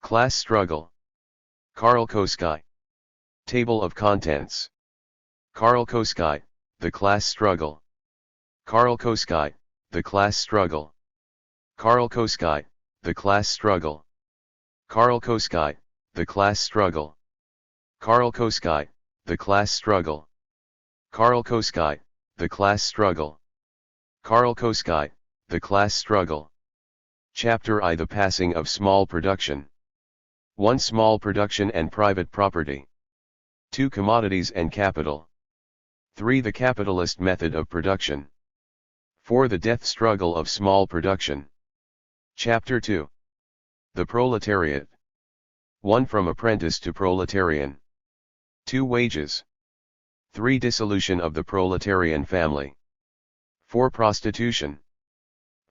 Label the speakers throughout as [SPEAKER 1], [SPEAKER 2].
[SPEAKER 1] Class struggle. Karl Kautsky. Table of contents. Karl Kautsky, the class struggle. Karl Kautsky, the class struggle. Karl Kautsky, the class struggle. Karl Kautsky, the class struggle. Karl Kautsky, the class struggle. Karl Kautsky, the class struggle. Karl Kautsky, the class struggle. Chapter I. The passing of small production. 1. Small production and private property. 2. Commodities and capital. 3. The capitalist method of production. 4. The death struggle of small production. Chapter 2. The proletariat. 1. From apprentice to proletarian. 2. Wages. 3. Dissolution of the proletarian family. 4. Prostitution.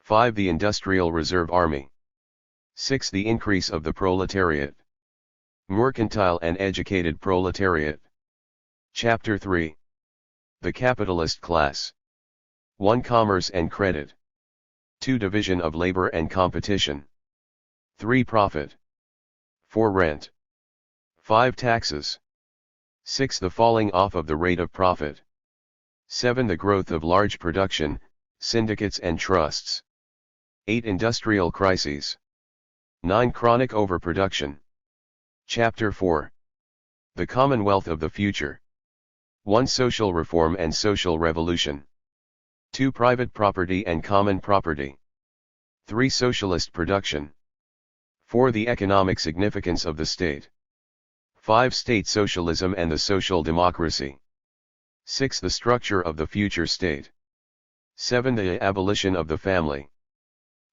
[SPEAKER 1] 5. The Industrial Reserve Army. 6. The increase of the proletariat. Mercantile and educated proletariat. Chapter 3. The capitalist class. 1. Commerce and credit. 2. Division of labor and competition. 3. Profit. 4. Rent. 5. Taxes. 6. The falling off of the rate of profit. 7. The growth of large production, syndicates and trusts. 8. Industrial crises. 9. Chronic overproduction. Chapter 4. The Commonwealth of the Future. 1. Social reform and social revolution. 2. Private property and common property. 3. Socialist production. 4. The economic significance of the state. 5. State socialism and the social democracy. 6. The structure of the future state. 7. The abolition of the family.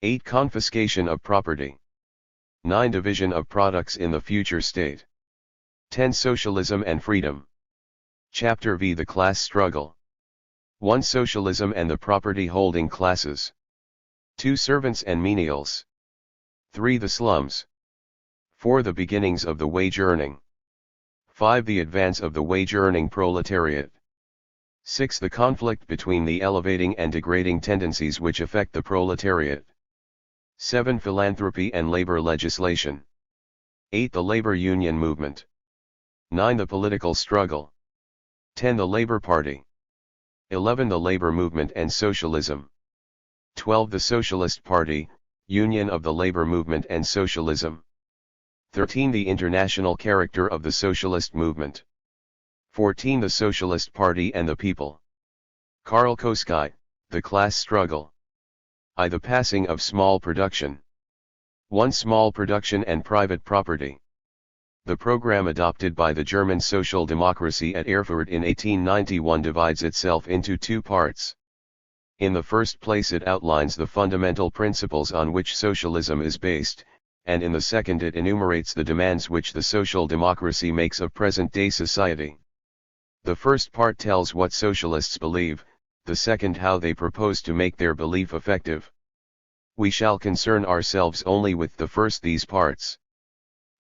[SPEAKER 1] 8. Confiscation of property. 9. Division of products in the future state. 10. Socialism and freedom. Chapter V. The class struggle. 1. Socialism and the property-holding classes. 2. Servants and menials. 3. The slums. 4. The beginnings of the wage earning. 5. The advance of the wage-earning proletariat. 6. The conflict between the elevating and degrading tendencies which affect the proletariat. 7. Philanthropy and labor legislation. 8. The labor union movement. 9. The political struggle. 10. The Labor Party. 11. The labor movement and socialism. 12. The Socialist Party, Union of the Labor Movement and Socialism. 13. The international character of the socialist movement. 14. The Socialist Party and the people. Karl Kautsky, the class struggle. I. The passing of small production. 1. Small production and private property. The program adopted by the German social democracy at Erfurt in 1891 divides itself into 2 parts. In the first place it outlines the fundamental principles on which socialism is based, and in the second it enumerates the demands which the social democracy makes of present-day society. The first part tells what socialists believe, the second how they propose to make their belief effective. We shall concern ourselves only with the first these parts.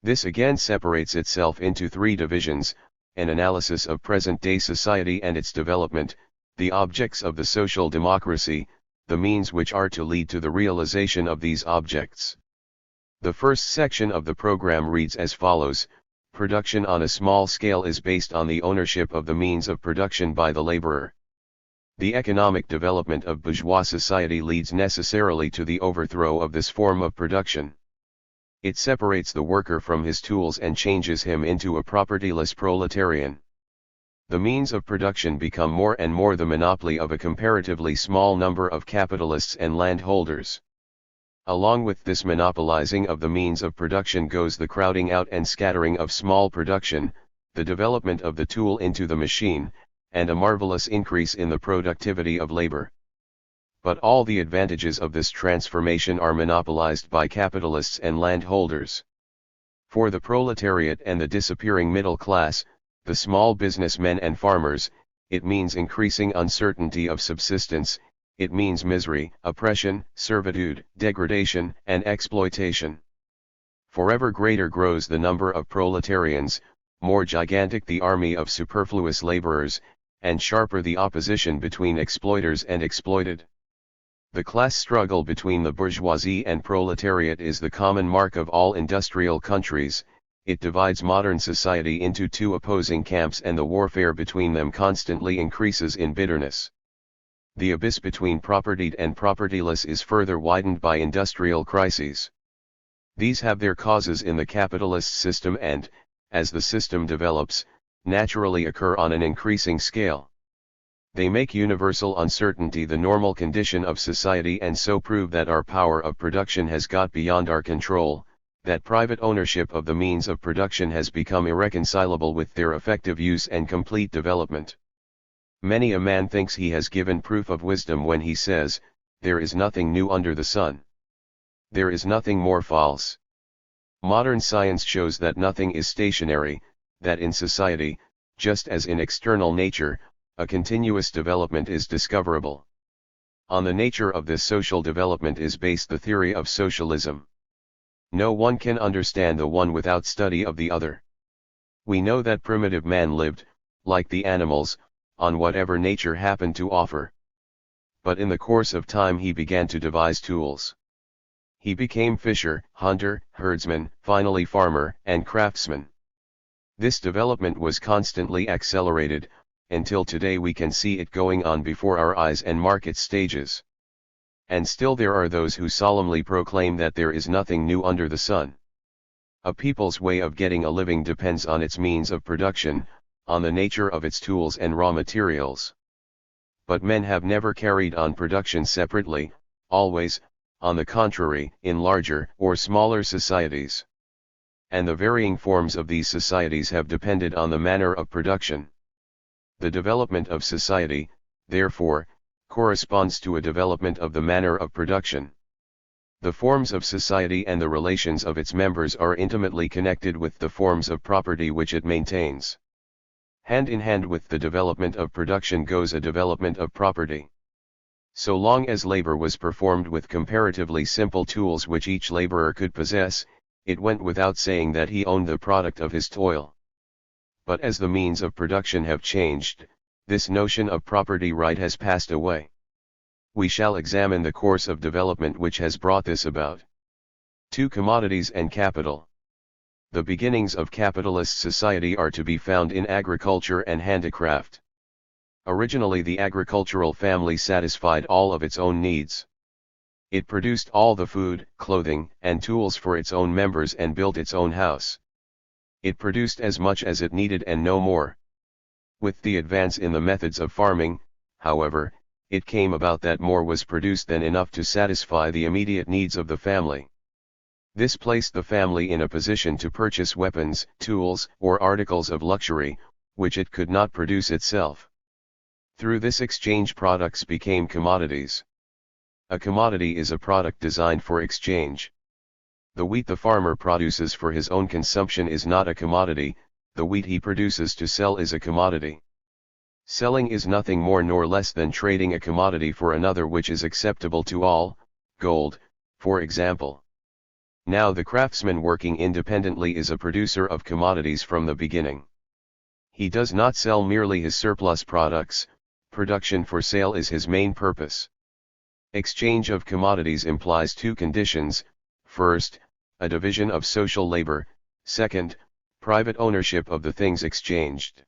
[SPEAKER 1] This again separates itself into 3 divisions: an analysis of present-day society and its development, the objects of the social democracy, the means which are to lead to the realization of these objects. The first section of the program reads as follows: Production on a small scale is based on the ownership of the means of production by the laborer. The economic development of bourgeois society leads necessarily to the overthrow of this form of production. It separates the worker from his tools and changes him into a propertyless proletarian. The means of production become more and more the monopoly of a comparatively small number of capitalists and landholders. Along with this monopolizing of the means of production goes the crowding out and scattering of small production, the development of the tool into the machine, and a marvelous increase in the productivity of labor. But all the advantages of this transformation are monopolized by capitalists and landholders. For the proletariat and the disappearing middle class, the small businessmen and farmers, it means increasing uncertainty of subsistence, it means misery, oppression, servitude, degradation, and exploitation. Forever greater grows the number of proletarians, more gigantic the army of superfluous laborers, and sharper the opposition between exploiters and exploited. The class struggle between the bourgeoisie and proletariat is the common mark of all industrial countries. It divides modern society into two opposing camps, and the warfare between them constantly increases in bitterness. The abyss between propertied and propertyless is further widened by industrial crises. These have their causes in the capitalist system and, as the system develops, naturally occur on an increasing scale. They make universal uncertainty the normal condition of society, and so prove that our power of production has got beyond our control, that private ownership of the means of production has become irreconcilable with their effective use and complete development. Many a man thinks he has given proof of wisdom when he says, "There is nothing new under the sun." There is nothing more false. Modern science shows that nothing is stationary, that in society, just as in external nature, a continuous development is discoverable. On the nature of this social development is based the theory of socialism. No one can understand the one without study of the other. We know that primitive man lived, like the animals, on whatever nature happened to offer. But in the course of time he began to devise tools. He became fisher, hunter, herdsman, finally farmer, and craftsman. This development was constantly accelerated, until today we can see it going on before our eyes and mark its stages. And still there are those who solemnly proclaim that there is nothing new under the sun. A people's way of getting a living depends on its means of production, on the nature of its tools and raw materials. But men have never carried on production separately, always, on the contrary, in larger or smaller societies. And the varying forms of these societies have depended on the manner of production. The development of society, therefore, corresponds to a development of the manner of production. The forms of society and the relations of its members are intimately connected with the forms of property which it maintains. Hand in hand with the development of production goes a development of property. So long as labor was performed with comparatively simple tools which each laborer could possess, it went without saying that he owned the product of his toil. But as the means of production have changed, this notion of property right has passed away. We shall examine the course of development which has brought this about. 2. Commodities and capital. The beginnings of capitalist society are to be found in agriculture and handicraft. Originally the agricultural family satisfied all of its own needs. It produced all the food, clothing, and tools for its own members and built its own house. It produced as much as it needed and no more. With the advance in the methods of farming, however, it came about that more was produced than enough to satisfy the immediate needs of the family. This placed the family in a position to purchase weapons, tools, or articles of luxury, which it could not produce itself. Through this exchange products became commodities. A commodity is a product designed for exchange. The wheat the farmer produces for his own consumption is not a commodity, the wheat he produces to sell is a commodity. Selling is nothing more nor less than trading a commodity for another which is acceptable to all, gold, for example. Now the craftsman working independently is a producer of commodities from the beginning. He does not sell merely his surplus products, production for sale is his main purpose. Exchange of commodities implies two conditions: first, a division of social labor; second, private ownership of the things exchanged.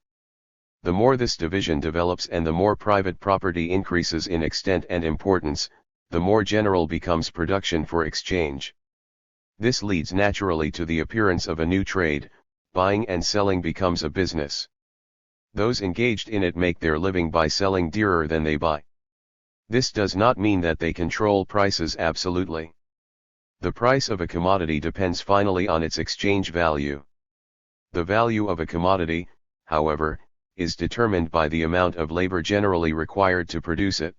[SPEAKER 1] The more this division develops and the more private property increases in extent and importance, the more general becomes production for exchange. This leads naturally to the appearance of a new trade. Buying and selling becomes a business. Those engaged in it make their living by selling dearer than they buy. This does not mean that they control prices absolutely. The price of a commodity depends finally on its exchange value. The value of a commodity, however, is determined by the amount of labor generally required to produce it.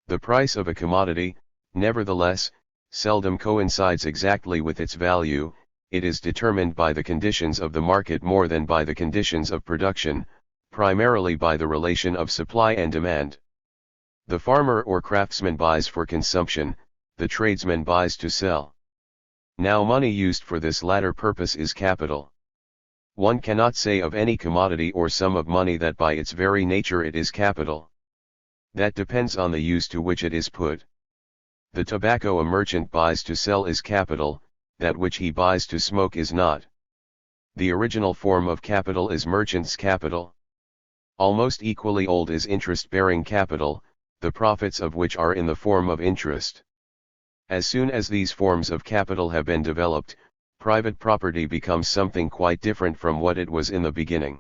[SPEAKER 1] The price of a commodity, nevertheless, seldom coincides exactly with its value. It is determined by the conditions of the market more than by the conditions of production, primarily by the relation of supply and demand. The farmer or craftsman buys for consumption, the tradesman buys to sell. Now money used for this latter purpose is capital. One cannot say of any commodity or sum of money that by its very nature it is capital. That depends on the use to which it is put. The tobacco a merchant buys to sell is capital, that which he buys to smoke is not. The original form of capital is merchant's capital. Almost equally old is interest-bearing capital, the profits of which are in the form of interest. As soon as these forms of capital have been developed, private property becomes something quite different from what it was in the beginning.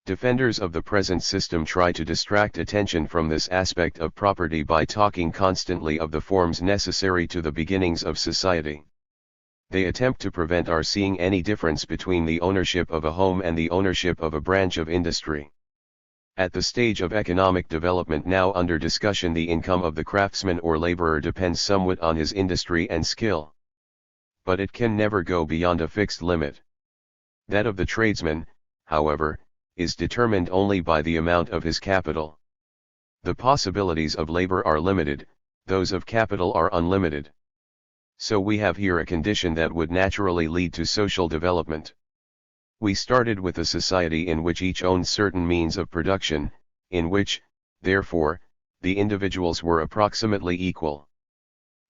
[SPEAKER 1] Defenders of the present system try to distract attention from this aspect of property by talking constantly of the forms necessary to the beginnings of society. They attempt to prevent our seeing any difference between the ownership of a home and the ownership of a branch of industry. At the stage of economic development now under discussion, the income of the craftsman or laborer depends somewhat on his industry and skill. But it can never go beyond a fixed limit. That of the tradesman, however, is determined only by the amount of his capital. The possibilities of labor are limited, those of capital are unlimited. So we have here a condition that would naturally lead to social development. We started with a society in which each owned certain means of production, in which, therefore, the individuals were approximately equal.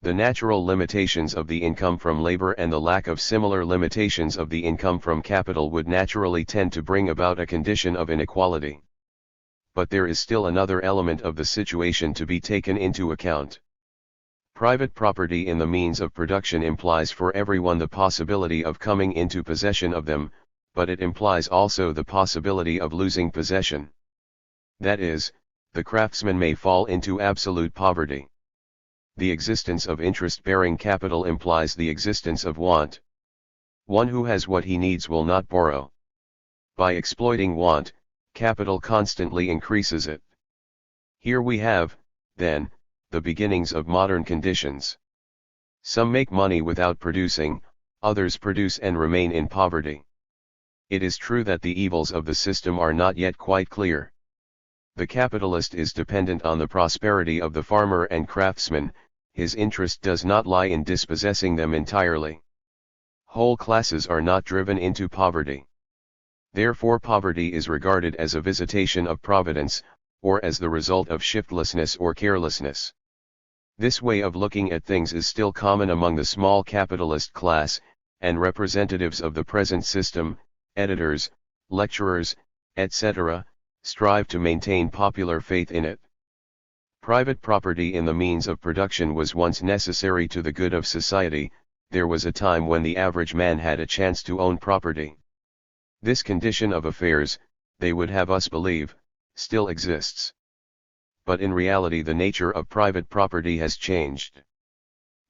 [SPEAKER 1] The natural limitations of the income from labor and the lack of similar limitations of the income from capital would naturally tend to bring about a condition of inequality. But there is still another element of the situation to be taken into account. Private property in the means of production implies for everyone the possibility of coming into possession of them, but it implies also the possibility of losing possession. That is, the craftsman may fall into absolute poverty. The existence of interest-bearing capital implies the existence of want. One who has what he needs will not borrow. By exploiting want, capital constantly increases it. Here we have, then, the beginnings of modern conditions. Some make money without producing, others produce and remain in poverty. It is true that the evils of the system are not yet quite clear. The capitalist is dependent on the prosperity of the farmer and craftsman, his interest does not lie in dispossessing them entirely. Whole classes are not driven into poverty. Therefore poverty is regarded as a visitation of providence, or as the result of shiftlessness or carelessness. This way of looking at things is still common among the small capitalist class, and representatives of the present system, editors, lecturers, etc., strive to maintain popular faith in it. Private property in the means of production was once necessary to the good of society. There was a time when the average man had a chance to own property. This condition of affairs, they would have us believe, still exists. But in reality the nature of private property has changed.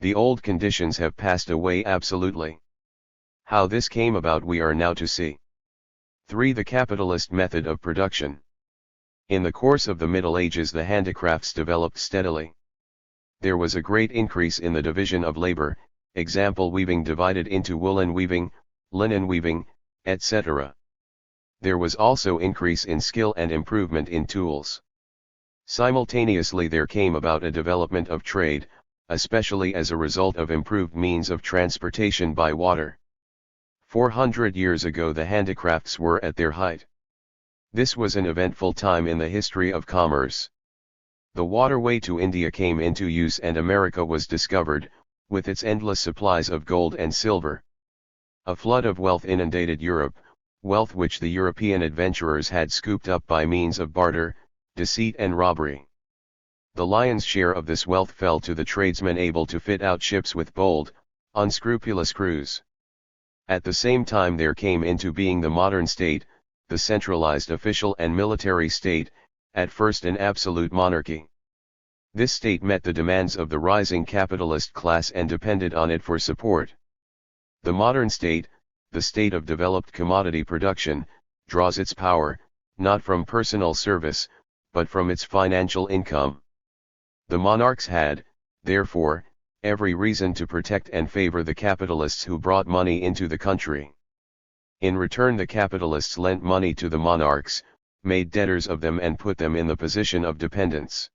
[SPEAKER 1] The old conditions have passed away absolutely. How this came about we are now to see. 3. The capitalist method of production. In the course of the Middle Ages the handicrafts developed steadily. There was a great increase in the division of labor, example weaving divided into woolen weaving, linen weaving, etc. There was also increase in skill and improvement in tools. Simultaneously there came about a development of trade, especially as a result of improved means of transportation by water. 400 years ago the handicrafts were at their height. This was an eventful time in the history of commerce. The waterway to India came into use and America was discovered, with its endless supplies of gold and silver. A flood of wealth inundated Europe, wealth which the European adventurers had scooped up by means of barter, deceit and robbery. The lion's share of this wealth fell to the tradesmen able to fit out ships with bold, unscrupulous crews. At the same time there came into being the modern state, the centralized official and military state, at first an absolute monarchy. This state met the demands of the rising capitalist class and depended on it for support. The modern state, the state of developed commodity production, draws its power, not from personal service, but from its financial income. The monarchs had, therefore, every reason to protect and favor the capitalists who brought money into the country. In return the capitalists lent money to the monarchs, made debtors of them and put them in the position of dependents.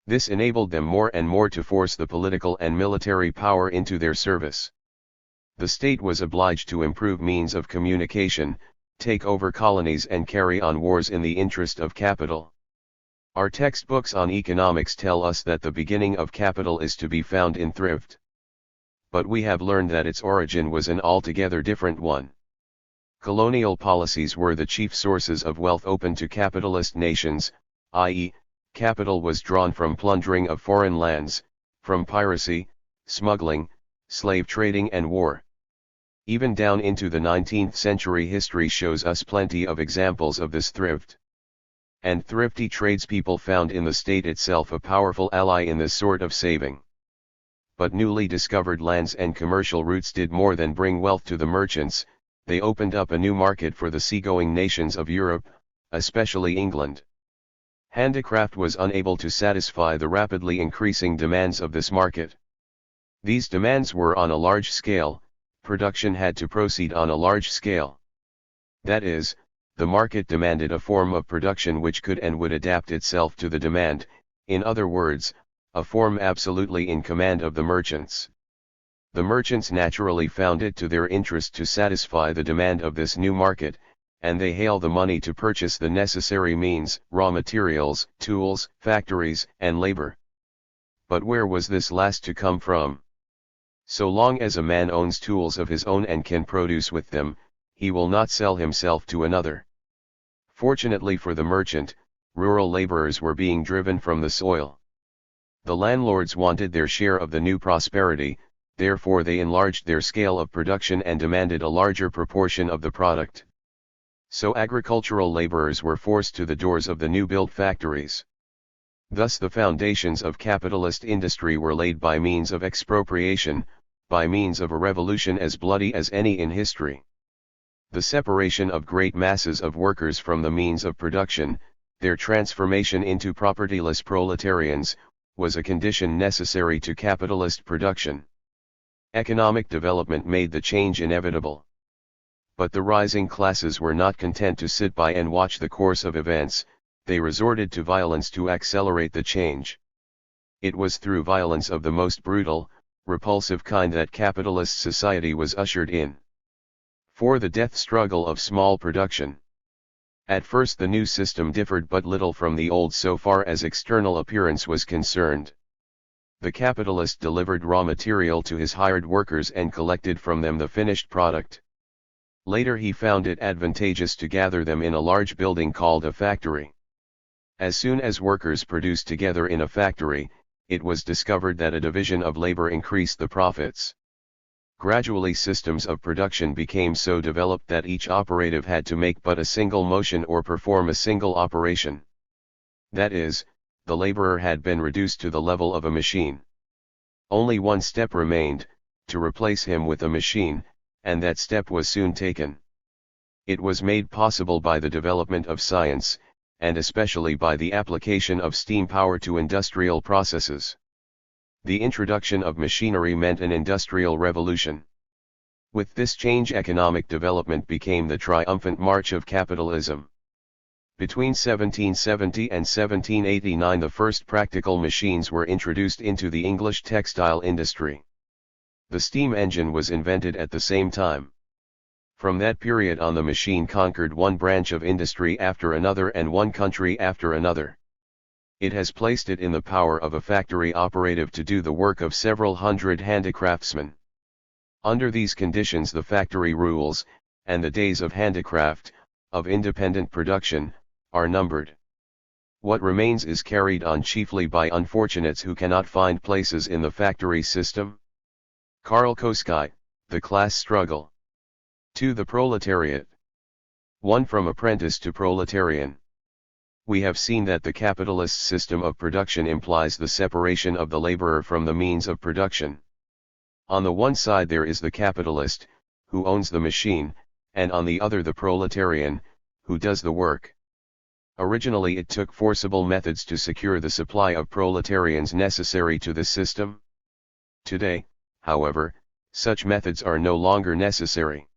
[SPEAKER 1] This enabled them more and more to force the political and military power into their service. The state was obliged to improve means of communication, take over colonies and carry on wars in the interest of capital. Our textbooks on economics tell us that the beginning of capital is to be found in thrift. But we have learned that its origin was an altogether different one. Colonial policies were the chief sources of wealth open to capitalist nations, i.e., capital was drawn from plundering of foreign lands, from piracy, smuggling, slave trading and war. Even down into the 19th century history shows us plenty of examples of this thrift. And thrifty tradespeople found in the state itself a powerful ally in this sort of saving. But newly discovered lands and commercial routes did more than bring wealth to the merchants, they opened up a new market for the seagoing nations of Europe, especially England. Handicraft was unable to satisfy the rapidly increasing demands of this market. These demands were on a large scale, production had to proceed on a large scale. That is, the market demanded a form of production which could and would adapt itself to the demand, in other words, a form absolutely in command of the merchants. The merchants naturally found it to their interest to satisfy the demand of this new market, and they hail the money to purchase the necessary means, raw materials, tools, factories, and labor. But where was this last to come from? So long as a man owns tools of his own and can produce with them, he will not sell himself to another. Fortunately for the merchant, rural laborers were being driven from the soil. The landlords wanted their share of the new prosperity, therefore they enlarged their scale of production and demanded a larger proportion of the product. So agricultural laborers were forced to the doors of the new-built factories. Thus the foundations of capitalist industry were laid by means of expropriation, by means of a revolution as bloody as any in history. The separation of great masses of workers from the means of production, their transformation into propertyless proletarians, was a condition necessary to capitalist production. Economic development made the change inevitable. But the rising classes were not content to sit by and watch the course of events, they resorted to violence to accelerate the change. It was through violence of the most brutal, repulsive kind that capitalist society was ushered in. For the death struggle of small production. At first the new system differed but little from the old so far as external appearance was concerned. The capitalist delivered raw material to his hired workers and collected from them the finished product. Later he found it advantageous to gather them in a large building called a factory. As soon as workers produced together in a factory, it was discovered that a division of labor increased the profits. Gradually systems of production became so developed that each operative had to make but a single motion or perform a single operation. That is, the laborer had been reduced to the level of a machine. Only one step remained, to replace him with a machine, and that step was soon taken. It was made possible by the development of science, and especially by the application of steam power to industrial processes. The introduction of machinery meant an industrial revolution. With this change economic development became the triumphant march of capitalism. Between 1770 and 1789 the first practical machines were introduced into the English textile industry. The steam engine was invented at the same time. From that period on the machine conquered one branch of industry after another and one country after another. It has placed it in the power of a factory operative to do the work of several hundred handicraftsmen. Under these conditions the factory rules, and the days of handicraft, of independent production, are numbered. What remains is carried on chiefly by unfortunates who cannot find places in the factory system. Karl Kautsky, The Class Struggle. 2. The Proletariat. 1. From apprentice to proletarian. We have seen that the capitalist system of production implies the separation of the laborer from the means of production. On the one side there is the capitalist, who owns the machine, and on the other the proletarian, who does the work. Originally it took forcible methods to secure the supply of proletarians necessary to the system. Today, however, such methods are no longer necessary.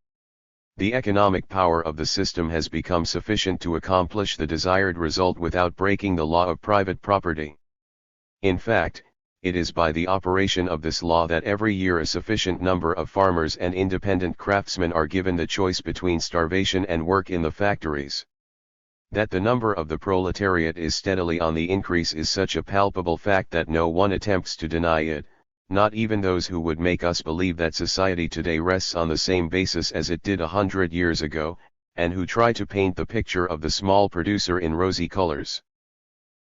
[SPEAKER 1] The economic power of the system has become sufficient to accomplish the desired result without breaking the law of private property. In fact, it is by the operation of this law that every year a sufficient number of farmers and independent craftsmen are given the choice between starvation and work in the factories. That the number of the proletariat is steadily on the increase is such a palpable fact that no one attempts to deny it, not even those who would make us believe that society today rests on the same basis as it did 100 years ago, and who try to paint the picture of the small producer in rosy colors.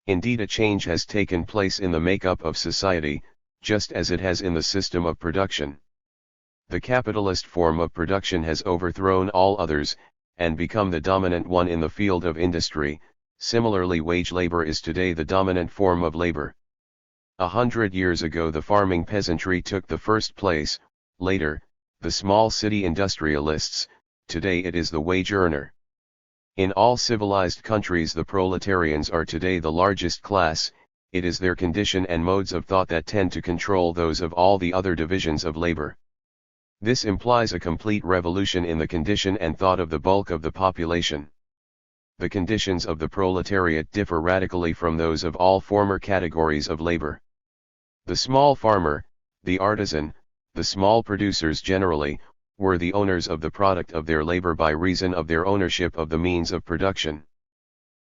[SPEAKER 1] Indeed, a change has taken place in the makeup of society, just as it has in the system of production. The capitalist form of production has overthrown all others, and become the dominant one in the field of industry. Similarly, wage labor is today the dominant form of labor. 100 years ago the farming peasantry took the first place, later, the small city industrialists, today it is the wage earner. In all civilized countries the proletarians are today the largest class. It is their condition and modes of thought that tend to control those of all the other divisions of labor. This implies a complete revolution in the condition and thought of the bulk of the population. The conditions of the proletariat differ radically from those of all former categories of labor. The small farmer, the artisan, the small producers generally, were the owners of the product of their labor by reason of their ownership of the means of production.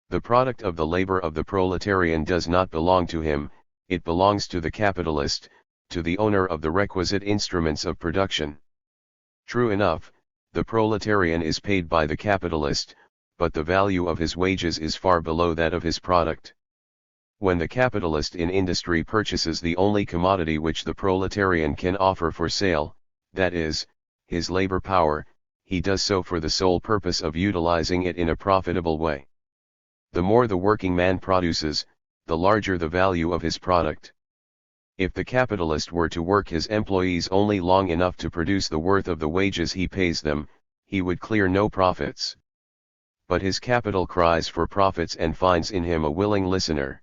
[SPEAKER 1] The product of the labor of the proletarian does not belong to him, it belongs to the capitalist, to the owner of the requisite instruments of production. True enough, the proletarian is paid by the capitalist, but the value of his wages is far below that of his product. When the capitalist in industry purchases the only commodity which the proletarian can offer for sale, that is, his labor power, he does so for the sole purpose of utilizing it in a profitable way. The more the working man produces, the larger the value of his product. If the capitalist were to work his employees only long enough to produce the worth of the wages he pays them, he would clear no profits. But his capital cries for profits and finds in him a willing listener.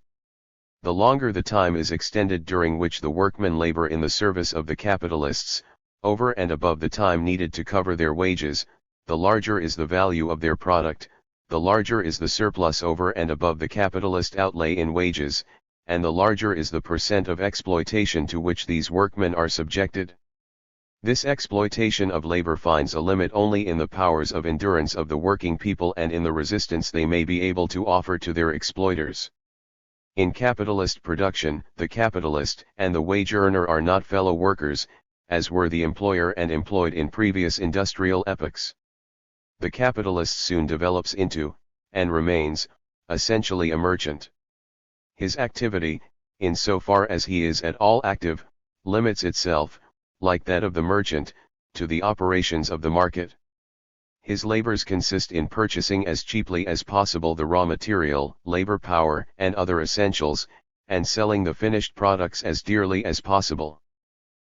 [SPEAKER 1] The longer the time is extended during which the workmen labor in the service of the capitalists, over and above the time needed to cover their wages, the larger is the value of their product, the larger is the surplus over and above the capitalist outlay in wages, and the larger is the percent of exploitation to which these workmen are subjected. This exploitation of labor finds a limit only in the powers of endurance of the working people and in the resistance they may be able to offer to their exploiters. In capitalist production, the capitalist and the wage earner are not fellow workers, as were the employer and employed in previous industrial epochs. The capitalist soon develops into, and remains, essentially a merchant. His activity, in so far as he is at all active, limits itself, like that of the merchant, to the operations of the market. His labors consist in purchasing as cheaply as possible the raw material, labor power, and other essentials, and selling the finished products as dearly as possible.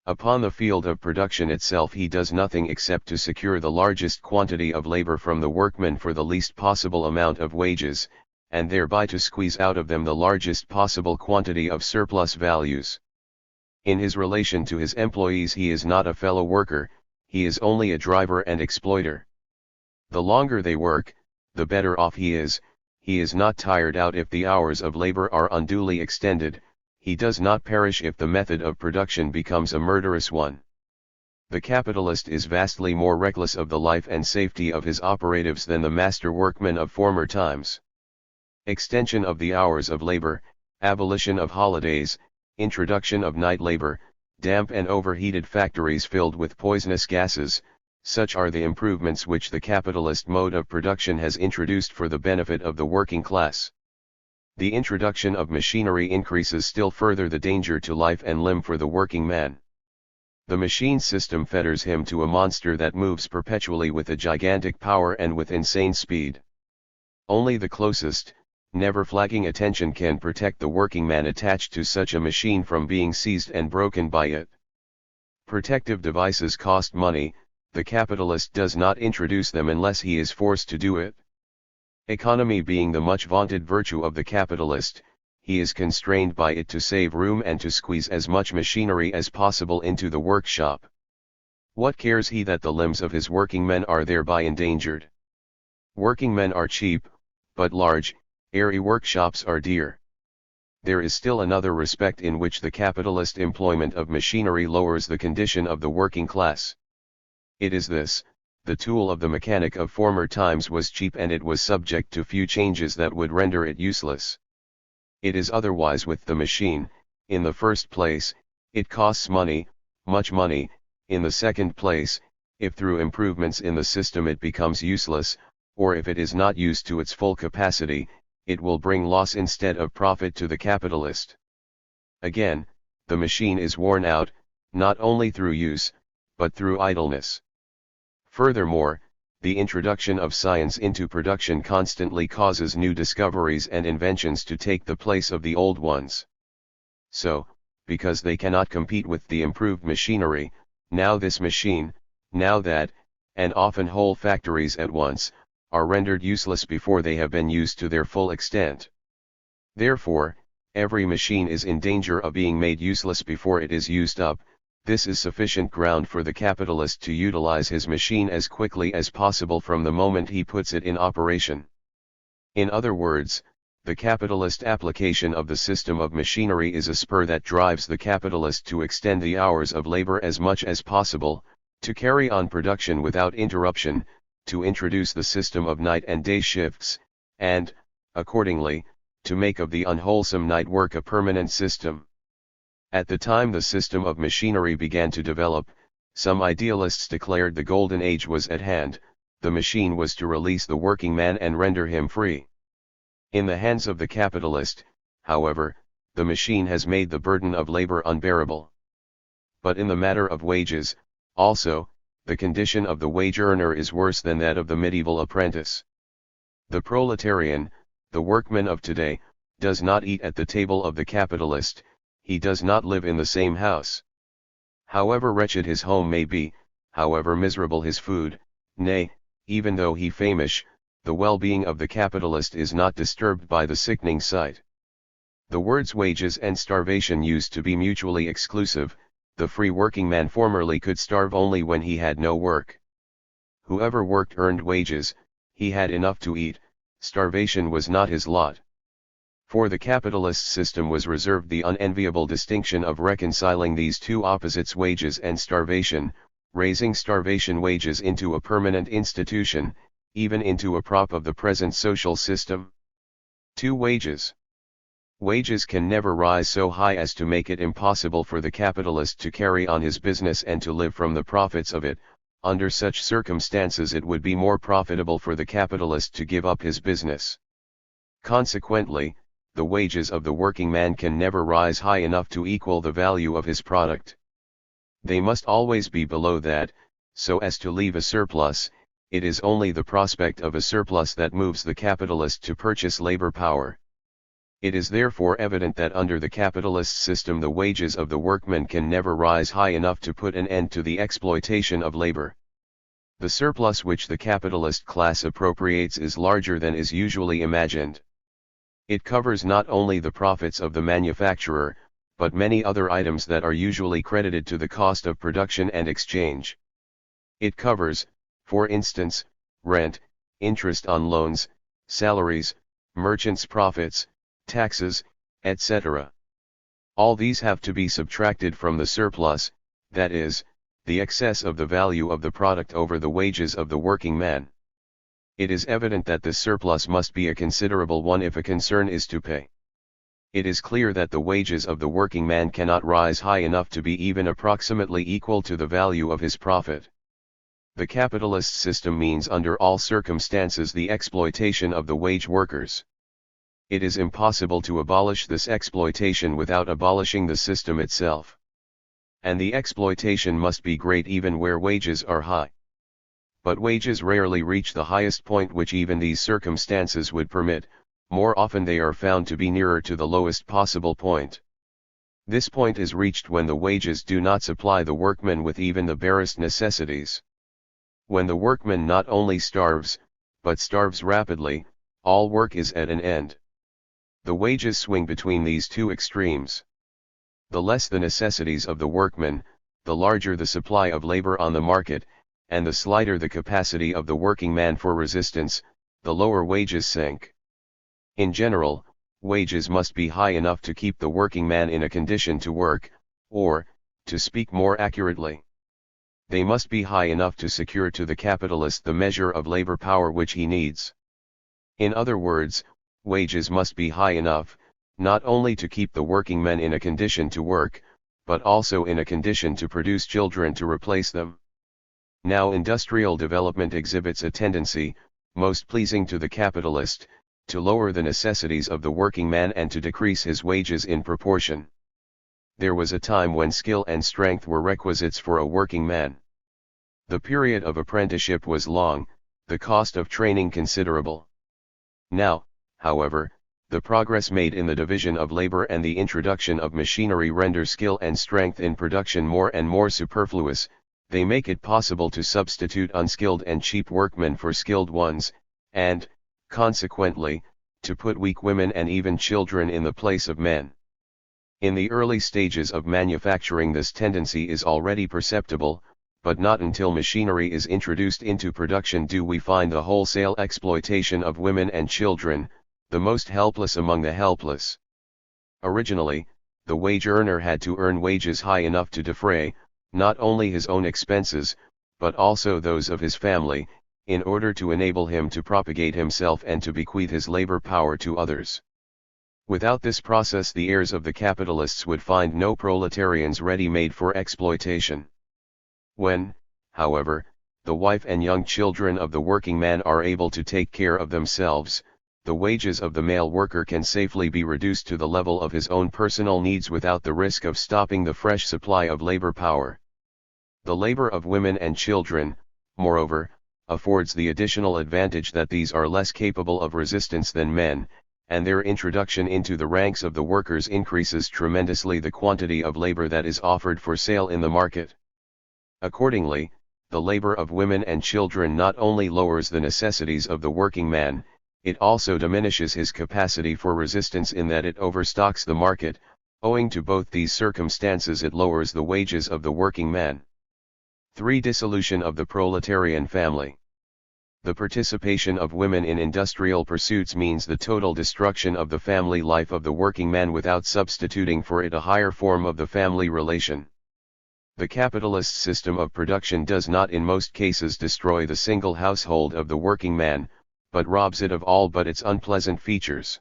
[SPEAKER 1] Upon the field of production itself he does nothing except to secure the largest quantity of labor from the workmen for the least possible amount of wages, and thereby to squeeze out of them the largest possible quantity of surplus values. In his relation to his employees he is not a fellow worker, he is only a driver and exploiter. The longer they work, the better off he is not tired out if the hours of labor are unduly extended, he does not perish if the method of production becomes a murderous one. The capitalist is vastly more reckless of the life and safety of his operatives than the master workman of former times. Extension of the hours of labor, abolition of holidays, introduction of night labor, damp and overheated factories filled with poisonous gases, such are the improvements which the capitalist mode of production has introduced for the benefit of the working class. The introduction of machinery increases still further the danger to life and limb for the working man. The machine system fetters him to a monster that moves perpetually with a gigantic power and with insane speed. Only the closest, never flagging attention can protect the working man attached to such a machine from being seized and broken by it. Protective devices cost money, the capitalist does not introduce them unless he is forced to do it. Economy being the much vaunted virtue of the capitalist, he is constrained by it to save room and to squeeze as much machinery as possible into the workshop. What cares he that the limbs of his working men are thereby endangered? Working men are cheap, but large, airy workshops are dear. There is still another respect in which the capitalist employment of machinery lowers the condition of the working class. It is this: the tool of the mechanic of former times was cheap and it was subject to few changes that would render it useless. It is otherwise with the machine. In the first place, it costs money, much money. In the second place, if through improvements in the system it becomes useless, or if it is not used to its full capacity, it will bring loss instead of profit to the capitalist. Again, the machine is worn out, not only through use, but through idleness. Furthermore, the introduction of science into production constantly causes new discoveries and inventions to take the place of the old ones. So, because they cannot compete with the improved machinery, now this machine, now that, and often whole factories at once, are rendered useless before they have been used to their full extent. Therefore, every machine is in danger of being made useless before it is used up. This is sufficient ground for the capitalist to utilize his machine as quickly as possible from the moment he puts it in operation. In other words, the capitalist application of the system of machinery is a spur that drives the capitalist to extend the hours of labor as much as possible, to carry on production without interruption, to introduce the system of night and day shifts, and, accordingly, to make of the unwholesome night work a permanent system. At the time the system of machinery began to develop, some idealists declared the golden age was at hand. The machine was to release the working man and render him free. In the hands of the capitalist, however, the machine has made the burden of labor unbearable. But in the matter of wages, also, the condition of the wage earner is worse than that of the medieval apprentice. The proletarian, the workman of today, does not eat at the table of the capitalist. He does not live in the same house. However wretched his home may be, however miserable his food, nay, even though he famish, the well-being of the capitalist is not disturbed by the sickening sight. The words wages and starvation used to be mutually exclusive. The free working man formerly could starve only when he had no work. Whoever worked earned wages, he had enough to eat, starvation was not his lot. For the capitalist system was reserved the unenviable distinction of reconciling these two opposites, wages and starvation, raising starvation wages into a permanent institution, even into a prop of the present social system. 2. Wages. Wages can never rise so high as to make it impossible for the capitalist to carry on his business and to live from the profits of it. Under such circumstances it would be more profitable for the capitalist to give up his business. Consequently, the wages of the working man can never rise high enough to equal the value of his product. They must always be below that, so as to leave a surplus. It is only the prospect of a surplus that moves the capitalist to purchase labor power. It is therefore evident that under the capitalist system the wages of the workman can never rise high enough to put an end to the exploitation of labor. The surplus which the capitalist class appropriates is larger than is usually imagined. It covers not only the profits of the manufacturer, but many other items that are usually credited to the cost of production and exchange. It covers, for instance, rent, interest on loans, salaries, merchants' profits, taxes, etc. All these have to be subtracted from the surplus, that is, the excess of the value of the product over the wages of the working man. It is evident that this surplus must be a considerable one if a concern is to pay. It is clear that the wages of the working man cannot rise high enough to be even approximately equal to the value of his profit. The capitalist system means under all circumstances the exploitation of the wage workers. It is impossible to abolish this exploitation without abolishing the system itself. And the exploitation must be great even where wages are high. But wages rarely reach the highest point which even these circumstances would permit. More often they are found to be nearer to the lowest possible point. This point is reached when the wages do not supply the workman with even the barest necessities. When the workman not only starves, but starves rapidly, all work is at an end. The wages swing between these two extremes. The less the necessities of the workman, the larger the supply of labor on the market, and the slighter the capacity of the working man for resistance, the lower wages sink. In general, wages must be high enough to keep the working man in a condition to work, or, to speak more accurately, They must be high enough to secure to the capitalist the measure of labor power which he needs. In other words, wages must be high enough, not only to keep the working men in a condition to work, but also in a condition to produce children to replace them. Now industrial development exhibits a tendency, most pleasing to the capitalist, to lower the necessities of the working man and to decrease his wages in proportion. There was a time when skill and strength were requisites for a working man. The period of apprenticeship was long, the cost of training considerable. Now, however, the progress made in the division of labor and the introduction of machinery render skill and strength in production more and more superfluous. They make it possible to substitute unskilled and cheap workmen for skilled ones, and, consequently, to put weak women and even children in the place of men. In the early stages of manufacturing this tendency is already perceptible, but not until machinery is introduced into production do we find the wholesale exploitation of women and children, the most helpless among the helpless. Originally, the wage earner had to earn wages high enough to defray, not only his own expenses, but also those of his family, in order to enable him to propagate himself and to bequeath his labor power to others. Without this process the heirs of the capitalists would find no proletarians ready-made for exploitation. When, however, the wife and young children of the working man are able to take care of themselves, the wages of the male worker can safely be reduced to the level of his own personal needs without the risk of stopping the fresh supply of labor power. The labor of women and children, moreover, affords the additional advantage that these are less capable of resistance than men, and their introduction into the ranks of the workers increases tremendously the quantity of labor that is offered for sale in the market. Accordingly, the labor of women and children not only lowers the necessities of the working man, it also diminishes his capacity for resistance in that it overstocks the market. Owing to both these circumstances it lowers the wages of the working man. 3. Dissolution of the proletarian family. The participation of women in industrial pursuits means the total destruction of the family life of the working man without substituting for it a higher form of the family relation. The capitalist system of production does not in most cases destroy the single household of the working man, but robs it of all but its unpleasant features.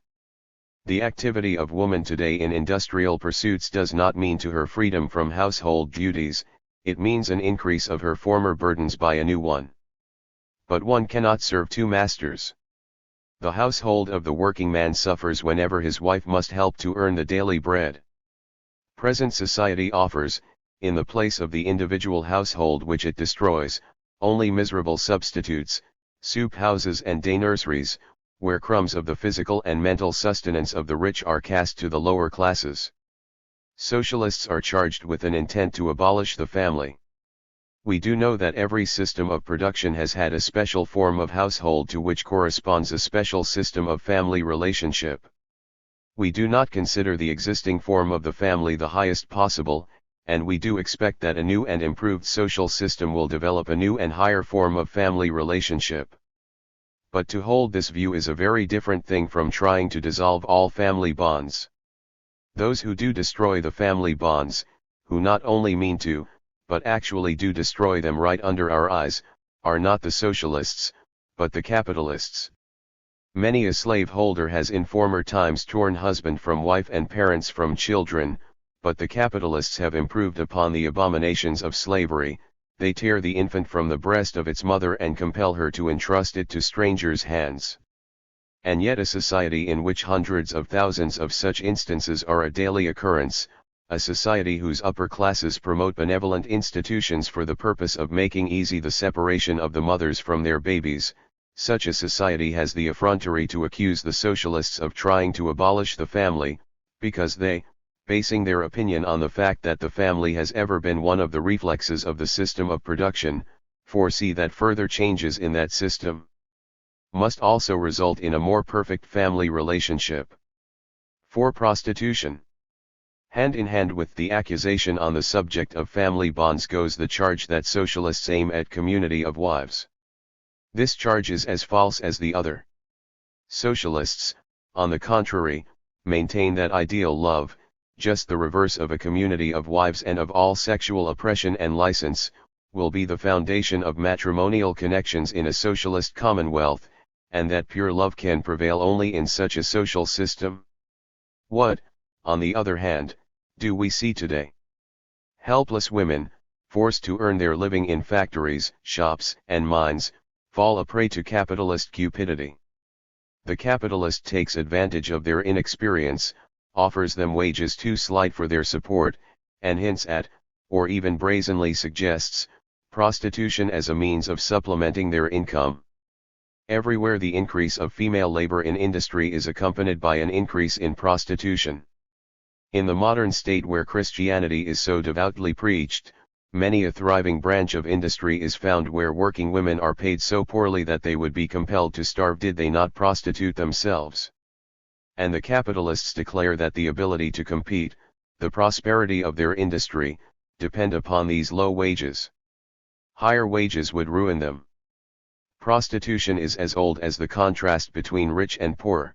[SPEAKER 1] The activity of woman today in industrial pursuits does not mean to her freedom from household duties, it means an increase of her former burdens by a new one. But one cannot serve two masters. The household of the working man suffers whenever his wife must help to earn the daily bread. Present society offers, in the place of the individual household which it destroys, only miserable substitutes, soup houses and day nurseries, where crumbs of the physical and mental sustenance of the rich are cast to the lower classes. Socialists are charged with an intent to abolish the family. We do know that every system of production has had a special form of household to which corresponds a special system of family relationship. We do not consider the existing form of the family the highest possible, and we do expect that a new and improved social system will develop a new and higher form of family relationship. But to hold this view is a very different thing from trying to dissolve all family bonds. Those who do destroy the family bonds, who not only mean to, but actually do destroy them right under our eyes, are not the socialists, but the capitalists. Many a slaveholder has in former times torn husband from wife and parents from children, but the capitalists have improved upon the abominations of slavery. They tear the infant from the breast of its mother and compel her to entrust it to strangers' hands. And yet a society in which hundreds of thousands of such instances are a daily occurrence, a society whose upper classes promote benevolent institutions for the purpose of making easy the separation of the mothers from their babies, such a society has the effrontery to accuse the socialists of trying to abolish the family, because they, basing their opinion on the fact that the family has ever been one of the reflexes of the system of production, foresee that further changes in that system must also result in a more perfect family relationship. 4. Prostitution. Hand in hand with the accusation on the subject of family bonds goes the charge that socialists aim at community of wives. This charge is as false as the other. Socialists, on the contrary, maintain that ideal love, just the reverse of a community of wives and of all sexual oppression and license, will be the foundation of matrimonial connections in a socialist commonwealth, and that pure love can prevail only in such a social system? What, on the other hand, do we see today? Helpless women, forced to earn their living in factories, shops, and mines, fall a prey to capitalist cupidity. The capitalist takes advantage of their inexperience, offers them wages too slight for their support, and hints at, or even brazenly suggests, prostitution as a means of supplementing their income. Everywhere the increase of female labor in industry is accompanied by an increase in prostitution. In the modern state where Christianity is so devoutly preached, many a thriving branch of industry is found where working women are paid so poorly that they would be compelled to starve did they not prostitute themselves. And the capitalists declare that the ability to compete, the prosperity of their industry, depend upon these low wages. Higher wages would ruin them. Prostitution is as old as the contrast between rich and poor.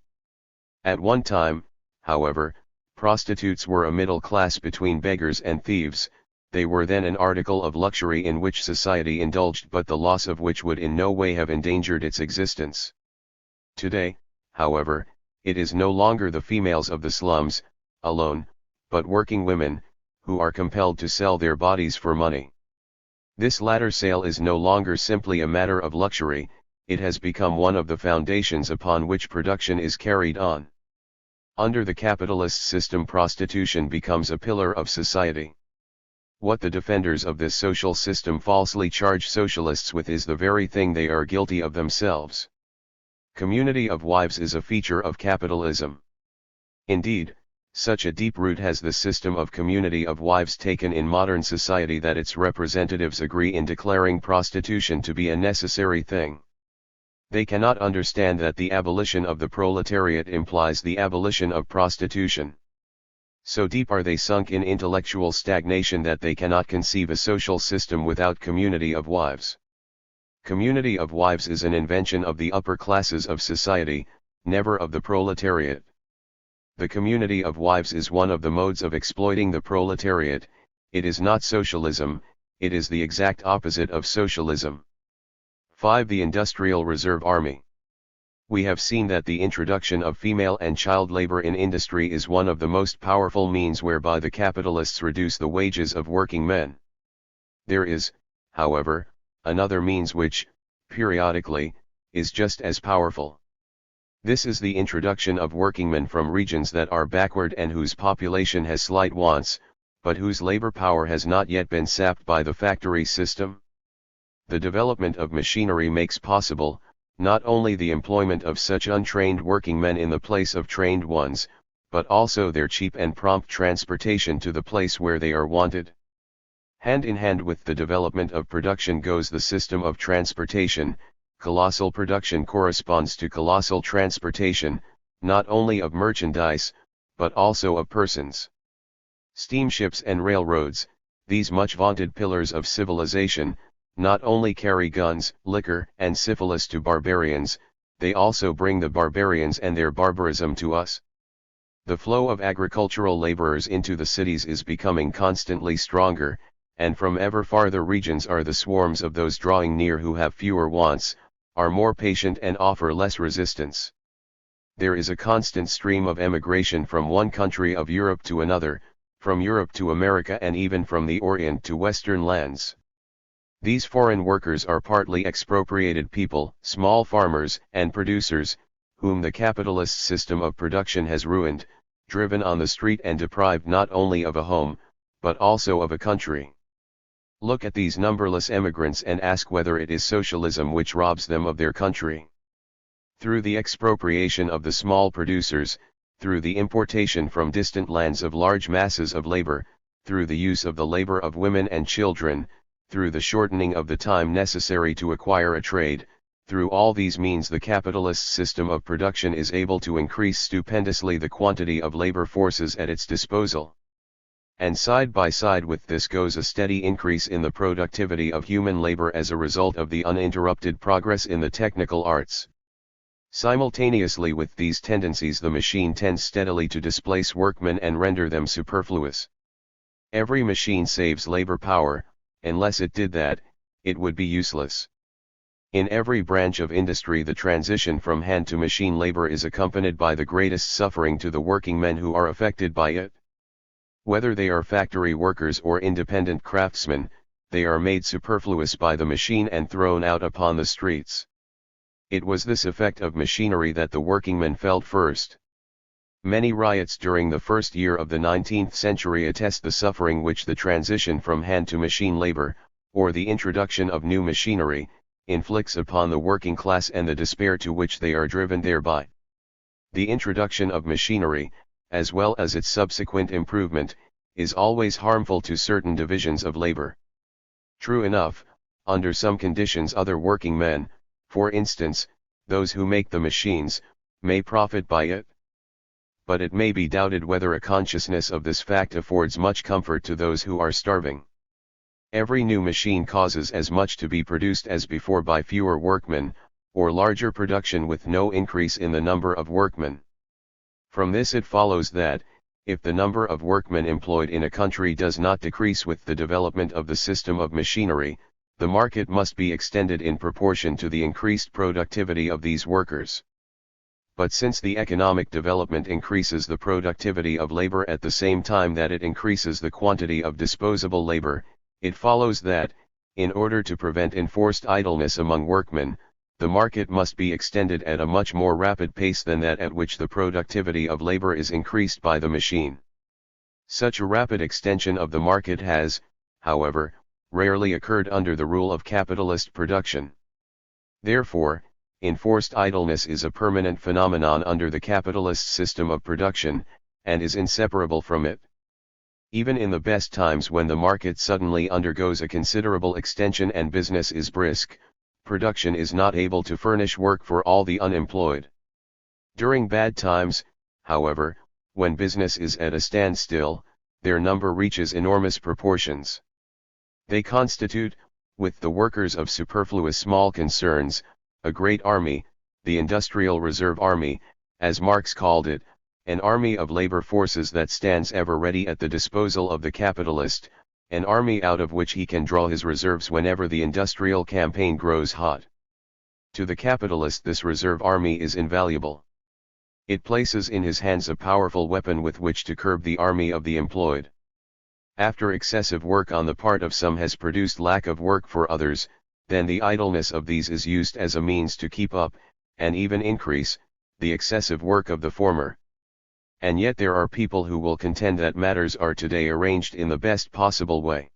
[SPEAKER 1] At one time, however, prostitutes were a middle class between beggars and thieves. They were then an article of luxury in which society indulged, but the loss of which would in no way have endangered its existence. Today, however, it is no longer the females of the slums, alone, but working women, who are compelled to sell their bodies for money. This latter sale is no longer simply a matter of luxury, it has become one of the foundations upon which production is carried on. Under the capitalist system, prostitution becomes a pillar of society. What the defenders of this social system falsely charge socialists with is the very thing they are guilty of themselves. Community of wives is a feature of capitalism. Indeed, such a deep root has the system of community of wives taken in modern society that its representatives agree in declaring prostitution to be a necessary thing. They cannot understand that the abolition of the proletariat implies the abolition of prostitution. So deep are they sunk in intellectual stagnation that they cannot conceive a social system without community of wives. Community of wives is an invention of the upper classes of society, never of the proletariat. The community of wives is one of the modes of exploiting the proletariat. It is not socialism, it is the exact opposite of socialism. 5. The Industrial Reserve Army. We have seen that the introduction of female and child labor in industry is one of the most powerful means whereby the capitalists reduce the wages of working men. There is, however, another means which, periodically, is just as powerful. This is the introduction of workingmen from regions that are backward and whose population has slight wants, but whose labor power has not yet been sapped by the factory system. The development of machinery makes possible, not only the employment of such untrained working men in the place of trained ones, but also their cheap and prompt transportation to the place where they are wanted. Hand in hand with the development of production goes the system of transportation. Colossal production corresponds to colossal transportation, not only of merchandise, but also of persons. Steamships and railroads, these much vaunted pillars of civilization, not only carry guns, liquor, and syphilis to barbarians, they also bring the barbarians and their barbarism to us. The flow of agricultural laborers into the cities is becoming constantly stronger, and from ever farther regions are the swarms of those drawing near who have fewer wants, are more patient and offer less resistance. There is a constant stream of emigration from one country of Europe to another, from Europe to America and even from the Orient to Western lands. These foreign workers are partly expropriated people, small farmers and producers, whom the capitalist system of production has ruined, driven on the street and deprived not only of a home, but also of a country. Look at these numberless emigrants and ask whether it is socialism which robs them of their country. Through the expropriation of the small producers, through the importation from distant lands of large masses of labor, through the use of the labor of women and children, through the shortening of the time necessary to acquire a trade, through all these means the capitalist system of production is able to increase stupendously the quantity of labor forces at its disposal. And side by side with this goes a steady increase in the productivity of human labor as a result of the uninterrupted progress in the technical arts. Simultaneously with these tendencies, the machine tends steadily to displace workmen and render them superfluous. Every machine saves labor power, Unless it did that, it would be useless. In every branch of industry, the transition from hand to machine labor is accompanied by the greatest suffering to the working men who are affected by it. Whether they are factory workers or independent craftsmen, they are made superfluous by the machine and thrown out upon the streets. It was this effect of machinery that the workingmen felt first. Many riots during the first year of the 19th century attest the suffering which the transition from hand to machine labor, or the introduction of new machinery, inflicts upon the working class and the despair to which they are driven thereby. The introduction of machinery, as well as its subsequent improvement, is always harmful to certain divisions of labor. True enough, under some conditions other working men, for instance, those who make the machines, may profit by it. But it may be doubted whether a consciousness of this fact affords much comfort to those who are starving. Every new machine causes as much to be produced as before by fewer workmen, or larger production with no increase in the number of workmen. From this it follows that, if the number of workmen employed in a country does not decrease with the development of the system of machinery, the market must be extended in proportion to the increased productivity of these workers. But since the economic development increases the productivity of labor at the same time that it increases the quantity of disposable labor, it follows that, in order to prevent enforced idleness among workmen, the market must be extended at a much more rapid pace than that at which the productivity of labor is increased by the machine. Such a rapid extension of the market has, however, rarely occurred under the rule of capitalist production. Therefore, enforced idleness is a permanent phenomenon under the capitalist system of production, and is inseparable from it. Even in the best times when the market suddenly undergoes a considerable extension and business is brisk, production is not able to furnish work for all the unemployed. During bad times, however, when business is at a standstill, their number reaches enormous proportions. They constitute, with the workers of superfluous small concerns, a great army, the industrial reserve army, as Marx called it, an army of labor forces that stands ever ready at the disposal of the capitalist, an army out of which he can draw his reserves whenever the industrial campaign grows hot. To the capitalist this reserve army is invaluable. It places in his hands a powerful weapon with which to curb the army of the employed. After excessive work on the part of some has produced lack of work for others, then the idleness of these is used as a means to keep up, and even increase, the excessive work of the former. And yet there are people who will contend that matters are today arranged in the best possible way.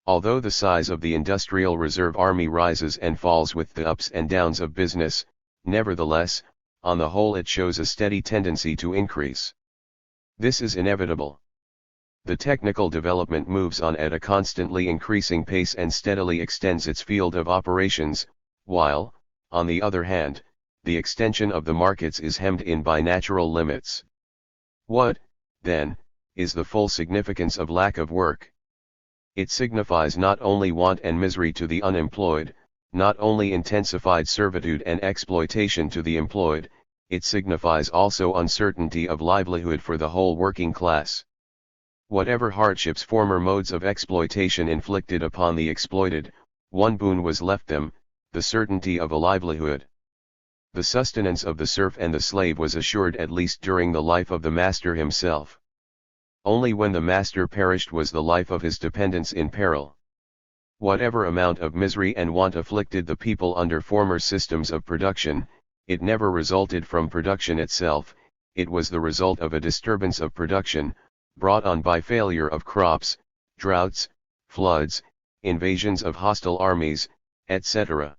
[SPEAKER 1] Although the size of the industrial reserve army rises and falls with the ups and downs of business, nevertheless, on the whole it shows a steady tendency to increase. This is inevitable. The technical development moves on at a constantly increasing pace and steadily extends its field of operations, while, on the other hand, the extension of the markets is hemmed in by natural limits. What, then, is the full significance of lack of work? It signifies not only want and misery to the unemployed, not only intensified servitude and exploitation to the employed, it signifies also uncertainty of livelihood for the whole working class. Whatever hardships former modes of exploitation inflicted upon the exploited, one boon was left them, the certainty of a livelihood. The sustenance of the serf and the slave was assured at least during the life of the master himself. Only when the master perished was the life of his dependents in peril. Whatever amount of misery and want afflicted the people under former systems of production, it never resulted from production itself, it was the result of a disturbance of production, brought on by failure of crops, droughts, floods, invasions of hostile armies, etc.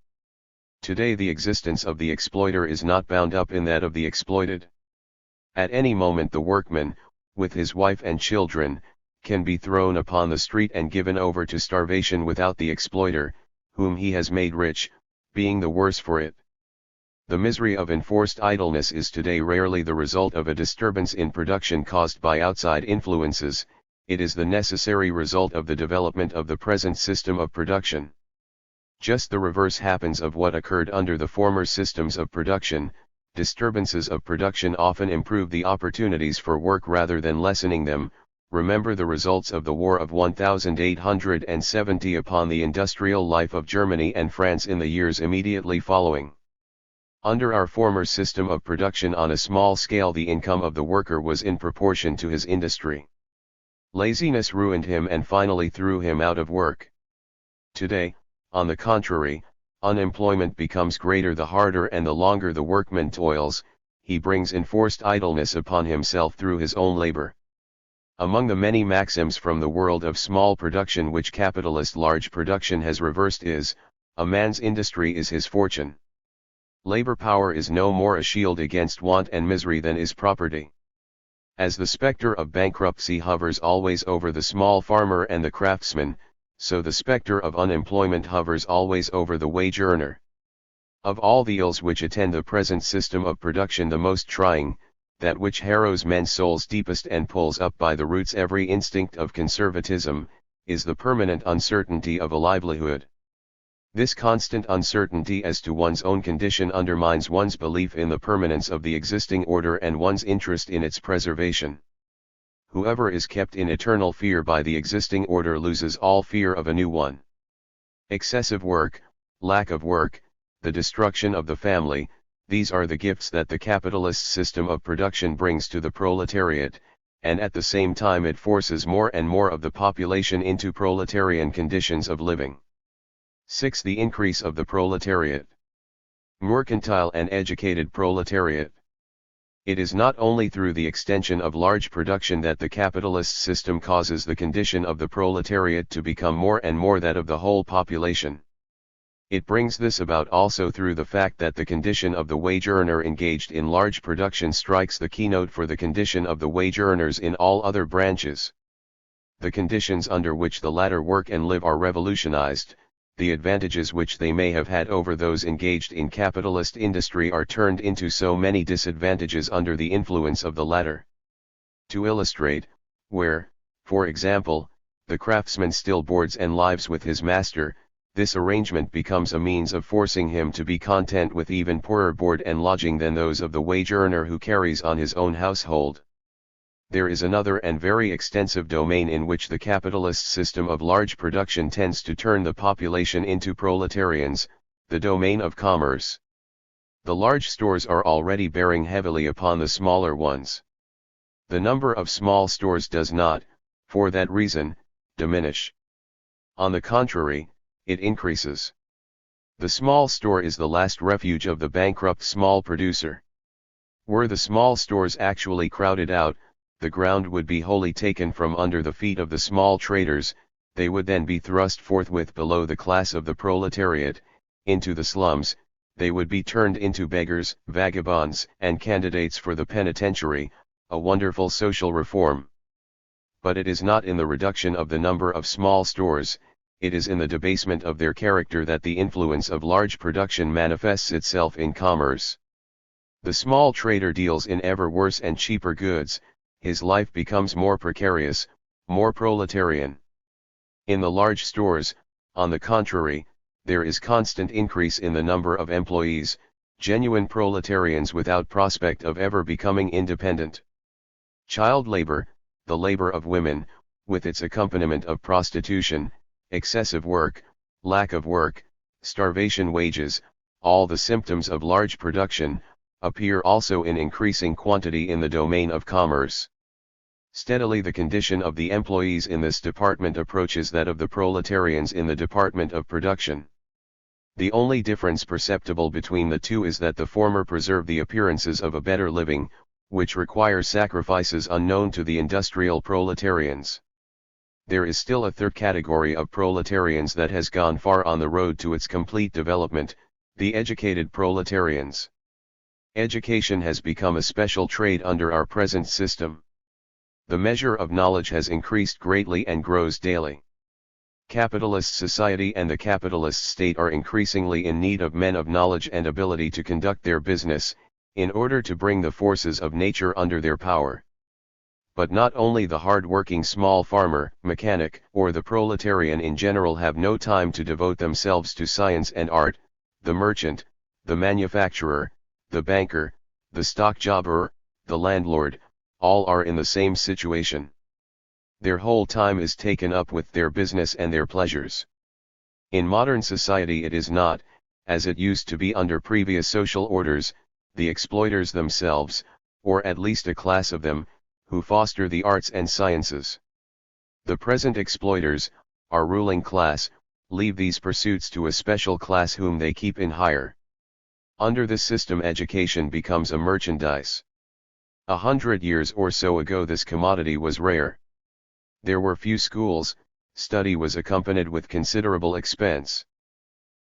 [SPEAKER 1] Today the existence of the exploiter is not bound up in that of the exploited. At any moment the workman, with his wife and children, can be thrown upon the street and given over to starvation without the exploiter, whom he has made rich, being the worse for it. The misery of enforced idleness is today rarely the result of a disturbance in production caused by outside influences, it is the necessary result of the development of the present system of production. Just the reverse happens of what occurred under the former systems of production. Disturbances of production often improve the opportunities for work rather than lessening them, remember the results of the War of 1870 upon the industrial life of Germany and France in the years immediately following. Under our former system of production on a small scale, the income of the worker was in proportion to his industry. Laziness ruined him and finally threw him out of work. Today, on the contrary, unemployment becomes greater the harder and the longer the workman toils, he brings enforced idleness upon himself through his own labor. Among the many maxims from the world of small production which capitalist large production has reversed is, a man's industry is his fortune. Labor power is no more a shield against want and misery than is property. As the specter of bankruptcy hovers always over the small farmer and the craftsman, so the specter of unemployment hovers always over the wage earner. Of all the ills which attend the present system of production, the most trying, that which harrows men's souls deepest and pulls up by the roots every instinct of conservatism, is the permanent uncertainty of a livelihood. This constant uncertainty as to one's own condition undermines one's belief in the permanence of the existing order and one's interest in its preservation. Whoever is kept in eternal fear by the existing order loses all fear of a new one. Excessive work, lack of work, the destruction of the family, these are the gifts that the capitalist system of production brings to the proletariat, and at the same time it forces more and more of the population into proletarian conditions of living. 6. The increase of the proletariat. Mercantile and educated proletariat. It is not only through the extension of large production that the capitalist system causes the condition of the proletariat to become more and more that of the whole population. It brings this about also through the fact that the condition of the wage earner engaged in large production strikes the keynote for the condition of the wage earners in all other branches. The conditions under which the latter work and live are revolutionized, the advantages which they may have had over those engaged in capitalist industry are turned into so many disadvantages under the influence of the latter. To illustrate, where, for example, the craftsman still boards and lives with his master, this arrangement becomes a means of forcing him to be content with even poorer board and lodging than those of the wage earner who carries on his own household. There is another and very extensive domain in which the capitalist system of large production tends to turn the population into proletarians, the domain of commerce. The large stores are already bearing heavily upon the smaller ones. The number of small stores does not, for that reason, diminish. On the contrary, it increases. The small store is the last refuge of the bankrupt small producer. Were the small stores actually crowded out, the ground would be wholly taken from under the feet of the small traders, they would then be thrust forthwith below the class of the proletariat, into the slums, they would be turned into beggars, vagabonds, and candidates for the penitentiary, a wonderful social reform. But it is not in the reduction of the number of small stores, it is in the debasement of their character that the influence of large production manifests itself in commerce. The small trader deals in ever worse and cheaper goods, his life becomes more precarious, more proletarian. In the large stores, on the contrary, there is constant increase in the number of employees, genuine proletarians without prospect of ever becoming independent. Child labor, the labor of women, with its accompaniment of prostitution, excessive work, lack of work, starvation wages, all the symptoms of large production, appear also in increasing quantity in the domain of commerce. Steadily the condition of the employees in this department approaches that of the proletarians in the department of production. The only difference perceptible between the two is that the former preserve the appearances of a better living, which requires sacrifices unknown to the industrial proletarians. There is still a third category of proletarians that has gone far on the road to its complete development, the educated proletarians. Education has become a special trade under our present system. The measure of knowledge has increased greatly and grows daily. Capitalist society and the capitalist state are increasingly in need of men of knowledge and ability to conduct their business, in order to bring the forces of nature under their power. But not only the hard-working small farmer, mechanic, or the proletarian in general have no time to devote themselves to science and art, the merchant, the manufacturer, the banker, the stock jobber, the landlord, all are in the same situation. Their whole time is taken up with their business and their pleasures. In modern society it is not, as it used to be under previous social orders, the exploiters themselves, or at least a class of them, who foster the arts and sciences. The present exploiters, our ruling class, leave these pursuits to a special class whom they keep in hire. Under this system education becomes a merchandise. 100 years or so ago this commodity was rare. There were few schools, study was accompanied with considerable expense.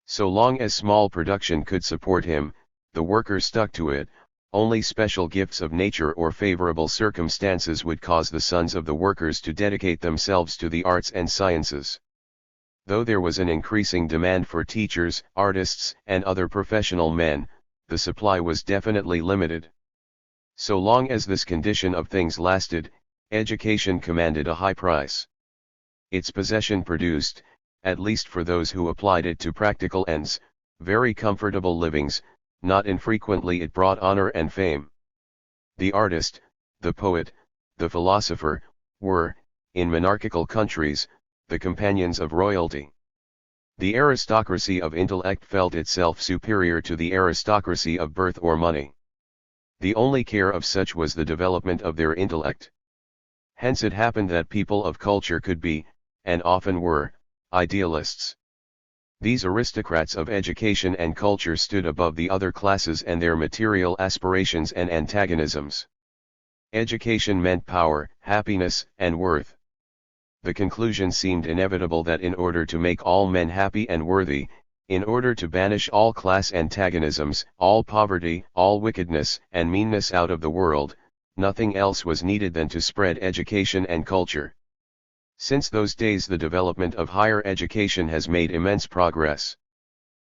[SPEAKER 1] So long as small production could support him, the worker stuck to it. Only special gifts of nature or favorable circumstances would cause the sons of the workers to dedicate themselves to the arts and sciences. Though there was an increasing demand for teachers, artists, and other professional men, the supply was definitely limited. So long as this condition of things lasted, education commanded a high price. Its possession produced, at least for those who applied it to practical ends, very comfortable livings. Not infrequently it brought honor and fame. The artist, the poet, the philosopher, were, in monarchical countries, the companions of royalty. The aristocracy of intellect felt itself superior to the aristocracy of birth or money. The only care of such was the development of their intellect. Hence it happened that people of culture could be, and often were, idealists. These aristocrats of education and culture stood above the other classes and their material aspirations and antagonisms. Education meant power, happiness, and worth. The conclusion seemed inevitable that in order to make all men happy and worthy, in order to banish all class antagonisms, all poverty, all wickedness and meanness out of the world, nothing else was needed than to spread education and culture. Since those days the development of higher education has made immense progress.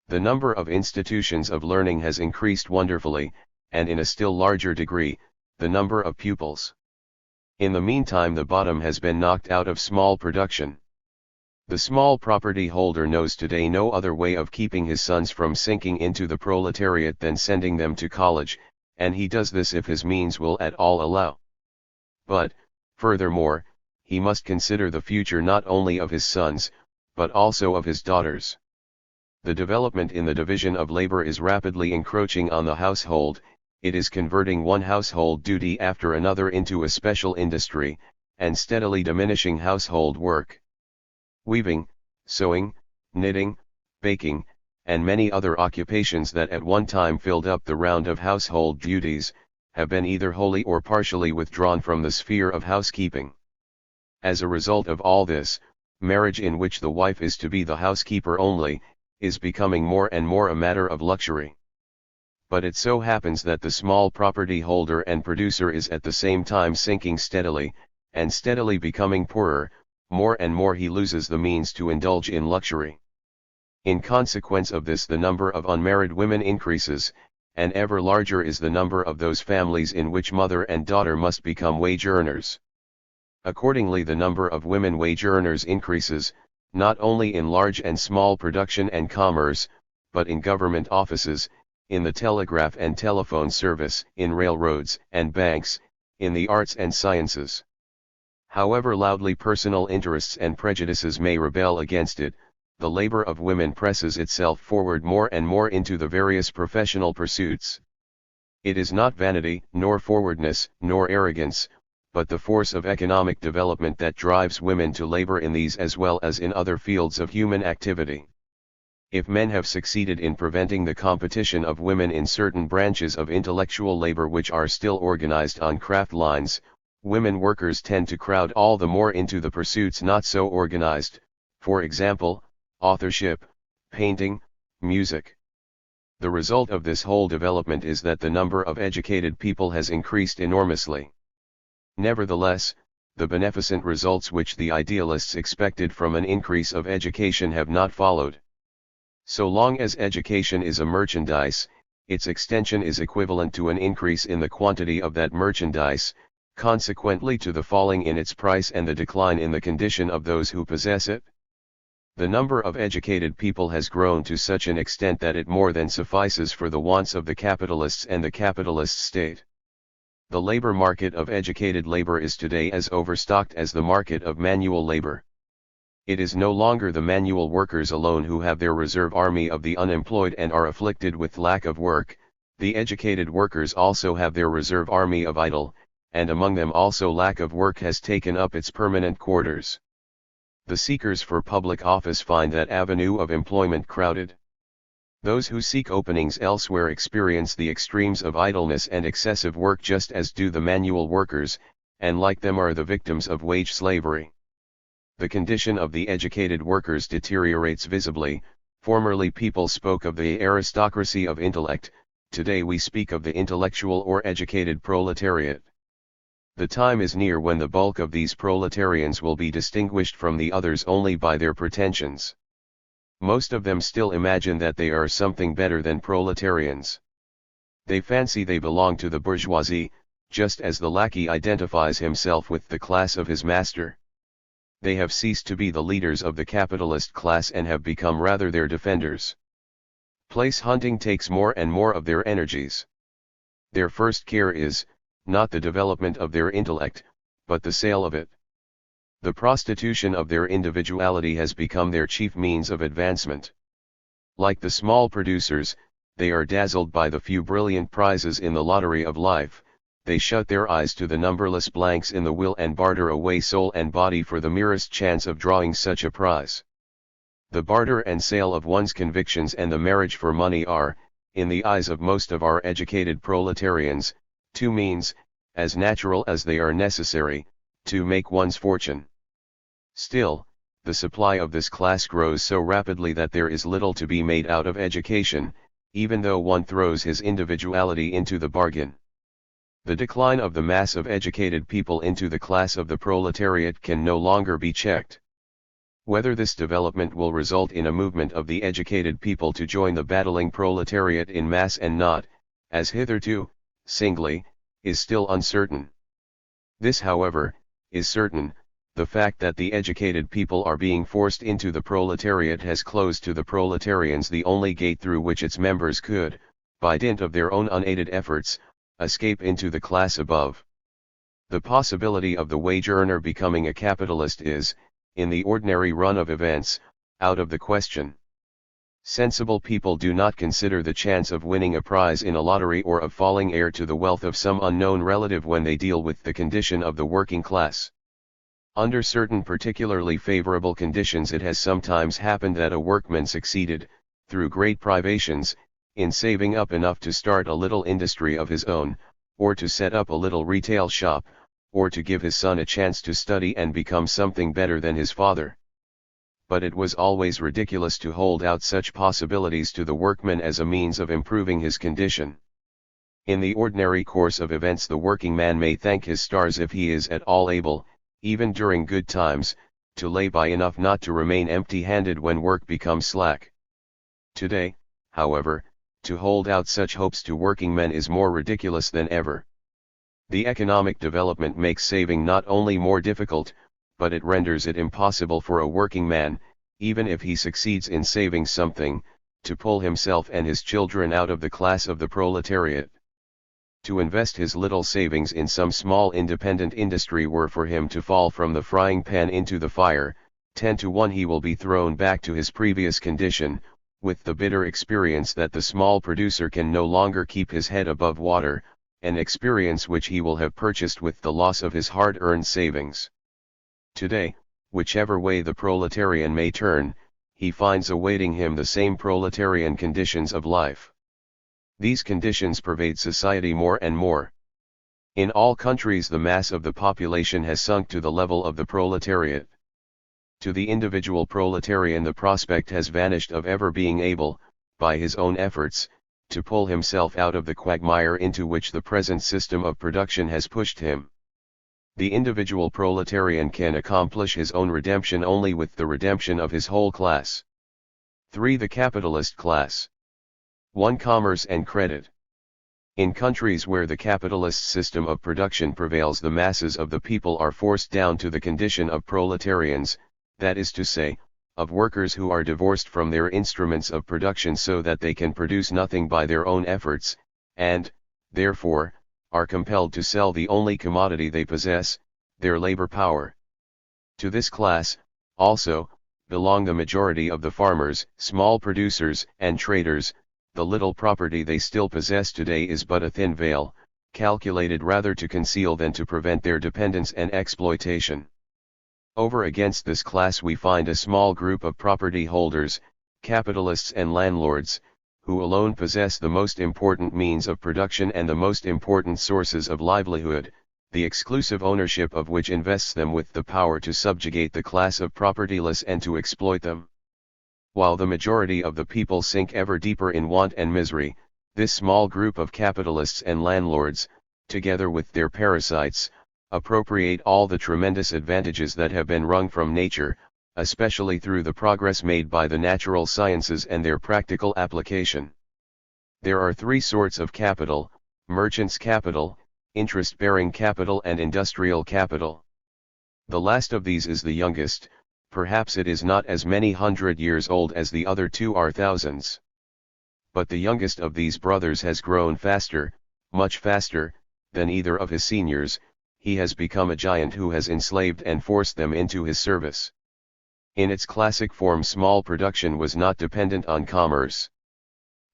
[SPEAKER 1] The number of institutions of learning has increased wonderfully, and in a still larger degree, the number of pupils. In the meantime the bottom has been knocked out of small production. The small property holder knows today no other way of keeping his sons from sinking into the proletariat than sending them to college, and he does this if his means will at all allow. But, furthermore, he must consider the future not only of his sons, but also of his daughters. The development in the division of labor is rapidly encroaching on the household, it is converting one household duty after another into a special industry, and steadily diminishing household work. Weaving, sewing, knitting, baking, and many other occupations that at one time filled up the round of household duties, have been either wholly or partially withdrawn from the sphere of housekeeping. As a result of all this, marriage in which the wife is to be the housekeeper only, is becoming more and more a matter of luxury. But it so happens that the small property holder and producer is at the same time sinking steadily, and steadily becoming poorer, more and more he loses the means to indulge in luxury. In consequence of this the number of unmarried women increases, and ever larger is the number of those families in which mother and daughter must become wage earners. Accordingly the number of women wage earners increases, not only in large and small production and commerce, but in government offices, in the telegraph and telephone service, in railroads and banks, in the arts and sciences. However loudly personal interests and prejudices may rebel against it, the labor of women presses itself forward more and more into the various professional pursuits. It is not vanity, nor forwardness, nor arrogance, but the force of economic development that drives women to labor in these as well as in other fields of human activity. If men have succeeded in preventing the competition of women in certain branches of intellectual labor which are still organized on craft lines, women workers tend to crowd all the more into the pursuits not so organized, for example, authorship, painting, music. The result of this whole development is that the number of educated people has increased enormously. Nevertheless, the beneficent results which the idealists expected from an increase of education have not followed. So long as education is a merchandise, its extension is equivalent to an increase in the quantity of that merchandise, consequently to the falling in its price and the decline in the condition of those who possess it. The number of educated people has grown to such an extent that it more than suffices for the wants of the capitalists and the capitalist state. The labor market of educated labor is today as overstocked as the market of manual labor. It is no longer the manual workers alone who have their reserve army of the unemployed and are afflicted with lack of work. The educated workers also have their reserve army of idle, and among them also lack of work has taken up its permanent quarters. The seekers for public office find that avenue of employment crowded. Those who seek openings elsewhere experience the extremes of idleness and excessive work just as do the manual workers, and like them are the victims of wage slavery. The condition of the educated workers deteriorates visibly. Formerly people spoke of the aristocracy of intellect, today we speak of the intellectual or educated proletariat. The time is near when the bulk of these proletarians will be distinguished from the others only by their pretensions. Most of them still imagine that they are something better than proletarians. They fancy they belong to the bourgeoisie, just as the lackey identifies himself with the class of his master. They have ceased to be the leaders of the capitalist class and have become rather their defenders. Place hunting takes more and more of their energies. Their first care is, not the development of their intellect, but the sale of it. The prostitution of their individuality has become their chief means of advancement. Like the small producers, they are dazzled by the few brilliant prizes in the lottery of life. They shut their eyes to the numberless blanks in the will and barter away soul and body for the merest chance of drawing such a prize. The barter and sale of one's convictions and the marriage for money are, in the eyes of most of our educated proletarians, two means, as natural as they are necessary, to make one's fortune. Still, the supply of this class grows so rapidly that there is little to be made out of education, even though one throws his individuality into the bargain. The decline of the mass of educated people into the class of the proletariat can no longer be checked. Whether this development will result in a movement of the educated people to join the battling proletariat in mass and not, as hitherto, singly, is still uncertain. This, however, is certain: the fact that the educated people are being forced into the proletariat has closed to the proletarians the only gate through which its members could, by dint of their own unaided efforts, escape into the class above. The possibility of the wage earner becoming a capitalist is, in the ordinary run of events, out of the question. Sensible people do not consider the chance of winning a prize in a lottery or of falling heir to the wealth of some unknown relative when they deal with the condition of the working class. Under certain particularly favorable conditions it has sometimes happened that a workman succeeded, through great privations, in saving up enough to start a little industry of his own, or to set up a little retail shop, or to give his son a chance to study and become something better than his father. But it was always ridiculous to hold out such possibilities to the workman as a means of improving his condition. In the ordinary course of events the working man may thank his stars if he is at all able, even during good times, to lay by enough not to remain empty-handed when work becomes slack. Today, however, to hold out such hopes to working men is more ridiculous than ever. The economic development makes saving not only more difficult, but it renders it impossible for a working man, even if he succeeds in saving something, to pull himself and his children out of the class of the proletariat. To invest his little savings in some small independent industry were for him to fall from the frying pan into the fire. 10 to 1 he will be thrown back to his previous condition, with the bitter experience that the small producer can no longer keep his head above water, an experience which he will have purchased with the loss of his hard-earned savings. Today, whichever way the proletarian may turn, he finds awaiting him the same proletarian conditions of life. These conditions pervade society more and more. In all countries the mass of the population has sunk to the level of the proletariat. To the individual proletarian the prospect has vanished of ever being able, by his own efforts, to pull himself out of the quagmire into which the present system of production has pushed him. The individual proletarian can accomplish his own redemption only with the redemption of his whole class. 3. The capitalist class. 1. Commerce and credit. In countries where the capitalist system of production prevails, the masses of the people are forced down to the condition of proletarians, that is to say, of workers who are divorced from their instruments of production so that they can produce nothing by their own efforts, and, therefore, are compelled to sell the only commodity they possess, their labor power. To this class, also, belong the majority of the farmers, small producers, and traders. The little property they still possess today is but a thin veil, calculated rather to conceal than to prevent their dependence and exploitation. Over against this class we find a small group of property holders, capitalists and landlords, who alone possess the most important means of production and the most important sources of livelihood, the exclusive ownership of which invests them with the power to subjugate the class of propertyless and to exploit them. While the majority of the people sink ever deeper in want and misery, this small group of capitalists and landlords, together with their parasites, appropriate all the tremendous advantages that have been wrung from nature, especially through the progress made by the natural sciences and their practical application. There are three sorts of capital: merchant's capital, interest-bearing capital and industrial capital. The last of these is the youngest. Perhaps it is not as many 100 years old as the other two are thousands. But the youngest of these brothers has grown faster, much faster, than either of his seniors. He has become a giant who has enslaved and forced them into his service. In its classic form, small production was not dependent on commerce.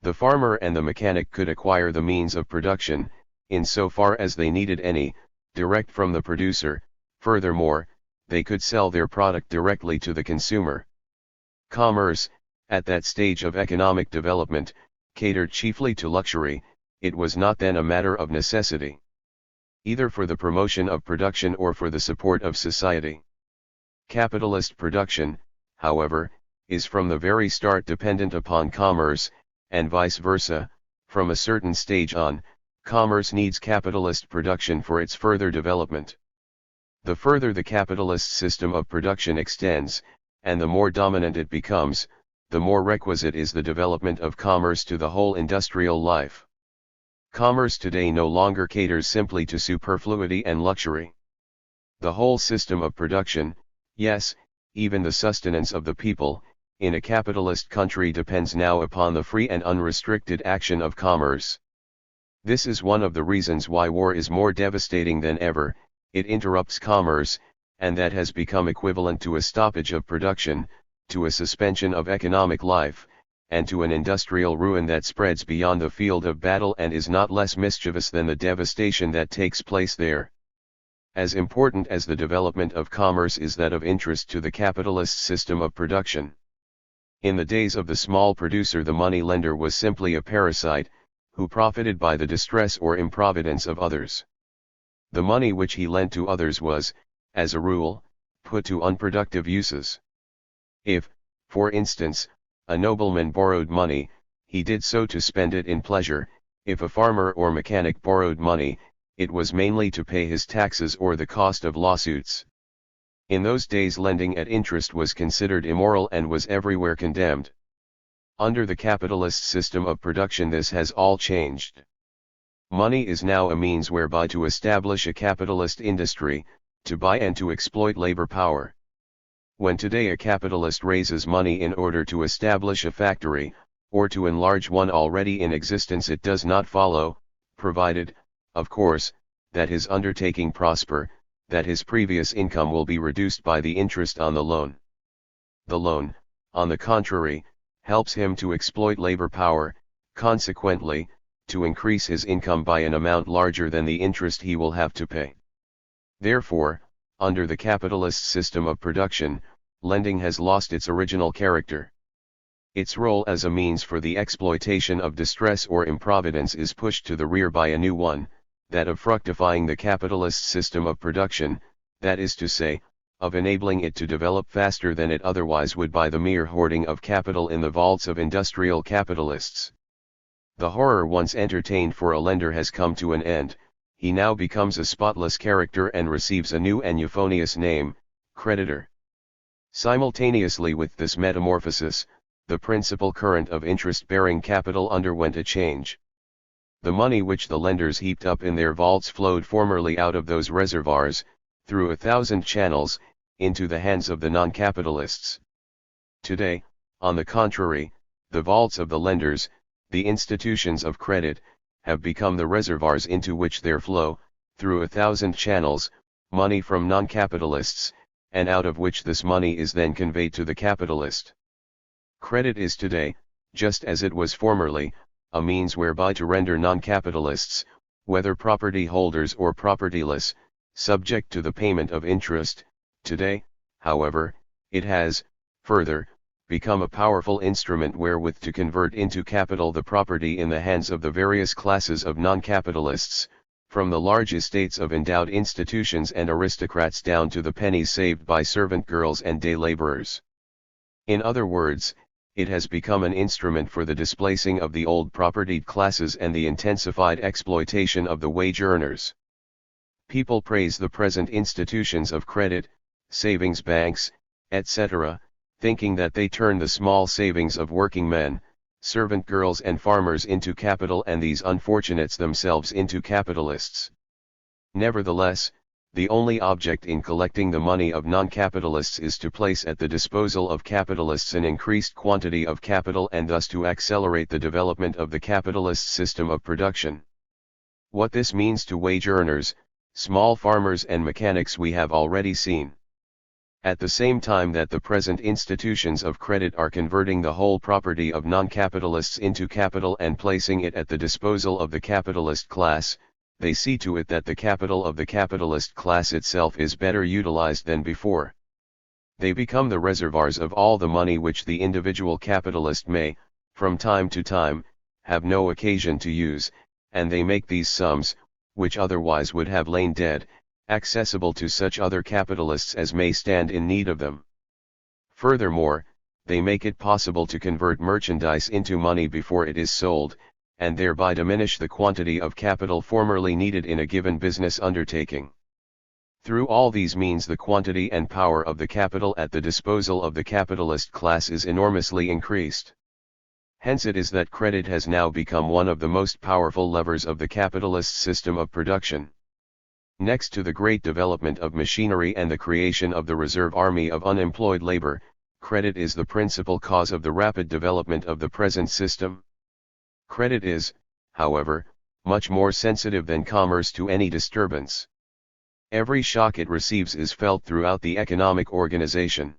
[SPEAKER 1] The farmer and the mechanic could acquire the means of production, in so far as they needed any, direct from the producer. Furthermore, they could sell their product directly to the consumer. Commerce, at that stage of economic development, catered chiefly to luxury. It was not then a matter of necessity, either for the promotion of production or for the support of society. Capitalist production, however, is from the very start dependent upon commerce, and vice versa. From a certain stage on, commerce needs capitalist production for its further development. The further the capitalist system of production extends, and the more dominant it becomes, the more requisite is the development of commerce to the whole industrial life. Commerce today no longer caters simply to superfluity and luxury. The whole system of production, yes, even the sustenance of the people, in a capitalist country depends now upon the free and unrestricted action of commerce. This is one of the reasons why war is more devastating than ever. It interrupts commerce, and that has become equivalent to a stoppage of production, to a suspension of economic life, and to an industrial ruin that spreads beyond the field of battle and is not less mischievous than the devastation that takes place there. As important as the development of commerce is that of interest to the capitalist system of production. In the days of the small producer, the money lender was simply a parasite, who profited by the distress or improvidence of others. The money which he lent to others was, as a rule, put to unproductive uses. If, for instance, a nobleman borrowed money, he did so to spend it in pleasure. If a farmer or mechanic borrowed money, it was mainly to pay his taxes or the cost of lawsuits. In those days lending at interest was considered immoral and was everywhere condemned. Under the capitalist system of production this has all changed. Money is now a means whereby to establish a capitalist industry, to buy and to exploit labor power. When today a capitalist raises money in order to establish a factory, or to enlarge one already in existence, it does not follow, provided, of course, that his undertaking prosper, that his previous income will be reduced by the interest on the loan. The loan, on the contrary, helps him to exploit labor power, consequently, to increase his income by an amount larger than the interest he will have to pay. Therefore, under the capitalist system of production, lending has lost its original character. Its role as a means for the exploitation of distress or improvidence is pushed to the rear by a new one, that of fructifying the capitalist system of production, that is to say, of enabling it to develop faster than it otherwise would by the mere hoarding of capital in the vaults of industrial capitalists. The horror once entertained for a lender has come to an end. He now becomes a spotless character and receives a new and euphonious name, creditor. Simultaneously with this metamorphosis, the principal current of interest-bearing capital underwent a change. The money which the lenders heaped up in their vaults flowed formerly out of those reservoirs, through 1,000 channels, into the hands of the non-capitalists. Today, on the contrary, the vaults of the lenders, the institutions of credit, have become the reservoirs into which there flow, through 1,000 channels, money from non-capitalists, and out of which this money is then conveyed to the capitalist. Credit is today, just as it was formerly, a means whereby to render non-capitalists, whether property holders or propertyless, subject to the payment of interest. Today, however, it has, further, become a powerful instrument wherewith to convert into capital the property in the hands of the various classes of non-capitalists, from the large estates of endowed institutions and aristocrats down to the pennies saved by servant girls and day laborers. In other words, it has become an instrument for the displacing of the old propertied classes and the intensified exploitation of the wage earners. People praise the present institutions of credit, savings banks, etc., thinking that they turn the small savings of working men, servant girls and farmers into capital and these unfortunates themselves into capitalists. Nevertheless, the only object in collecting the money of non-capitalists is to place at the disposal of capitalists an increased quantity of capital and thus to accelerate the development of the capitalist system of production. What this means to wage earners, small farmers and mechanics we have already seen. At the same time that the present institutions of credit are converting the whole property of non-capitalists into capital and placing it at the disposal of the capitalist class, they see to it that the capital of the capitalist class itself is better utilized than before. They become the reservoirs of all the money which the individual capitalist may, from time to time, have no occasion to use, and they make these sums, which otherwise would have lain dead, accessible to such other capitalists as may stand in need of them. Furthermore, they make it possible to convert merchandise into money before it is sold, and thereby diminish the quantity of capital formerly needed in a given business undertaking. Through all these means the quantity and power of the capital at the disposal of the capitalist class is enormously increased. Hence it is that credit has now become one of the most powerful levers of the capitalist system of production. Next to the great development of machinery and the creation of the reserve army of unemployed labor, credit is the principal cause of the rapid development of the present system. Credit is, however, much more sensitive than commerce to any disturbance. Every shock it receives is felt throughout the economic organization.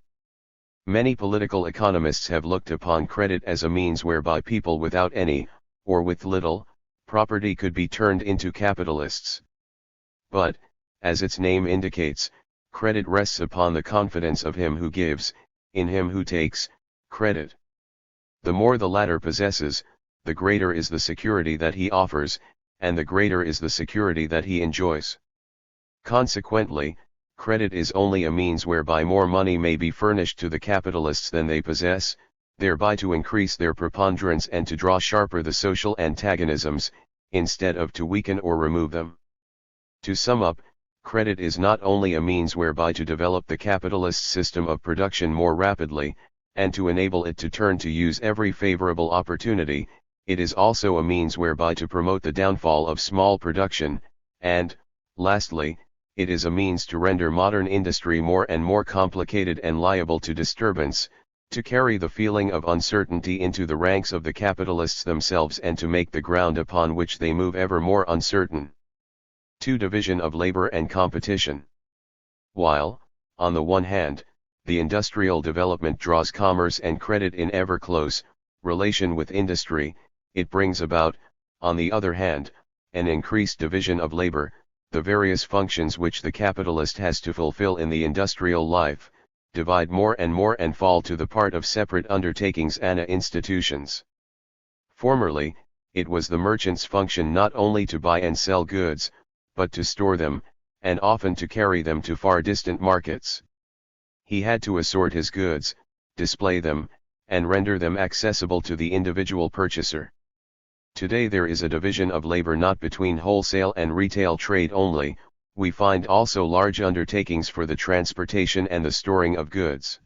[SPEAKER 1] Many political economists have looked upon credit as a means whereby people without any, or with little, property could be turned into capitalists. But, as its name indicates, credit rests upon the confidence of him who gives, in him who takes, credit. The more the latter possesses, the greater is the security that he offers, and the greater is the security that he enjoys. Consequently, credit is only a means whereby more money may be furnished to the capitalists than they possess, thereby to increase their preponderance and to draw sharper the social antagonisms, instead of to weaken or remove them. To sum up, credit is not only a means whereby to develop the capitalist system of production more rapidly, and to enable it to turn to use every favorable opportunity, it is also a means whereby to promote the downfall of small production, and, lastly, it is a means to render modern industry more and more complicated and liable to disturbance, to carry the feeling of uncertainty into the ranks of the capitalists themselves and to make the ground upon which they move ever more uncertain. 2. Division of labor and competition. While, on the one hand, the industrial development draws commerce and credit in ever close relation with industry, it brings about, on the other hand, an increased division of labor. The various functions which the capitalist has to fulfill in the industrial life, divide more and fall to the part of separate undertakings and institutions. Formerly, it was the merchant's function not only to buy and sell goods, but to store them, and often to carry them to far distant markets. He had to assort his goods, display them, and render them accessible to the individual purchaser. Today there is a division of labor not between wholesale and retail trade only, we find also large undertakings for the transportation and the storing of goods.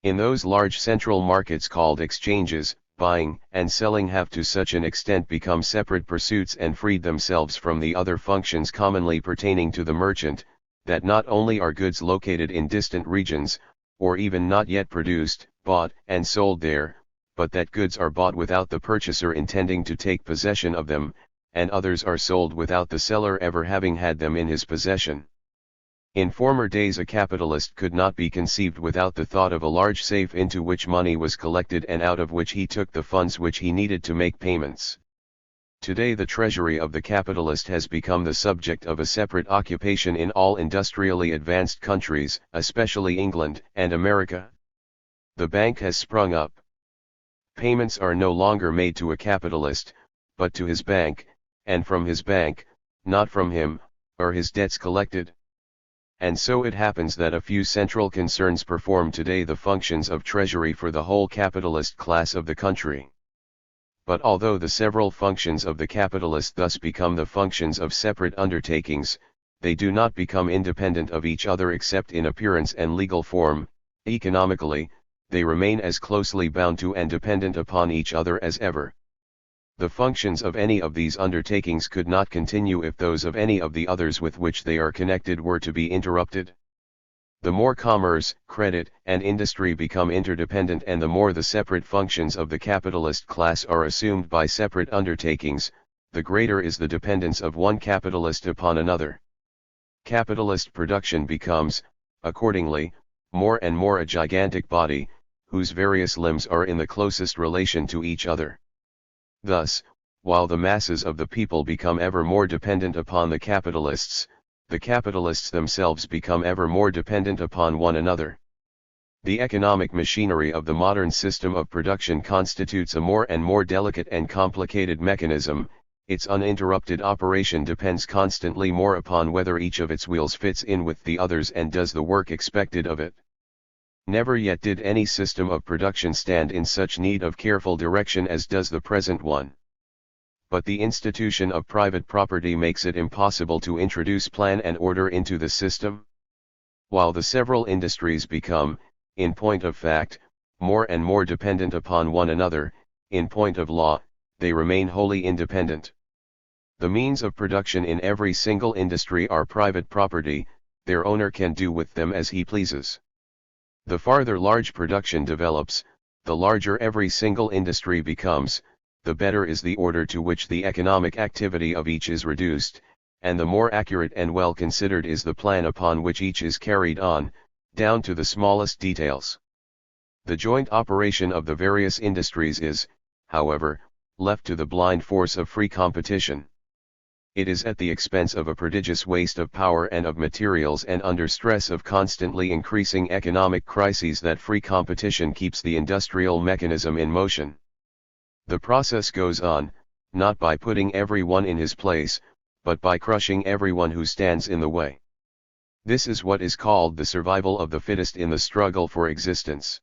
[SPEAKER 1] In those large central markets called exchanges, buying and selling have to such an extent become separate pursuits and freed themselves from the other functions commonly pertaining to the merchant, that not only are goods located in distant regions, or even not yet produced, bought and sold there, but that goods are bought without the purchaser intending to take possession of them, and others are sold without the seller ever having had them in his possession. In former days a capitalist could not be conceived without the thought of a large safe into which money was collected and out of which he took the funds which he needed to make payments. Today the treasury of the capitalist has become the subject of a separate occupation in all industrially advanced countries, especially England and America. The bank has sprung up. Payments are no longer made to a capitalist, but to his bank, and from his bank, not from him, are his debts collected. And so it happens that a few central concerns perform today the functions of treasury for the whole capitalist class of the country. But although the several functions of the capitalist thus become the functions of separate undertakings, they do not become independent of each other except in appearance and legal form. Economically, they remain as closely bound to and dependent upon each other as ever. The functions of any of these undertakings could not continue if those of any of the others with which they are connected were to be interrupted. The more commerce, credit, and industry become interdependent and the more the separate functions of the capitalist class are assumed by separate undertakings, the greater is the dependence of one capitalist upon another. Capitalist production becomes, accordingly, more and more a gigantic body, whose various limbs are in the closest relation to each other. Thus, while the masses of the people become ever more dependent upon the capitalists themselves become ever more dependent upon one another. The economic machinery of the modern system of production constitutes a more and more delicate and complicated mechanism. Its uninterrupted operation depends constantly more upon whether each of its wheels fits in with the others and does the work expected of it. Never yet did any system of production stand in such need of careful direction as does the present one. But the institution of private property makes it impossible to introduce plan and order into the system. While the several industries become, in point of fact, more and more dependent upon one another, in point of law, they remain wholly independent. The means of production in every single industry are private property, their owner can do with them as he pleases. The farther large production develops, the larger every single industry becomes, the better is the order to which the economic activity of each is reduced, and the more accurate and well considered is the plan upon which each is carried on, down to the smallest details. The joint operation of the various industries is, however, left to the blind force of free competition. It is at the expense of a prodigious waste of power and of materials and under stress of constantly increasing economic crises that free competition keeps the industrial mechanism in motion. The process goes on, not by putting everyone in his place, but by crushing everyone who stands in the way. This is what is called the survival of the fittest in the struggle for existence.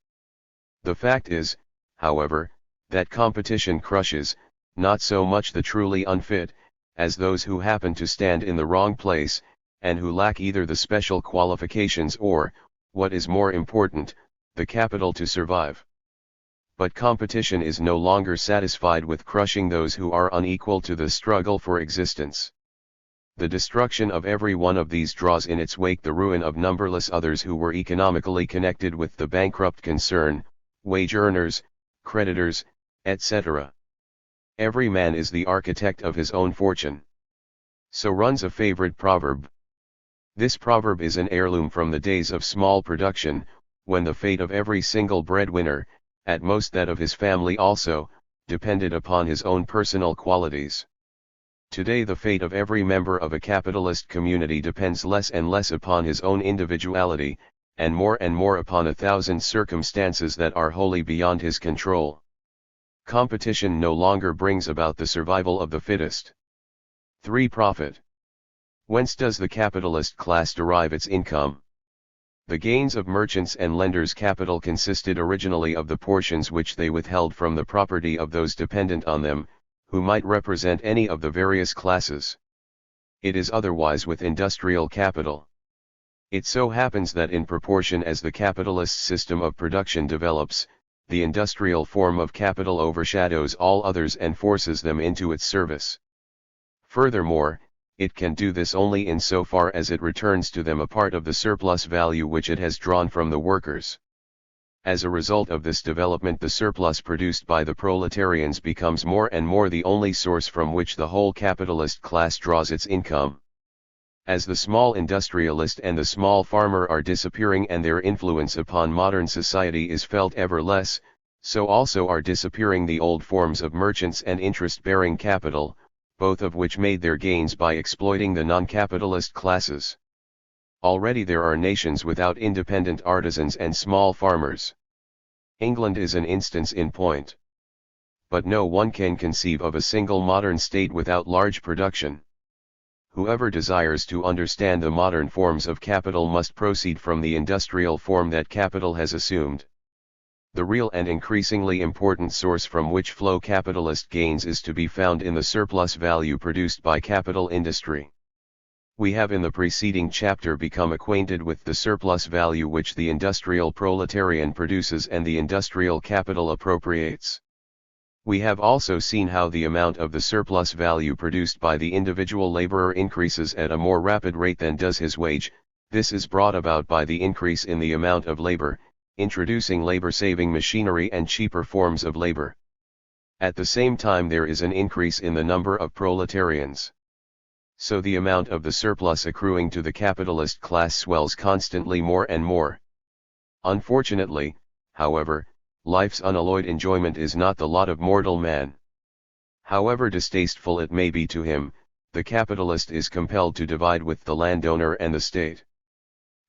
[SPEAKER 1] The fact is, however, that competition crushes, not so much the truly unfit, as those who happen to stand in the wrong place, and who lack either the special qualifications or, what is more important, the capital to survive. But competition is no longer satisfied with crushing those who are unequal to the struggle for existence. The destruction of every one of these draws in its wake the ruin of numberless others who were economically connected with the bankrupt concern, wage earners, creditors, etc. Every man is the architect of his own fortune. So runs a favorite proverb. This proverb is an heirloom from the days of small production, when the fate of every single breadwinner, at most that of his family also, depended upon his own personal qualities. Today the fate of every member of a capitalist community depends less and less upon his own individuality, and more upon a thousand circumstances that are wholly beyond his control. Competition no longer brings about the survival of the fittest. 3. Profit. Whence does the capitalist class derive its income? The gains of merchants and lenders' capital consisted originally of the portions which they withheld from the property of those dependent on them, who might represent any of the various classes. It is otherwise with industrial capital. It so happens that in proportion as the capitalist system of production develops, the industrial form of capital overshadows all others and forces them into its service. Furthermore, it can do this only in so far as it returns to them a part of the surplus value which it has drawn from the workers. As a result of this development, the surplus produced by the proletarians becomes more and more the only source from which the whole capitalist class draws its income. As the small industrialist and the small farmer are disappearing and their influence upon modern society is felt ever less, so also are disappearing the old forms of merchants and interest-bearing capital, both of which made their gains by exploiting the non-capitalist classes. Already there are nations without independent artisans and small farmers. England is an instance in point. But no one can conceive of a single modern state without large production. Whoever desires to understand the modern forms of capital must proceed from the industrial form that capital has assumed. The real and increasingly important source from which flow capitalist gains is to be found in the surplus value produced by capital industry. We have in the preceding chapter become acquainted with the surplus value which the industrial proletarian produces and the industrial capital appropriates. We have also seen how the amount of the surplus value produced by the individual laborer increases at a more rapid rate than does his wage. This is brought about by the increase in the amount of labor, introducing labor-saving machinery and cheaper forms of labor. At the same time there is an increase in the number of proletarians. So the amount of the surplus accruing to the capitalist class swells constantly more and more. Unfortunately, however, life's unalloyed enjoyment is not the lot of mortal man. However distasteful it may be to him, the capitalist is compelled to divide with the landowner and the state.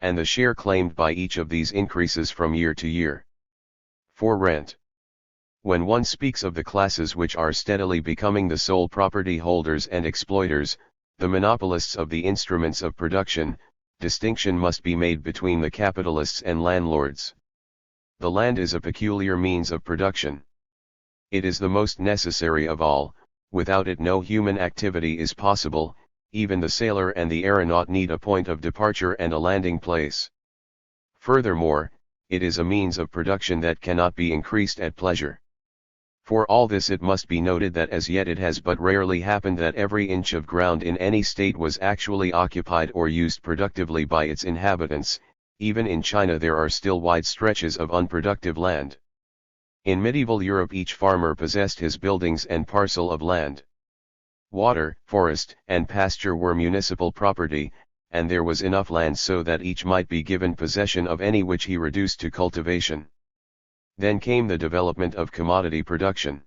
[SPEAKER 1] And the share claimed by each of these increases from year to year. For rent. When one speaks of the classes which are steadily becoming the sole property holders and exploiters, the monopolists of the instruments of production, distinction must be made between the capitalists and landlords. The land is a peculiar means of production. It is the most necessary of all, without it no human activity is possible, even the sailor and the aeronaut need a point of departure and a landing place. Furthermore, it is a means of production that cannot be increased at pleasure. For all this it must be noted that as yet it has but rarely happened that every inch of ground in any state was actually occupied or used productively by its inhabitants. Even in China there are still wide stretches of unproductive land. In medieval Europe each farmer possessed his buildings and parcel of land. Water, forest, and pasture were municipal property, and there was enough land so that each might be given possession of any which he reduced to cultivation. Then came the development of commodity production.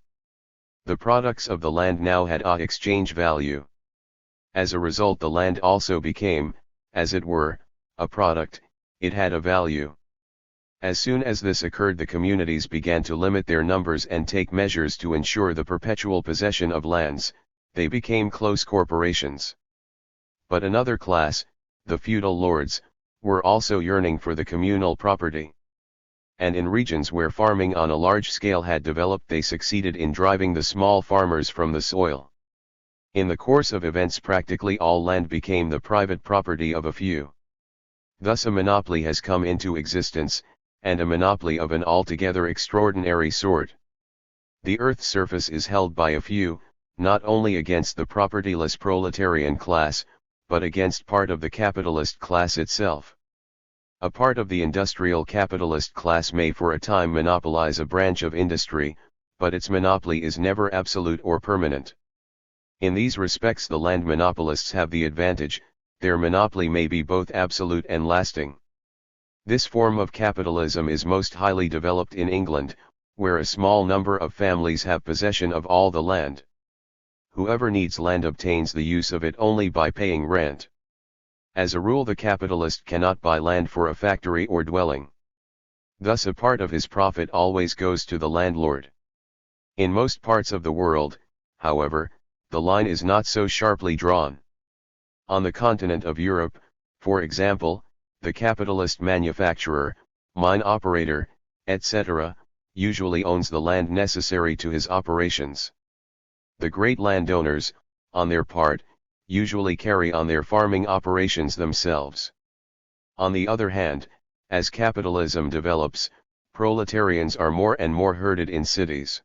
[SPEAKER 1] The products of the land now had a exchange value. As a result the land also became, as it were, a product. It had a value. As soon as this occurred the communities began to limit their numbers and take measures to ensure the perpetual possession of lands. They became close corporations. But another class, the feudal lords, were also yearning for the communal property. And in regions where farming on a large scale had developed they succeeded in driving the small farmers from the soil. In the course of events practically all land became the private property of a few. Thus a monopoly has come into existence, and a monopoly of an altogether extraordinary sort. The earth's surface is held by a few, not only against the propertyless proletarian class, but against part of the capitalist class itself. A part of the industrial capitalist class may for a time monopolize a branch of industry, but its monopoly is never absolute or permanent. In these respects the land monopolists have the advantage, their monopoly may be both absolute and lasting. This form of capitalism is most highly developed in England, where a small number of families have possession of all the land. Whoever needs land obtains the use of it only by paying rent. As a rule the capitalist cannot buy land for a factory or dwelling. Thus a part of his profit always goes to the landlord. In most parts of the world, however, the line is not so sharply drawn. On the continent of Europe, for example, the capitalist manufacturer, mine operator, etc., usually owns the land necessary to his operations. The great landowners, on their part, usually carry on their farming operations themselves. On the other hand, as capitalism develops, proletarians are more and more herded in cities.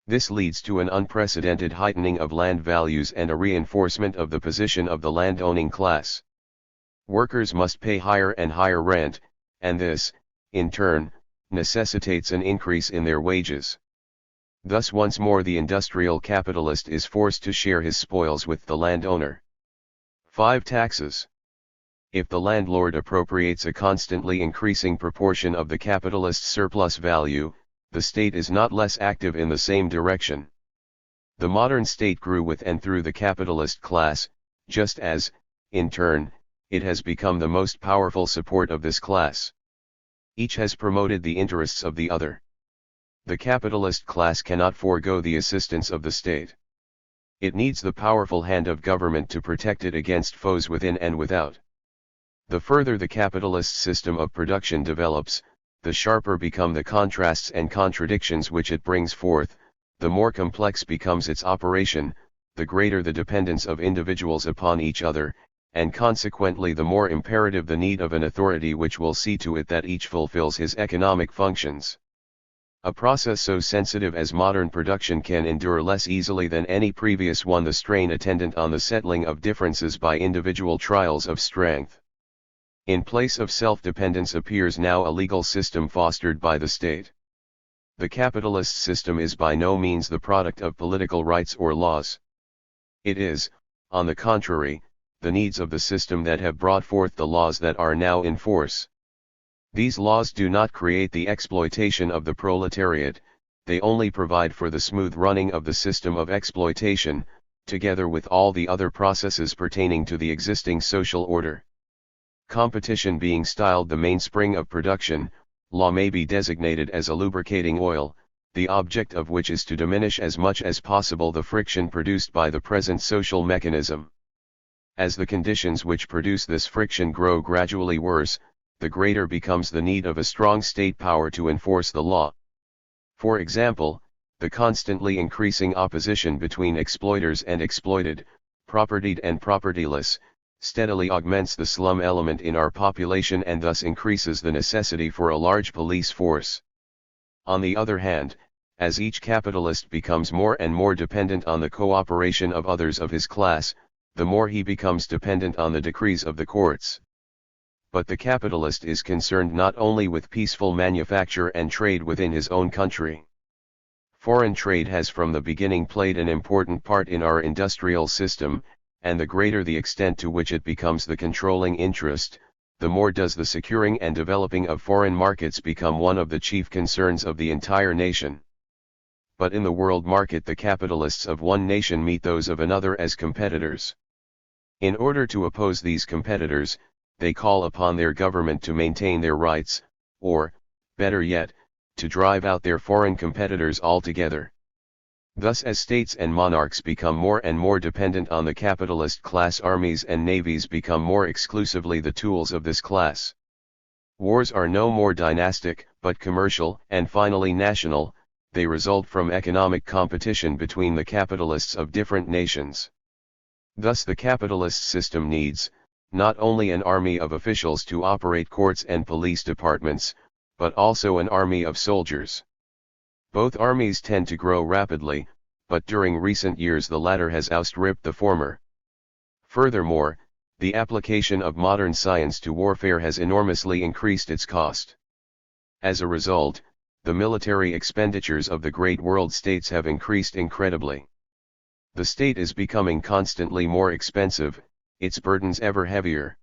[SPEAKER 1] This leads to an unprecedented heightening of land values and a reinforcement of the position of the land-owning class. Workers must pay higher and higher rent, and this, in turn, necessitates an increase in their wages. Thus once more the industrial capitalist is forced to share his spoils with the landowner. 5. Taxes. If the landlord appropriates a constantly increasing proportion of the capitalist's surplus value, the state is not less active in the same direction. The modern state grew with and through the capitalist class, just as, in turn, it has become the most powerful support of this class. Each has promoted the interests of the other. The capitalist class cannot forego the assistance of the state. It needs the powerful hand of government to protect it against foes within and without. The further the capitalist system of production develops, the sharper become the contrasts and contradictions which it brings forth, the more complex becomes its operation, the greater the dependence of individuals upon each other, and consequently the more imperative the need of an authority which will see to it that each fulfills his economic functions. A process so sensitive as modern production can endure less easily than any previous one the strain attendant on the settling of differences by individual trials of strength. In place of self-dependence appears now a legal system fostered by the state. The capitalist system is by no means the product of political rights or laws. It is, on the contrary, the needs of the system that have brought forth the laws that are now in force. These laws do not create the exploitation of the proletariat, they only provide for the smooth running of the system of exploitation, together with all the other processes pertaining to the existing social order. Competition being styled the mainspring of production, law may be designated as a lubricating oil, the object of which is to diminish as much as possible the friction produced by the present social mechanism. As the conditions which produce this friction grow gradually worse, the greater becomes the need of a strong state power to enforce the law. For example, the constantly increasing opposition between exploiters and exploited, propertied and propertyless, steadily augments the slum element in our population and thus increases the necessity for a large police force. On the other hand, as each capitalist becomes more and more dependent on the cooperation of others of his class, the more he becomes dependent on the decrees of the courts. But the capitalist is concerned not only with peaceful manufacture and trade within his own country. Foreign trade has from the beginning played an important part in our industrial system, and the greater the extent to which it becomes the controlling interest, the more does the securing and developing of foreign markets become one of the chief concerns of the entire nation. But in the world market the capitalists of one nation meet those of another as competitors. In order to oppose these competitors, they call upon their government to maintain their rights, or, better yet, to drive out their foreign competitors altogether. Thus as states and monarchs become more and more dependent on the capitalist class, armies and navies become more exclusively the tools of this class. Wars are no more dynastic, but commercial, and finally national, they result from economic competition between the capitalists of different nations. Thus the capitalist system needs, not only an army of officials to operate courts and police departments, but also an army of soldiers. Both armies tend to grow rapidly, but during recent years the latter has outstripped the former. Furthermore, the application of modern science to warfare has enormously increased its cost. As a result, the military expenditures of the great world states have increased incredibly. The state is becoming constantly more expensive, its burdens ever heavier.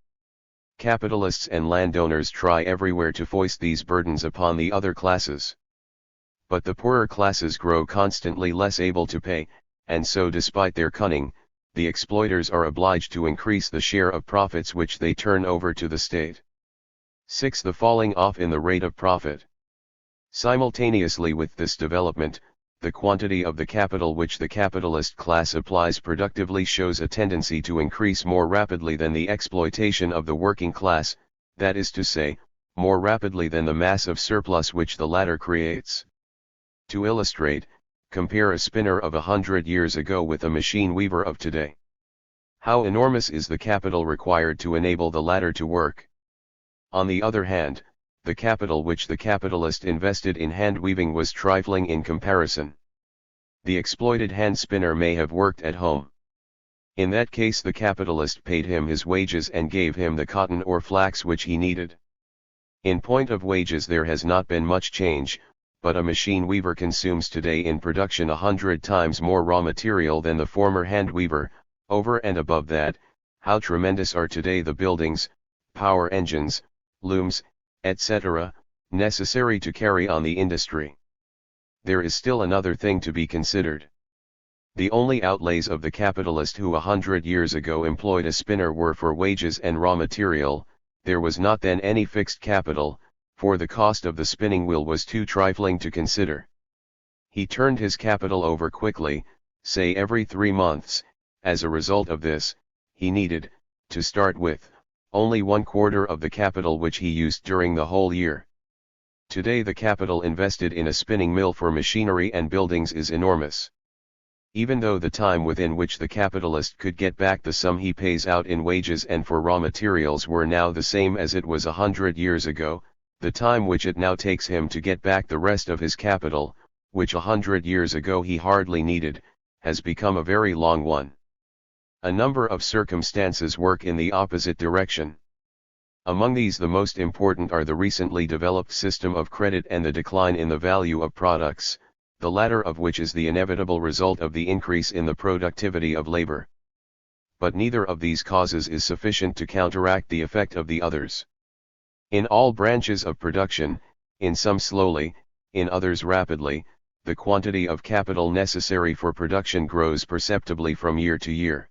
[SPEAKER 1] Capitalists and landowners try everywhere to foist these burdens upon the other classes. But the poorer classes grow constantly less able to pay, and so despite their cunning, the exploiters are obliged to increase the share of profits which they turn over to the state. 6. The falling off in the rate of profit. Simultaneously with this development, the quantity of the capital which the capitalist class applies productively shows a tendency to increase more rapidly than the exploitation of the working class, that is to say, more rapidly than the mass of surplus which the latter creates. To illustrate, compare a spinner of 100 years ago with a machine weaver of today. How enormous is the capital required to enable the latter to work? On the other hand, the capital which the capitalist invested in hand weaving was trifling in comparison. The exploited hand spinner may have worked at home. In that case the capitalist paid him his wages and gave him the cotton or flax which he needed. In point of wages there has not been much change, but a machine weaver consumes today in production 100 times more raw material than the former hand weaver. Over and above that, how tremendous are today the buildings, power engines, looms, etc., necessary to carry on the industry. There is still another thing to be considered. The only outlays of the capitalist who 100 years ago employed a spinner were for wages and raw material. There was not then any fixed capital, for the cost of the spinning wheel was too trifling to consider. He turned his capital over quickly, say every 3 months. As a result of this, he needed, to start with, only 1/4 of the capital which he used during the whole year. Today the capital invested in a spinning mill for machinery and buildings is enormous. Even though the time within which the capitalist could get back the sum he pays out in wages and for raw materials were now the same as it was 100 years ago, the time which it now takes him to get back the rest of his capital, which 100 years ago he hardly needed, has become a very long one. A number of circumstances work in the opposite direction. Among these the most important are the recently developed system of credit and the decline in the value of products, the latter of which is the inevitable result of the increase in the productivity of labor. But neither of these causes is sufficient to counteract the effect of the others. In all branches of production, in some slowly, in others rapidly, the quantity of capital necessary for production grows perceptibly from year to year.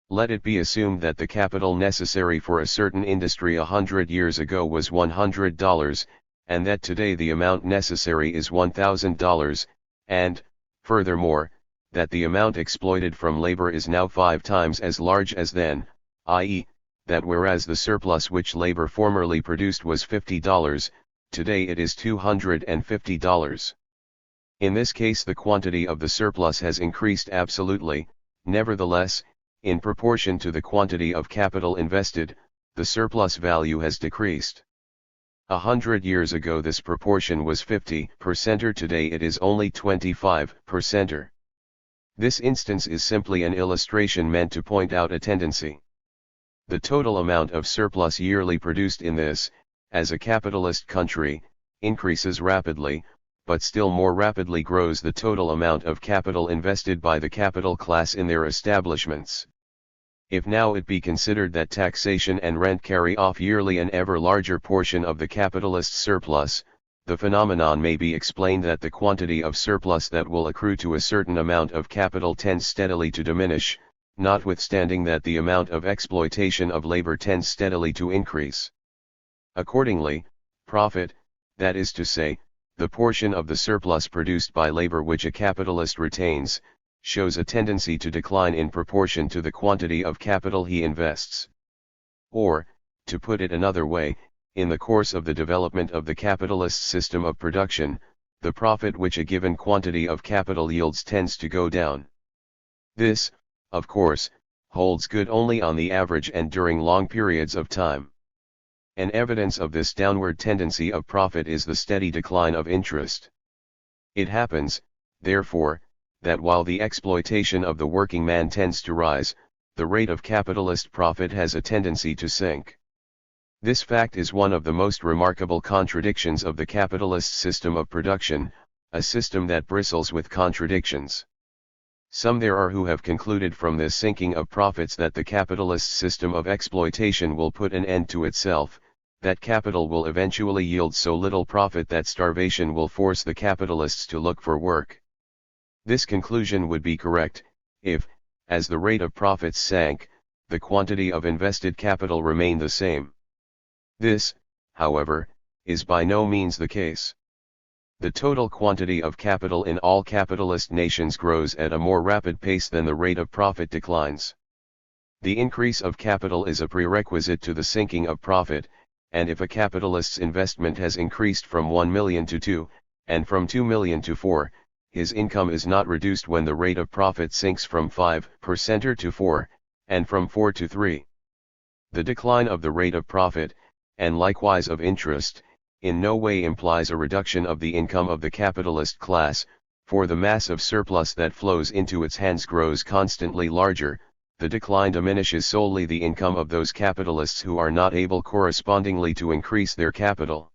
[SPEAKER 1] Let it be assumed that the capital necessary for a certain industry 100 years ago was $100, and that today the amount necessary is $1,000, and, furthermore, that the amount exploited from labor is now 5 times as large as then, i.e., that whereas the surplus which labor formerly produced was $50, today it is $250. In this case the quantity of the surplus has increased absolutely. Nevertheless, in proportion to the quantity of capital invested, the surplus value has decreased. 100 years ago this proportion was 50%, today it is only 25%. This instance is simply an illustration meant to point out a tendency. The total amount of surplus yearly produced in this, as a capitalist country, increases rapidly, but still more rapidly grows the total amount of capital invested by the capital class in their establishments. If now it be considered that taxation and rent carry off yearly an ever larger portion of the capitalist surplus, the phenomenon may be explained that the quantity of surplus that will accrue to a certain amount of capital tends steadily to diminish, notwithstanding that the amount of exploitation of labor tends steadily to increase. Accordingly, profit, that is to say, the portion of the surplus produced by labor which a capitalist retains, shows a tendency to decline in proportion to the quantity of capital he invests. Or, to put it another way, in the course of the development of the capitalist system of production, the profit which a given quantity of capital yields tends to go down. This, of course, holds good only on the average and during long periods of time. An evidence of this downward tendency of profit is the steady decline of interest. It happens, therefore, that while the exploitation of the working man tends to rise, the rate of capitalist profit has a tendency to sink. This fact is one of the most remarkable contradictions of the capitalist system of production, a system that bristles with contradictions. Some there are who have concluded from this sinking of profits that the capitalist system of exploitation will put an end to itself, that capital will eventually yield so little profit that starvation will force the capitalists to look for work. This conclusion would be correct, if, as the rate of profits sank, the quantity of invested capital remained the same. This, however, is by no means the case. The total quantity of capital in all capitalist nations grows at a more rapid pace than the rate of profit declines. The increase of capital is a prerequisite to the sinking of profit, and if a capitalist's investment has increased from 1 million to 2, and from 2 million to 4, his income is not reduced when the rate of profit sinks from 5% to 4, and from 4 to 3. The decline of the rate of profit, and likewise of interest, in no way implies a reduction of the income of the capitalist class, for the mass of surplus that flows into its hands grows constantly larger, the decline diminishes solely the income of those capitalists who are not able correspondingly to increase their capital.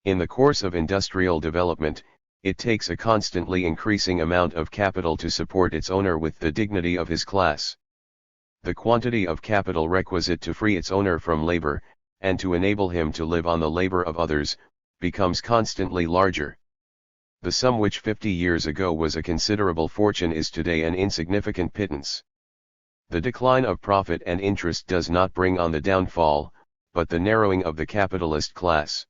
[SPEAKER 1] In the course of industrial development, it takes a constantly increasing amount of capital to support its owner with the dignity of his class. The quantity of capital requisite to free its owner from labor, and to enable him to live on the labor of others, becomes constantly larger. The sum which 50 years ago was a considerable fortune is today an insignificant pittance. The decline of profit and interest does not bring on the downfall, but the narrowing of the capitalist class.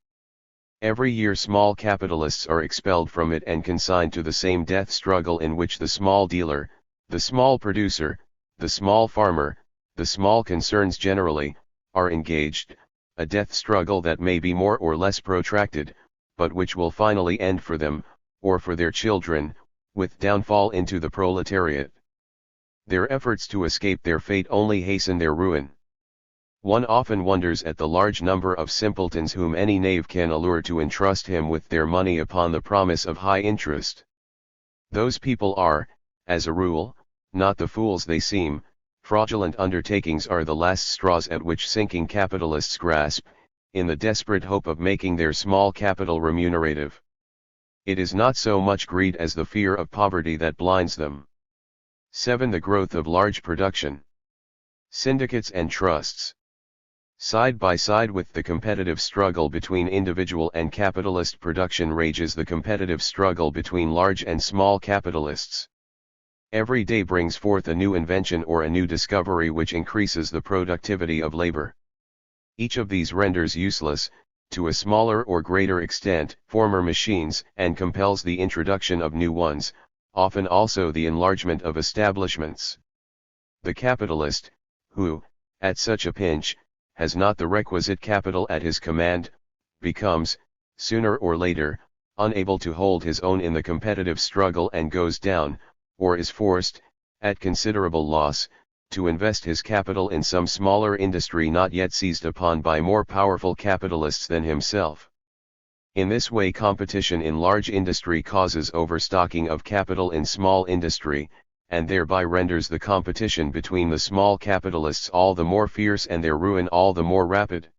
[SPEAKER 1] Every year small capitalists are expelled from it and consigned to the same death struggle in which the small dealer, the small producer, the small farmer, the small concerns generally, are engaged, a death struggle that may be more or less protracted, but which will finally end for them, or for their children, with downfall into the proletariat. Their efforts to escape their fate only hasten their ruin. One often wonders at the large number of simpletons whom any knave can allure to entrust him with their money upon the promise of high interest. Those people are, as a rule, not the fools they seem. Fraudulent undertakings are the last straws at which sinking capitalists grasp, in the desperate hope of making their small capital remunerative. It is not so much greed as the fear of poverty that blinds them. 7. The growth of large production. Syndicates and trusts. Side by side with the competitive struggle between individual and capitalist production rages the competitive struggle between large and small capitalists. Every day brings forth a new invention or a new discovery which increases the productivity of labor. Each of these renders useless, to a smaller or greater extent, former machines and compels the introduction of new ones, often also the enlargement of establishments. The capitalist, who, at such a pinch, has not the requisite capital at his command, becomes, sooner or later, unable to hold his own in the competitive struggle and goes down, or is forced, at considerable loss, to invest his capital in some smaller industry not yet seized upon by more powerful capitalists than himself. In this way competition in large industry causes overstocking of capital in small industry, and thereby renders the competition between the small capitalists all the more fierce and their ruin all the more rapid.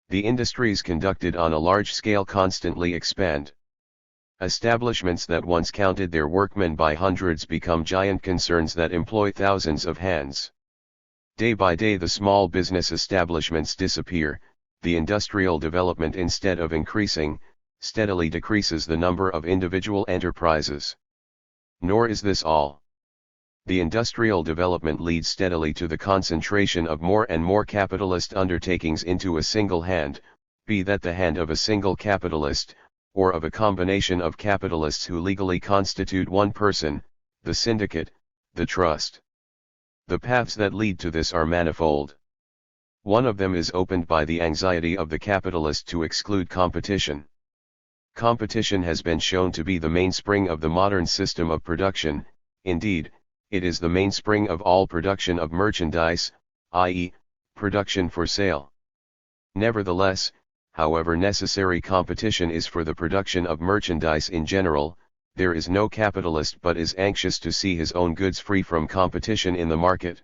[SPEAKER 1] The industries conducted on a large scale constantly expand. Establishments that once counted their workmen by hundreds become giant concerns that employ thousands of hands. Day by day the small business establishments disappear, the industrial development instead of increasing, steadily decreases the number of individual enterprises. Nor is this all. The industrial development leads steadily to the concentration of more and more capitalist undertakings into a single hand, be that the hand of a single capitalist, or of a combination of capitalists who legally constitute one person, the syndicate, the trust. The paths that lead to this are manifold. One of them is opened by the anxiety of the capitalist to exclude competition. Competition has been shown to be the mainspring of the modern system of production, indeed, it is the mainspring of all production of merchandise, i.e., production for sale. Nevertheless, however necessary competition is for the production of merchandise in general, there is no capitalist but is anxious to see his own goods free from competition in the market.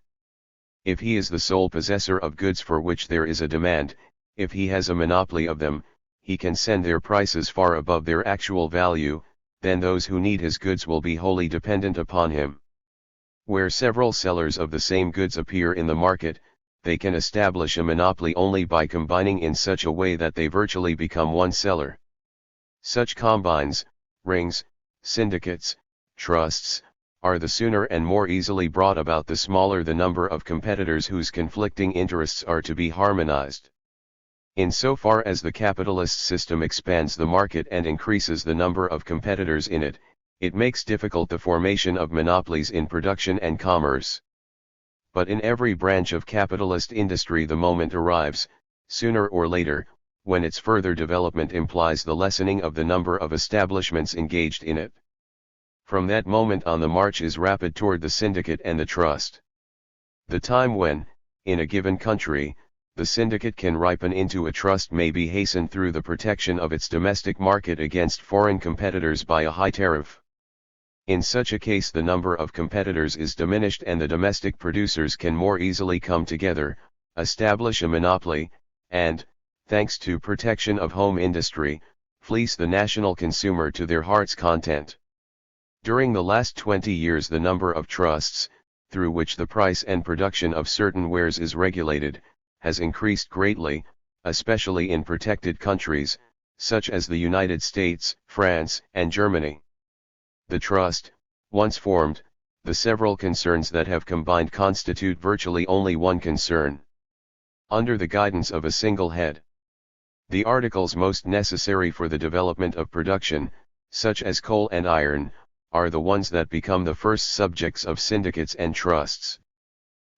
[SPEAKER 1] If he is the sole possessor of goods for which there is a demand, if he has a monopoly of them, he can send their prices far above their actual value, then those who need his goods will be wholly dependent upon him. Where several sellers of the same goods appear in the market, they can establish a monopoly only by combining in such a way that they virtually become one seller. Such combines, rings, syndicates, trusts, are the sooner and more easily brought about the smaller the number of competitors whose conflicting interests are to be harmonized. In so far as the capitalist system expands the market and increases the number of competitors in it, it makes difficult the formation of monopolies in production and commerce. But in every branch of capitalist industry the moment arrives, sooner or later, when its further development implies the lessening of the number of establishments engaged in it. From that moment on the march is rapid toward the syndicate and the trust. The time when, in a given country, the syndicate can ripen into a trust may be hastened through the protection of its domestic market against foreign competitors by a high tariff. In such a case the number of competitors is diminished and the domestic producers can more easily come together, establish a monopoly, and, thanks to protection of home industry, fleece the national consumer to their heart's content. During the last 20 years the number of trusts, through which the price and production of certain wares is regulated, has increased greatly, especially in protected countries, such as the United States, France, and Germany. The trust, once formed, the several concerns that have combined constitute virtually only one concern. Under the guidance of a single head. The articles most necessary for the development of production, such as coal and iron, are the ones that become the first subjects of syndicates and trusts.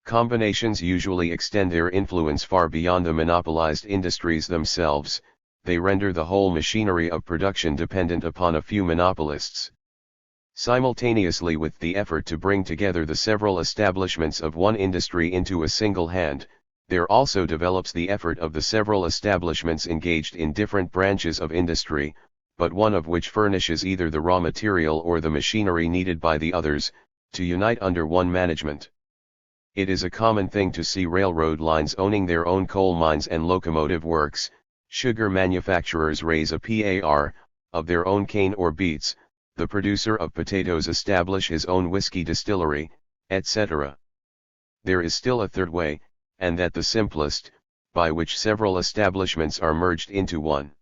[SPEAKER 1] Combinations usually extend their influence far beyond the monopolized industries themselves, they render the whole machinery of production dependent upon a few monopolists. Simultaneously with the effort to bring together the several establishments of one industry into a single hand, there also develops the effort of the several establishments engaged in different branches of industry, but one of which furnishes either the raw material or the machinery needed by the others, to unite under one management. It is a common thing to see railroad lines owning their own coal mines and locomotive works, sugar manufacturers raise a PAR, of their own cane or beets, the producer of potatoes establish his own whiskey distillery, etc. There is still a third way, and that the simplest, by which several establishments are merged into one.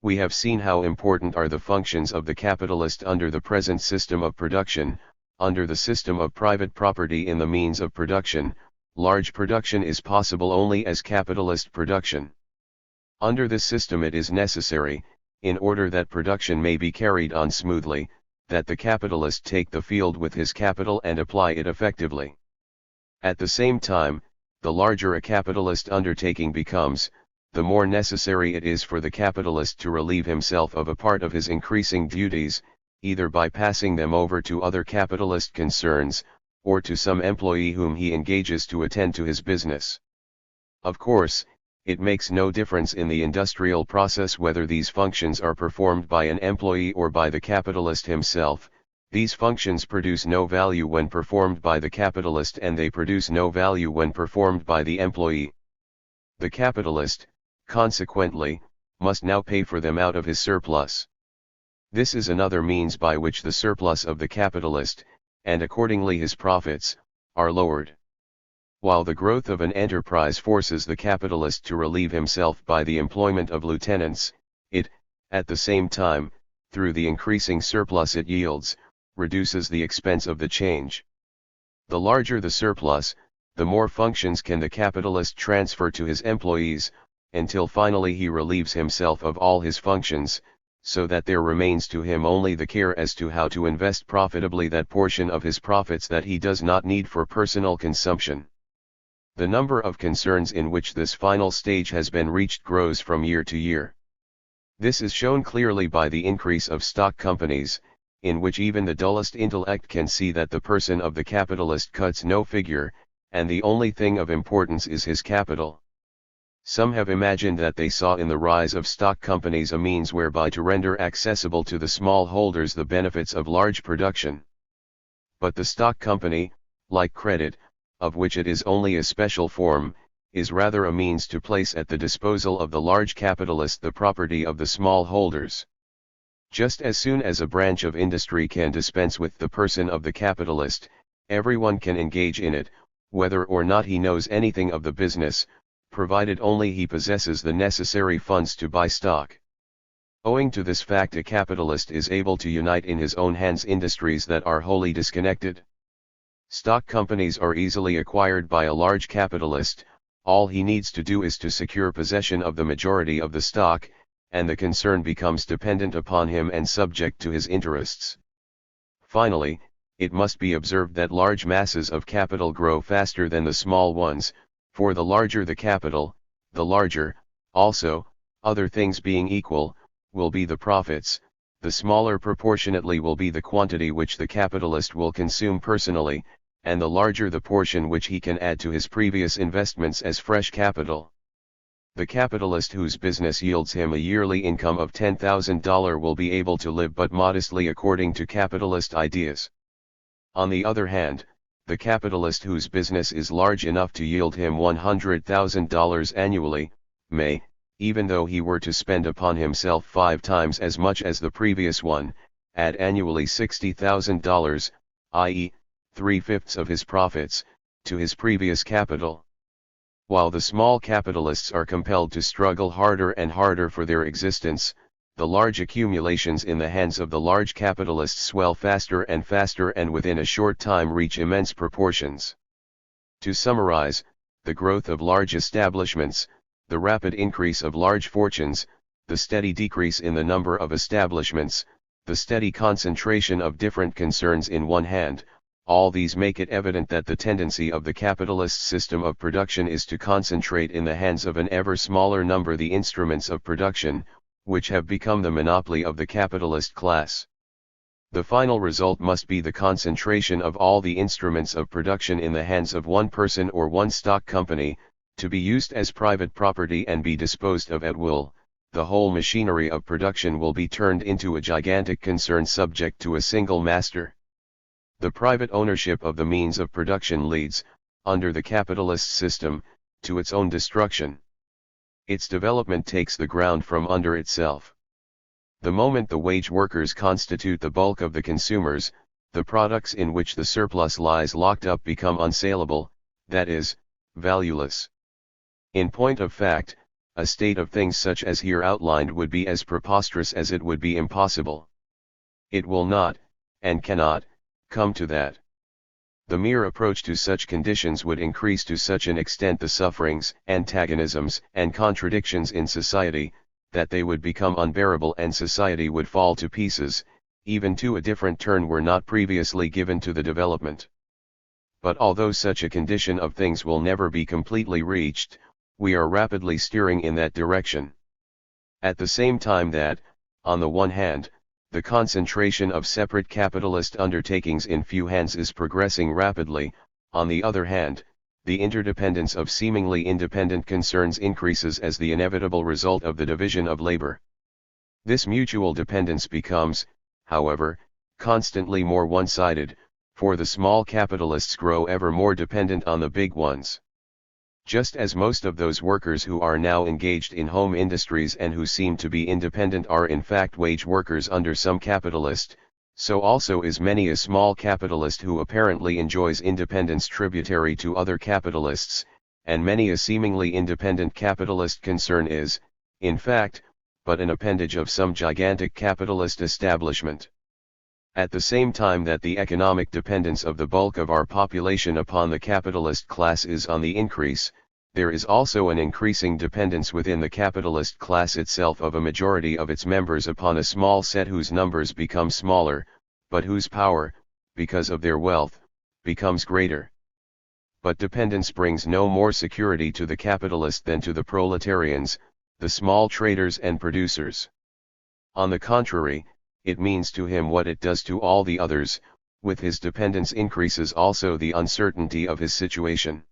[SPEAKER 1] We have seen how important are the functions of the capitalist under the present system of production. Under the system of private property in the means of production, large production is possible only as capitalist production. Under this system it is necessary, in order that production may be carried on smoothly, that the capitalist take the field with his capital and apply it effectively. At the same time, the larger a capitalist undertaking becomes, the more necessary it is for the capitalist to relieve himself of a part of his increasing duties, either by passing them over to other capitalist concerns, or to some employee whom he engages to attend to his business. Of course, it makes no difference in the industrial process whether these functions are performed by an employee or by the capitalist himself. These functions produce no value when performed by the capitalist and they produce no value when performed by the employee. The capitalist, consequently, must now pay for them out of his surplus. This is another means by which the surplus of the capitalist, and accordingly his profits, are lowered. While the growth of an enterprise forces the capitalist to relieve himself by the employment of lieutenants, it, at the same time, through the increasing surplus it yields, reduces the expense of the change. The larger the surplus, the more functions can the capitalist transfer to his employees, until finally he relieves himself of all his functions, so that there remains to him only the care as to how to invest profitably that portion of his profits that he does not need for personal consumption. The number of concerns in which this final stage has been reached grows from year to year. This is shown clearly by the increase of stock companies, in which even the dullest intellect can see that the person of the capitalist cuts no figure, and the only thing of importance is his capital. Some have imagined that they saw in the rise of stock companies a means whereby to render accessible to the small holders the benefits of large production. But the stock company, like credit, of which it is only a special form, is rather a means to place at the disposal of the large capitalist the property of the small holders. Just as soon as a branch of industry can dispense with the person of the capitalist, everyone can engage in it, whether or not he knows anything of the business, provided only he possesses the necessary funds to buy stock. Owing to this fact a capitalist is able to unite in his own hands industries that are wholly disconnected. Stock companies are easily acquired by a large capitalist, all he needs to do is to secure possession of the majority of the stock, and the concern becomes dependent upon him and subject to his interests. Finally, it must be observed that large masses of capital grow faster than the small ones, for the larger the capital, the larger, also, other things being equal, will be the profits, the smaller proportionately will be the quantity which the capitalist will consume personally, and the larger the portion which he can add to his previous investments as fresh capital. The capitalist whose business yields him a yearly income of $10,000 will be able to live but modestly according to capitalist ideas. On the other hand, the capitalist whose business is large enough to yield him $100,000 annually, may, even though he were to spend upon himself 5 times as much as the previous one, add annually $60,000, i.e., 3/5 of his profits, to his previous capital. While the small capitalists are compelled to struggle harder and harder for their existence, the large accumulations in the hands of the large capitalists swell faster and faster and within a short time reach immense proportions. To summarize, the growth of large establishments, the rapid increase of large fortunes, the steady decrease in the number of establishments, the steady concentration of different concerns in one hand, all these make it evident that the tendency of the capitalist system of production is to concentrate in the hands of an ever smaller number the instruments of production, which have become the monopoly of the capitalist class. The final result must be the concentration of all the instruments of production in the hands of one person or one stock company, to be used as private property and be disposed of at will. The whole machinery of production will be turned into a gigantic concern subject to a single master. The private ownership of the means of production leads, under the capitalist system, to its own destruction. Its development takes the ground from under itself. The moment the wage workers constitute the bulk of the consumers, the products in which the surplus lies locked up become unsaleable, that is, valueless. In point of fact, a state of things such as here outlined would be as preposterous as it would be impossible. It will not, and cannot, come to that. The mere approach to such conditions would increase to such an extent the sufferings, antagonisms, and contradictions in society, that they would become unbearable and society would fall to pieces, even to a different turn were not previously given to the development. But although such a condition of things will never be completely reached, we are rapidly steering in that direction. At the same time that, on the one hand, the concentration of separate capitalist undertakings in few hands is progressing rapidly, on the other hand, the interdependence of seemingly independent concerns increases as the inevitable result of the division of labor. This mutual dependence becomes, however, constantly more one-sided, for the small capitalists grow ever more dependent on the big ones. Just as most of those workers who are now engaged in home industries and who seem to be independent are in fact wage workers under some capitalist, so also is many a small capitalist who apparently enjoys independence tributary to other capitalists, and many a seemingly independent capitalist concern is, in fact, but an appendage of some gigantic capitalist establishment. At the same time that the economic dependence of the bulk of our population upon the capitalist class is on the increase, there is also an increasing dependence within the capitalist class itself of a majority of its members upon a small set whose numbers become smaller, but whose power, because of their wealth, becomes greater. But dependence brings no more security to the capitalist than to the proletarians, the small traders and producers. On the contrary, it means to him what it does to all the others. With his dependence increases also the uncertainty of his situation.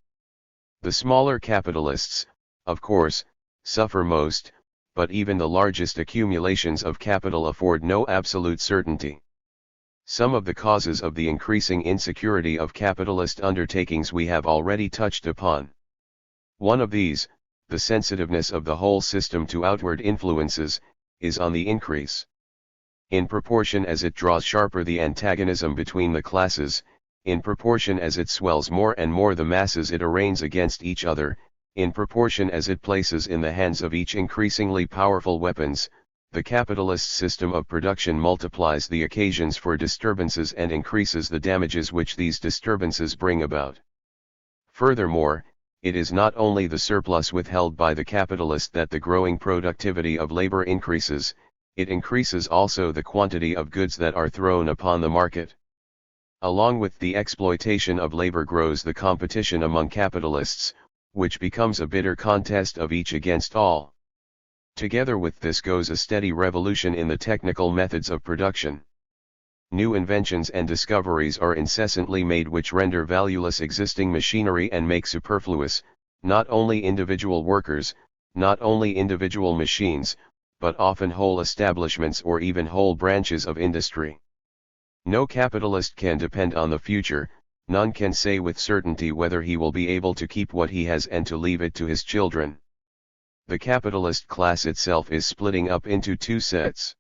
[SPEAKER 1] The smaller capitalists, of course, suffer most, but even the largest accumulations of capital afford no absolute certainty. Some of the causes of the increasing insecurity of capitalist undertakings we have already touched upon. One of these, the sensitiveness of the whole system to outward influences, is on the increase. In proportion as it draws sharper the antagonism between the classes, in proportion as it swells more and more the masses it arraigns against each other, in proportion as it places in the hands of each increasingly powerful weapons, the capitalist system of production multiplies the occasions for disturbances and increases the damages which these disturbances bring about. Furthermore, it is not only the surplus withheld by the capitalist that the growing productivity of labor increases, it increases also the quantity of goods that are thrown upon the market. Along with the exploitation of labor grows the competition among capitalists, which becomes a bitter contest of each against all. Together with this goes a steady revolution in the technical methods of production. New inventions and discoveries are incessantly made which render valueless existing machinery and make superfluous, not only individual workers, not only individual machines, but often whole establishments or even whole branches of industry. No capitalist can depend on the future, none can say with certainty whether he will be able to keep what he has and to leave it to his children. The capitalist class itself is splitting up into two sets.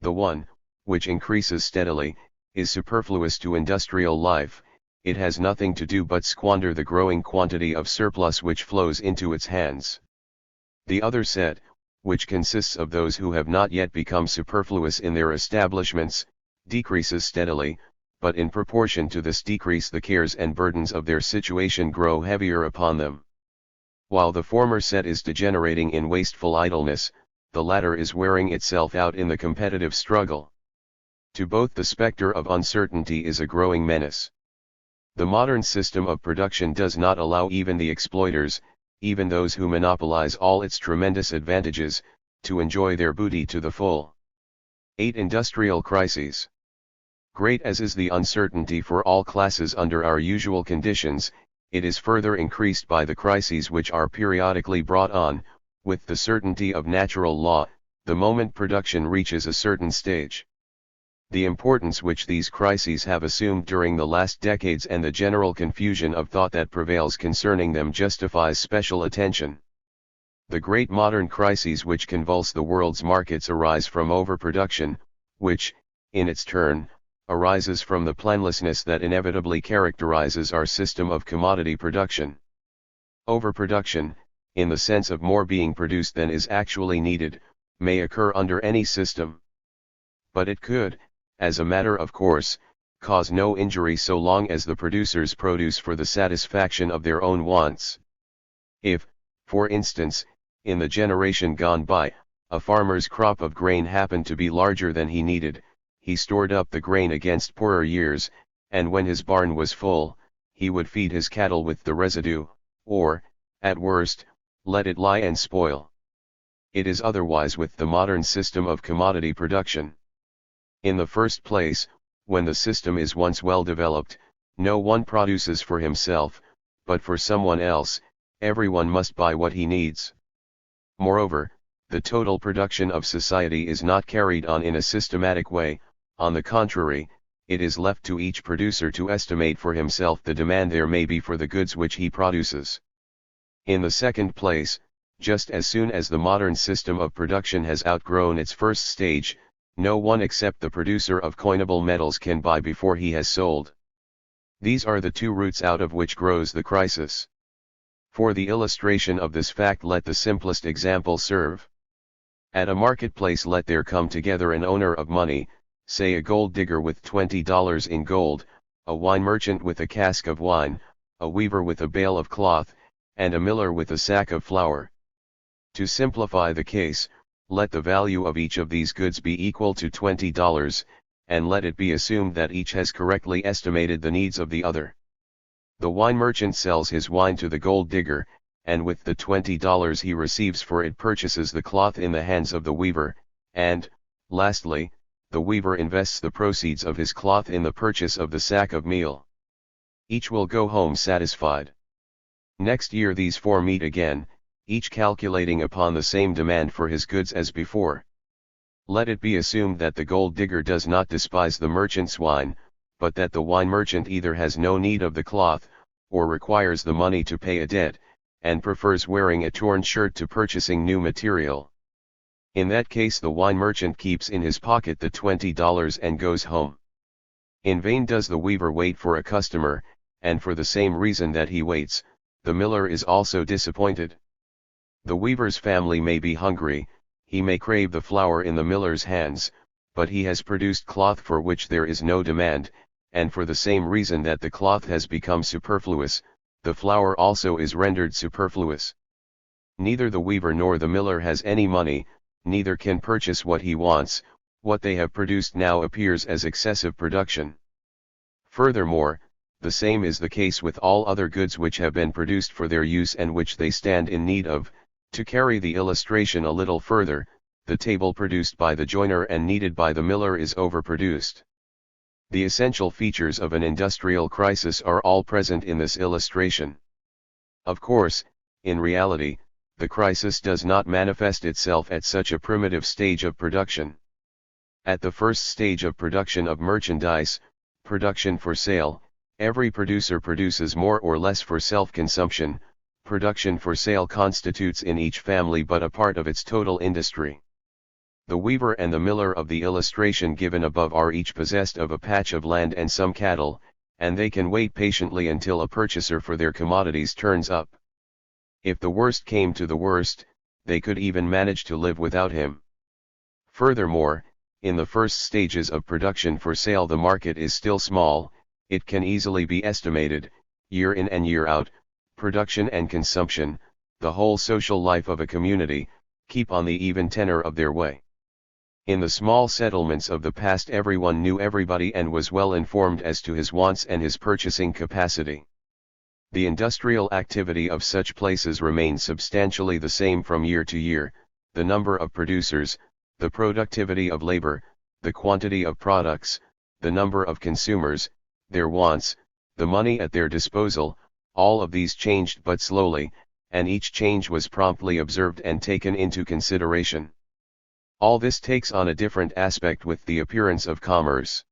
[SPEAKER 1] The one, which increases steadily, is superfluous to industrial life, it has nothing to do but squander the growing quantity of surplus which flows into its hands. The other set, which consists of those who have not yet become superfluous in their establishments, decreases steadily, but in proportion to this decrease the cares and burdens of their situation grow heavier upon them. While the former set is degenerating in wasteful idleness, the latter is wearing itself out in the competitive struggle. To both the specter of uncertainty is a growing menace. The modern system of production does not allow even the exploiters, even those who monopolize all its tremendous advantages, to enjoy their booty to the full. 8. Industrial crises. Great as is the uncertainty for all classes under our usual conditions, it is further increased by the crises which are periodically brought on, with the certainty of natural law, the moment production reaches a certain stage. The importance which these crises have assumed during the last decades and the general confusion of thought that prevails concerning them justifies special attention. The great modern crises which convulse the world's markets arise from overproduction, which, in its turn, arises from the planlessness that inevitably characterizes our system of commodity production. Overproduction, in the sense of more being produced than is actually needed, may occur under any system. But it could, as a matter of course, cause no injury so long as the producers produce for the satisfaction of their own wants. If, for instance, in the generation gone by, a farmer's crop of grain happened to be larger than he needed, he stored up the grain against poorer years, and when his barn was full, he would feed his cattle with the residue, or, at worst, let it lie and spoil. It is otherwise with the modern system of commodity production. In the first place, when the system is once well developed, no one produces for himself, but for someone else, everyone must buy what he needs. Moreover, the total production of society is not carried on in a systematic way, on the contrary, it is left to each producer to estimate for himself the demand there may be for the goods which he produces. In the second place, just as soon as the modern system of production has outgrown its first stage, no one except the producer of coinable metals can buy before he has sold. These are the two roots out of which grows the crisis. For the illustration of this fact let the simplest example serve. At a marketplace let there come together an owner of money, say a gold digger with $20 in gold, a wine merchant with a cask of wine, a weaver with a bale of cloth, and a miller with a sack of flour. To simplify the case, let the value of each of these goods be equal to $20, and let it be assumed that each has correctly estimated the needs of the other. The wine merchant sells his wine to the gold digger, and with the $20 he receives for it purchases the cloth in the hands of the weaver, and, lastly, the weaver invests the proceeds of his cloth in the purchase of the sack of meal. Each will go home satisfied. Next year these four meet again, each calculating upon the same demand for his goods as before. Let it be assumed that the gold digger does not despise the merchant's wine, but that the wine merchant either has no need of the cloth, or requires the money to pay a debt, and prefers wearing a torn shirt to purchasing new material. In that case the wine merchant keeps in his pocket the $20 and goes home. In vain does the weaver wait for a customer, and for the same reason that he waits, the miller is also disappointed. The weaver's family may be hungry, he may crave the flour in the miller's hands, but he has produced cloth for which there is no demand, and for the same reason that the cloth has become superfluous, the flour also is rendered superfluous. Neither the weaver nor the miller has any money, neither can purchase what he wants, what they have produced now appears as excessive production. Furthermore, the same is the case with all other goods which have been produced for their use and which they stand in need of. To carry the illustration a little further, the table produced by the joiner and needed by the miller is overproduced. The essential features of an industrial crisis are all present in this illustration. Of course, in reality, the crisis does not manifest itself at such a primitive stage of production. At the first stage of production of merchandise, production for sale, every producer produces more or less for self-consumption. Production for sale constitutes in each family but a part of its total industry. The weaver and the miller of the illustration given above are each possessed of a patch of land and some cattle, and they can wait patiently until a purchaser for their commodities turns up. If the worst came to the worst, they could even manage to live without him. Furthermore, in the first stages of production for sale the market is still small. It can easily be estimated, year in and year out. Production and consumption, the whole social life of a community, keep on the even tenor of their way. In the small settlements of the past everyone knew everybody and was well informed as to his wants and his purchasing capacity. The industrial activity of such places remained substantially the same from year to year. The number of producers, the productivity of labor, the quantity of products, the number of consumers, their wants, the money at their disposal, all of these changed but slowly, and each change was promptly observed and taken into consideration. All this takes on a different aspect with the appearance of commerce.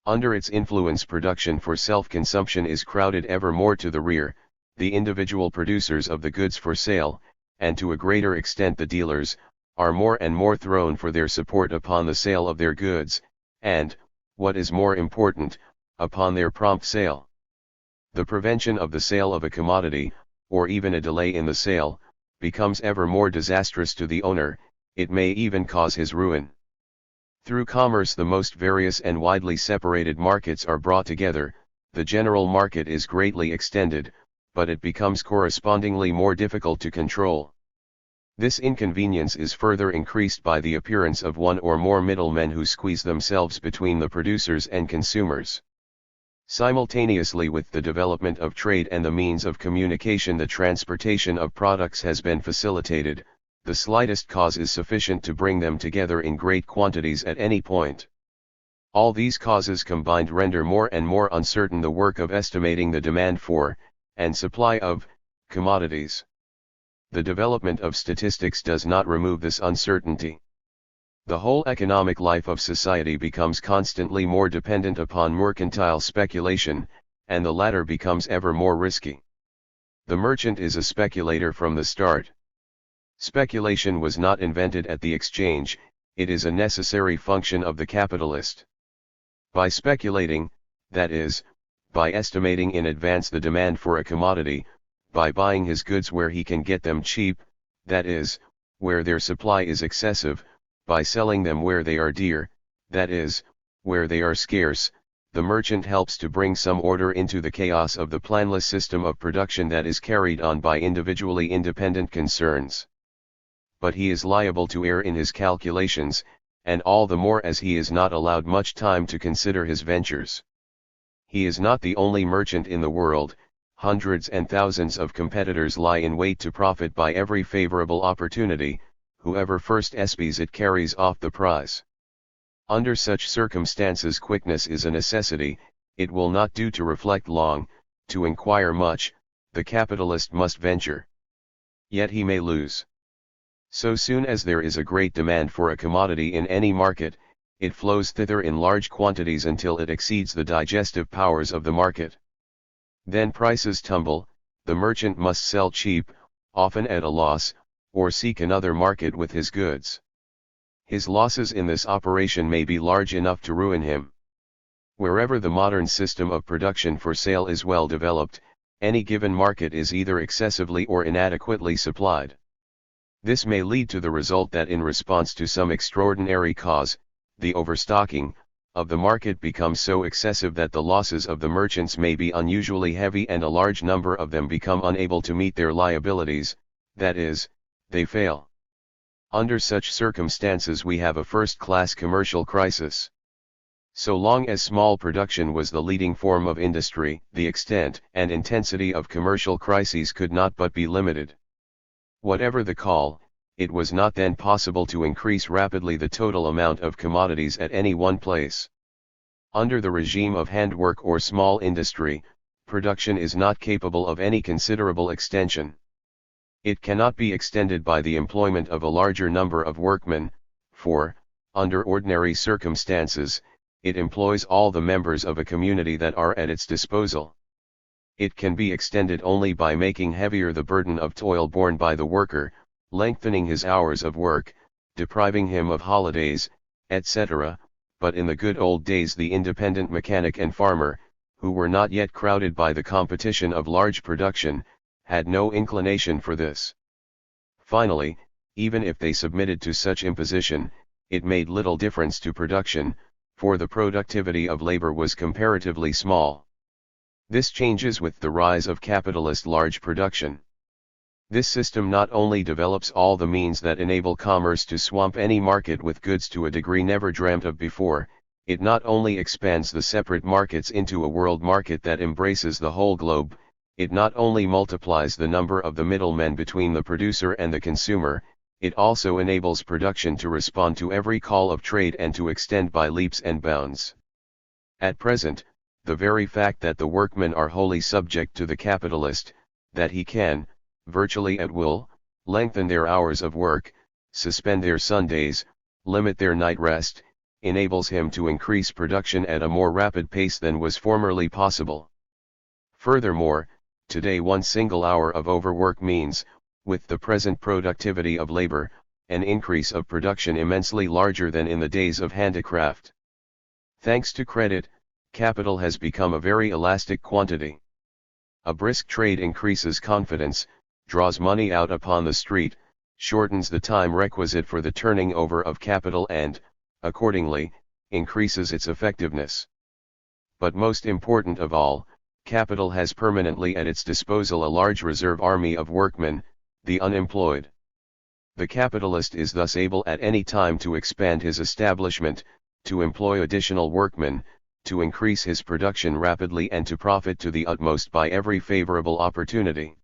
[SPEAKER 1] Under its influence production for self-consumption is crowded ever more to the rear. The individual producers of the goods for sale, and to a greater extent the dealers, are more and more thrown for their support upon the sale of their goods, and, what is more important, upon their prompt sale. The prevention of the sale of a commodity, or even a delay in the sale, becomes ever more disastrous to the owner. It may even cause his ruin. Through commerce the most various and widely separated markets are brought together. The general market is greatly extended, but it becomes correspondingly more difficult to control. This inconvenience is further increased by the appearance of one or more middlemen who squeeze themselves between the producers and consumers. Simultaneously with the development of trade and the means of communication, the transportation of products has been facilitated. The slightest cause is sufficient to bring them together in great quantities at any point. All these causes combined render more and more uncertain the work of estimating the demand for, and supply of, commodities. The development of statistics does not remove this uncertainty. The whole economic life of society becomes constantly more dependent upon mercantile speculation, and the latter becomes ever more risky. The merchant is a speculator from the start. Speculation was not invented at the exchange, it is a necessary function of the capitalist. By speculating, that is, by estimating in advance the demand for a commodity, by buying his goods where he can get them cheap, that is, where their supply is excessive, by selling them where they are dear, that is, where they are scarce, the merchant helps to bring some order into the chaos of the planless system of production that is carried on by individually independent concerns. But he is liable to err in his calculations, and all the more as he is not allowed much time to consider his ventures. He is not the only merchant in the world. Hundreds and thousands of competitors lie in wait to profit by every favorable opportunity. Whoever first espies it carries off the prize. Under such circumstances quickness is a necessity. It will not do to reflect long, to inquire much. The capitalist must venture. Yet he may lose. So soon as there is a great demand for a commodity in any market, it flows thither in large quantities until it exceeds the digestive powers of the market. Then prices tumble, the merchant must sell cheap, often at a loss, or seek another market with his goods. His losses in this operation may be large enough to ruin him. Wherever the modern system of production for sale is well developed, any given market is either excessively or inadequately supplied. This may lead to the result that in response to some extraordinary cause, the overstocking of the market becomes so excessive that the losses of the merchants may be unusually heavy and a large number of them become unable to meet their liabilities, that is, they fail. Under such circumstances we have a first-class commercial crisis. So long as small production was the leading form of industry, the extent and intensity of commercial crises could not but be limited. Whatever the call, it was not then possible to increase rapidly the total amount of commodities at any one place. Under the regime of handwork or small industry, production is not capable of any considerable extension. It cannot be extended by the employment of a larger number of workmen, for, under ordinary circumstances, it employs all the members of a community that are at its disposal. It can be extended only by making heavier the burden of toil borne by the worker, lengthening his hours of work, depriving him of holidays, etc., but in the good old days the independent mechanic and farmer, who were not yet crowded by the competition of large production, had no inclination for this. Finally, even if they submitted to such imposition, it made little difference to production, for the productivity of labor was comparatively small. This changes with the rise of capitalist large production. This system not only develops all the means that enable commerce to swamp any market with goods to a degree never dreamt of before, it not only expands the separate markets into a world market that embraces the whole globe, it not only multiplies the number of the middlemen between the producer and the consumer, it also enables production to respond to every call of trade and to extend by leaps and bounds. At present, the very fact that the workmen are wholly subject to the capitalist, that he can, virtually at will, lengthen their hours of work, suspend their Sundays, limit their night rest, enables him to increase production at a more rapid pace than was formerly possible. Furthermore, today 1 single hour of overwork means, with the present productivity of labor, an increase of production immensely larger than in the days of handicraft. Thanks to credit, capital has become a very elastic quantity. A brisk trade increases confidence, draws money out upon the street, shortens the time requisite for the turning over of capital and, accordingly, increases its effectiveness. But most important of all, capital has permanently at its disposal a large reserve army of workmen, the unemployed. The capitalist is thus able at any time to expand his establishment, to employ additional workmen, to increase his production rapidly and to profit to the utmost by every favorable opportunity.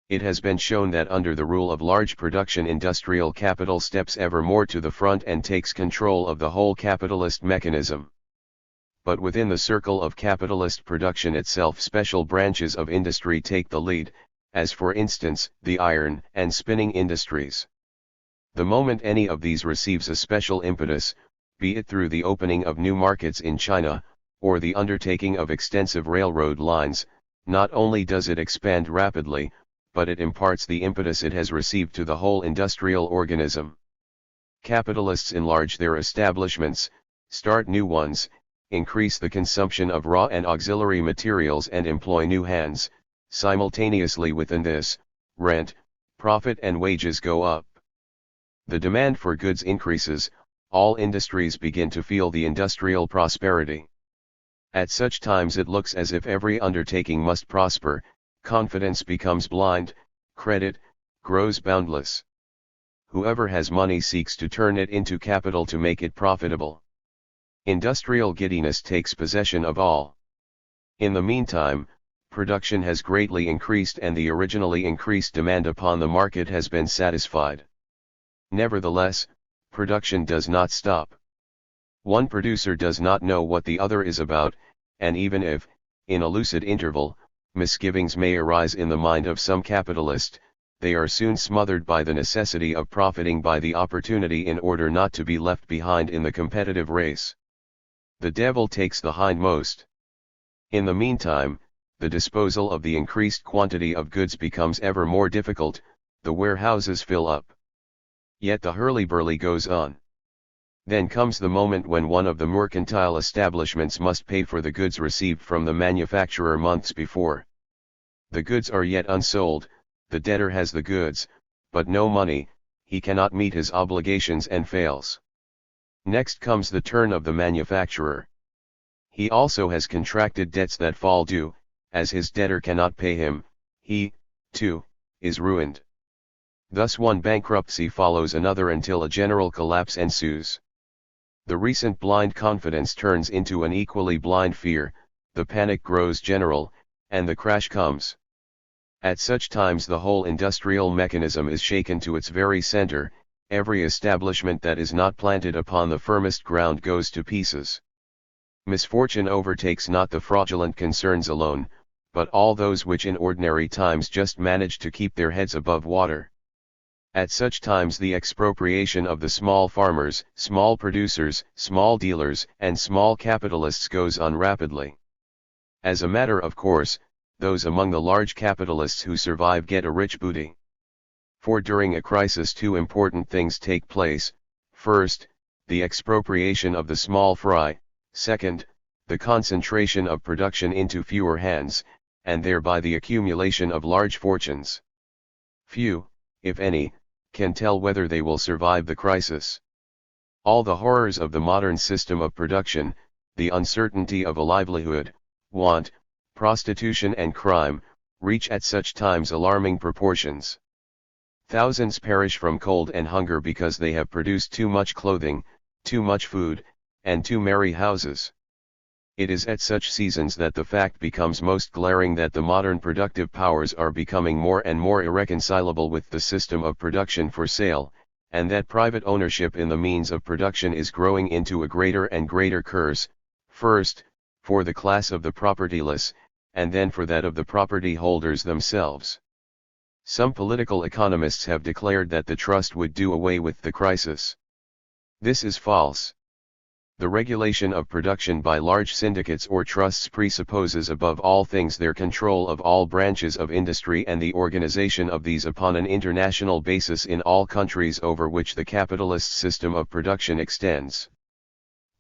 [SPEAKER 1] It has been shown that under the rule of large production industrial capital steps ever more to the front and takes control of the whole capitalist mechanism. But within the circle of capitalist production itself special branches of industry take the lead, as for instance the iron and spinning industries. The moment any of these receives a special impetus, be it through the opening of new markets in China, or the undertaking of extensive railroad lines, not only does it expand rapidly, but it imparts the impetus it has received to the whole industrial organism. Capitalists enlarge their establishments, start new ones, increase the consumption of raw and auxiliary materials and employ new hands. Simultaneously within this, rent, profit and wages go up. The demand for goods increases, all industries begin to feel the industrial prosperity. At such times it looks as if every undertaking must prosper, confidence becomes blind, credit grows boundless. Whoever has money seeks to turn it into capital to make it profitable. Industrial giddiness takes possession of all. In the meantime, production has greatly increased and the originally increased demand upon the market has been satisfied. Nevertheless, production does not stop. One producer does not know what the other is about, and even if, in a lucid interval, misgivings may arise in the mind of some capitalist, they are soon smothered by the necessity of profiting by the opportunity in order not to be left behind in the competitive race. The devil takes the hindmost. In the meantime, the disposal of the increased quantity of goods becomes ever more difficult, the warehouses fill up. Yet the hurly-burly goes on. Then comes the moment when one of the mercantile establishments must pay for the goods received from the manufacturer months before. The goods are yet unsold, the debtor has the goods, but no money, he cannot meet his obligations and fails. Next comes the turn of the manufacturer. He also has contracted debts that fall due, as his debtor cannot pay him, he, too, is ruined. Thus one bankruptcy follows another until a general collapse ensues. The recent blind confidence turns into an equally blind fear, the panic grows general, and the crash comes. At such times the whole industrial mechanism is shaken to its very center, every establishment that is not planted upon the firmest ground goes to pieces. Misfortune overtakes not the fraudulent concerns alone, but all those which in ordinary times just manage to keep their heads above water. At such times the expropriation of the small farmers, small producers, small dealers, and small capitalists goes on rapidly. As a matter of course, those among the large capitalists who survive get a rich booty. For during a crisis two important things take place: first, the expropriation of the small fry; second, the concentration of production into fewer hands, and thereby the accumulation of large fortunes. Few, if any, can tell whether they will survive the crisis. All the horrors of the modern system of production, the uncertainty of a livelihood, want, prostitution and crime, reach at such times alarming proportions. Thousands perish from cold and hunger because they have produced too much clothing, too much food, and too merry houses. It is at such seasons that the fact becomes most glaring that the modern productive powers are becoming more and more irreconcilable with the system of production for sale, and that private ownership in the means of production is growing into a greater and greater curse, first, for the class of the propertyless, and then for that of the property holders themselves. Some political economists have declared that the trust would do away with the crisis. This is false. The regulation of production by large syndicates or trusts presupposes above all things their control of all branches of industry and the organization of these upon an international basis in all countries over which the capitalist system of production extends.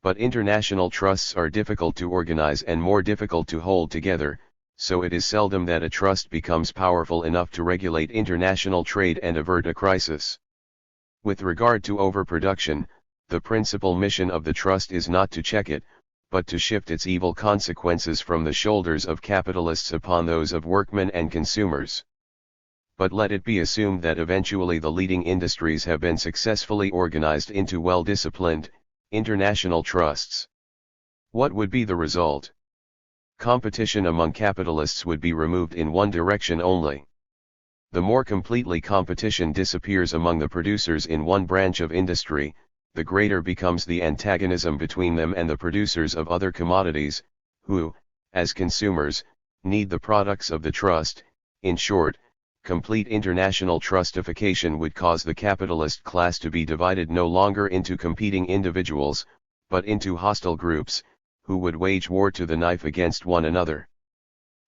[SPEAKER 1] But international trusts are difficult to organize and more difficult to hold together, so it is seldom that a trust becomes powerful enough to regulate international trade and avert a crisis. With regard to overproduction, the principal mission of the trust is not to check it, but to shift its evil consequences from the shoulders of capitalists upon those of workmen and consumers. But let it be assumed that eventually the leading industries have been successfully organized into well-disciplined, international trusts. What would be the result? Competition among capitalists would be removed in one direction only. The more completely competition disappears among the producers in one branch of industry, the greater becomes the antagonism between them and the producers of other commodities, who, as consumers, need the products of the trust. In short, complete international trustification would cause the capitalist class to be divided no longer into competing individuals, but into hostile groups, who would wage war to the knife against one another.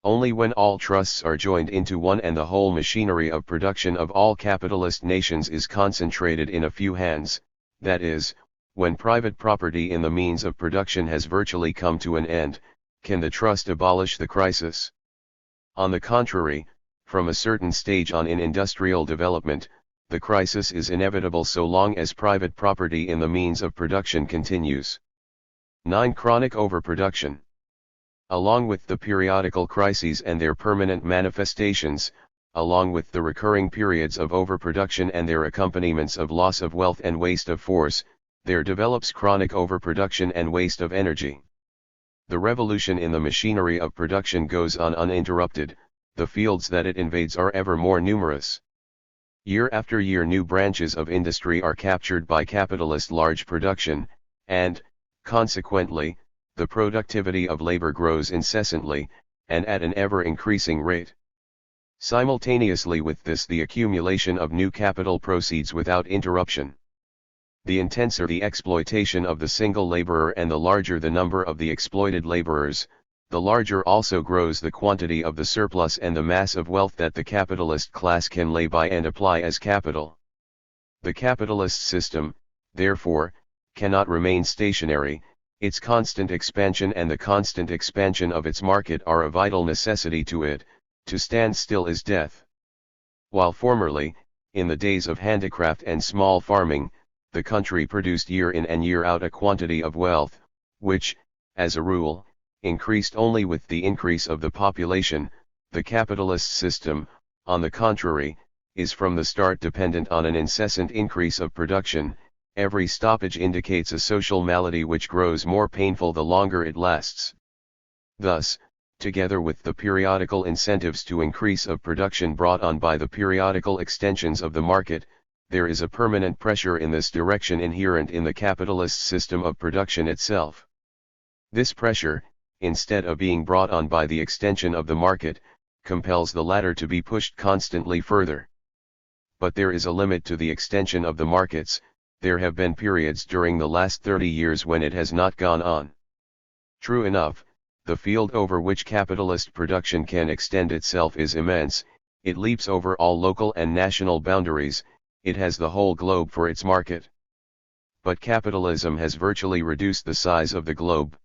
[SPEAKER 1] Only when all trusts are joined into one and the whole machinery of production of all capitalist nations is concentrated in a few hands, that is, when private property in the means of production has virtually come to an end, can the trust abolish the crisis. On the contrary, from a certain stage on in industrial development, the crisis is inevitable so long as private property in the means of production continues. 9. Chronic overproduction. Along with the periodical crises and their permanent manifestations, along with the recurring periods of overproduction and their accompaniments of loss of wealth and waste of force, there develops chronic overproduction and waste of energy. The revolution in the machinery of production goes on uninterrupted, the fields that it invades are ever more numerous. Year after year new branches of industry are captured by capitalist large production, and, consequently, the productivity of labor grows incessantly, and at an ever-increasing rate. Simultaneously with this the accumulation of new capital proceeds without interruption. The intenser the exploitation of the single laborer and the larger the number of the exploited laborers, the larger also grows the quantity of the surplus and the mass of wealth that the capitalist class can lay by and apply as capital. The capitalist system, therefore, cannot remain stationary. Its constant expansion and the constant expansion of its market are a vital necessity to it. To stand still is death. While formerly, in the days of handicraft and small farming, the country produced year in and year out a quantity of wealth, which, as a rule, increased only with the increase of the population, the capitalist system, on the contrary, is from the start dependent on an incessant increase of production. Every stoppage indicates a social malady which grows more painful the longer it lasts. Thus, together with the periodical incentives to increase of production brought on by the periodical extensions of the market, there is a permanent pressure in this direction inherent in the capitalist system of production itself. This pressure, instead of being brought on by the extension of the market, compels the latter to be pushed constantly further. But there is a limit to the extension of the markets. There have been periods during the last 30 years when it has not gone on. True enough, the field over which capitalist production can extend itself is immense. It leaps over all local and national boundaries, it has the whole globe for its market. But capitalism has virtually reduced the size of the globe.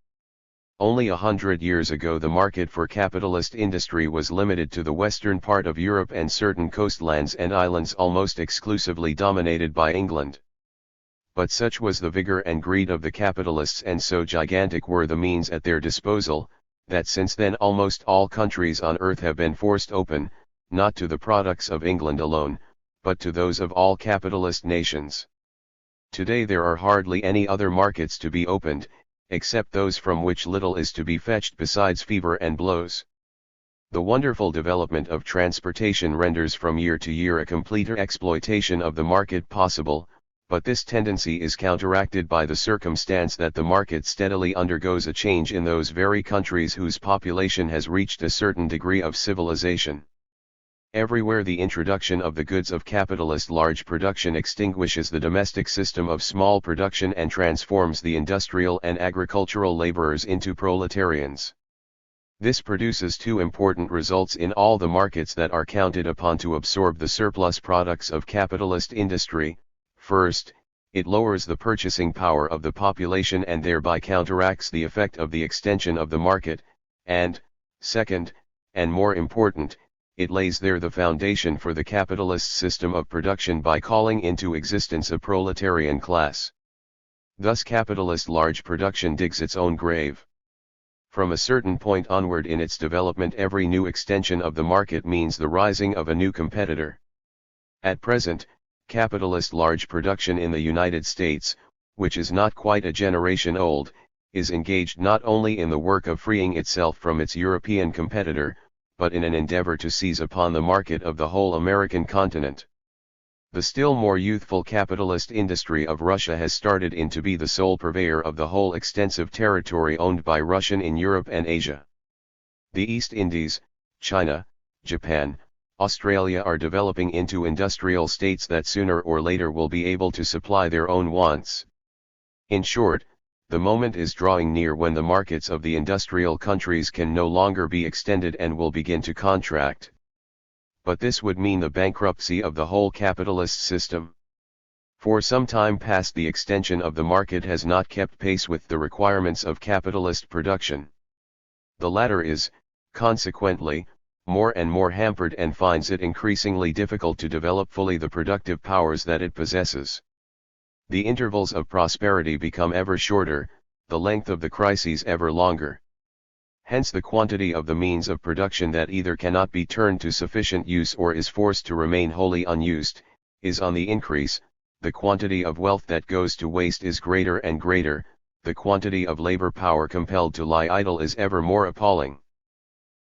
[SPEAKER 1] Only 100 years ago the market for capitalist industry was limited to the western part of Europe and certain coastlands and islands almost exclusively dominated by England. But such was the vigor and greed of the capitalists and so gigantic were the means at their disposal, that since then almost all countries on earth have been forced open, not to the products of England alone, but to those of all capitalist nations. Today there are hardly any other markets to be opened, except those from which little is to be fetched besides fever and blows. The wonderful development of transportation renders from year to year a completer exploitation of the market possible, but this tendency is counteracted by the circumstance that the market steadily undergoes a change in those very countries whose population has reached a certain degree of civilization. Everywhere the introduction of the goods of capitalist large production extinguishes the domestic system of small production and transforms the industrial and agricultural laborers into proletarians. This produces two important results in all the markets that are counted upon to absorb the surplus products of capitalist industry. First, it lowers the purchasing power of the population and thereby counteracts the effect of the extension of the market, and, second, and more important, it lays there the foundation for the capitalist system of production by calling into existence a proletarian class. Thus capitalist large production digs its own grave. From a certain point onward in its development every new extension of the market means the rising of a new competitor. At present, capitalist large production in the United States, which is not quite a generation old, is engaged not only in the work of freeing itself from its European competitor, but in an endeavor to seize upon the market of the whole American continent. The still more youthful capitalist industry of Russia has started in to be the sole purveyor of the whole extensive territory owned by Russian in Europe and Asia. The East Indies, China, Japan, Australia are developing into industrial states that sooner or later will be able to supply their own wants. In short, the moment is drawing near when the markets of the industrial countries can no longer be extended and will begin to contract. But this would mean the bankruptcy of the whole capitalist system. For some time past the extension of the market has not kept pace with the requirements of capitalist production. The latter is, consequently, more and more hampered and finds it increasingly difficult to develop fully the productive powers that it possesses. The intervals of prosperity become ever shorter, the length of the crises ever longer. Hence the quantity of the means of production that either cannot be turned to sufficient use or is forced to remain wholly unused, is on the increase, the quantity of wealth that goes to waste is greater and greater, the quantity of labor power compelled to lie idle is ever more appalling.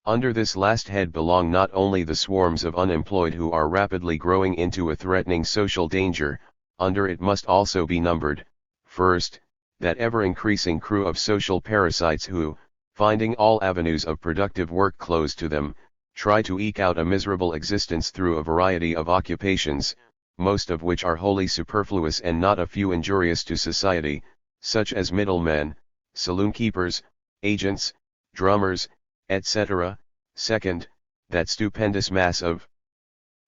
[SPEAKER 1] Under this last head belong not only the swarms of unemployed who are rapidly growing into a threatening social danger, under it must also be numbered, first, that ever-increasing crew of social parasites who, finding all avenues of productive work closed to them, try to eke out a miserable existence through a variety of occupations, most of which are wholly superfluous and not a few injurious to society, such as middlemen, saloon-keepers, agents, drummers, etc. Second, that stupendous mass of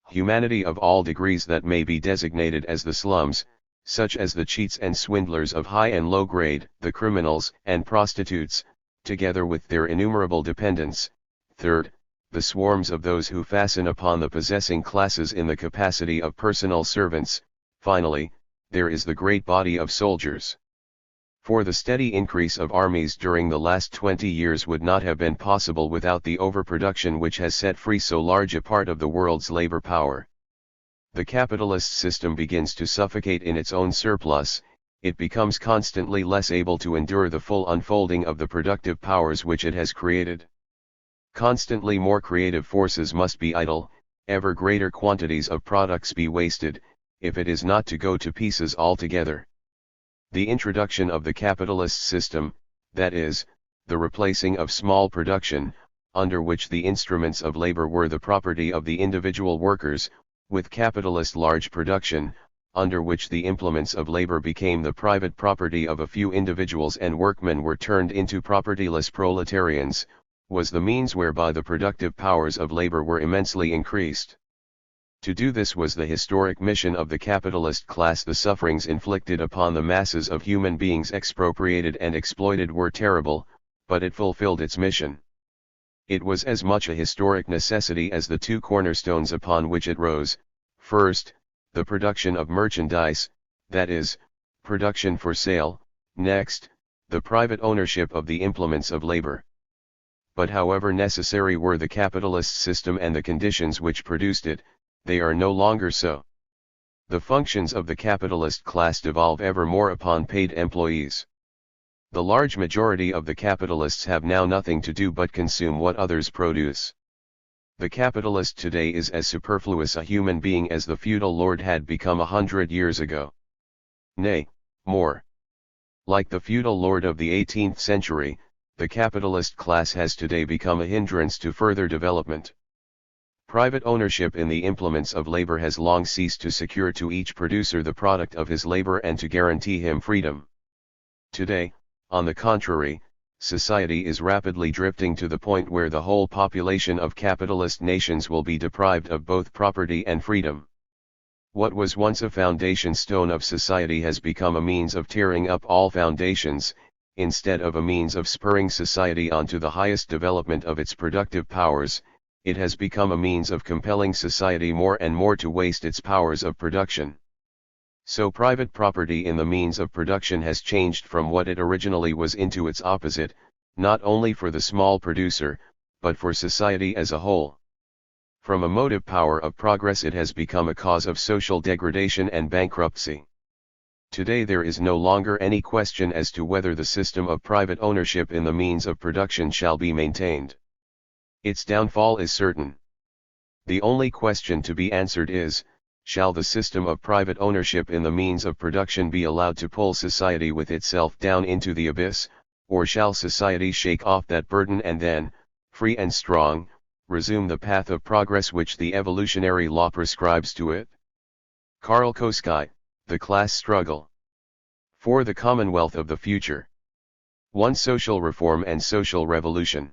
[SPEAKER 1] humanity of all degrees that may be designated as the slums, such as the cheats and swindlers of high and low grade, the criminals and prostitutes, together with their innumerable dependents. Third, the swarms of those who fasten upon the possessing classes in the capacity of personal servants. Finally, there is the great body of soldiers. For the steady increase of armies during the last 20 years would not have been possible without the overproduction which has set free so large a part of the world's labor power. The capitalist system begins to suffocate in its own surplus, it becomes constantly less able to endure the full unfolding of the productive powers which it has created. Constantly more creative forces must be idle, ever greater quantities of products be wasted, if it is not to go to pieces altogether. The introduction of the capitalist system, that is, the replacing of small production, under which the instruments of labor were the property of the individual workers, with capitalist large production, under which the implements of labor became the private property of a few individuals and workmen were turned into propertyless proletarians, was the means whereby the productive powers of labor were immensely increased. To do this was the historic mission of the capitalist class. The sufferings inflicted upon the masses of human beings expropriated and exploited were terrible, but it fulfilled its mission. It was as much a historic necessity as the two cornerstones upon which it rose: first, the production of merchandise, that is, production for sale; next, the private ownership of the implements of labor. But however necessary were the capitalist system and the conditions which produced it, they are no longer so. The functions of the capitalist class devolve ever more upon paid employees. The large majority of the capitalists have now nothing to do but consume what others produce. The capitalist today is as superfluous a human being as the feudal lord had become 100 years ago. Nay, more. Like the feudal lord of the 18th century, the capitalist class has today become a hindrance to further development. Private ownership in the implements of labor has long ceased to secure to each producer the product of his labor and to guarantee him freedom. Today, on the contrary, society is rapidly drifting to the point where the whole population of capitalist nations will be deprived of both property and freedom. What was once a foundation stone of society has become a means of tearing up all foundations, instead of a means of spurring society on to the highest development of its productive powers. It has become a means of compelling society more and more to waste its powers of production. So private property in the means of production has changed from what it originally was into its opposite, not only for the small producer, but for society as a whole. From a motive power of progress it has become a cause of social degradation and bankruptcy. Today there is no longer any question as to whether the system of private ownership in the means of production shall be maintained. Its downfall is certain. The only question to be answered is, shall the system of private ownership in the means of production be allowed to pull society with itself down into the abyss, or shall society shake off that burden and then, free and strong, resume the path of progress which the evolutionary law prescribes to it? Karl Kautsky, The Class Struggle. For the Commonwealth of the Future. 1. Social Reform and Social Revolution.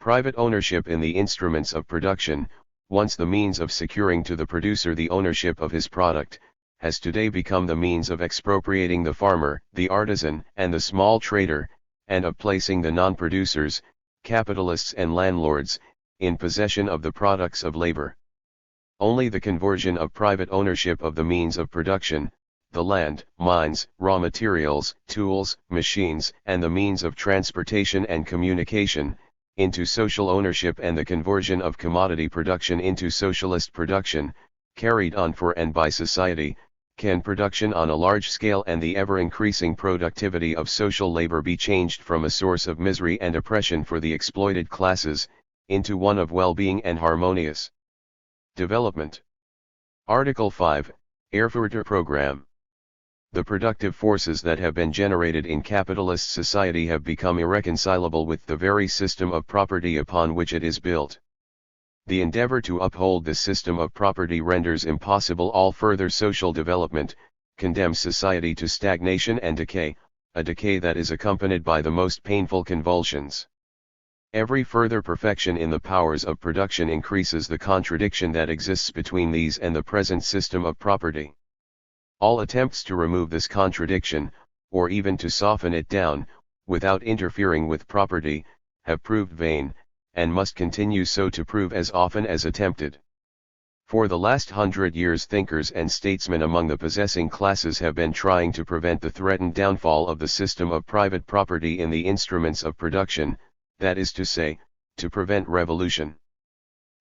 [SPEAKER 1] Private ownership in the instruments of production, once the means of securing to the producer the ownership of his product, has today become the means of expropriating the farmer, the artisan, and the small trader, and of placing the non-producers, capitalists and landlords, in possession of the products of labor. Only the conversion of private ownership of the means of production, the land, mines, raw materials, tools, machines, and the means of transportation and communication, into social ownership and the conversion of commodity production into socialist production, carried on for and by society, can production on a large scale and the ever-increasing productivity of social labor be changed from a source of misery and oppression for the exploited classes, into one of well-being and harmonious development. Article 5, Erfurt Program. The productive forces that have been generated in capitalist society have become irreconcilable with the very system of property upon which it is built. The endeavor to uphold this system of property renders impossible all further social development, condemns society to stagnation and decay, a decay that is accompanied by the most painful convulsions. Every further perfection in the powers of production increases the contradiction that exists between these and the present system of property. All attempts to remove this contradiction, or even to soften it down, without interfering with property, have proved vain, and must continue so to prove as often as attempted. For the last 100 years thinkers and statesmen among the possessing classes have been trying to prevent the threatened downfall of the system of private property in the instruments of production, that is to say, to prevent revolution.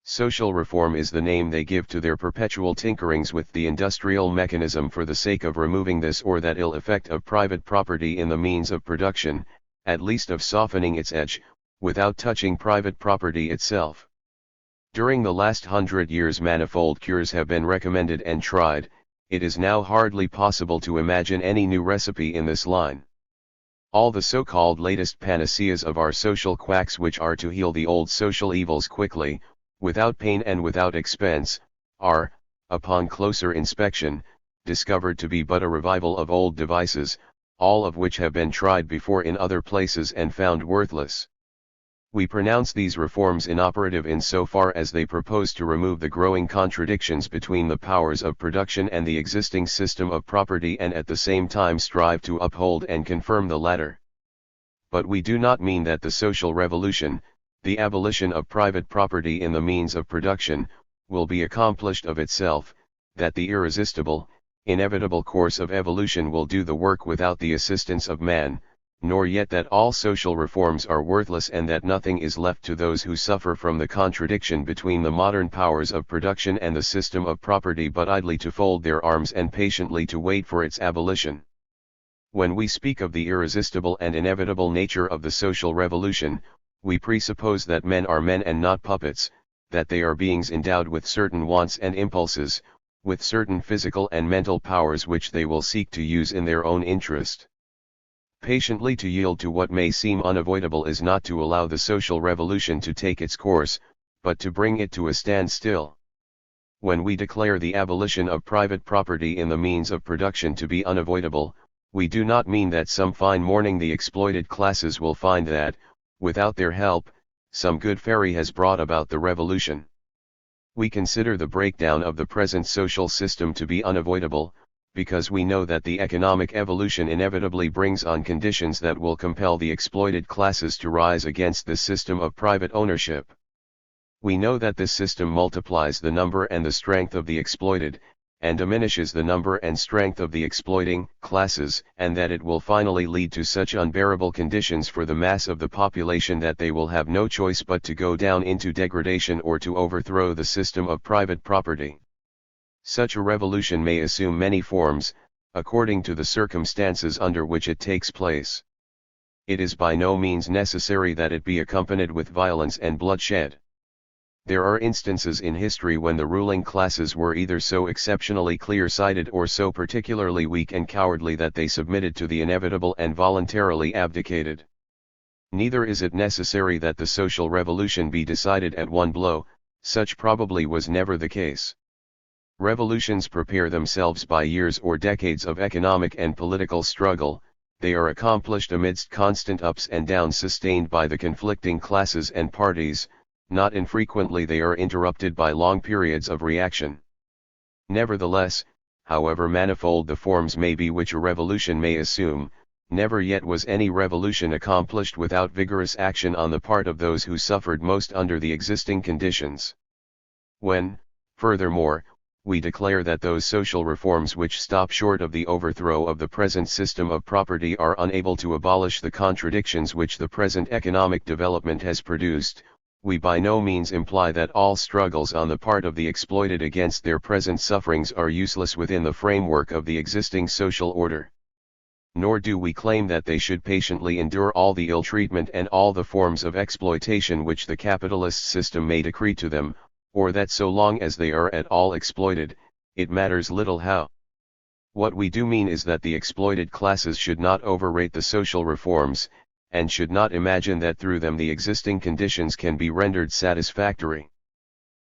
[SPEAKER 1] Social reform is the name they give to their perpetual tinkerings with the industrial mechanism for the sake of removing this or that ill effect of private property in the means of production, at least of softening its edge, without touching private property itself. During the last 100 years manifold cures have been recommended and tried. It is now hardly possible to imagine any new recipe in this line. All the so-called latest panaceas of our social quacks which are to heal the old social evils quickly, without pain and without expense, are, upon closer inspection, discovered to be but a revival of old devices, all of which have been tried before in other places and found worthless. We pronounce these reforms inoperative in so far as they propose to remove the growing contradictions between the powers of production and the existing system of property and at the same time strive to uphold and confirm the latter. But we do not mean that the social revolution, the abolition of private property in the means of production, will be accomplished of itself, that the irresistible, inevitable course of evolution will do the work without the assistance of man, nor yet that all social reforms are worthless and that nothing is left to those who suffer from the contradiction between the modern powers of production and the system of property but idly to fold their arms and patiently to wait for its abolition. When we speak of the irresistible and inevitable nature of the social revolution, we presuppose that men are men and not puppets, that they are beings endowed with certain wants and impulses, with certain physical and mental powers which they will seek to use in their own interest. Patiently to yield to what may seem unavoidable is not to allow the social revolution to take its course, but to bring it to a standstill. When we declare the abolition of private property in the means of production to be unavoidable, we do not mean that some fine morning the exploited classes will find that, without their help, some good fairy has brought about the revolution. We consider the breakdown of the present social system to be unavoidable, because we know that the economic evolution inevitably brings on conditions that will compel the exploited classes to rise against this system of private ownership. We know that this system multiplies the number and the strength of the exploited, and diminishes the number and strength of the exploiting classes, and that it will finally lead to such unbearable conditions for the mass of the population that they will have no choice but to go down into degradation or to overthrow the system of private property. Such a revolution may assume many forms, according to the circumstances under which it takes place. It is by no means necessary that it be accompanied with violence and bloodshed. There are instances in history when the ruling classes were either so exceptionally clear-sighted or so particularly weak and cowardly that they submitted to the inevitable and voluntarily abdicated. Neither is it necessary that the social revolution be decided at one blow, such probably was never the case. Revolutions prepare themselves by years or decades of economic and political struggle. They are accomplished amidst constant ups and downs sustained by the conflicting classes and parties. Not infrequently they are interrupted by long periods of reaction. Nevertheless, however manifold the forms may be which a revolution may assume, never yet was any revolution accomplished without vigorous action on the part of those who suffered most under the existing conditions. When, furthermore, we declare that those social reforms which stop short of the overthrow of the present system of property are unable to abolish the contradictions which the present economic development has produced, we by no means imply that all struggles on the part of the exploited against their present sufferings are useless within the framework of the existing social order. Nor do we claim that they should patiently endure all the ill treatment and all the forms of exploitation which the capitalist system may decree to them, or that so long as they are at all exploited, it matters little how. What we do mean is that the exploited classes should not overrate the social reforms, and should not imagine that through them the existing conditions can be rendered satisfactory.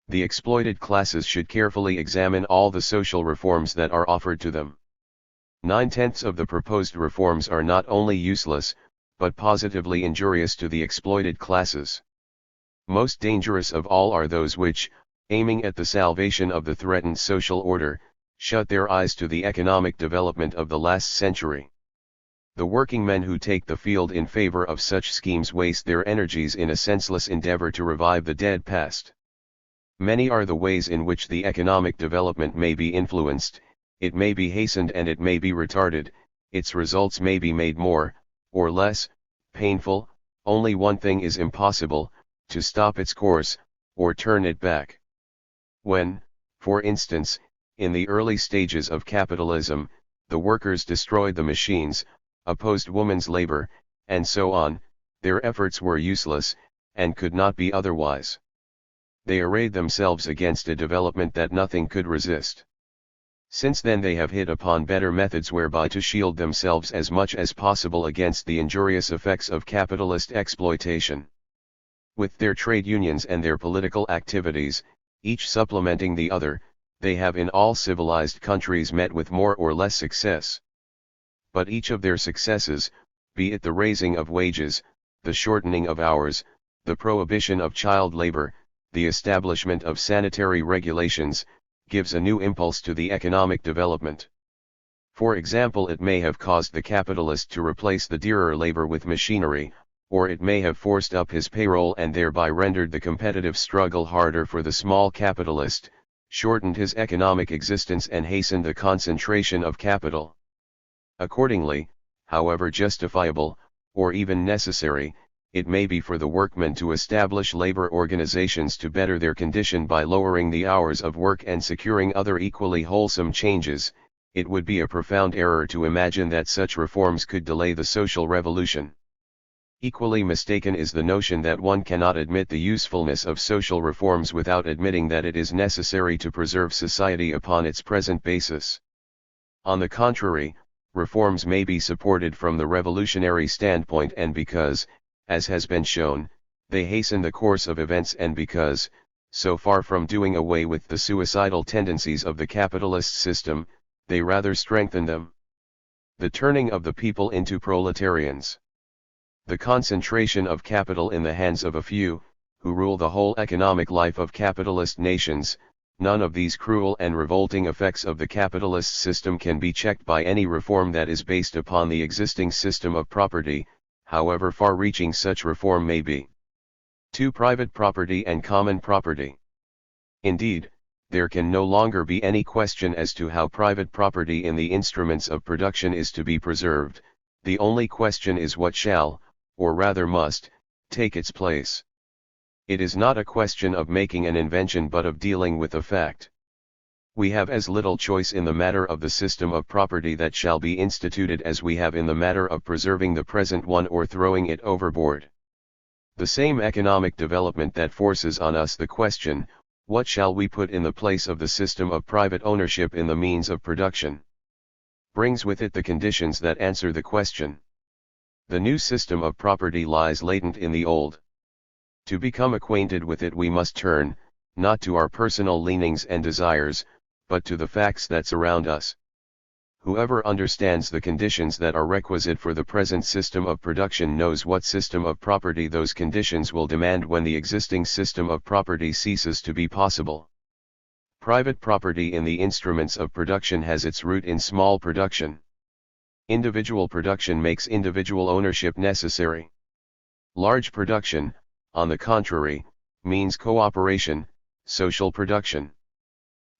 [SPEAKER 1] The exploited classes should carefully examine all the social reforms that are offered to them. 9/10 of the proposed reforms are not only useless, but positively injurious to the exploited classes. Most dangerous of all are those which, aiming at the salvation of the threatened social order, shut their eyes to the economic development of the last century. The working men who take the field in favor of such schemes waste their energies in a senseless endeavor to revive the dead past. Many are the ways in which the economic development may be influenced, it may be hastened and it may be retarded, its results may be made more, or less, painful. Only one thing is impossible: to stop its course, or turn it back. When, for instance, in the early stages of capitalism, the workers destroyed the machines, opposed woman's labor, and so on, their efforts were useless, and could not be otherwise. They arrayed themselves against a development that nothing could resist. Since then they have hit upon better methods whereby to shield themselves as much as possible against the injurious effects of capitalist exploitation. With their trade unions and their political activities, each supplementing the other, they have in all civilized countries met with more or less success. But each of their successes, be it the raising of wages, the shortening of hours, the prohibition of child labor, the establishment of sanitary regulations, gives a new impulse to the economic development. For example, it may have caused the capitalist to replace the dearer labor with machinery, or it may have forced up his payroll and thereby rendered the competitive struggle harder for the small capitalist, shortened his economic existence and hastened the concentration of capital. Accordingly, however justifiable, or even necessary, it may be for the workmen to establish labor organizations to better their condition by lowering the hours of work and securing other equally wholesome changes, it would be a profound error to imagine that such reforms could delay the social revolution. Equally mistaken is the notion that one cannot admit the usefulness of social reforms without admitting that it is necessary to preserve society upon its present basis. On the contrary, reforms may be supported from the revolutionary standpoint and because, as has been shown, they hasten the course of events and because, so far from doing away with the suicidal tendencies of the capitalist system, they rather strengthen them. The turning of the people into proletarians. The concentration of capital in the hands of a few, who rule the whole economic life of capitalist nations, none of these cruel and revolting effects of the capitalist system can be checked by any reform that is based upon the existing system of property, however far-reaching such reform may be. 2. Private property and common property. Indeed, there can no longer be any question as to how private property in the instruments of production is to be preserved, the only question is what shall, or rather must, take its place. It is not a question of making an invention but of dealing with a fact. We have as little choice in the matter of the system of property that shall be instituted as we have in the matter of preserving the present one or throwing it overboard. The same economic development that forces on us the question, what shall we put in the place of the system of private ownership in the means of production, brings with it the conditions that answer the question. The new system of property lies latent in the old. To become acquainted with it we must turn, not to our personal leanings and desires, but to the facts that surround us. Whoever understands the conditions that are requisite for the present system of production knows what system of property those conditions will demand when the existing system of property ceases to be possible. Private property in the instruments of production has its root in small production. Individual production makes individual ownership necessary. Large production, on the contrary, means cooperation, social production.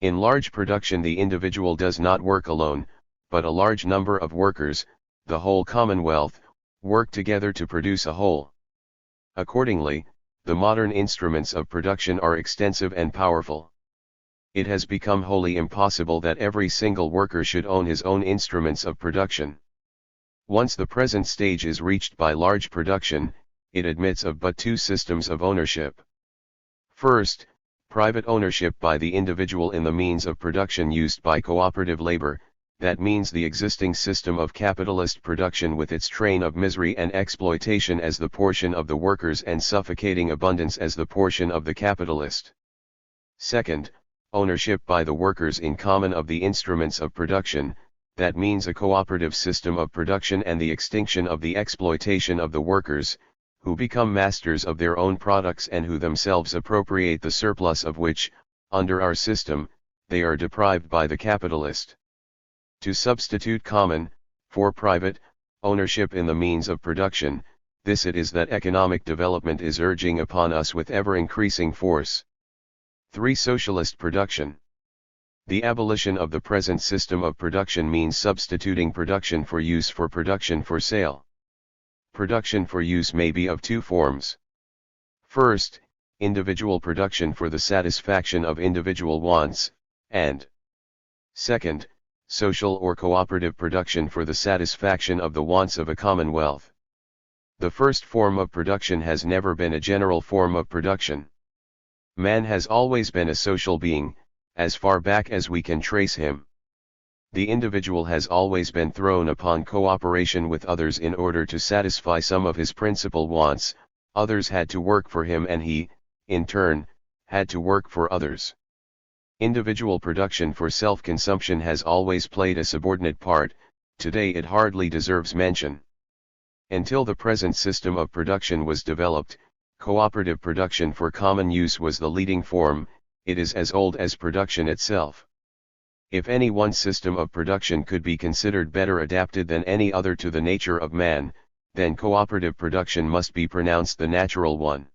[SPEAKER 1] In large production the individual does not work alone, but a large number of workers, the whole commonwealth, work together to produce a whole. Accordingly, the modern instruments of production are extensive and powerful. It has become wholly impossible that every single worker should own his own instruments of production. Once the present stage is reached by large production, it admits of but two systems of ownership. First, private ownership by the individual in the means of production used by cooperative labor, that means the existing system of capitalist production with its train of misery and exploitation as the portion of the workers and suffocating abundance as the portion of the capitalist. Second, ownership by the workers in common of the instruments of production, that means a cooperative system of production and the extinction of the exploitation of the workers, who become masters of their own products and who themselves appropriate the surplus of which, under our system, they are deprived by the capitalist. To substitute common, for private, ownership in the means of production, this it is that economic development is urging upon us with ever-increasing force. 3. Socialist production. The abolition of the present system of production means substituting production for use for production for sale. Production for use may be of two forms. First, individual production for the satisfaction of individual wants, and second, social or cooperative production for the satisfaction of the wants of a commonwealth. The first form of production has never been a general form of production. Man has always been a social being, as far back as we can trace him. The individual has always been thrown upon cooperation with others in order to satisfy some of his principal wants. Others had to work for him and he, in turn, had to work for others. Individual production for self-consumption has always played a subordinate part. Today it hardly deserves mention. Until the present system of production was developed, cooperative production for common use was the leading form. It is as old as production itself. If any one system of production could be considered better adapted than any other to the nature of man, then cooperative production must be pronounced the natural one.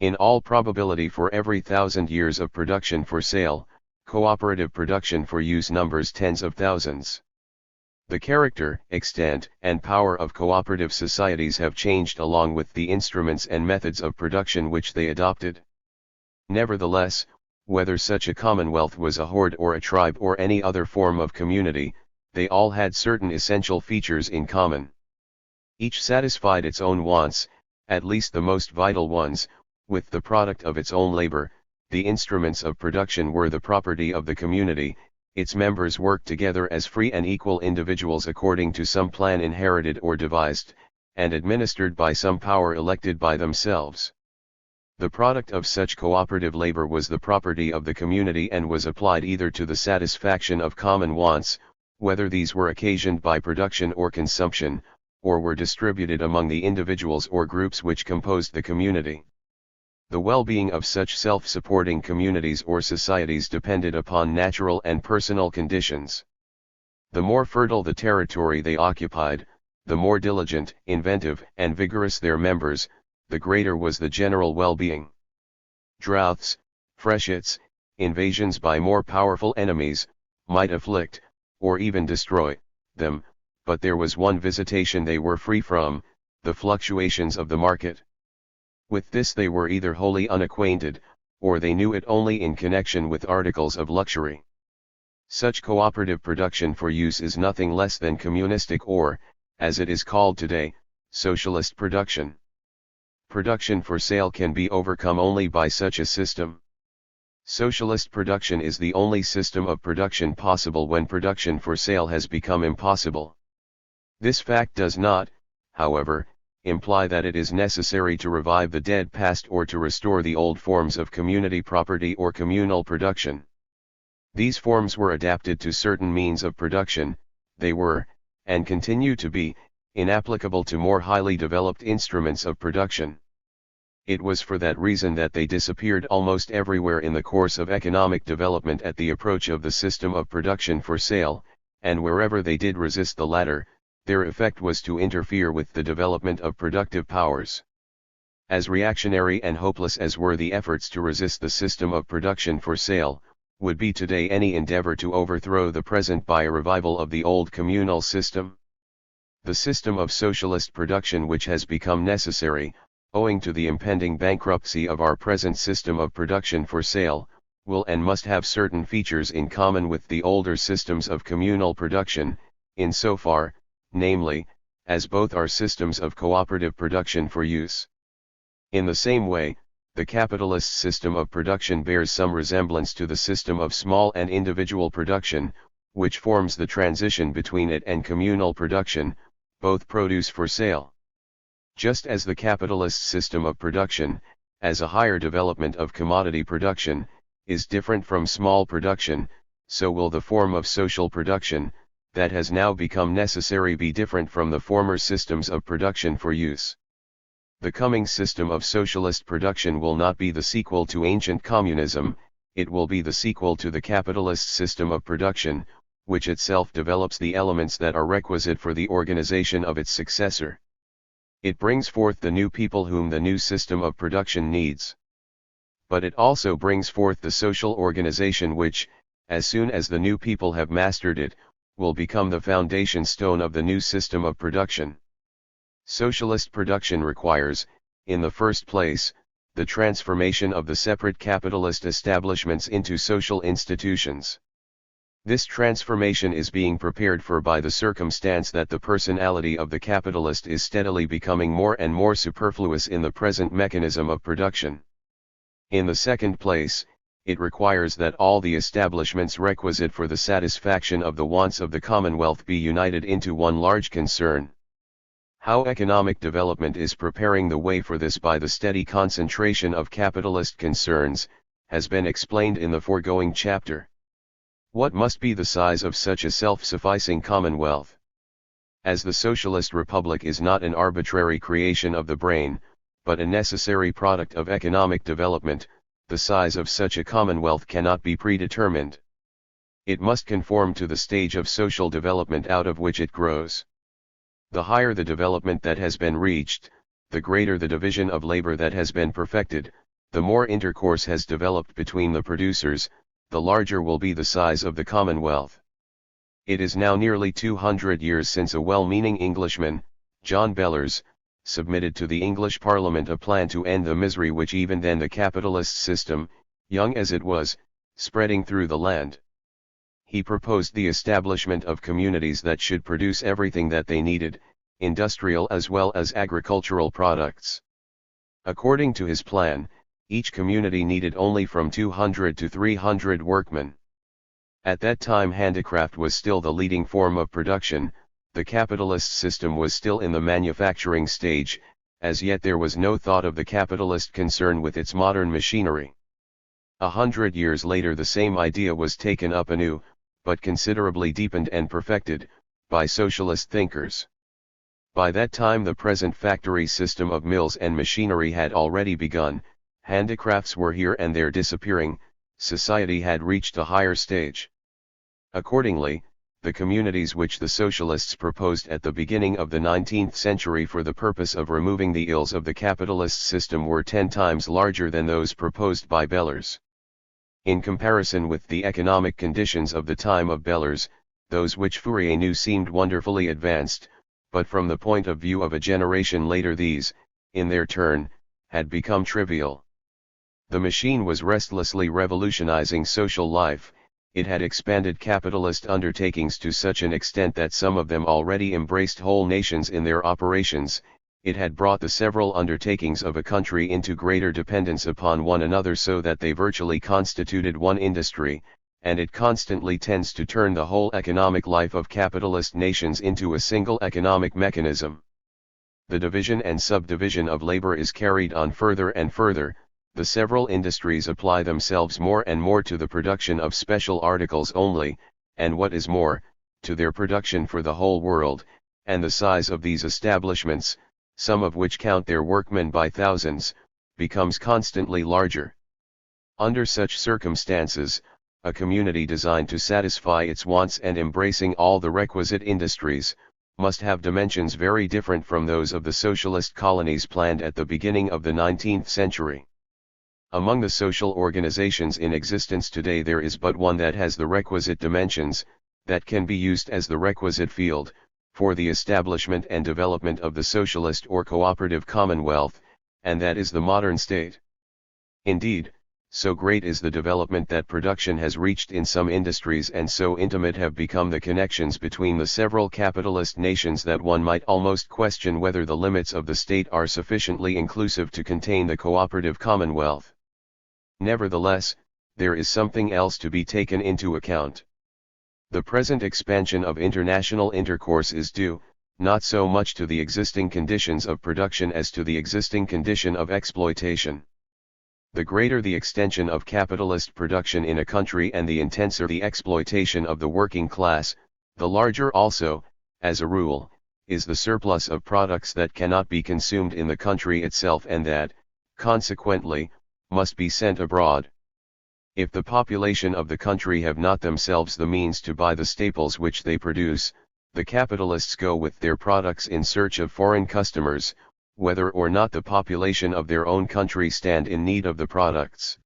[SPEAKER 1] In all probability, for every 1,000 years of production for sale, cooperative production for use numbers tens of thousands. The character, extent, and power of cooperative societies have changed along with the instruments and methods of production which they adopted. Nevertheless, whether such a commonwealth was a horde or a tribe or any other form of community, they all had certain essential features in common. Each satisfied its own wants, at least the most vital ones, with the product of its own labor. The instruments of production were the property of the community. Its members worked together as free and equal individuals according to some plan inherited or devised, and administered by some power elected by themselves. The product of such cooperative labor was the property of the community and was applied either to the satisfaction of common wants, whether these were occasioned by production or consumption, or were distributed among the individuals or groups which composed the community. The well-being of such self-supporting communities or societies depended upon natural and personal conditions. The more fertile the territory they occupied, the more diligent, inventive, and vigorous their members, the greater was the general well-being. Droughts, freshets, invasions by more powerful enemies, might afflict, or even destroy, them, but there was one visitation they were free from, the fluctuations of the market. With this they were either wholly unacquainted, or they knew it only in connection with articles of luxury. Such cooperative production for use is nothing less than communistic or, as it is called today, socialist production. Production for sale can be overcome only by such a system. Socialist production is the only system of production possible when production for sale has become impossible. This fact does not, however, imply that it is necessary to revive the dead past or to restore the old forms of community property or communal production. These forms were adapted to certain means of production. They were, and continue to be, inapplicable to more highly developed instruments of production. It was for that reason that they disappeared almost everywhere in the course of economic development at the approach of the system of production for sale, and wherever they did resist the latter, their effect was to interfere with the development of productive powers. As reactionary and hopeless as were the efforts to resist the system of production for sale, would be today any endeavor to overthrow the present by a revival of the old communal system. The system of socialist production which has become necessary, owing to the impending bankruptcy of our present system of production for sale, will and must have certain features in common with the older systems of communal production, insofar, namely, as both are systems of cooperative production for use. In the same way, the capitalist system of production bears some resemblance to the system of small and individual production, which forms the transition between it and communal production, both produce for sale. Just as the capitalist system of production, as a higher development of commodity production, is different from small production, so will the form of social production, that has now become necessary, be different from the former systems of production for use. The coming system of socialist production will not be the sequel to ancient communism, it will be the sequel to the capitalist system of production, which itself develops the elements that are requisite for the organization of its successor. It brings forth the new people whom the new system of production needs. But it also brings forth the social organization which, as soon as the new people have mastered it, will become the foundation stone of the new system of production. Socialist production requires, in the first place, the transformation of the separate capitalist establishments into social institutions. This transformation is being prepared for by the circumstance that the personality of the capitalist is steadily becoming more and more superfluous in the present mechanism of production. In the second place, it requires that all the establishments requisite for the satisfaction of the wants of the Commonwealth be united into one large concern. How economic development is preparing the way for this by the steady concentration of capitalist concerns, has been explained in the foregoing chapter. What must be the size of such a self-sufficing Commonwealth? As the Socialist Republic is not an arbitrary creation of the brain, but a necessary product of economic development, the size of such a Commonwealth cannot be predetermined. It must conform to the stage of social development out of which it grows. The higher the development that has been reached, the greater the division of labor that has been perfected, the more intercourse has developed between the producers, the larger will be the size of the Commonwealth. It is now nearly 200 years since a well-meaning Englishman, John Bellers, submitted to the English Parliament a plan to end the misery which even then the capitalist system, young as it was, spreading through the land. He proposed the establishment of communities that should produce everything that they needed, industrial as well as agricultural products. According to his plan, each community needed only from 200 to 300 workmen. At that time handicraft was still the leading form of production, the capitalist system was still in the manufacturing stage, as yet there was no thought of the capitalist concern with its modern machinery. 100 years later the same idea was taken up anew, but considerably deepened and perfected, by socialist thinkers. By that time the present factory system of mills and machinery had already begun, handicrafts were here and there disappearing, society had reached a higher stage. Accordingly, the communities which the socialists proposed at the beginning of the 19th century for the purpose of removing the ills of the capitalist system were 10 times larger than those proposed by Bellers. In comparison with the economic conditions of the time of Bellers, those which Fourier knew seemed wonderfully advanced, but from the point of view of a generation later these, in their turn, had become trivial. The machine was restlessly revolutionizing social life, it had expanded capitalist undertakings to such an extent that some of them already embraced whole nations in their operations, it had brought the several undertakings of a country into greater dependence upon one another so that they virtually constituted one industry, and it constantly tends to turn the whole economic life of capitalist nations into a single economic mechanism. The division and subdivision of labor is carried on further and further, the several industries apply themselves more and more to the production of special articles only, and what is more, to their production for the whole world, and the size of these establishments, some of which count their workmen by thousands, becomes constantly larger. Under such circumstances, a community designed to satisfy its wants and embracing all the requisite industries, must have dimensions very different from those of the socialist colonies planned at the beginning of the 19th century. Among the social organizations in existence today there is but one that has the requisite dimensions, that can be used as the requisite field, for the establishment and development of the socialist or cooperative commonwealth, and that is the modern state. Indeed, so great is the development that production has reached in some industries and so intimate have become the connections between the several capitalist nations that one might almost question whether the limits of the state are sufficiently inclusive to contain the cooperative commonwealth. Nevertheless, there is something else to be taken into account. The present expansion of international intercourse is due, not so much to the existing conditions of production as to the existing condition of exploitation. The greater the extension of capitalist production in a country and the intenser the exploitation of the working class, the larger also, as a rule, is the surplus of products that cannot be consumed in the country itself and that, consequently, must be sent abroad. If the population of the country have not themselves the means to buy the staples which they produce, the capitalists go with their products in search of foreign customers, whether or not the population of their own country stand in need of the products.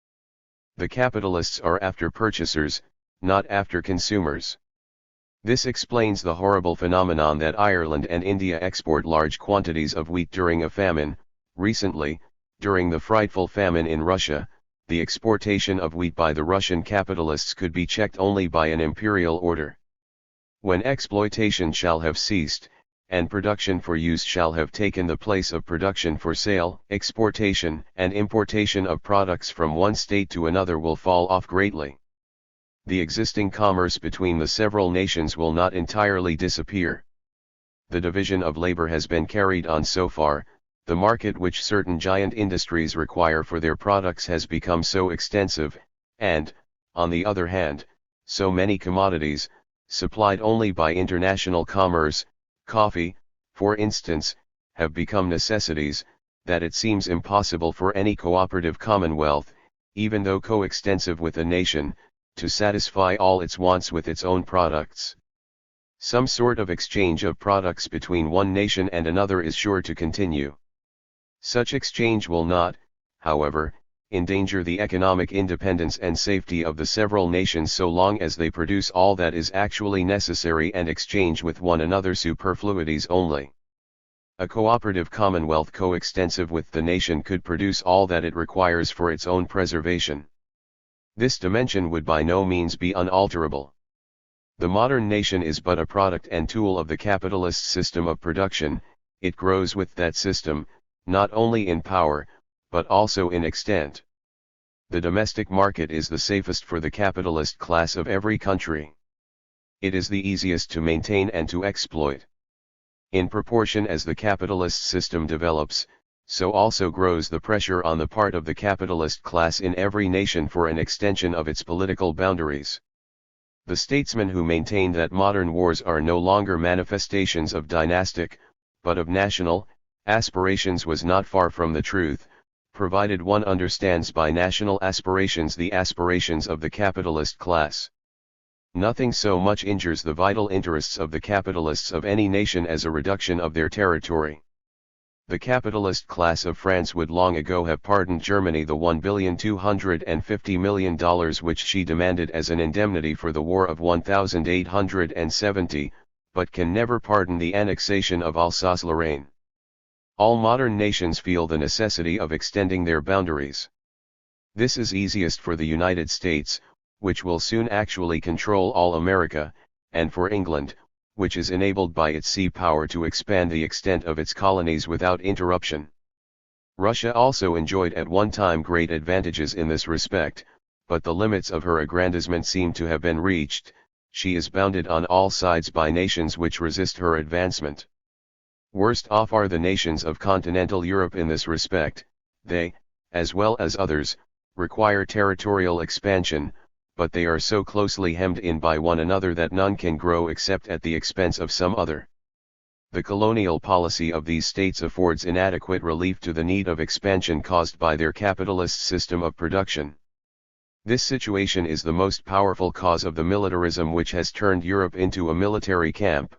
[SPEAKER 1] The capitalists are after purchasers, not after consumers. This explains the horrible phenomenon that Ireland and India export large quantities of wheat during a famine. Recently, during the frightful famine in Russia, the exportation of wheat by the Russian capitalists could be checked only by an imperial order. When exploitation shall have ceased, and production for use shall have taken the place of production for sale, exportation and importation of products from one state to another will fall off greatly. The existing commerce between the several nations will not entirely disappear. The division of labor has been carried on so far, the market which certain giant industries require for their products has become so extensive, and, on the other hand, so many commodities, supplied only by international commerce, coffee, for instance, have become necessities, that it seems impossible for any cooperative commonwealth, even though coextensive with a nation, to satisfy all its wants with its own products. Some sort of exchange of products between one nation and another is sure to continue. Such exchange will not, however, endanger the economic independence and safety of the several nations so long as they produce all that is actually necessary and exchange with one another superfluities only. A cooperative commonwealth coextensive with the nation could produce all that it requires for its own preservation. This dimension would by no means be unalterable. The modern nation is but a product and tool of the capitalist system of production. It grows with that system, not only in power, but also in extent. The domestic market is the safest for the capitalist class of every country. It is the easiest to maintain and to exploit. In proportion as the capitalist system develops, so also grows the pressure on the part of the capitalist class in every nation for an extension of its political boundaries. The statesmen who maintain that modern wars are no longer manifestations of dynastic, but of national, aspirations was not far from the truth, provided one understands by national aspirations the aspirations of the capitalist class. Nothing so much injures the vital interests of the capitalists of any nation as a reduction of their territory. The capitalist class of France would long ago have pardoned Germany the $1,250,000,000 which she demanded as an indemnity for the war of 1870, but can never pardon the annexation of Alsace-Lorraine. All modern nations feel the necessity of extending their boundaries. This is easiest for the United States, which will soon actually control all America, and for England, which is enabled by its sea power to expand the extent of its colonies without interruption. Russia also enjoyed at one time great advantages in this respect, but the limits of her aggrandizement seem to have been reached. She is bounded on all sides by nations which resist her advancement. Worst off are the nations of continental Europe in this respect. They, as well as others, require territorial expansion, but they are so closely hemmed in by one another that none can grow except at the expense of some other. The colonial policy of these states affords inadequate relief to the need of expansion caused by their capitalist system of production. This situation is the most powerful cause of the militarism which has turned Europe into a military camp.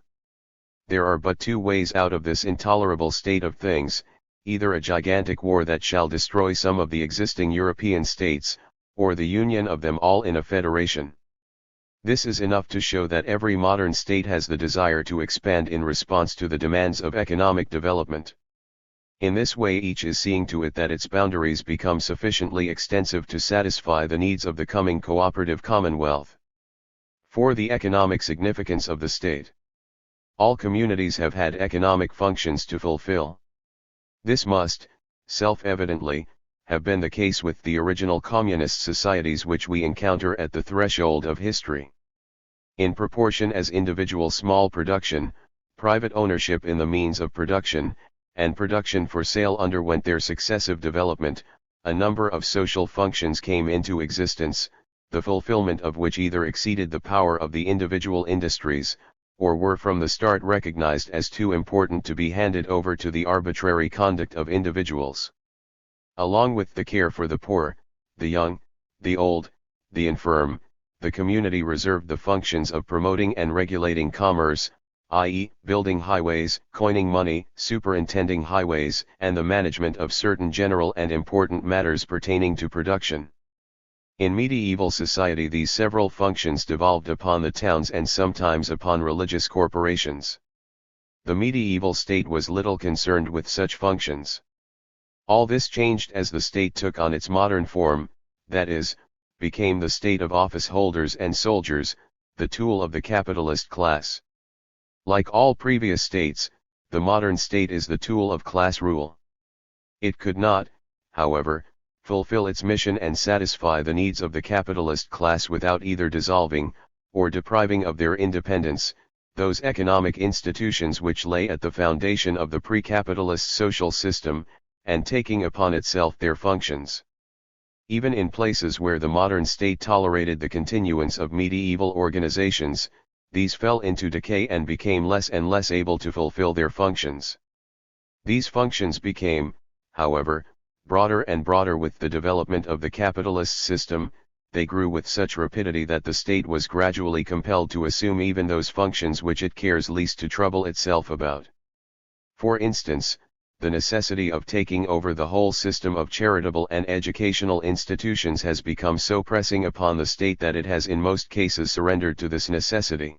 [SPEAKER 1] There are but two ways out of this intolerable state of things: either a gigantic war that shall destroy some of the existing European states, or the union of them all in a federation. This is enough to show that every modern state has the desire to expand in response to the demands of economic development. In this way each is seeing to it that its boundaries become sufficiently extensive to satisfy the needs of the coming cooperative commonwealth. For the economic significance of the state. All communities have had economic functions to fulfill. This must, self-evidently, have been the case with the original communist societies which we encounter at the threshold of history. In proportion as individual small production, private ownership in the means of production, and production for sale underwent their successive development, a number of social functions came into existence, the fulfillment of which either exceeded the power of the individual industries, or were from the start recognized as too important to be handed over to the arbitrary conduct of individuals. Along with the care for the poor, the young, the old, the infirm, the community reserved the functions of promoting and regulating commerce, i.e., building highways, coining money, superintending highways, and the management of certain general and important matters pertaining to production. In medieval society these several functions devolved upon the towns and sometimes upon religious corporations. The medieval state was little concerned with such functions. All this changed as the state took on its modern form, that is, became the state of office holders and soldiers, the tool of the capitalist class. Like all previous states, the modern state is the tool of class rule. It could not, however, fulfill its mission and satisfy the needs of the capitalist class without either dissolving, or depriving of their independence, those economic institutions which lay at the foundation of the pre-capitalist social system, and taking upon itself their functions. Even in places where the modern state tolerated the continuance of medieval organizations, these fell into decay and became less and less able to fulfill their functions. These functions became, however, broader and broader with the development of the capitalist system. They grew with such rapidity that the state was gradually compelled to assume even those functions which it cares least to trouble itself about. For instance, the necessity of taking over the whole system of charitable and educational institutions has become so pressing upon the state that it has in most cases surrendered to this necessity.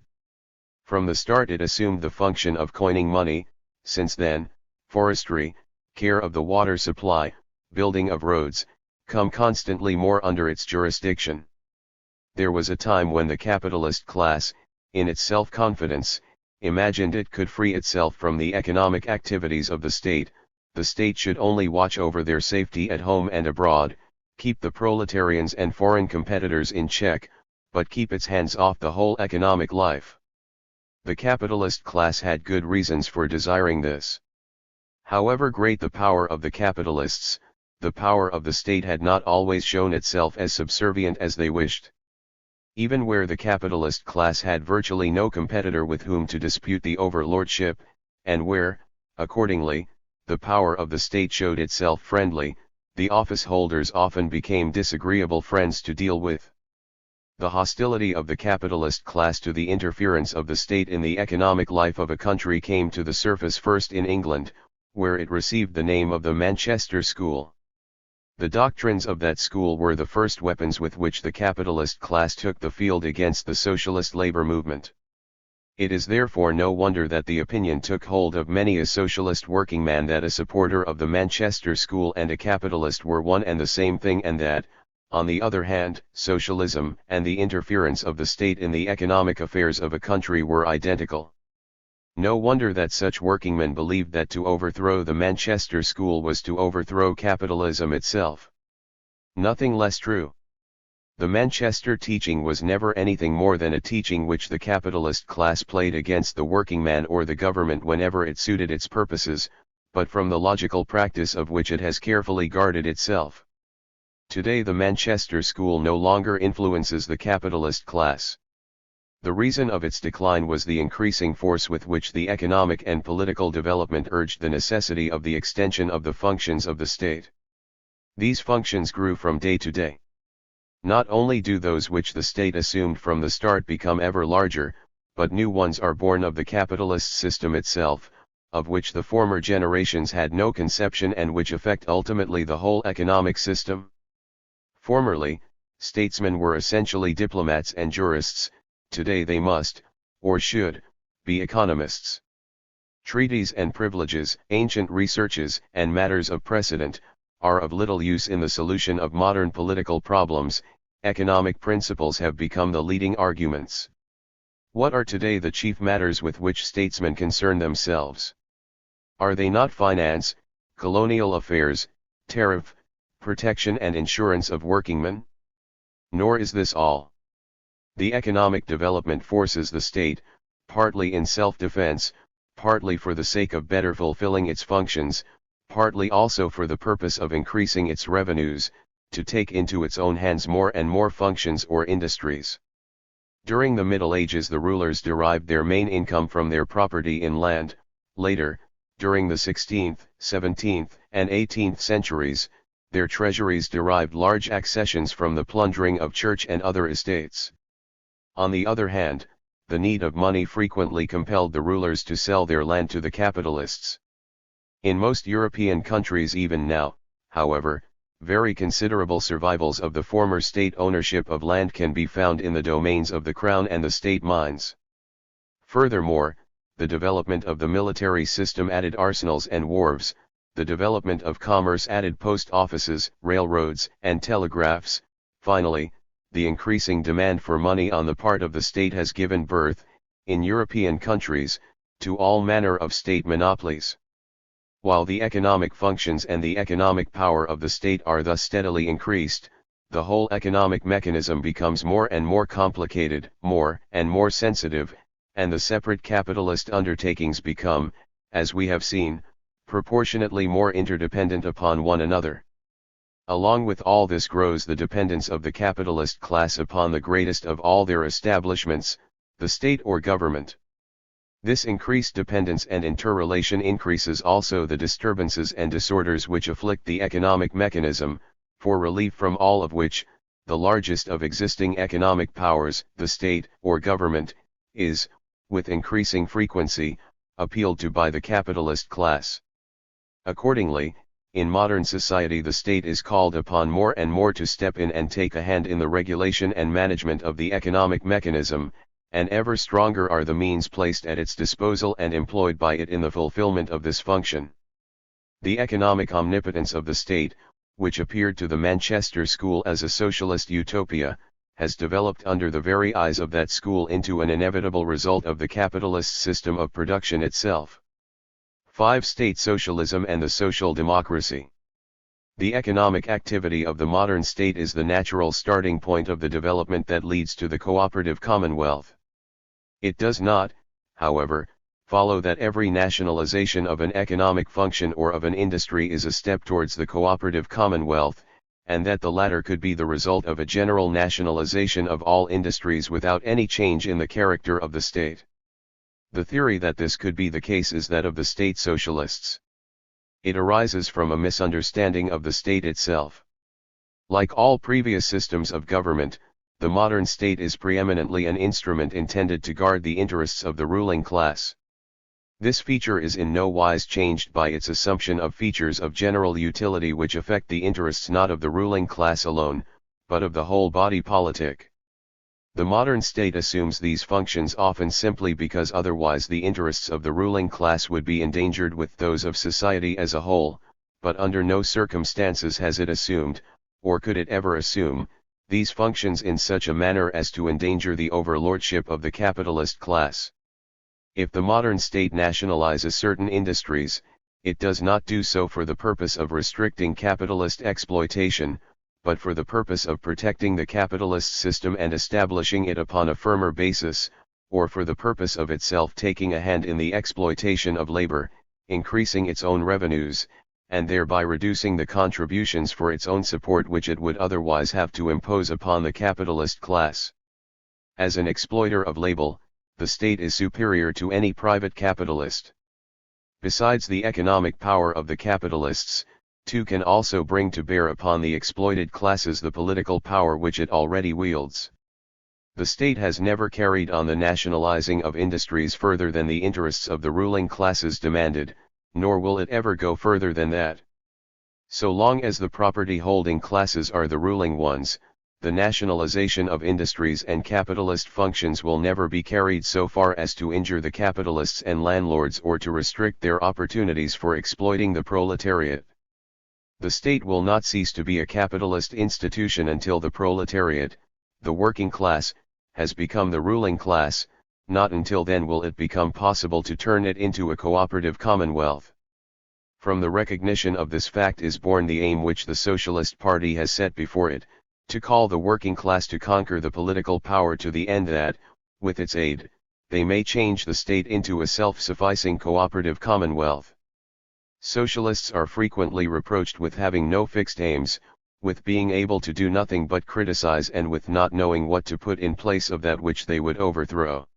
[SPEAKER 1] From the start it assumed the function of coining money. Since then, forestry, care of the water supply, building of roads, come constantly more under its jurisdiction. There was a time when the capitalist class, in its self-confidence, imagined it could free itself from the economic activities of the state should only watch over their safety at home and abroad, keep the proletarians and foreign competitors in check, but keep its hands off the whole economic life. The capitalist class had good reasons for desiring this. However great the power of the capitalists, the power of the state had not always shown itself as subservient as they wished. Even where the capitalist class had virtually no competitor with whom to dispute the overlordship, and where, accordingly, the power of the state showed itself friendly, the office holders often became disagreeable friends to deal with. The hostility of the capitalist class to the interference of the state in the economic life of a country came to the surface first in England, where it received the name of the Manchester School. The doctrines of that school were the first weapons with which the capitalist class took the field against the socialist labor movement. It is therefore no wonder that the opinion took hold of many a socialist working man that a supporter of the Manchester School and a capitalist were one and the same thing, and that, on the other hand, socialism and the interference of the state in the economic affairs of a country were identical. No wonder that such workingmen believed that to overthrow the Manchester School was to overthrow capitalism itself. Nothing less true. The Manchester teaching was never anything more than a teaching which the capitalist class played against the working man or the government whenever it suited its purposes, but from the logical practice of which it has carefully guarded itself. Today the Manchester School no longer influences the capitalist class. The reason of its decline was the increasing force with which the economic and political development urged the necessity of the extension of the functions of the state. These functions grew from day to day. Not only do those which the state assumed from the start become ever larger, but new ones are born of the capitalist system itself, of which the former generations had no conception and which affect ultimately the whole economic system. Formerly, statesmen were essentially diplomats and jurists. Today they must, or should, be economists. Treaties and privileges, ancient researches, and matters of precedent, are of little use in the solution of modern political problems. Economic principles have become the leading arguments. What are today the chief matters with which statesmen concern themselves? Are they not finance, colonial affairs, tariff, protection and insurance of workingmen? Nor is this all. The economic development forces the state, partly in self-defense, partly for the sake of better fulfilling its functions, partly also for the purpose of increasing its revenues, to take into its own hands more and more functions or industries. During the Middle Ages the rulers derived their main income from their property in land. Later, during the 16th, 17th, and 18th centuries, their treasuries derived large accessions from the plundering of church and other estates. On the other hand, the need of money frequently compelled the rulers to sell their land to the capitalists. In most European countries even now, however, very considerable survivals of the former state ownership of land can be found in the domains of the Crown and the state mines. Furthermore, the development of the military system added arsenals and wharves, the development of commerce added post offices, railroads, and telegraphs. Finally, the increasing demand for money on the part of the state has given birth, in European countries, to all manner of state monopolies. While the economic functions and the economic power of the state are thus steadily increased, the whole economic mechanism becomes more and more complicated, more and more sensitive, and the separate capitalist undertakings become, as we have seen, proportionately more interdependent upon one another. Along with all this grows the dependence of the capitalist class upon the greatest of all their establishments, the state or government. This increased dependence and interrelation increases also the disturbances and disorders which afflict the economic mechanism, for relief from all of which, the largest of existing economic powers, the state or government, is, with increasing frequency, appealed to by the capitalist class. Accordingly, in modern society the state is called upon more and more to step in and take a hand in the regulation and management of the economic mechanism, and ever stronger are the means placed at its disposal and employed by it in the fulfillment of this function. The economic omnipotence of the state, which appeared to the Manchester School as a socialist utopia, has developed under the very eyes of that school into an inevitable result of the capitalist system of production itself. 5. State socialism and the social democracy. The economic activity of the modern state is the natural starting point of the development that leads to the cooperative commonwealth. It does not, however, follow that every nationalization of an economic function or of an industry is a step towards the cooperative commonwealth, and that the latter could be the result of a general nationalization of all industries without any change in the character of the state. The theory that this could be the case is that of the state socialists. It arises from a misunderstanding of the state itself. Like all previous systems of government, the modern state is preeminently an instrument intended to guard the interests of the ruling class. This feature is in no wise changed by its assumption of features of general utility which affect the interests not of the ruling class alone, but of the whole body politic. The modern state assumes these functions often simply because otherwise the interests of the ruling class would be endangered with those of society as a whole, but under no circumstances has it assumed, or could it ever assume, these functions in such a manner as to endanger the overlordship of the capitalist class. If the modern state nationalizes certain industries, it does not do so for the purpose of restricting capitalist exploitation, but for the purpose of protecting the capitalist system and establishing it upon a firmer basis, or for the purpose of itself taking a hand in the exploitation of labor, increasing its own revenues, and thereby reducing the contributions for its own support which it would otherwise have to impose upon the capitalist class. As an exploiter of labor, the state is superior to any private capitalist. Besides the economic power of the capitalists, too can also bring to bear upon the exploited classes the political power which it already wields. The state has never carried on the nationalizing of industries further than the interests of the ruling classes demanded, nor will it ever go further than that. So long as the property-holding classes are the ruling ones, the nationalization of industries and capitalist functions will never be carried so far as to injure the capitalists and landlords or to restrict their opportunities for exploiting the proletariat. The state will not cease to be a capitalist institution until the proletariat, the working class, has become the ruling class. Not until then will it become possible to turn it into a cooperative commonwealth. From the recognition of this fact is born the aim which the Socialist Party has set before it, to call the working class to conquer the political power to the end that, with its aid, they may change the state into a self-sufficing cooperative commonwealth. Socialists are frequently reproached with having no fixed aims, with being able to do nothing but criticize and with not knowing what to put in place of that which they would overthrow.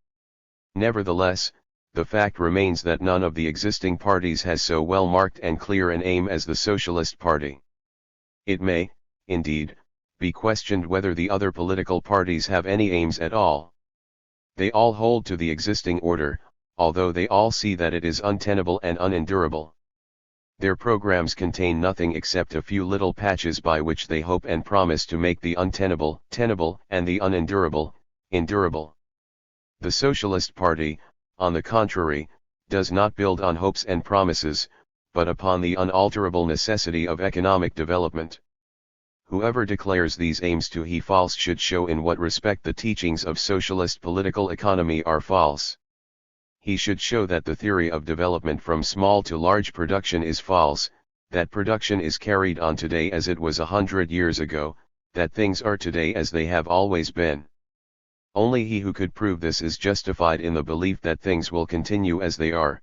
[SPEAKER 1] Nevertheless, the fact remains that none of the existing parties has so well marked and clear an aim as the Socialist Party. It may, indeed, be questioned whether the other political parties have any aims at all. They all hold to the existing order, although they all see that it is untenable and unendurable. Their programs contain nothing except a few little patches by which they hope and promise to make the untenable tenable and the unendurable endurable. The Socialist Party, on the contrary, does not build on hopes and promises, but upon the unalterable necessity of economic development. Whoever declares these aims to be false should show in what respect the teachings of socialist political economy are false. he should show that the theory of development from small to large production is false, that production is carried on today as it was 100 years ago, that things are today as they have always been. Only he who could prove this is justified in the belief that things will continue as they are.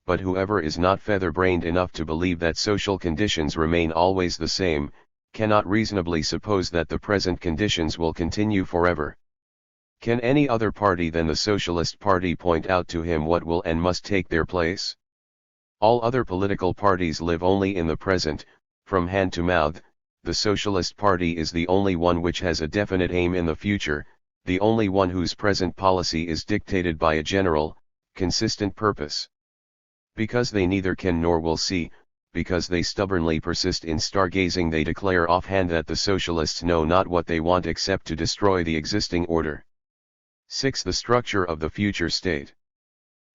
[SPEAKER 1] But whoever is not feather-brained enough to believe that social conditions remain always the same, cannot reasonably suppose that the present conditions will continue forever. Can any other party than the Socialist Party point out to him what will and must take their place? All other political parties live only in the present, from hand to mouth. The Socialist Party is the only one which has a definite aim in the future, the only one whose present policy is dictated by a general, consistent purpose. Because they neither can nor will see, because they stubbornly persist in stargazing, they declare offhand that the Socialists know not what they want except to destroy the existing order. 6. The structure of the future state.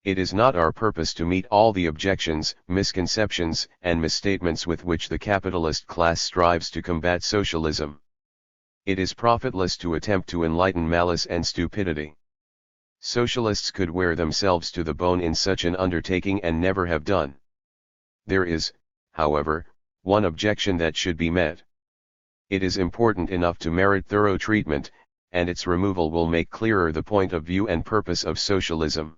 [SPEAKER 1] It is not our purpose to meet all the objections, misconceptions, and misstatements with which the capitalist class strives to combat socialism. It is profitless to attempt to enlighten malice and stupidity. Socialists could wear themselves to the bone in such an undertaking and never have done. There is, however, one objection that should be met. It is important enough to merit thorough treatment, and its removal will make clearer the point of view and purpose of socialism.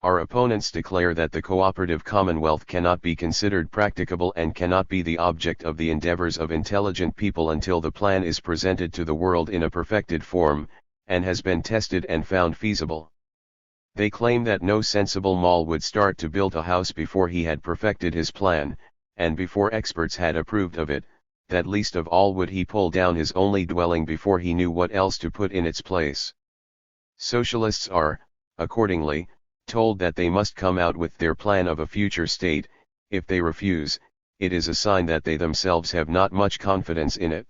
[SPEAKER 1] Our opponents declare that the cooperative commonwealth cannot be considered practicable and cannot be the object of the endeavors of intelligent people until the plan is presented to the world in a perfected form, and has been tested and found feasible. They claim that no sensible mall would start to build a house before he had perfected his plan, and before experts had approved of it, that least of all would he pull down his only dwelling before he knew what else to put in its place. Socialists are, accordingly, told that they must come out with their plan of a future state. If they refuse, it is a sign that they themselves have not much confidence in it.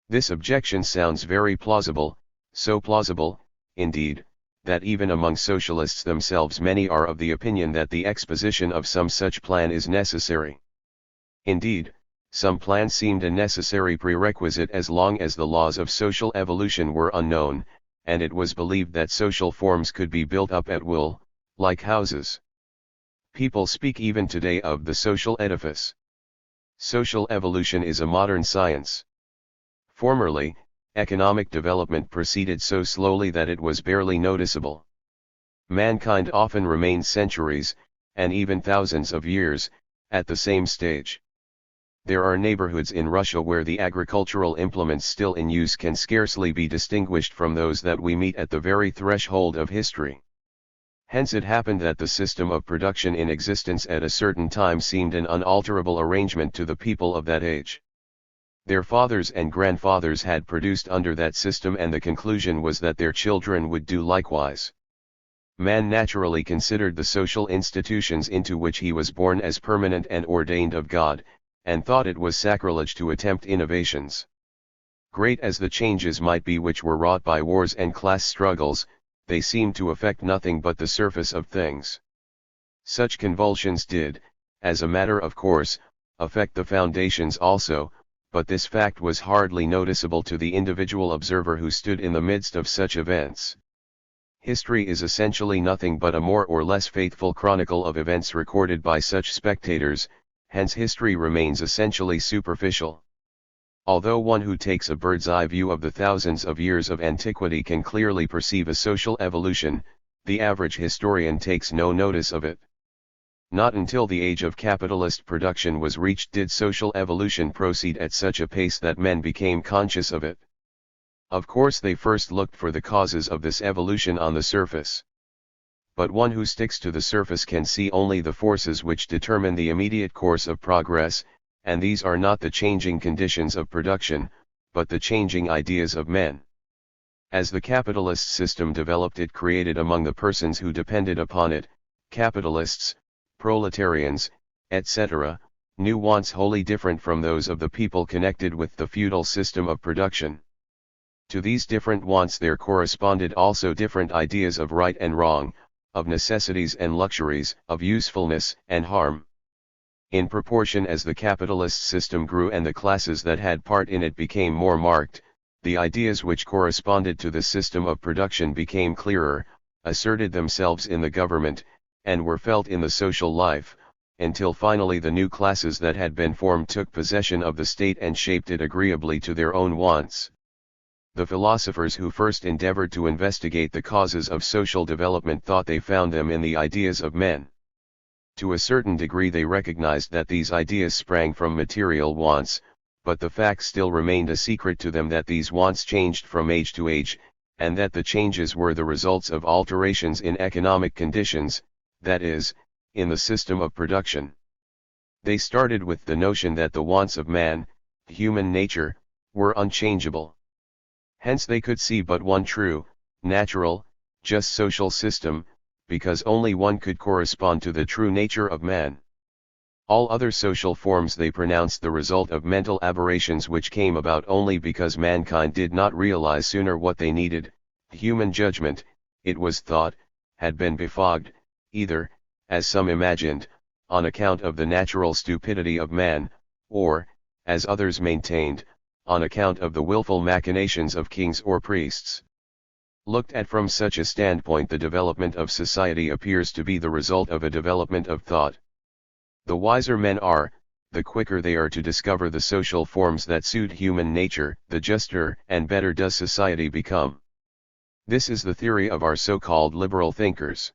[SPEAKER 1] This objection sounds very plausible, so plausible, indeed, that even among socialists themselves many are of the opinion that the exposition of some such plan is necessary. Indeed, some plan seemed a necessary prerequisite as long as the laws of social evolution were unknown, and it was believed that social forms could be built up at will, like houses. People speak even today of the social edifice. Social evolution is a modern science. Formerly, economic development proceeded so slowly that it was barely noticeable. Mankind often remained centuries, and even thousands of years, at the same stage. There are neighborhoods in Russia where the agricultural implements still in use can scarcely be distinguished from those that we meet at the very threshold of history. Hence it happened that the system of production in existence at a certain time seemed an unalterable arrangement to the people of that age. Their fathers and grandfathers had produced under that system, and the conclusion was that their children would do likewise. Man naturally considered the social institutions into which he was born as permanent and ordained of God, and thought it was sacrilege to attempt innovations. Great as the changes might be which were wrought by wars and class struggles, they seemed to affect nothing but the surface of things. Such convulsions did, as a matter of course, affect the foundations also, but this fact was hardly noticeable to the individual observer who stood in the midst of such events. History is essentially nothing but a more or less faithful chronicle of events recorded by such spectators, hence history remains essentially superficial. Although one who takes a bird's-eye view of the thousands of years of antiquity can clearly perceive a social evolution, the average historian takes no notice of it. Not until the age of capitalist production was reached did social evolution proceed at such a pace that men became conscious of it. Of course they first looked for the causes of this evolution on the surface. But one who sticks to the surface can see only the forces which determine the immediate course of progress, and these are not the changing conditions of production, but the changing ideas of men. As the capitalist system developed, it created among the persons who depended upon it, capitalists, proletarians, etc., new wants wholly different from those of the people connected with the feudal system of production. To these different wants there corresponded also different ideas of right and wrong, of necessities and luxuries, of usefulness and harm. In proportion as the capitalist system grew and the classes that had part in it became more marked, the ideas which corresponded to the system of production became clearer, asserted themselves in the government, and were felt in the social life, until finally the new classes that had been formed took possession of the state and shaped it agreeably to their own wants. The philosophers who first endeavored to investigate the causes of social development thought they found them in the ideas of men. To a certain degree they recognized that these ideas sprang from material wants, but the fact still remained a secret to them that these wants changed from age to age, and that the changes were the results of alterations in economic conditions, that is, in the system of production. They started with the notion that the wants of man, human nature, were unchangeable. Hence they could see but one true, natural, just social system, because only one could correspond to the true nature of man. All other social forms they pronounced the result of mental aberrations which came about only because mankind did not realize sooner what they needed. Human judgment, it was thought, had been befogged, either, as some imagined, on account of the natural stupidity of man, or, as others maintained, on account of the willful machinations of kings or priests. Looked at from such a standpoint, the development of society appears to be the result of a development of thought. The wiser men are, the quicker they are to discover the social forms that suit human nature, the juster and better does society become. This is the theory of our so-called liberal thinkers.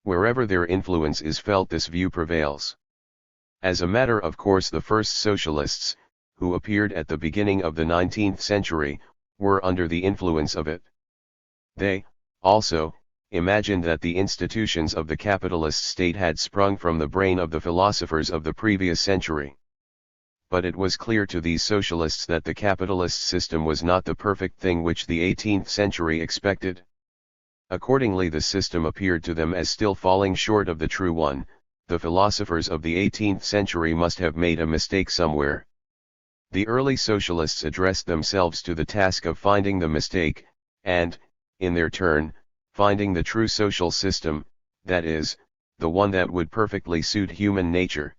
[SPEAKER 1] Wherever their influence is felt, this view prevails. As a matter of course, the first socialists, who appeared at the beginning of the 19th century, were under the influence of it. They, also, imagined that the institutions of the capitalist state had sprung from the brain of the philosophers of the previous century. But it was clear to these socialists that the capitalist system was not the perfect thing which the 18th century expected. Accordingly, the system appeared to them as still falling short of the true one. The philosophers of the 18th century must have made a mistake somewhere. The early socialists addressed themselves to the task of finding the mistake, and, in their turn, finding the true social system, that is, the one that would perfectly suit human nature.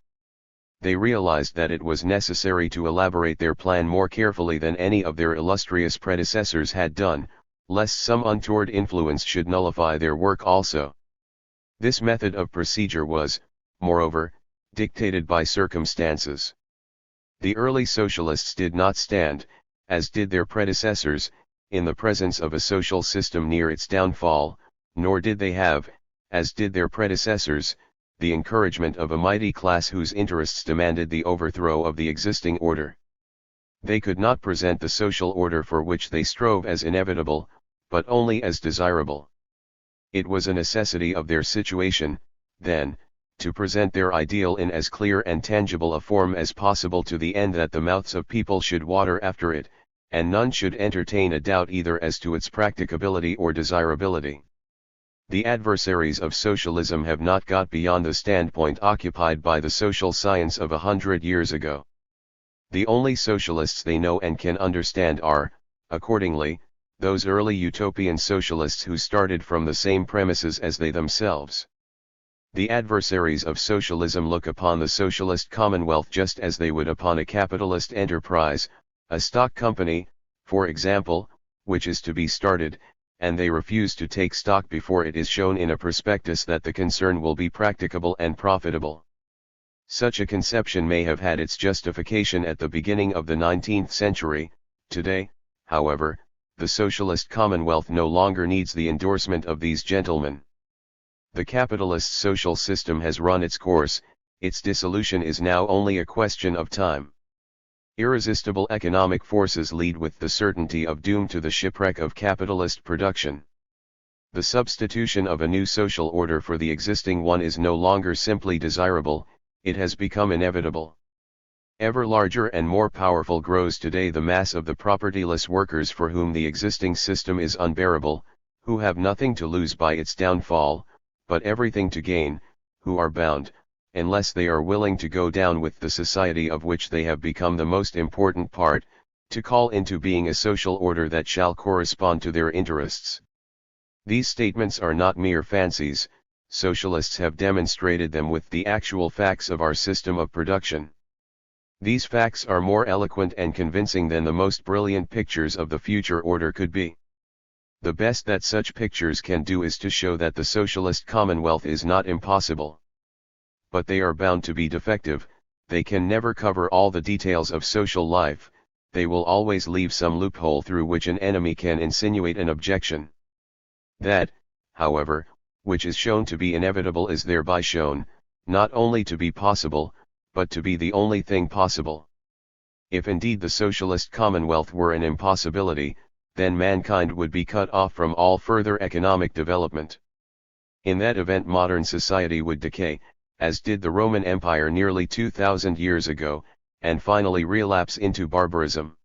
[SPEAKER 1] They realized that it was necessary to elaborate their plan more carefully than any of their illustrious predecessors had done, lest some untoward influence should nullify their work also. This method of procedure was, moreover, dictated by circumstances. The early socialists did not stand, as did their predecessors, in the presence of a social system near its downfall, nor did they have, as did their predecessors, the encouragement of a mighty class whose interests demanded the overthrow of the existing order. They could not present the social order for which they strove as inevitable, but only as desirable. It was a necessity of their situation, then, to present their ideal in as clear and tangible a form as possible, to the end that the mouths of people should water after it, and none should entertain a doubt either as to its practicability or desirability. The adversaries of socialism have not got beyond the standpoint occupied by the social science of 100 years ago. The only socialists they know and can understand are, accordingly, those early utopian socialists who started from the same premises as they themselves. The adversaries of socialism look upon the socialist commonwealth just as they would upon a capitalist enterprise, a stock company, for example, which is to be started, and they refuse to take stock before it is shown in a prospectus that the concern will be practicable and profitable. Such a conception may have had its justification at the beginning of the 19th century. Today, however, the socialist commonwealth no longer needs the endorsement of these gentlemen. The capitalist social system has run its course, its dissolution is now only a question of time. Irresistible economic forces lead with the certainty of doom to the shipwreck of capitalist production. The substitution of a new social order for the existing one is no longer simply desirable, it has become inevitable. Ever larger and more powerful grows today the mass of the propertyless workers for whom the existing system is unbearable, who have nothing to lose by its downfall, but everything to gain, who are bound, unless they are willing to go down with the society of which they have become the most important part, to call into being a social order that shall correspond to their interests. These statements are not mere fancies, socialists have demonstrated them with the actual facts of our system of production. These facts are more eloquent and convincing than the most brilliant pictures of the future order could be. The best that such pictures can do is to show that the socialist commonwealth is not impossible. But they are bound to be defective. They can never cover all the details of social life. They will always leave some loophole through which an enemy can insinuate an objection. That, however, which is shown to be inevitable is thereby shown, not only to be possible, but to be the only thing possible. If indeed the socialist commonwealth were an impossibility, then mankind would be cut off from all further economic development. In that event modern society would decay, as did the Roman Empire nearly 2,000 years ago, and finally relapse into barbarism.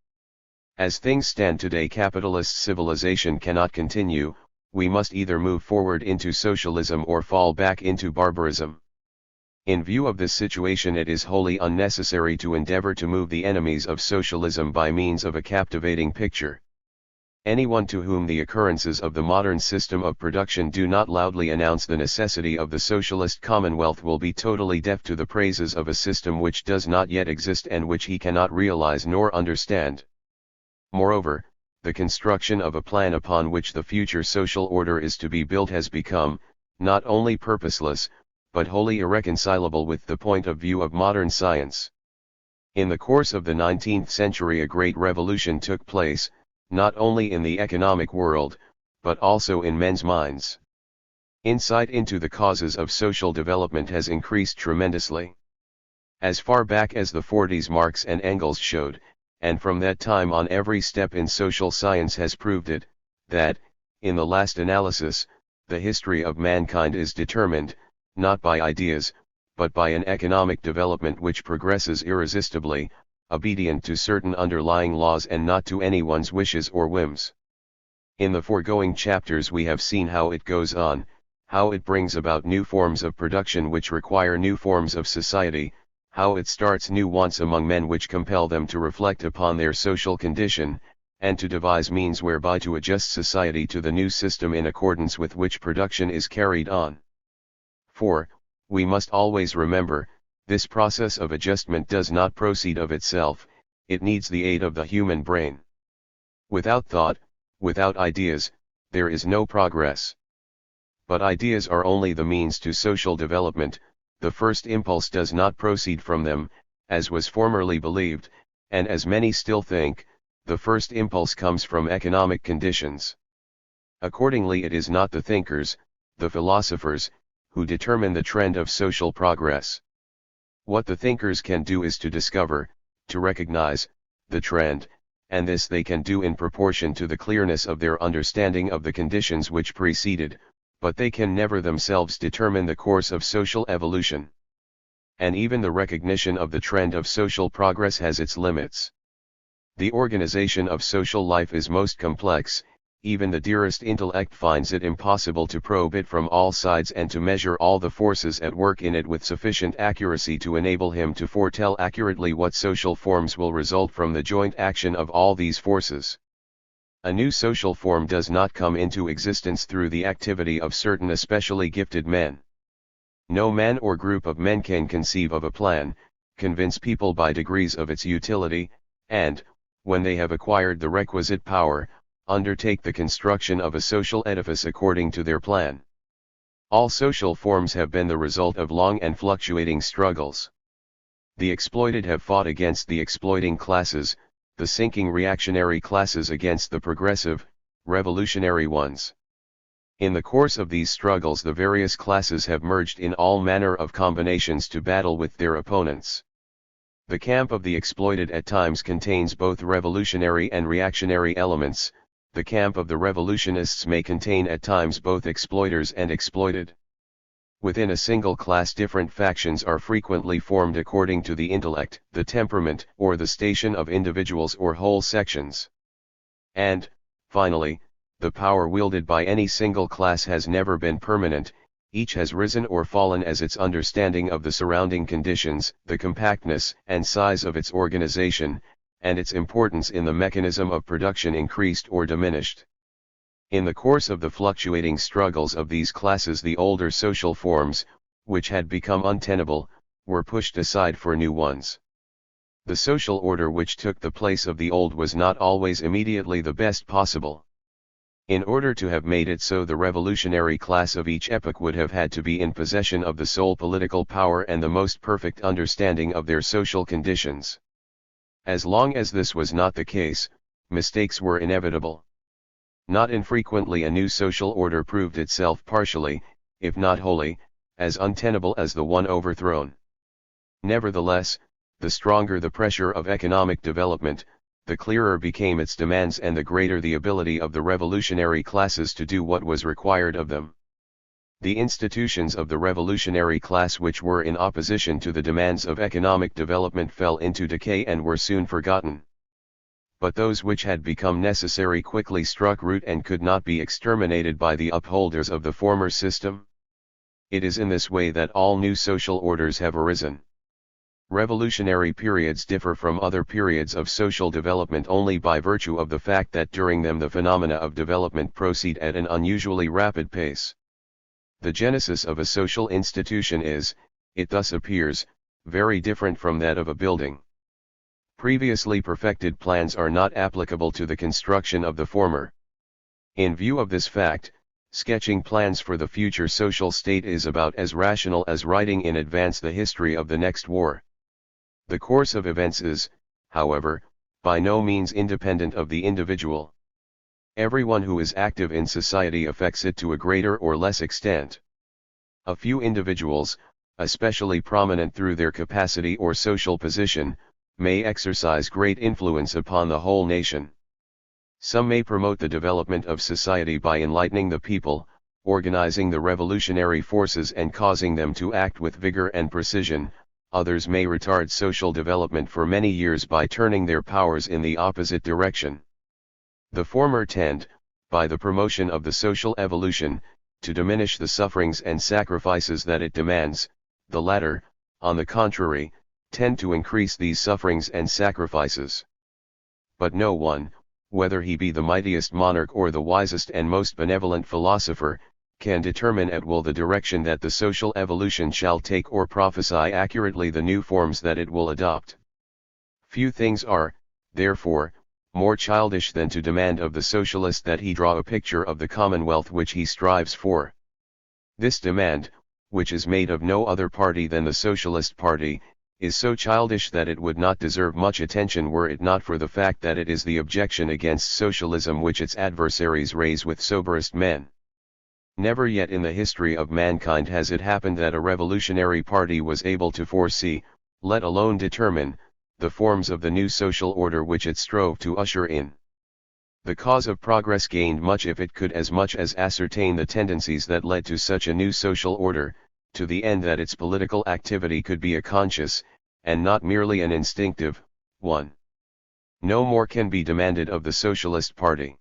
[SPEAKER 1] As things stand today, capitalist civilization cannot continue. We must either move forward into socialism or fall back into barbarism. In view of this situation, it is wholly unnecessary to endeavor to move the enemies of socialism by means of a captivating picture. Anyone to whom the occurrences of the modern system of production do not loudly announce the necessity of the socialist commonwealth will be totally deaf to the praises of a system which does not yet exist and which he cannot realize nor understand. Moreover, the construction of a plan upon which the future social order is to be built has become, not only purposeless, but wholly irreconcilable with the point of view of modern science. In the course of the 19th century a great revolution took place, not only in the economic world, but also in men's minds. Insight into the causes of social development has increased tremendously. As far back as the 40s Marx and Engels showed, and from that time on every step in social science has proved it, that, in the last analysis, the history of mankind is determined, not by ideas, but by an economic development which progresses irresistibly, obedient to certain underlying laws and not to anyone's wishes or whims. In the foregoing chapters we have seen how it goes on, how it brings about new forms of production which require new forms of society, how it starts new wants among men which compel them to reflect upon their social condition, and to devise means whereby to adjust society to the new system in accordance with which production is carried on. For, we must always remember, this process of adjustment does not proceed of itself, it needs the aid of the human brain. Without thought, without ideas, there is no progress. But ideas are only the means to social development. The first impulse does not proceed from them, as was formerly believed, and as many still think, the first impulse comes from economic conditions. Accordingly it is not the thinkers, the philosophers, who determine the trend of social progress. What the thinkers can do is to discover, to recognize, the trend, and this they can do in proportion to the clearness of their understanding of the conditions which preceded, but they can never themselves determine the course of social evolution. And even the recognition of the trend of social progress has its limits. The organization of social life is most complex. Even the dearest intellect finds it impossible to probe it from all sides and to measure all the forces at work in it with sufficient accuracy to enable him to foretell accurately what social forms will result from the joint action of all these forces. A new social form does not come into existence through the activity of certain especially gifted men. No man or group of men can conceive of a plan, convince people by degrees of its utility, and, when they have acquired the requisite power, undertake the construction of a social edifice according to their plan. All social forms have been the result of long and fluctuating struggles. The exploited have fought against the exploiting classes, the sinking reactionary classes against the progressive, revolutionary ones. In the course of these struggles the various classes have merged in all manner of combinations to battle with their opponents. The camp of the exploited at times contains both revolutionary and reactionary elements. The camp of the revolutionists may contain at times both exploiters and exploited. Within a single class different factions are frequently formed according to the intellect, the temperament, or the station of individuals or whole sections. And, finally, the power wielded by any single class has never been permanent. Each has risen or fallen as its understanding of the surrounding conditions, the compactness and size of its organization, and its importance in the mechanism of production increased or diminished. In the course of the fluctuating struggles of these classes the older social forms, which had become untenable, were pushed aside for new ones. The social order which took the place of the old was not always immediately the best possible. In order to have made it so, the revolutionary class of each epoch would have had to be in possession of the sole political power and the most perfect understanding of their social conditions. As long as this was not the case, mistakes were inevitable. Not infrequently a new social order proved itself partially, if not wholly, as untenable as the one overthrown. Nevertheless, the stronger the pressure of economic development, the clearer became its demands and the greater the ability of the revolutionary classes to do what was required of them. The institutions of the revolutionary class which were in opposition to the demands of economic development fell into decay and were soon forgotten. But those which had become necessary quickly struck root and could not be exterminated by the upholders of the former system. It is in this way that all new social orders have arisen. Revolutionary periods differ from other periods of social development only by virtue of the fact that during them the phenomena of development proceed at an unusually rapid pace. The genesis of a social institution is, it thus appears, very different from that of a building. Previously perfected plans are not applicable to the construction of the former. In view of this fact, sketching plans for the future social state is about as rational as writing in advance the history of the next war. The course of events is, however, by no means independent of the individual. Everyone who is active in society affects it to a greater or less extent. A few individuals, especially prominent through their capacity or social position, may exercise great influence upon the whole nation. Some may promote the development of society by enlightening the people, organizing the revolutionary forces and causing them to act with vigor and precision. Others may retard social development for many years by turning their powers in the opposite direction. The former tend, by the promotion of the social evolution, to diminish the sufferings and sacrifices that it demands. The latter, on the contrary, tend to increase these sufferings and sacrifices. But no one, whether he be the mightiest monarch or the wisest and most benevolent philosopher, can determine at will the direction that the social evolution shall take or prophesy accurately the new forms that it will adopt. Few things are, therefore, more childish than to demand of the socialist that he draw a picture of the commonwealth which he strives for. This demand, which is made of no other party than the Socialist Party, is so childish that it would not deserve much attention were it not for the fact that it is the objection against socialism which its adversaries raise with soberest men. Never yet in the history of mankind has it happened that a revolutionary party was able to foresee, let alone determine, the forms of the new social order which it strove to usher in. The cause of progress gained much if it could as much as ascertain the tendencies that led to such a new social order, to the end that its political activity could be a conscious, and not merely an instinctive, one. No more can be demanded of the Socialist Party.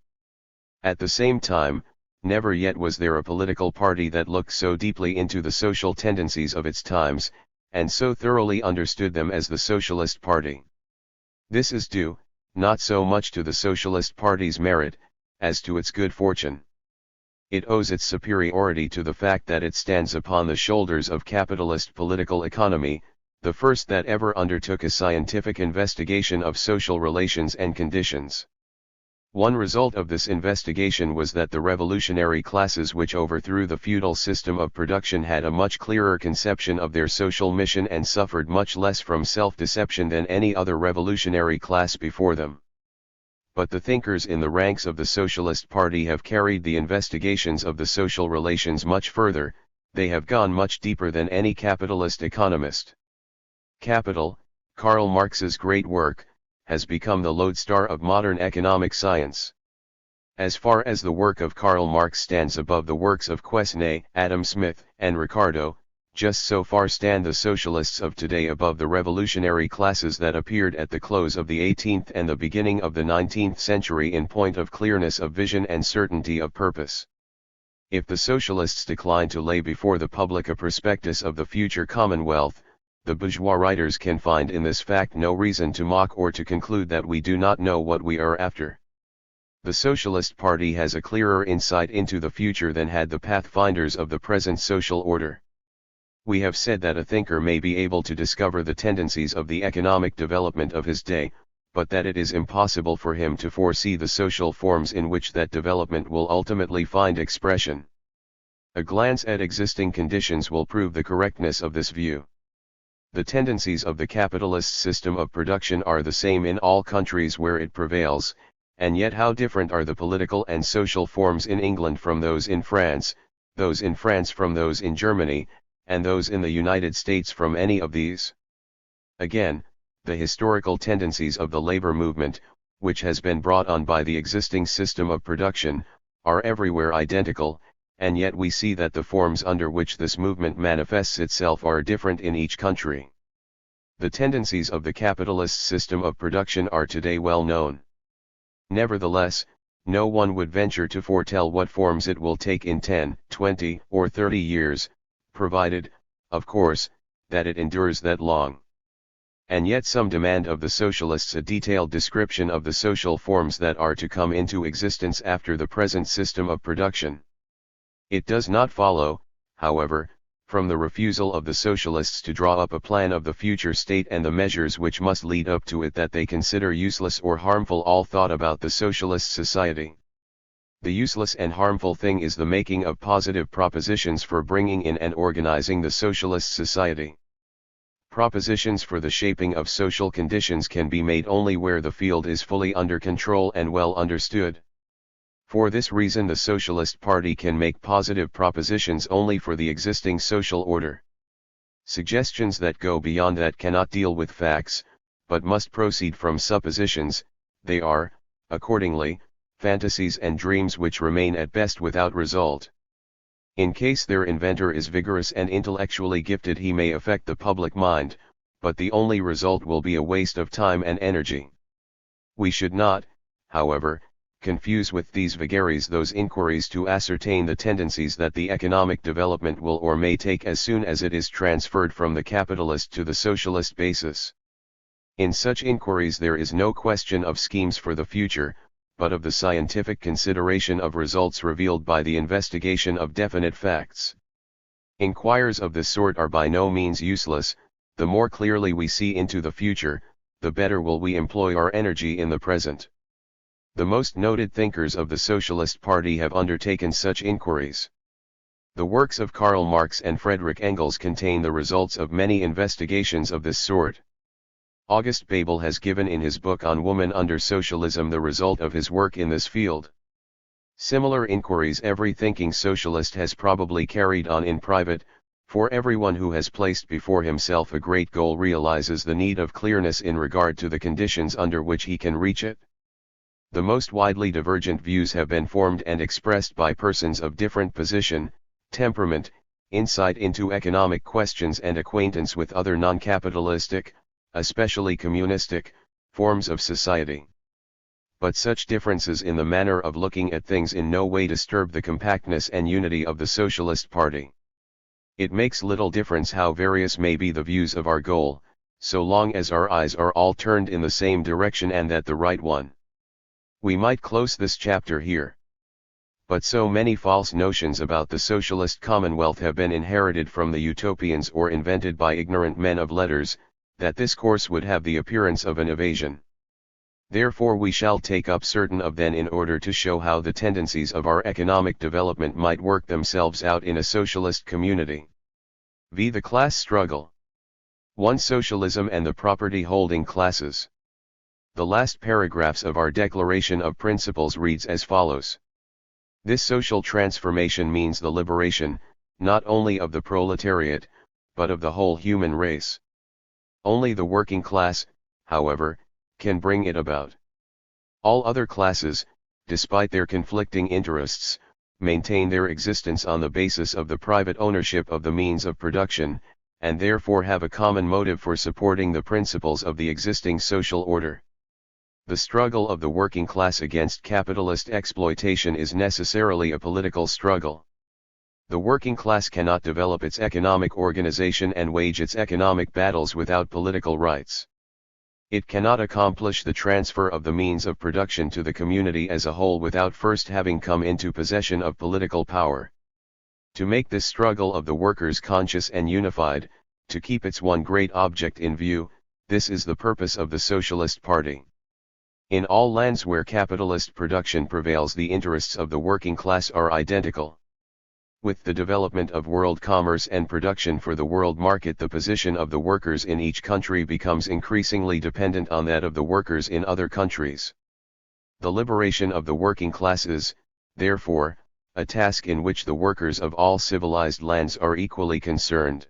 [SPEAKER 1] At the same time, never yet was there a political party that looked so deeply into the social tendencies of its times, and so thoroughly understood them as the Socialist Party. This is due, not so much to the Socialist Party's merit, as to its good fortune. It owes its superiority to the fact that it stands upon the shoulders of capitalist political economy, the first that ever undertook a scientific investigation of social relations and conditions. One result of this investigation was that the revolutionary classes which overthrew the feudal system of production had a much clearer conception of their social mission and suffered much less from self-deception than any other revolutionary class before them. But the thinkers in the ranks of the Socialist Party have carried the investigations of the social relations much further, they have gone much deeper than any capitalist economist. Capital, Karl Marx's great work, has become the lodestar of modern economic science. As far as the work of Karl Marx stands above the works of Quesnay, Adam Smith, and Ricardo, just so far stand the socialists of today above the revolutionary classes that appeared at the close of the 18th and the beginning of the 19th century in point of clearness of vision and certainty of purpose. If the socialists decline to lay before the public a prospectus of the future commonwealth, the bourgeois writers can find in this fact no reason to mock or to conclude that we do not know what we are after. The Socialist Party has a clearer insight into the future than had the pathfinders of the present social order. We have said that a thinker may be able to discover the tendencies of the economic development of his day, but that it is impossible for him to foresee the social forms in which that development will ultimately find expression. A glance at existing conditions will prove the correctness of this view. The tendencies of the capitalist system of production are the same in all countries where it prevails, and yet how different are the political and social forms in England from those in France, those in France from those in Germany, and those in the United States from any of these. Again, the historical tendencies of the labor movement, which has been brought on by the existing system of production, are everywhere identical, and yet we see that the forms under which this movement manifests itself are different in each country. The tendencies of the capitalist system of production are today well known. Nevertheless, no one would venture to foretell what forms it will take in 10, 20, or 30 years, provided, of course, that it endures that long. And yet some demand of the socialists a detailed description of the social forms that are to come into existence after the present system of production. It does not follow, however, from the refusal of the socialists to draw up a plan of the future state and the measures which must lead up to it that they consider useless or harmful all thought about the socialist society. The useless and harmful thing is the making of positive propositions for bringing in and organizing the socialist society. Propositions for the shaping of social conditions can be made only where the field is fully under control and well understood. For this reason the Socialist Party can make positive propositions only for the existing social order. Suggestions that go beyond that cannot deal with facts, but must proceed from suppositions. They are, accordingly, fantasies and dreams which remain at best without result. In case their inventor is vigorous and intellectually gifted, he may affect the public mind, but the only result will be a waste of time and energy. We should not, however, confuse with these vagaries those inquiries to ascertain the tendencies that the economic development will or may take as soon as it is transferred from the capitalist to the socialist basis. In such inquiries there is no question of schemes for the future, but of the scientific consideration of results revealed by the investigation of definite facts. Inquiries of this sort are by no means useless. The more clearly we see into the future, the better will we employ our energy in the present. The most noted thinkers of the Socialist Party have undertaken such inquiries. The works of Karl Marx and Friedrich Engels contain the results of many investigations of this sort. August Bebel has given in his book on Woman under Socialism the result of his work in this field. Similar inquiries every thinking socialist has probably carried on in private, for everyone who has placed before himself a great goal realizes the need of clearness in regard to the conditions under which he can reach it. The most widely divergent views have been formed and expressed by persons of different position, temperament, insight into economic questions and acquaintance with other non-capitalistic, especially communistic, forms of society. But such differences in the manner of looking at things in no way disturb the compactness and unity of the Socialist Party. It makes little difference how various may be the views of our goal, so long as our eyes are all turned in the same direction and that the right one. We might close this chapter here. But so many false notions about the socialist commonwealth have been inherited from the utopians or invented by ignorant men of letters, that this course would have the appearance of an evasion. Therefore we shall take up certain of them in order to show how the tendencies of our economic development might work themselves out in a socialist community. V. The class struggle. 1. Socialism and the property-holding classes. The last paragraphs of our Declaration of Principles reads as follows. This social transformation means the liberation, not only of the proletariat, but of the whole human race. Only the working class, however, can bring it about. All other classes, despite their conflicting interests, maintain their existence on the basis of the private ownership of the means of production, and therefore have a common motive for supporting the principles of the existing social order. The struggle of the working class against capitalist exploitation is necessarily a political struggle. The working class cannot develop its economic organization and wage its economic battles without political rights. It cannot accomplish the transfer of the means of production to the community as a whole without first having come into possession of political power. To make this struggle of the workers conscious and unified, to keep its one great object in view, this is the purpose of the Socialist Party. In all lands where capitalist production prevails, the interests of the working class are identical. With the development of world commerce and production for the world market, the position of the workers in each country becomes increasingly dependent on that of the workers in other countries. The liberation of the working class is, therefore, a task in which the workers of all civilized lands are equally concerned.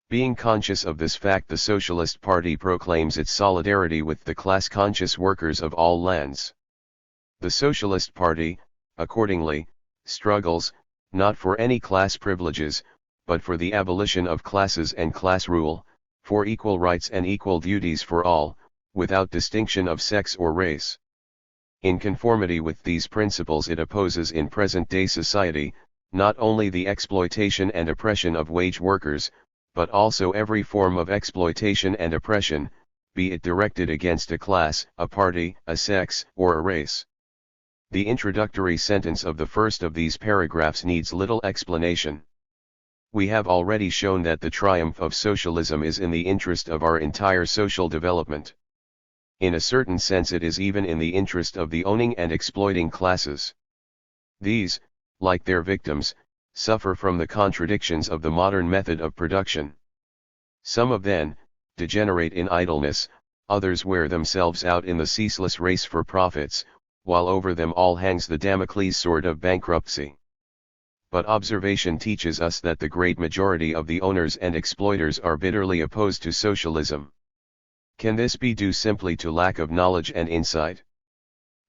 [SPEAKER 1] Being conscious of this fact, the Socialist Party proclaims its solidarity with the class-conscious workers of all lands. The Socialist Party, accordingly, struggles, not for any class privileges, but for the abolition of classes and class rule, for equal rights and equal duties for all, without distinction of sex or race. In conformity with these principles, it opposes in present-day society, not only the exploitation and oppression of wage workers, but also every form of exploitation and oppression, be it directed against a class, a party, a sex, or a race. The introductory sentence of the first of these paragraphs needs little explanation. We have already shown that the triumph of socialism is in the interest of our entire social development. In a certain sense, it is even in the interest of the owning and exploiting classes. These, like their victims, suffer from the contradictions of the modern method of production. Some of them degenerate in idleness, others wear themselves out in the ceaseless race for profits, while over them all hangs the Damocles sword of bankruptcy. But observation teaches us that the great majority of the owners and exploiters are bitterly opposed to socialism. Can this be due simply to lack of knowledge and insight?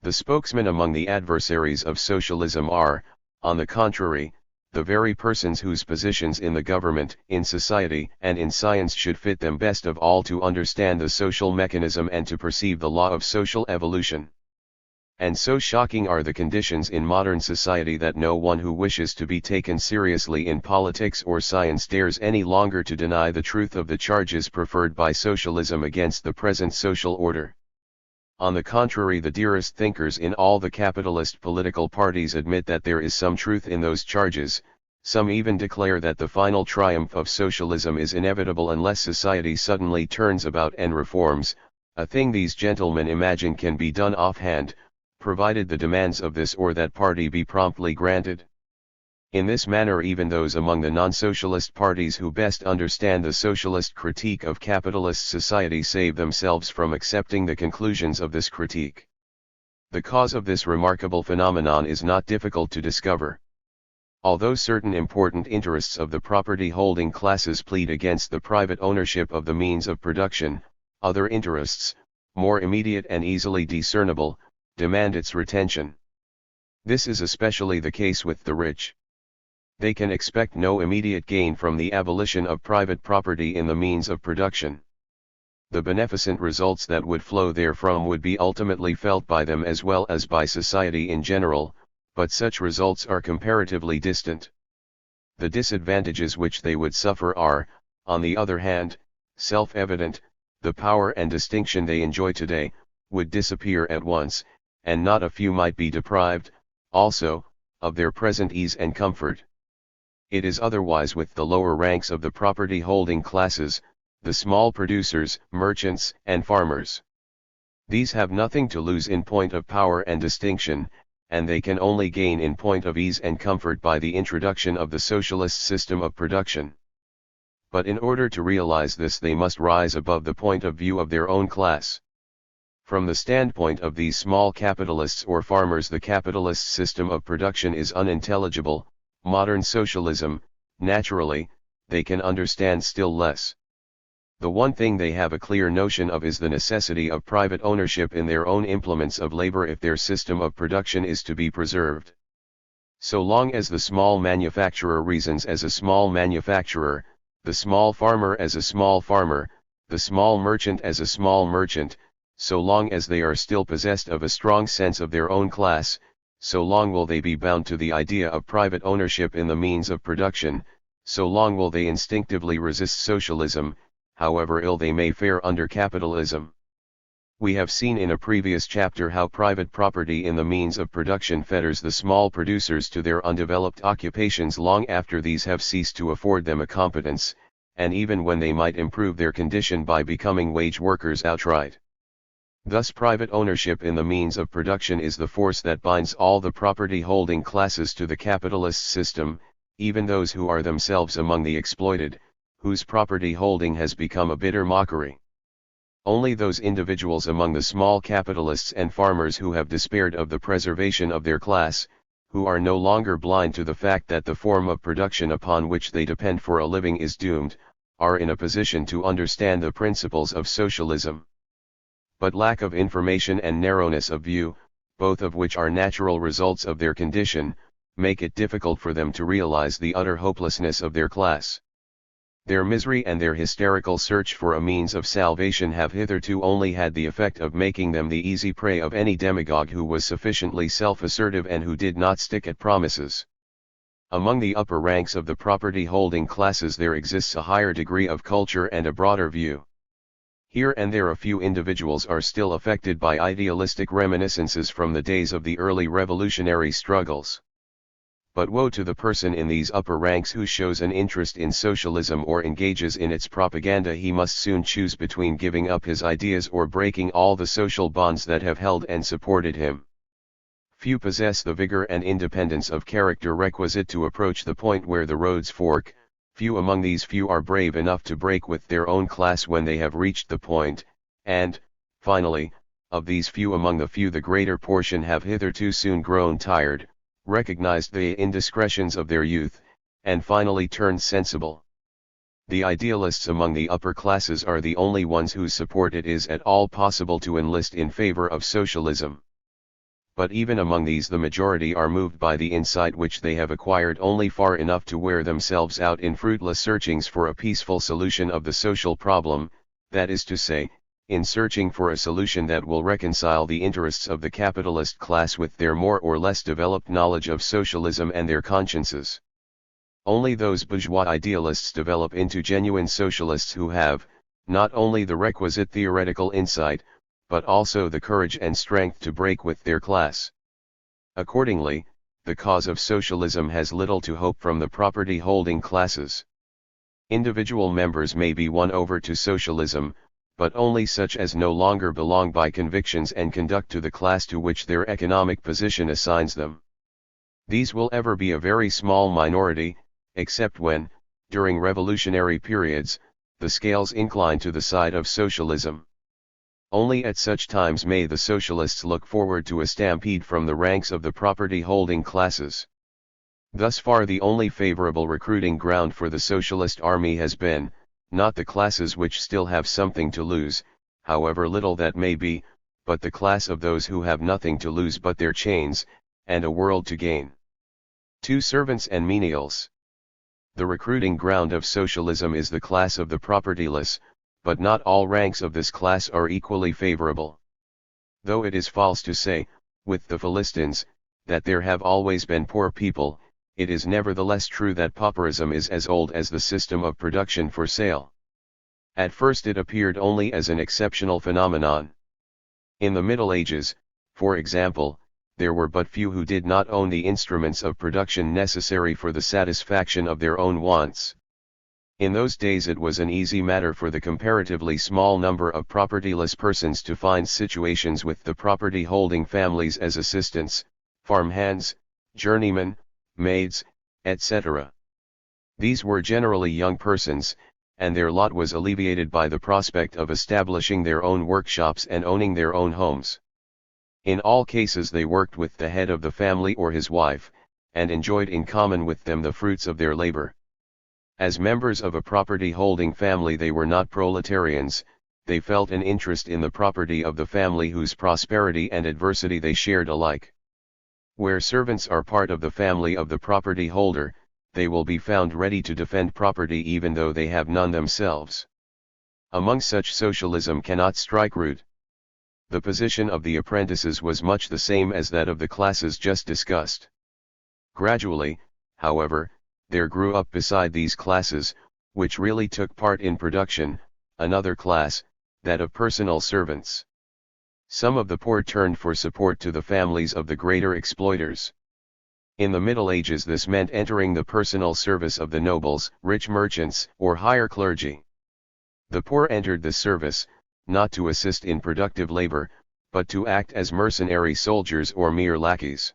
[SPEAKER 1] The spokesmen among the adversaries of socialism are, on the contrary, the very persons whose positions in the government, in society, and in science should fit them best of all to understand the social mechanism and to perceive the law of social evolution. And so shocking are the conditions in modern society that no one who wishes to be taken seriously in politics or science dares any longer to deny the truth of the charges preferred by socialism against the present social order. On the contrary, the dearest thinkers in all the capitalist political parties admit that there is some truth in those charges. Some even declare that the final triumph of socialism is inevitable unless society suddenly turns about and reforms, a thing these gentlemen imagine can be done offhand, provided the demands of this or that party be promptly granted. In this manner, even those among the non-socialist parties who best understand the socialist critique of capitalist society save themselves from accepting the conclusions of this critique. The cause of this remarkable phenomenon is not difficult to discover. Although certain important interests of the property-holding classes plead against the private ownership of the means of production, other interests, more immediate and easily discernible, demand its retention. This is especially the case with the rich. They can expect no immediate gain from the abolition of private property in the means of production. The beneficent results that would flow therefrom would be ultimately felt by them as well as by society in general, but such results are comparatively distant. The disadvantages which they would suffer are, on the other hand, self-evident. The power and distinction they enjoy today would disappear at once, and not a few might be deprived, also, of their present ease and comfort. It is otherwise with the lower ranks of the property-holding classes, the small producers, merchants, and farmers. These have nothing to lose in point of power and distinction, and they can only gain in point of ease and comfort by the introduction of the socialist system of production. But in order to realize this, they must rise above the point of view of their own class. From the standpoint of these small capitalists or farmers, the capitalist system of production is unintelligible. Modern socialism, naturally, they can understand still less. The one thing they have a clear notion of is the necessity of private ownership in their own implements of labor if their system of production is to be preserved. So long as the small manufacturer reasons as a small manufacturer, the small farmer as a small farmer, the small merchant as a small merchant, so long as they are still possessed of a strong sense of their own class, so long will they be bound to the idea of private ownership in the means of production, so long will they instinctively resist socialism, however ill they may fare under capitalism. We have seen in a previous chapter how private property in the means of production fetters the small producers to their undeveloped occupations long after these have ceased to afford them a competence, and even when they might improve their condition by becoming wage workers outright. Thus private ownership in the means of production is the force that binds all the property-holding classes to the capitalist system, even those who are themselves among the exploited, whose property holding has become a bitter mockery. Only those individuals among the small capitalists and farmers who have despaired of the preservation of their class, who are no longer blind to the fact that the form of production upon which they depend for a living is doomed, are in a position to understand the principles of socialism. But lack of information and narrowness of view, both of which are natural results of their condition, make it difficult for them to realize the utter hopelessness of their class. Their misery and their hysterical search for a means of salvation have hitherto only had the effect of making them the easy prey of any demagogue who was sufficiently self-assertive and who did not stick at promises. Among the upper ranks of the property-holding classes there exists a higher degree of culture and a broader view. Here and there a few individuals are still affected by idealistic reminiscences from the days of the early revolutionary struggles. But woe to the person in these upper ranks who shows an interest in socialism or engages in its propaganda. He must soon choose between giving up his ideas or breaking all the social bonds that have held and supported him. Few possess the vigor and independence of character requisite to approach the point where the roads fork. Few among these few are brave enough to break with their own class when they have reached the point, and, finally, of these few among the few the greater portion have hitherto soon grown tired, recognized the indiscretions of their youth, and finally turned sensible. The idealists among the upper classes are the only ones whose support it is at all possible to enlist in favor of socialism. But even among these the majority are moved by the insight which they have acquired only far enough to wear themselves out in fruitless searchings for a peaceful solution of the social problem, that is to say, in searching for a solution that will reconcile the interests of the capitalist class with their more or less developed knowledge of socialism and their consciences. Only those bourgeois idealists develop into genuine socialists who have, not only the requisite theoretical insight, but also the courage and strength to break with their class. Accordingly, the cause of socialism has little to hope from the property-holding classes. Individual members may be won over to socialism, but only such as no longer belong by convictions and conduct to the class to which their economic position assigns them. These will ever be a very small minority, except when, during revolutionary periods, the scales incline to the side of socialism. Only at such times may the socialists look forward to a stampede from the ranks of the property-holding classes. Thus far the only favorable recruiting ground for the socialist army has been, not the classes which still have something to lose, however little that may be, but the class of those who have nothing to lose but their chains, and a world to gain. 2. Servants and menials. The recruiting ground of socialism is the class of the propertyless, but not all ranks of this class are equally favorable. Though it is false to say, with the Philistines, that there have always been poor people, it is nevertheless true that pauperism is as old as the system of production for sale. At first it appeared only as an exceptional phenomenon. In the Middle Ages, for example, there were but few who did not own the instruments of production necessary for the satisfaction of their own wants. In those days it was an easy matter for the comparatively small number of propertyless persons to find situations with the property-holding families as assistants, farm hands, journeymen, maids, etc. These were generally young persons, and their lot was alleviated by the prospect of establishing their own workshops and owning their own homes. In all cases they worked with the head of the family or his wife, and enjoyed in common with them the fruits of their labor. As members of a property-holding family they were not proletarians, they felt an interest in the property of the family whose prosperity and adversity they shared alike. Where servants are part of the family of the property holder, they will be found ready to defend property even though they have none themselves. Among such socialism cannot strike root. The position of the apprentices was much the same as that of the classes just discussed. Gradually, however, there grew up beside these classes, which really took part in production, another class, that of personal servants. Some of the poor turned for support to the families of the greater exploiters. In the Middle Ages this meant entering the personal service of the nobles, rich merchants, or higher clergy. The poor entered the service, not to assist in productive labor, but to act as mercenary soldiers or mere lackeys.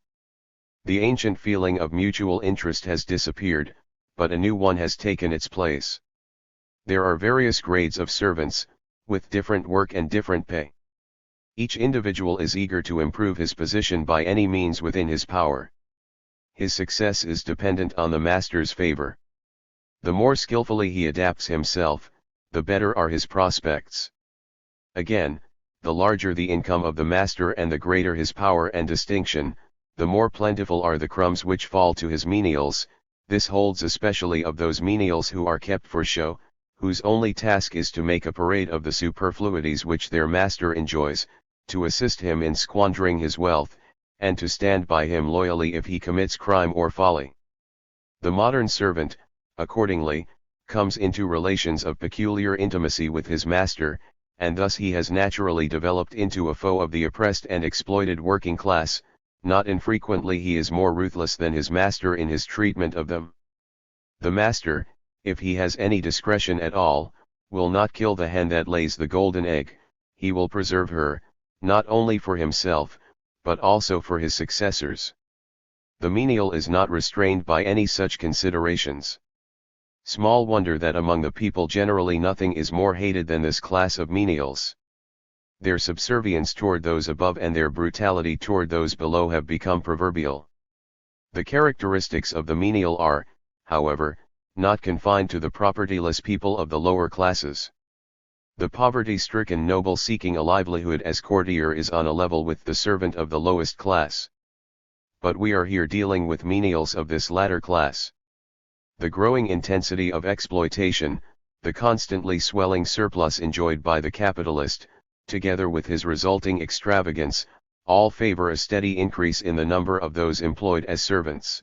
[SPEAKER 1] The ancient feeling of mutual interest has disappeared, but a new one has taken its place. There are various grades of servants, with different work and different pay. Each individual is eager to improve his position by any means within his power. His success is dependent on the master's favor. The more skillfully he adapts himself, the better are his prospects. Again, the larger the income of the master and the greater his power and distinction, the more plentiful are the crumbs which fall to his menials. This holds especially of those menials who are kept for show, whose only task is to make a parade of the superfluities which their master enjoys, to assist him in squandering his wealth, and to stand by him loyally if he commits crime or folly. The modern servant, accordingly, comes into relations of peculiar intimacy with his master, and thus he has naturally developed into a foe of the oppressed and exploited working class. Not infrequently he is more ruthless than his master in his treatment of them. The master, if he has any discretion at all, will not kill the hen that lays the golden egg. He will preserve her, not only for himself, but also for his successors. The menial is not restrained by any such considerations. Small wonder that among the people generally nothing is more hated than this class of menials. Their subservience toward those above and their brutality toward those below have become proverbial. The characteristics of the menial are, however, not confined to the propertyless people of the lower classes. The poverty-stricken noble seeking a livelihood as courtier is on a level with the servant of the lowest class. But we are here dealing with menials of this latter class. The growing intensity of exploitation, the constantly swelling surplus enjoyed by the capitalist, together with his resulting extravagance, all favor a steady increase in the number of those employed as servants.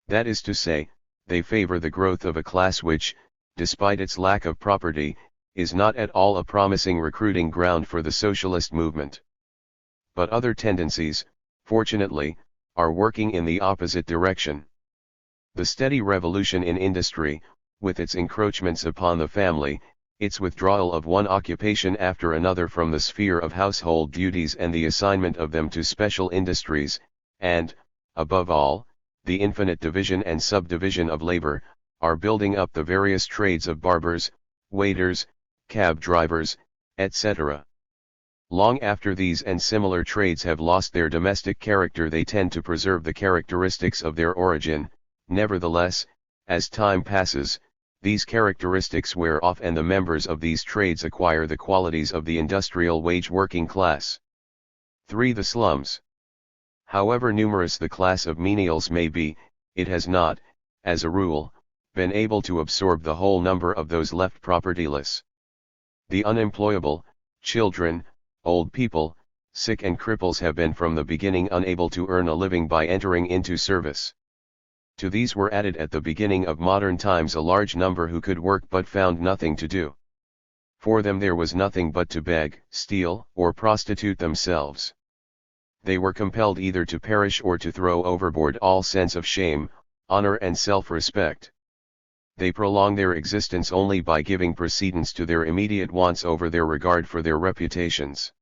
[SPEAKER 1] That is to say, they favor the growth of a class which, despite its lack of property, is not at all a promising recruiting ground for the socialist movement. But other tendencies, fortunately, are working in the opposite direction. The steady revolution in industry, with its encroachments upon the family, its withdrawal of one occupation after another from the sphere of household duties and the assignment of them to special industries, and, above all, the infinite division and subdivision of labor, are building up the various trades of barbers, waiters, cab drivers, etc. Long after these and similar trades have lost their domestic character, they tend to preserve the characteristics of their origin. Nevertheless, as time passes, these characteristics wear off and the members of these trades acquire the qualities of the industrial wage-working class. 3. The slums. However numerous the class of menials may be, it has not, as a rule, been able to absorb the whole number of those left propertyless. The unemployable, children, old people, sick and cripples have been from the beginning unable to earn a living by entering into service. To these were added at the beginning of modern times a large number who could work but found nothing to do. For them there was nothing but to beg, steal, or prostitute themselves. They were compelled either to perish or to throw overboard all sense of shame, honor and self-respect. They prolong their existence only by giving precedence to their immediate wants over their regard for their reputations.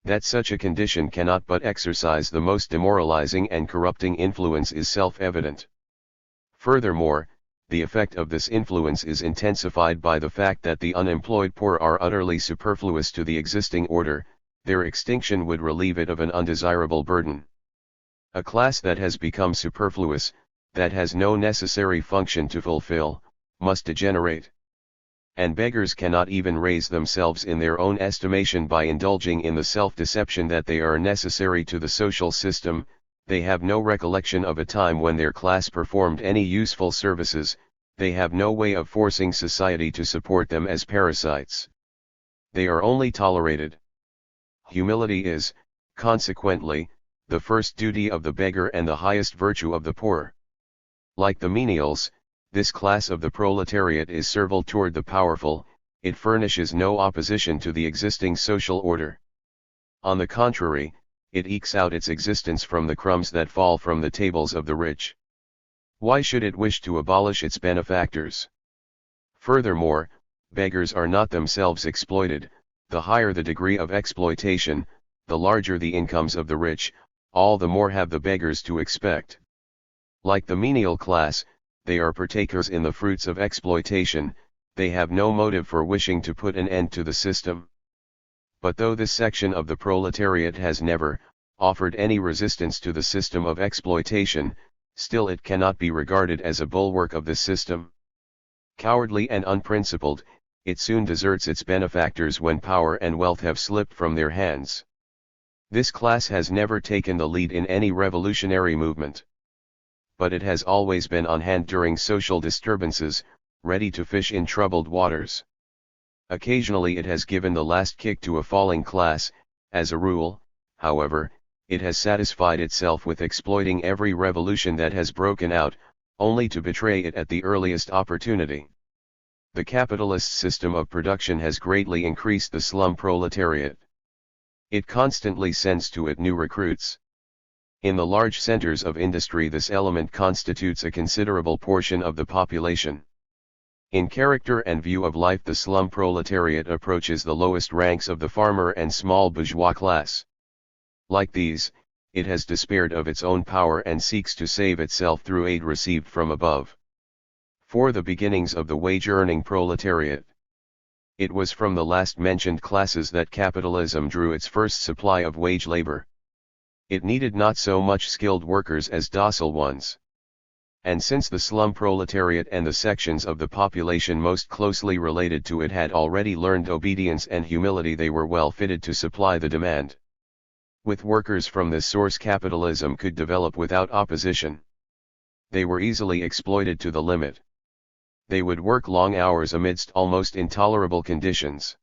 [SPEAKER 1] That such a condition cannot but exercise the most demoralizing and corrupting influence is self-evident. Furthermore, the effect of this influence is intensified by the fact that the unemployed poor are utterly superfluous to the existing order. Their extinction would relieve it of an undesirable burden. A class that has become superfluous, that has no necessary function to fulfill, must degenerate. And beggars cannot even raise themselves in their own estimation by indulging in the self-deception that they are necessary to the social system. They have no recollection of a time when their class performed any useful services, they have no way of forcing society to support them as parasites. They are only tolerated. Humility is, consequently, the first duty of the beggar and the highest virtue of the poor. Like the menials, this class of the proletariat is servile toward the powerful, it furnishes no opposition to the existing social order. On the contrary, it ekes out its existence from the crumbs that fall from the tables of the rich. Why should it wish to abolish its benefactors? Furthermore, beggars are not themselves exploited, the higher the degree of exploitation, the larger the incomes of the rich, all the more have the beggars to expect. Like the menial class, they are partakers in the fruits of exploitation, they have no motive for wishing to put an end to the system. But though this section of the proletariat has never offered any resistance to the system of exploitation, still it cannot be regarded as a bulwark of the system. Cowardly and unprincipled, it soon deserts its benefactors when power and wealth have slipped from their hands. This class has never taken the lead in any revolutionary movement. But it has always been on hand during social disturbances, ready to fish in troubled waters. Occasionally it has given the last kick to a falling class. As a rule, however, it has satisfied itself with exploiting every revolution that has broken out, only to betray it at the earliest opportunity. The capitalist system of production has greatly increased the slum proletariat. It constantly sends to it new recruits. In the large centers of industry, this element constitutes a considerable portion of the population. In character and view of life, the slum proletariat approaches the lowest ranks of the farmer and small bourgeois class. Like these, it has despaired of its own power and seeks to save itself through aid received from above. For the beginnings of the wage-earning proletariat. It was from the last-mentioned classes that capitalism drew its first supply of wage labor. It needed not so much skilled workers as docile ones. And since the slum proletariat and the sections of the population most closely related to it had already learned obedience and humility, they were well fitted to supply the demand. With workers from this source, capitalism could develop without opposition. They were easily exploited to the limit. They would work long hours amidst almost intolerable conditions.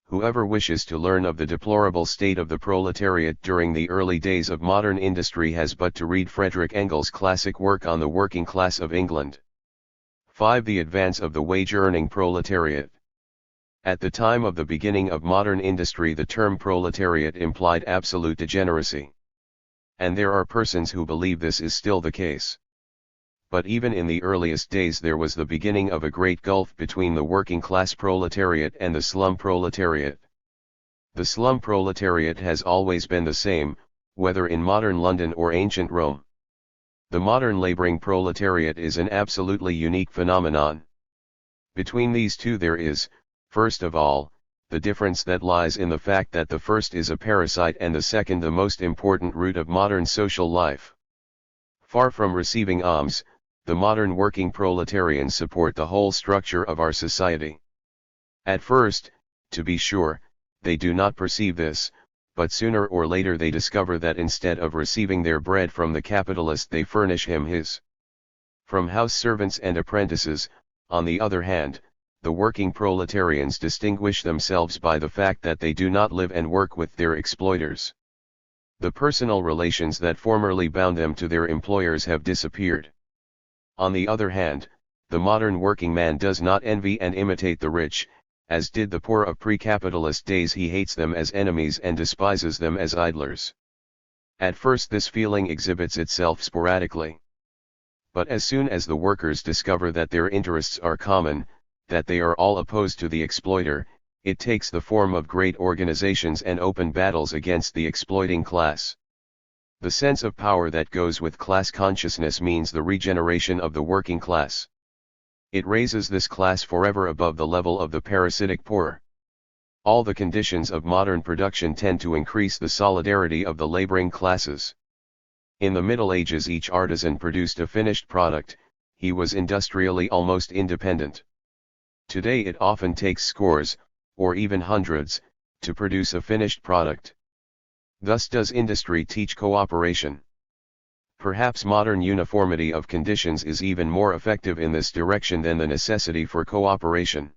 [SPEAKER 1] Whoever wishes to learn of the deplorable state of the proletariat during the early days of modern industry has but to read Frederick Engels' classic work on the working class of England. 5. The advance of the wage-earning proletariat. At the time of the beginning of modern industry, the term proletariat implied absolute degeneracy. And there are persons who believe this is still the case. But even in the earliest days there was the beginning of a great gulf between the working class proletariat and the slum proletariat. The slum proletariat has always been the same, whether in modern London or ancient Rome. The modern laboring proletariat is an absolutely unique phenomenon. Between these two there is, first of all, the difference that lies in the fact that the first is a parasite and the second the most important root of modern social life. Far from receiving alms, the modern working proletarians support the whole structure of our society. At first, to be sure, they do not perceive this, but sooner or later they discover that instead of receiving their bread from the capitalist, they furnish him his. From house servants and apprentices, on the other hand, the working proletarians distinguish themselves by the fact that they do not live and work with their exploiters. The personal relations that formerly bound them to their employers have disappeared. On the other hand, the modern working man does not envy and imitate the rich, as did the poor of pre-capitalist days. He hates them as enemies and despises them as idlers. At first this feeling exhibits itself sporadically. But as soon as the workers discover that their interests are common, that they are all opposed to the exploiter, it takes the form of great organizations and open battles against the exploiting class. The sense of power that goes with class consciousness means the regeneration of the working class. It raises this class forever above the level of the parasitic poor. All the conditions of modern production tend to increase the solidarity of the laboring classes. In the Middle Ages each artisan produced a finished product, he was industrially almost independent. Today it often takes scores, or even hundreds, to produce a finished product. Thus does industry teach cooperation. Perhaps modern uniformity of conditions is even more effective in this direction than the necessity for cooperation.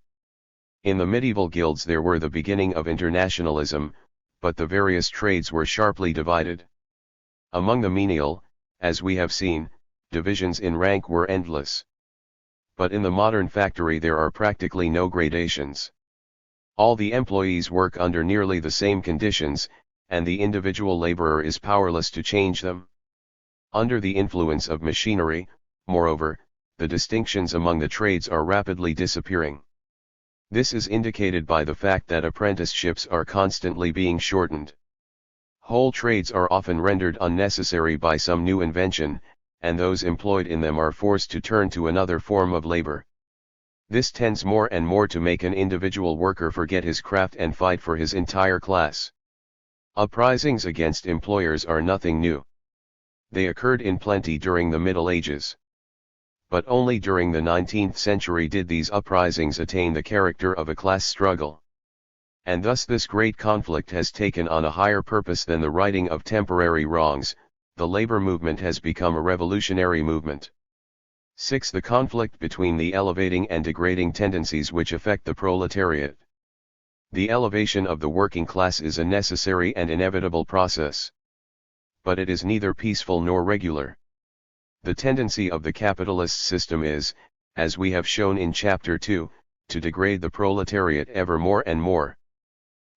[SPEAKER 1] In the medieval guilds there were the beginning of internationalism, but the various trades were sharply divided. Among the menial, as we have seen, divisions in rank were endless. But in the modern factory there are practically no gradations. All the employees work under nearly the same conditions, and the individual laborer is powerless to change them. Under the influence of machinery, moreover, the distinctions among the trades are rapidly disappearing. This is indicated by the fact that apprenticeships are constantly being shortened. Whole trades are often rendered unnecessary by some new invention, and those employed in them are forced to turn to another form of labor. This tends more and more to make an individual worker forget his craft and fight for his entire class. Uprisings against employers are nothing new. They occurred in plenty during the Middle Ages. But only during the 19th century did these uprisings attain the character of a class struggle. And thus this great conflict has taken on a higher purpose than the righting of temporary wrongs. The labor movement has become a revolutionary movement. 6. The conflict between the elevating and degrading tendencies which affect the proletariat. The elevation of the working class is a necessary and inevitable process. But it is neither peaceful nor regular. The tendency of the capitalist system is, as we have shown in Chapter 2, to degrade the proletariat ever more and more.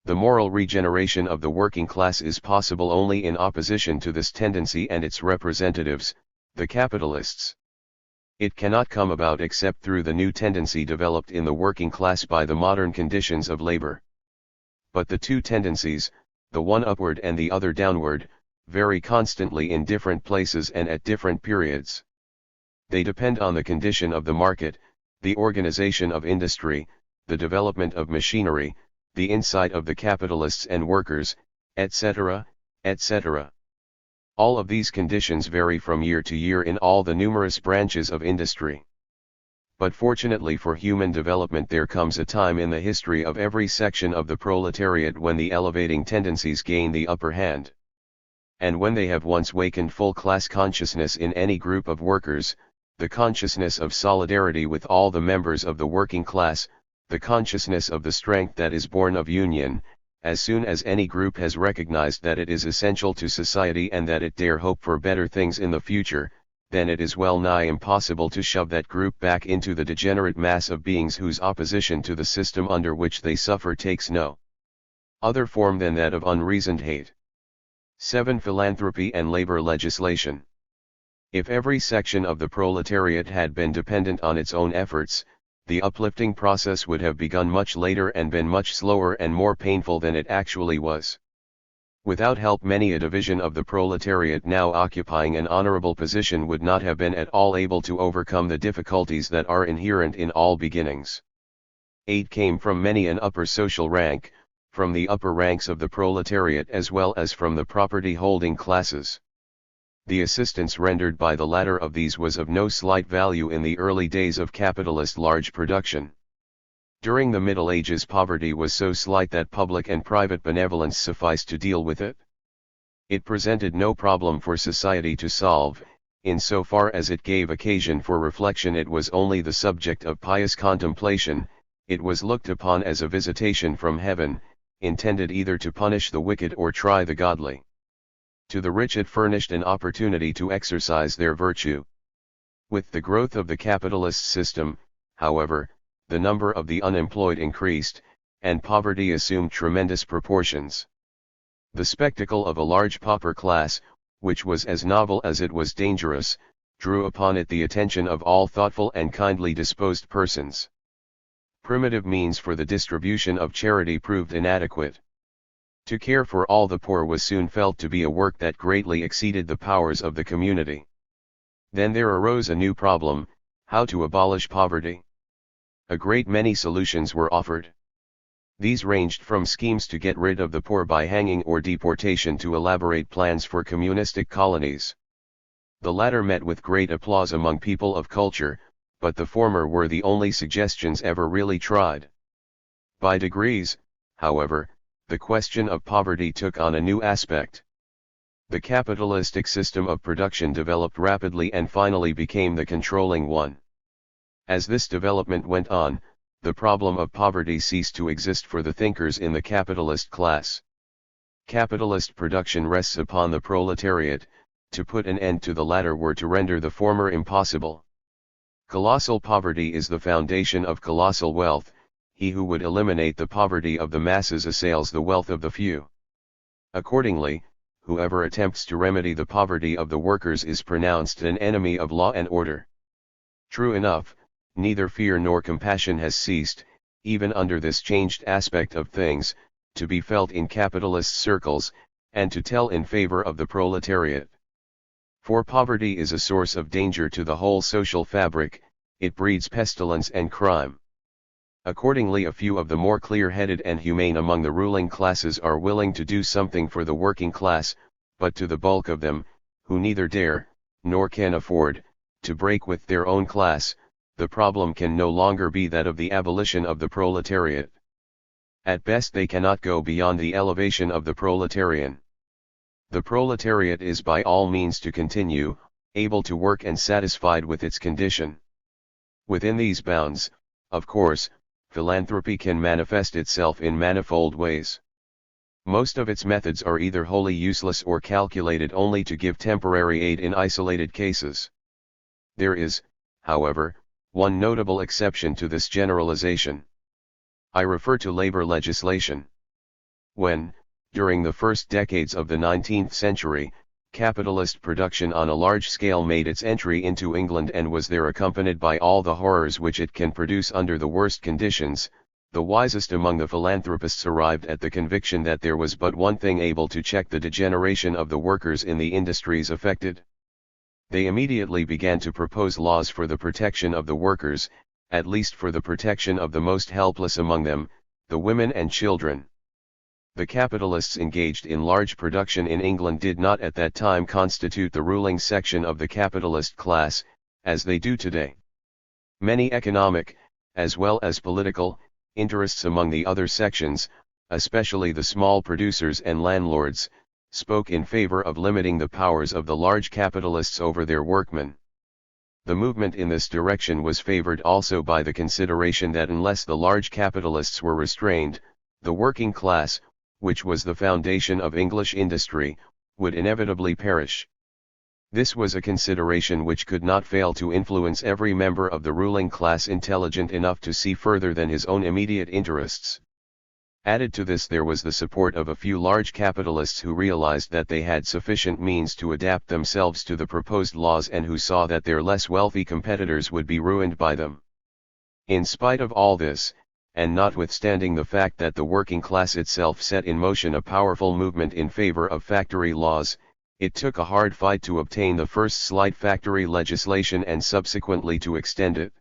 [SPEAKER 1] The moral regeneration of the working class is possible only in opposition to this tendency and its representatives, the capitalists. It cannot come about except through the new tendency developed in the working class by the modern conditions of labor. But the two tendencies, the one upward and the other downward, vary constantly in different places and at different periods. They depend on the condition of the market, the organization of industry, the development of machinery, the insight of the capitalists and workers, etc., etc. All of these conditions vary from year to year in all the numerous branches of industry. But fortunately for human development, there comes a time in the history of every section of the proletariat when the elevating tendencies gain the upper hand. And when they have once wakened full class consciousness in any group of workers, the consciousness of solidarity with all the members of the working class, the consciousness of the strength that is born of union, as soon as any group has recognized that it is essential to society and that it dare hope for better things in the future, then it is well nigh impossible to shove that group back into the degenerate mass of beings whose opposition to the system under which they suffer takes no other form than that of unreasoned hate. 7. Philanthropy and labor legislation. If every section of the proletariat had been dependent on its own efforts, the uplifting process would have begun much later and been much slower and more painful than it actually was. Without help, many a division of the proletariat now occupying an honorable position would not have been at all able to overcome the difficulties that are inherent in all beginnings. Aid came from many an upper social rank, from the upper ranks of the proletariat as well as from the property-holding classes. The assistance rendered by the latter of these was of no slight value in the early days of capitalist large production. During the Middle Ages, poverty was so slight that public and private benevolence sufficed to deal with it. It presented no problem for society to solve. In so far as it gave occasion for reflection, it was only the subject of pious contemplation. It was looked upon as a visitation from heaven, intended either to punish the wicked or try the godly. To the rich it furnished an opportunity to exercise their virtue. With the growth of the capitalist system, however, the number of the unemployed increased, and poverty assumed tremendous proportions. The spectacle of a large pauper class, which was as novel as it was dangerous, drew upon it the attention of all thoughtful and kindly disposed persons. Primitive means for the distribution of charity proved inadequate. To care for all the poor was soon felt to be a work that greatly exceeded the powers of the community. Then there arose a new problem: how to abolish poverty. A great many solutions were offered. These ranged from schemes to get rid of the poor by hanging or deportation to elaborate plans for communistic colonies. The latter met with great applause among people of culture, but the former were the only suggestions ever really tried. By degrees, however, the question of poverty took on a new aspect. The capitalistic system of production developed rapidly and finally became the controlling one. As this development went on, the problem of poverty ceased to exist for the thinkers in the capitalist class. Capitalist production rests upon the proletariat. To put an end to the latter were to render the former impossible. Colossal poverty is the foundation of colossal wealth. He who would eliminate the poverty of the masses assails the wealth of the few. Accordingly, whoever attempts to remedy the poverty of the workers is pronounced an enemy of law and order. True enough, neither fear nor compassion has ceased, even under this changed aspect of things, to be felt in capitalist circles, and to tell in favor of the proletariat. For poverty is a source of danger to the whole social fabric, it breeds pestilence and crime. Accordingly, a few of the more clear-headed and humane among the ruling classes are willing to do something for the working class, but to the bulk of them, who neither dare, nor can afford, to break with their own class, the problem can no longer be that of the abolition of the proletariat. At best they cannot go beyond the elevation of the proletarian. The proletariat is by all means to continue, able to work and satisfied with its condition. Within these bounds, of course, philanthropy can manifest itself in manifold ways. Most of its methods are either wholly useless or calculated only to give temporary aid in isolated cases. There is, however, one notable exception to this generalization. I refer to labor legislation. When, during the first decades of the 19th century, capitalist production on a large scale made its entry into England and was there accompanied by all the horrors which it can produce under the worst conditions, the wisest among the philanthropists arrived at the conviction that there was but one thing able to check the degeneration of the workers in the industries affected. They immediately began to propose laws for the protection of the workers, at least for the protection of the most helpless among them, the women and children. The capitalists engaged in large production in England did not at that time constitute the ruling section of the capitalist class, as they do today. Many economic, as well as political, interests among the other sections, especially the small producers and landlords, spoke in favor of limiting the powers of the large capitalists over their workmen. The movement in this direction was favored also by the consideration that unless the large capitalists were restrained, the working class, which was the foundation of English industry, would inevitably perish. This was a consideration which could not fail to influence every member of the ruling class intelligent enough to see further than his own immediate interests. Added to this there was the support of a few large capitalists who realized that they had sufficient means to adapt themselves to the proposed laws and who saw that their less wealthy competitors would be ruined by them. In spite of all this, and notwithstanding the fact that the working class itself set in motion a powerful movement in favor of factory laws, it took a hard fight to obtain the first slight factory legislation and subsequently to extend it.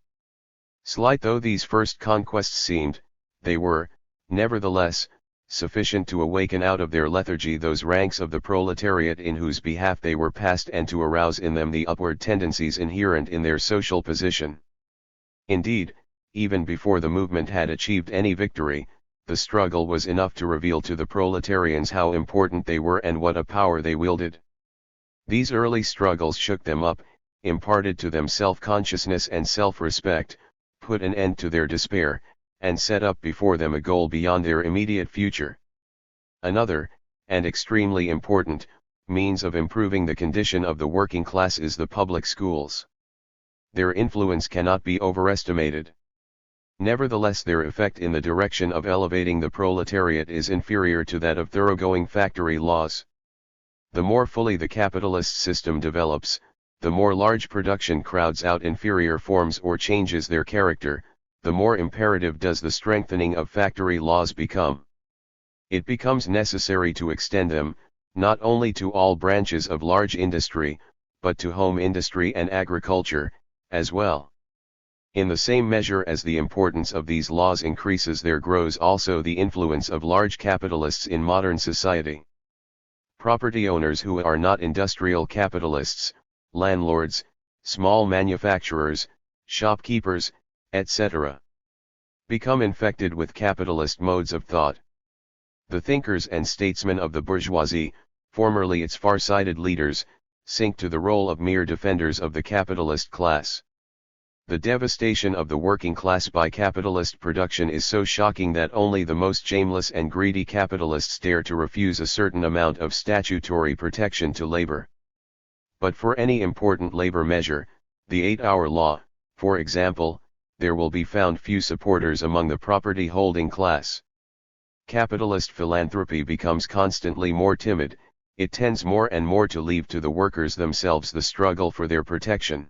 [SPEAKER 1] Slight though these first conquests seemed, they were, nevertheless, sufficient to awaken out of their lethargy those ranks of the proletariat in whose behalf they were passed and to arouse in them the upward tendencies inherent in their social position. Indeed, even before the movement had achieved any victory, the struggle was enough to reveal to the proletarians how important they were and what a power they wielded. These early struggles shook them up, imparted to them self-consciousness and self-respect, put an end to their despair, and set up before them a goal beyond their immediate future. Another, and extremely important, means of improving the condition of the working class is the public schools. Their influence cannot be overestimated. Nevertheless, their effect in the direction of elevating the proletariat is inferior to that of thoroughgoing factory laws. The more fully the capitalist system develops, the more large production crowds out inferior forms or changes their character, the more imperative does the strengthening of factory laws become. It becomes necessary to extend them, not only to all branches of large industry, but to home industry and agriculture, as well. In the same measure as the importance of these laws increases, there grows also the influence of large capitalists in modern society. Property owners who are not industrial capitalists, landlords, small manufacturers, shopkeepers, etc., become infected with capitalist modes of thought. The thinkers and statesmen of the bourgeoisie, formerly its far-sighted leaders, sink to the role of mere defenders of the capitalist class. The devastation of the working class by capitalist production is so shocking that only the most shameless and greedy capitalists dare to refuse a certain amount of statutory protection to labor. But for any important labor measure, the 8-hour law, for example, there will be found few supporters among the property-holding class. Capitalist philanthropy becomes constantly more timid, it tends more and more to leave to the workers themselves the struggle for their protection.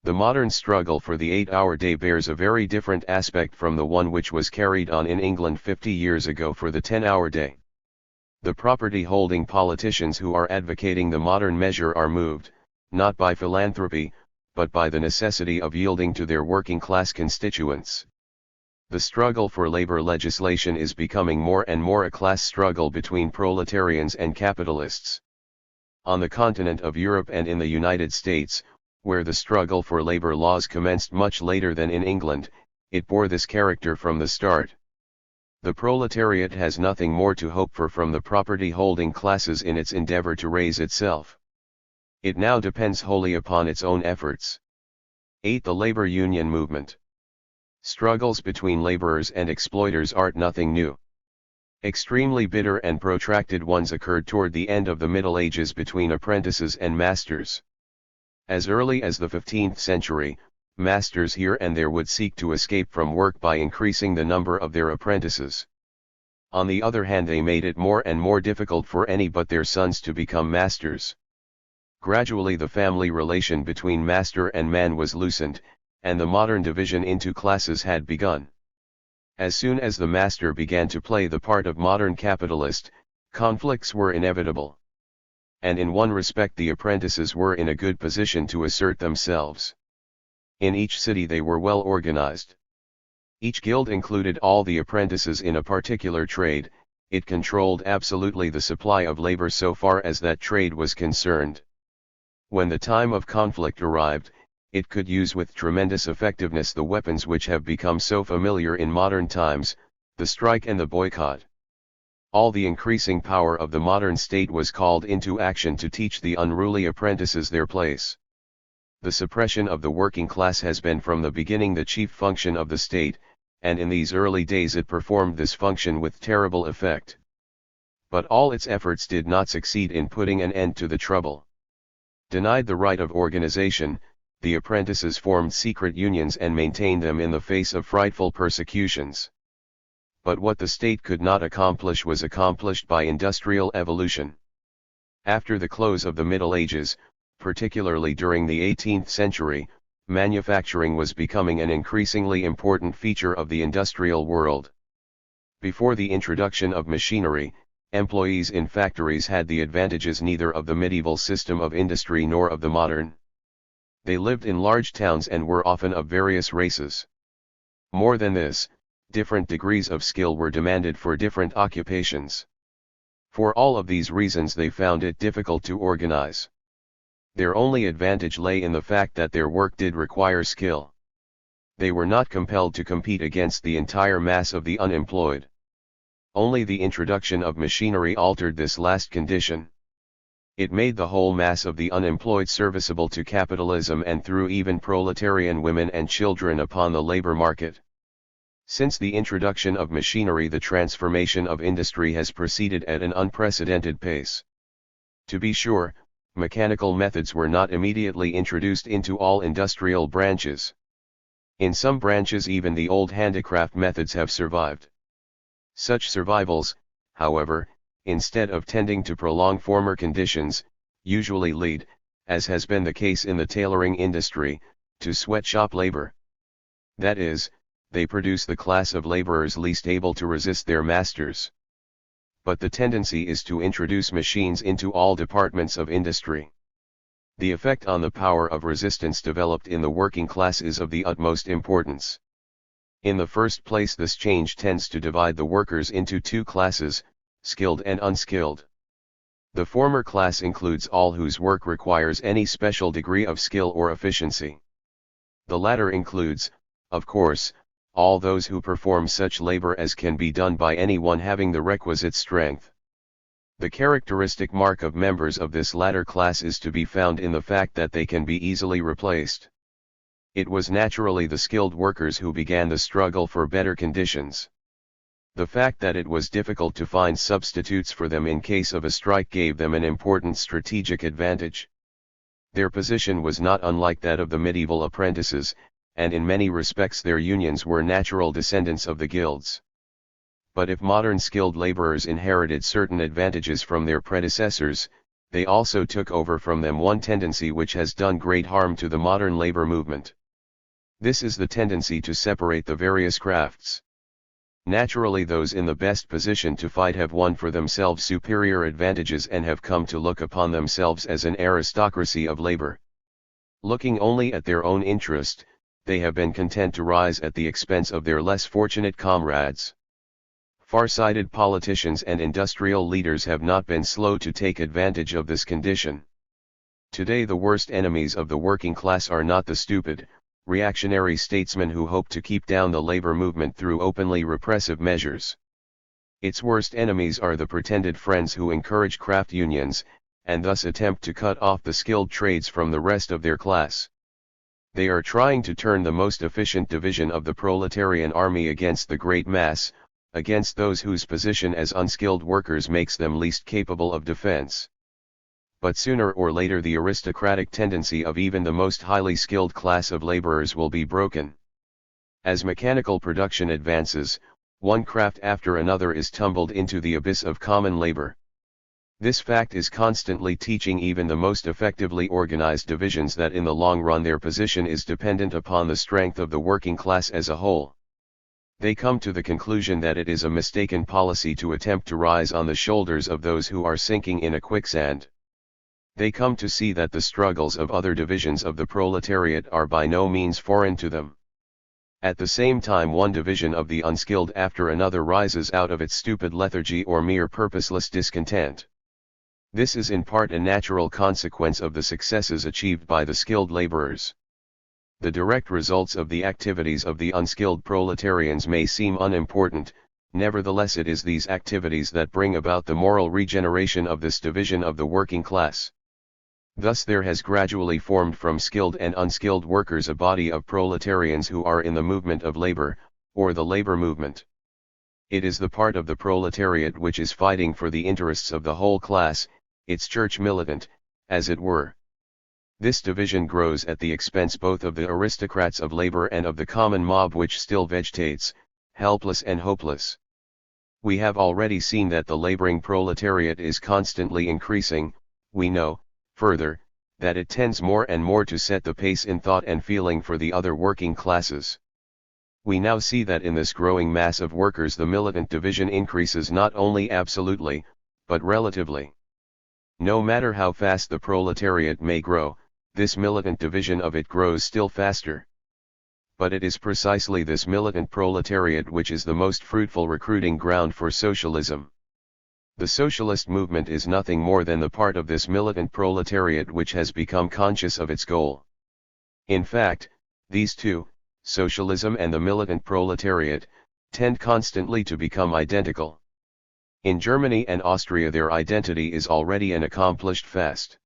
[SPEAKER 1] The modern struggle for the 8-hour day bears a very different aspect from the one which was carried on in England 50 years ago for the 10-hour day. The property-holding politicians who are advocating the modern measure are moved, not by philanthropy, but by the necessity of yielding to their working-class constituents. The struggle for labor legislation is becoming more and more a class struggle between proletarians and capitalists. On the continent of Europe and in the United States, where the struggle for labor laws commenced much later than in England, it bore this character from the start. The proletariat has nothing more to hope for from the property-holding classes in its endeavor to raise itself. It now depends wholly upon its own efforts. 8. The labor union movement. Struggles between laborers and exploiters are nothing new. Extremely bitter and protracted ones occurred toward the end of the Middle Ages between apprentices and masters. As early as the 15th century, masters here and there would seek to escape from work by increasing the number of their apprentices. On the other hand, they made it more and more difficult for any but their sons to become masters. Gradually the family relation between master and man was loosened, and the modern division into classes had begun. As soon as the master began to play the part of modern capitalist, conflicts were inevitable. And in one respect the apprentices were in a good position to assert themselves. In each city they were well organized. Each guild included all the apprentices in a particular trade, it controlled absolutely the supply of labor so far as that trade was concerned. When the time of conflict arrived, it could use with tremendous effectiveness the weapons which have become so familiar in modern times, the strike and the boycott. All the increasing power of the modern state was called into action to teach the unruly apprentices their place. The suppression of the working class has been from the beginning the chief function of the state, and in these early days it performed this function with terrible effect. But all its efforts did not succeed in putting an end to the trouble. Denied the right of organization, the apprentices formed secret unions and maintained them in the face of frightful persecutions. But what the state could not accomplish was accomplished by industrial evolution. After the close of the Middle Ages, particularly during the 18th century, manufacturing was becoming an increasingly important feature of the industrial world. Before the introduction of machinery, employees in factories had the advantages neither of the medieval system of industry nor of the modern. They lived in large towns and were often of various races. More than this, different degrees of skill were demanded for different occupations. For all of these reasons they found it difficult to organize. Their only advantage lay in the fact that their work did require skill. They were not compelled to compete against the entire mass of the unemployed. Only the introduction of machinery altered this last condition. It made the whole mass of the unemployed serviceable to capitalism and threw even proletarian women and children upon the labor market. Since the introduction of machinery, the transformation of industry has proceeded at an unprecedented pace. To be sure, mechanical methods were not immediately introduced into all industrial branches. In some branches even the old handicraft methods have survived. Such survivals, however, instead of tending to prolong former conditions, usually lead, as has been the case in the tailoring industry, to sweatshop labor. That is, they produce the class of laborers least able to resist their masters. But the tendency is to introduce machines into all departments of industry. The effect on the power of resistance developed in the working class is of the utmost importance. In the first place, this change tends to divide the workers into two classes, skilled and unskilled. The former class includes all whose work requires any special degree of skill or efficiency. The latter includes, of course, all those who perform such labor as can be done by anyone having the requisite strength. The characteristic mark of members of this latter class is to be found in the fact that they can be easily replaced. It was naturally the skilled workers who began the struggle for better conditions. The fact that it was difficult to find substitutes for them in case of a strike gave them an important strategic advantage. Their position was not unlike that of the medieval apprentices, and in many respects their unions were natural descendants of the guilds. But if modern skilled laborers inherited certain advantages from their predecessors, they also took over from them one tendency which has done great harm to the modern labor movement. This is the tendency to separate the various crafts. Naturally, those in the best position to fight have won for themselves superior advantages and have come to look upon themselves as an aristocracy of labor. Looking only at their own interest, they have been content to rise at the expense of their less fortunate comrades. Far-sighted politicians and industrial leaders have not been slow to take advantage of this condition. Today the worst enemies of the working class are not the stupid, reactionary statesmen who hope to keep down the labor movement through openly repressive measures. Its worst enemies are the pretended friends who encourage craft unions, and thus attempt to cut off the skilled trades from the rest of their class. They are trying to turn the most efficient division of the proletarian army against the great mass, against those whose position as unskilled workers makes them least capable of defense. But sooner or later the aristocratic tendency of even the most highly skilled class of laborers will be broken. As mechanical production advances, one craft after another is tumbled into the abyss of common labor. This fact is constantly teaching even the most effectively organized divisions that in the long run their position is dependent upon the strength of the working class as a whole. They come to the conclusion that it is a mistaken policy to attempt to rise on the shoulders of those who are sinking in a quicksand. They come to see that the struggles of other divisions of the proletariat are by no means foreign to them. At the same time, one division of the unskilled after another rises out of its stupid lethargy or mere purposeless discontent. This is in part a natural consequence of the successes achieved by the skilled laborers. The direct results of the activities of the unskilled proletarians may seem unimportant, nevertheless it is these activities that bring about the moral regeneration of this division of the working class. Thus there has gradually formed from skilled and unskilled workers a body of proletarians who are in the movement of labor, or the labor movement. It is the part of the proletariat which is fighting for the interests of the whole class, its church militant, as it were. This division grows at the expense both of the aristocrats of labor and of the common mob which still vegetates, helpless and hopeless. We have already seen that the laboring proletariat is constantly increasing. We know, further, that it tends more and more to set the pace in thought and feeling for the other working classes. We now see that in this growing mass of workers the militant division increases not only absolutely, but relatively. No matter how fast the proletariat may grow, this militant division of it grows still faster. But it is precisely this militant proletariat which is the most fruitful recruiting ground for socialism. The socialist movement is nothing more than the part of this militant proletariat which has become conscious of its goal. In fact, these two, socialism and the militant proletariat, tend constantly to become identical. In Germany and Austria their identity is already an accomplished fact.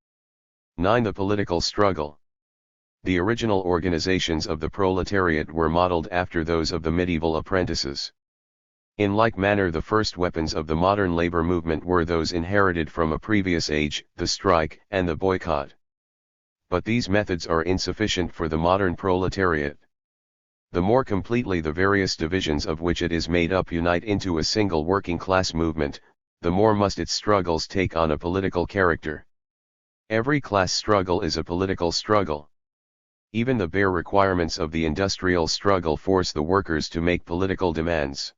[SPEAKER 1] 9. The political struggle. The original organizations of the proletariat were modeled after those of the medieval apprentices. In like manner the first weapons of the modern labor movement were those inherited from a previous age, the strike and the boycott. But these methods are insufficient for the modern proletariat. The more completely the various divisions of which it is made up unite into a single working class movement, the more must its struggles take on a political character. Every class struggle is a political struggle. Even the bare requirements of the industrial struggle force the workers to make political demands.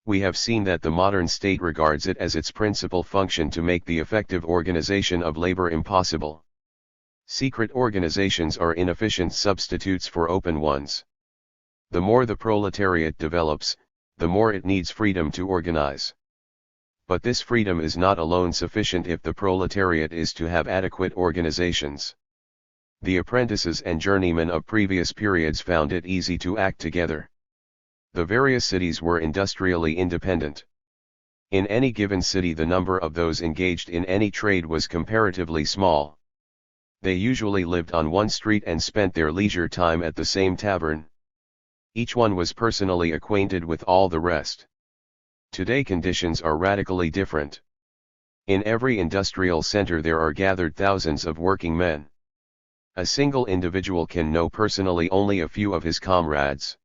[SPEAKER 1] We have seen that the modern state regards it as its principal function to make the effective organization of labor impossible. Secret organizations are inefficient substitutes for open ones. The more the proletariat develops, the more it needs freedom to organize. But this freedom is not alone sufficient if the proletariat is to have adequate organizations. The apprentices and journeymen of previous periods found it easy to act together. The various cities were industrially independent. In any given city the number of those engaged in any trade was comparatively small. They usually lived on one street and spent their leisure time at the same tavern. Each one was personally acquainted with all the rest. Today conditions are radically different. In every industrial center there are gathered thousands of working men. A single individual can know personally only a few of his comrades.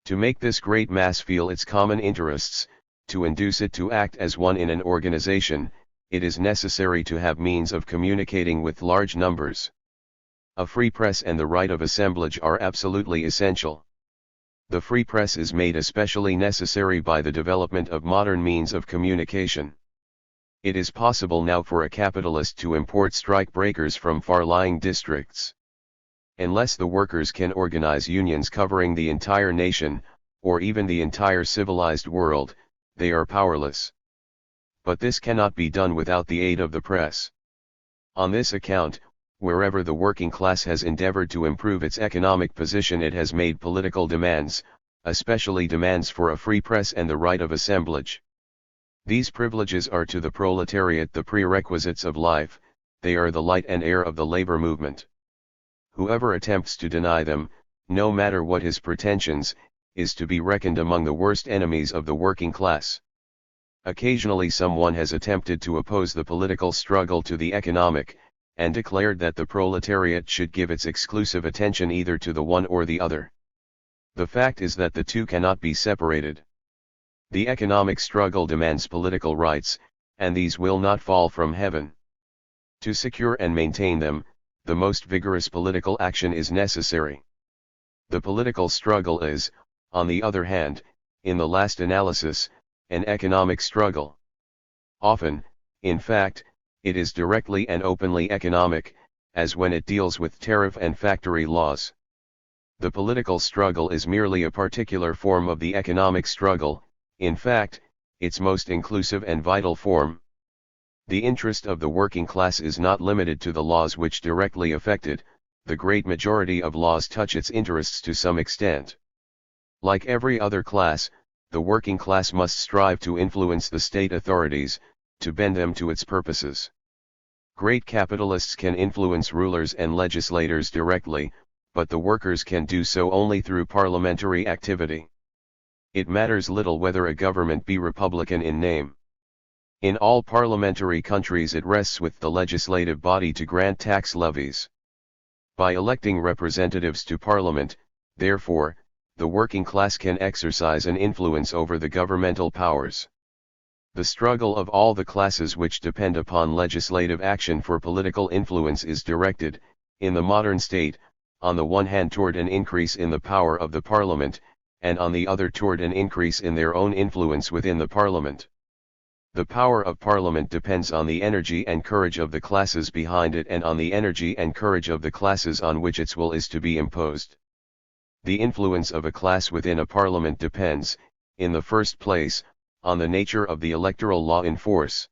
[SPEAKER 1] To make this great mass feel its common interests, to induce it to act as one in an organization, it is necessary to have means of communicating with large numbers. A free press and the right of assemblage are absolutely essential. The free press is made especially necessary by the development of modern means of communication. It is possible now for a capitalist to import strike breakers from far-lying districts. Unless the workers can organize unions covering the entire nation, or even the entire civilized world, they are powerless. But this cannot be done without the aid of the press. On this account, wherever the working class has endeavored to improve its economic position, it has made political demands, especially demands for a free press and the right of assemblage. These privileges are to the proletariat the prerequisites of life, they are the light and air of the labor movement. Whoever attempts to deny them, no matter what his pretensions, is to be reckoned among the worst enemies of the working class. Occasionally someone has attempted to oppose the political struggle to the economic, and declared that the proletariat should give its exclusive attention either to the one or the other. The fact is that the two cannot be separated. The economic struggle demands political rights, and these will not fall from heaven. To secure and maintain them, the most vigorous political action is necessary. The political struggle is, on the other hand, in the last analysis, an economic struggle. Often, in fact, it is directly and openly economic, as when it deals with tariff and factory laws. The political struggle is merely a particular form of the economic struggle, in fact, its most inclusive and vital form. The interest of the working class is not limited to the laws which directly affect it, the great majority of laws touch its interests to some extent. Like every other class, the working class must strive to influence the state authorities, to bend them to its purposes. Great capitalists can influence rulers and legislators directly, but the workers can do so only through parliamentary activity. It matters little whether a government be republican in name. In all parliamentary countries it rests with the legislative body to grant tax levies. By electing representatives to parliament, therefore, the working class can exercise an influence over the governmental powers. The struggle of all the classes which depend upon legislative action for political influence is directed, in the modern state, on the one hand toward an increase in the power of the parliament, and on the other toward an increase in their own influence within the parliament. The power of parliament depends on the energy and courage of the classes behind it and on the energy and courage of the classes on which its will is to be imposed. The influence of a class within a parliament depends, in the first place, on the nature of the electoral law in force.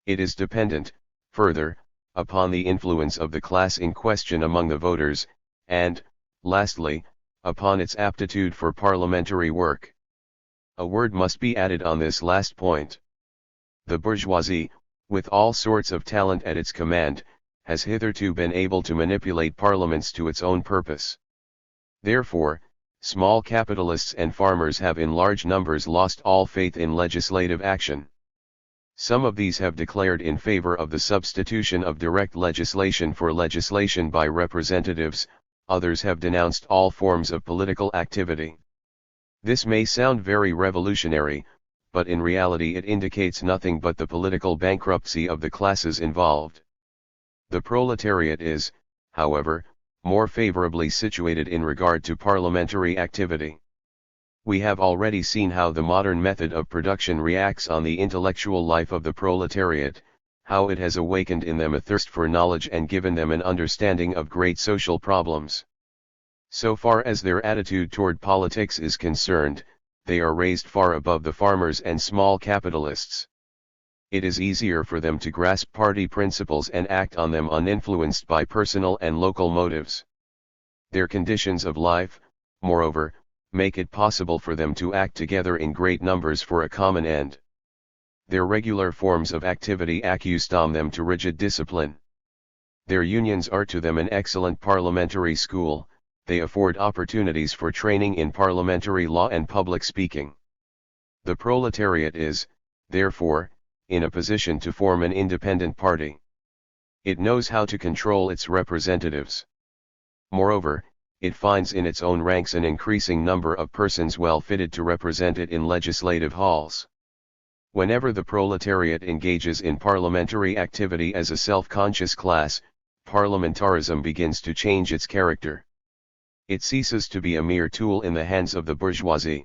[SPEAKER 1] It is dependent, further, upon the influence of the class in question among the voters, and, lastly, upon its aptitude for parliamentary work. A word must be added on this last point. The bourgeoisie, with all sorts of talent at its command, has hitherto been able to manipulate parliaments to its own purpose. Therefore, small capitalists and farmers have in large numbers lost all faith in legislative action. Some of these have declared in favor of the substitution of direct legislation for legislation by representatives, others have denounced all forms of political activity. This may sound very revolutionary, but in reality it indicates nothing but the political bankruptcy of the classes involved. The proletariat is, however, more favorably situated in regard to parliamentary activity. We have already seen how the modern method of production reacts on the intellectual life of the proletariat, how it has awakened in them a thirst for knowledge and given them an understanding of great social problems. So far as their attitude toward politics is concerned, they are raised far above the farmers and small capitalists. It is easier for them to grasp party principles and act on them uninfluenced by personal and local motives. Their conditions of life, moreover, make it possible for them to act together in great numbers for a common end. Their regular forms of activity accustom them to rigid discipline. Their unions are to them an excellent parliamentary school, they afford opportunities for training in parliamentary law and public speaking. The proletariat is, therefore, in a position to form an independent party. It knows how to control its representatives. Moreover, it finds in its own ranks an increasing number of persons well fitted to represent it in legislative halls. Whenever the proletariat engages in parliamentary activity as a self-conscious class, parliamentarism begins to change its character. It ceases to be a mere tool in the hands of the bourgeoisie.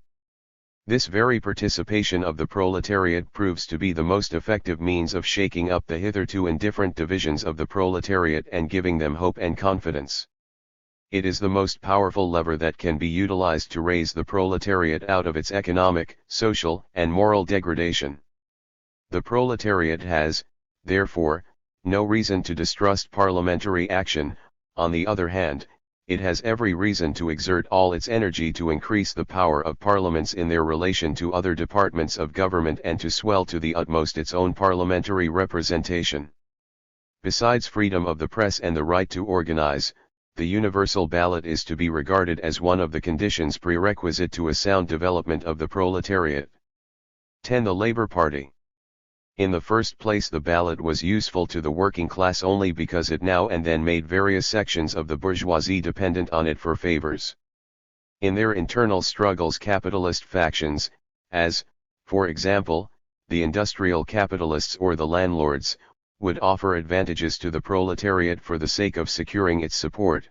[SPEAKER 1] This very participation of the proletariat proves to be the most effective means of shaking up the hitherto indifferent divisions of the proletariat and giving them hope and confidence. It is the most powerful lever that can be utilized to raise the proletariat out of its economic, social, and moral degradation. The proletariat has, therefore, no reason to distrust parliamentary action. On the other hand, it has every reason to exert all its energy to increase the power of parliaments in their relation to other departments of government and to swell to the utmost its own parliamentary representation. Besides freedom of the press and the right to organize, the universal ballot is to be regarded as one of the conditions prerequisite to a sound development of the proletariat. 10. The Labour Party. In the first place, the ballot was useful to the working class only because it now and then made various sections of the bourgeoisie dependent on it for favors. In their internal struggles, capitalist factions, as, for example, the industrial capitalists or the landlords, would offer advantages to the proletariat for the sake of securing its support.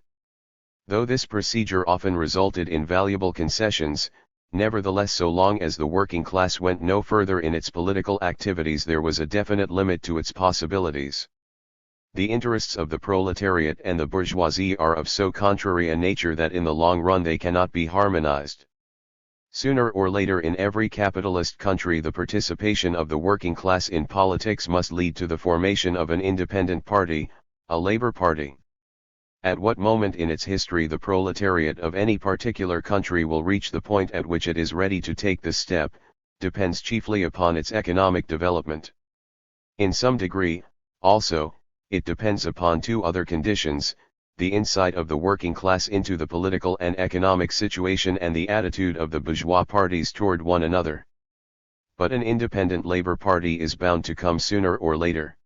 [SPEAKER 1] Though this procedure often resulted in valuable concessions, nevertheless, so long as the working class went no further in its political activities, there was a definite limit to its possibilities. The interests of the proletariat and the bourgeoisie are of so contrary a nature that in the long run they cannot be harmonized. Sooner or later, in every capitalist country, the participation of the working class in politics must lead to the formation of an independent party, a labor party. At what moment in its history the proletariat of any particular country will reach the point at which it is ready to take this step, depends chiefly upon its economic development. In some degree, also, it depends upon two other conditions: the insight of the working class into the political and economic situation and the attitude of the bourgeois parties toward one another. But an independent labor party is bound to come sooner or later.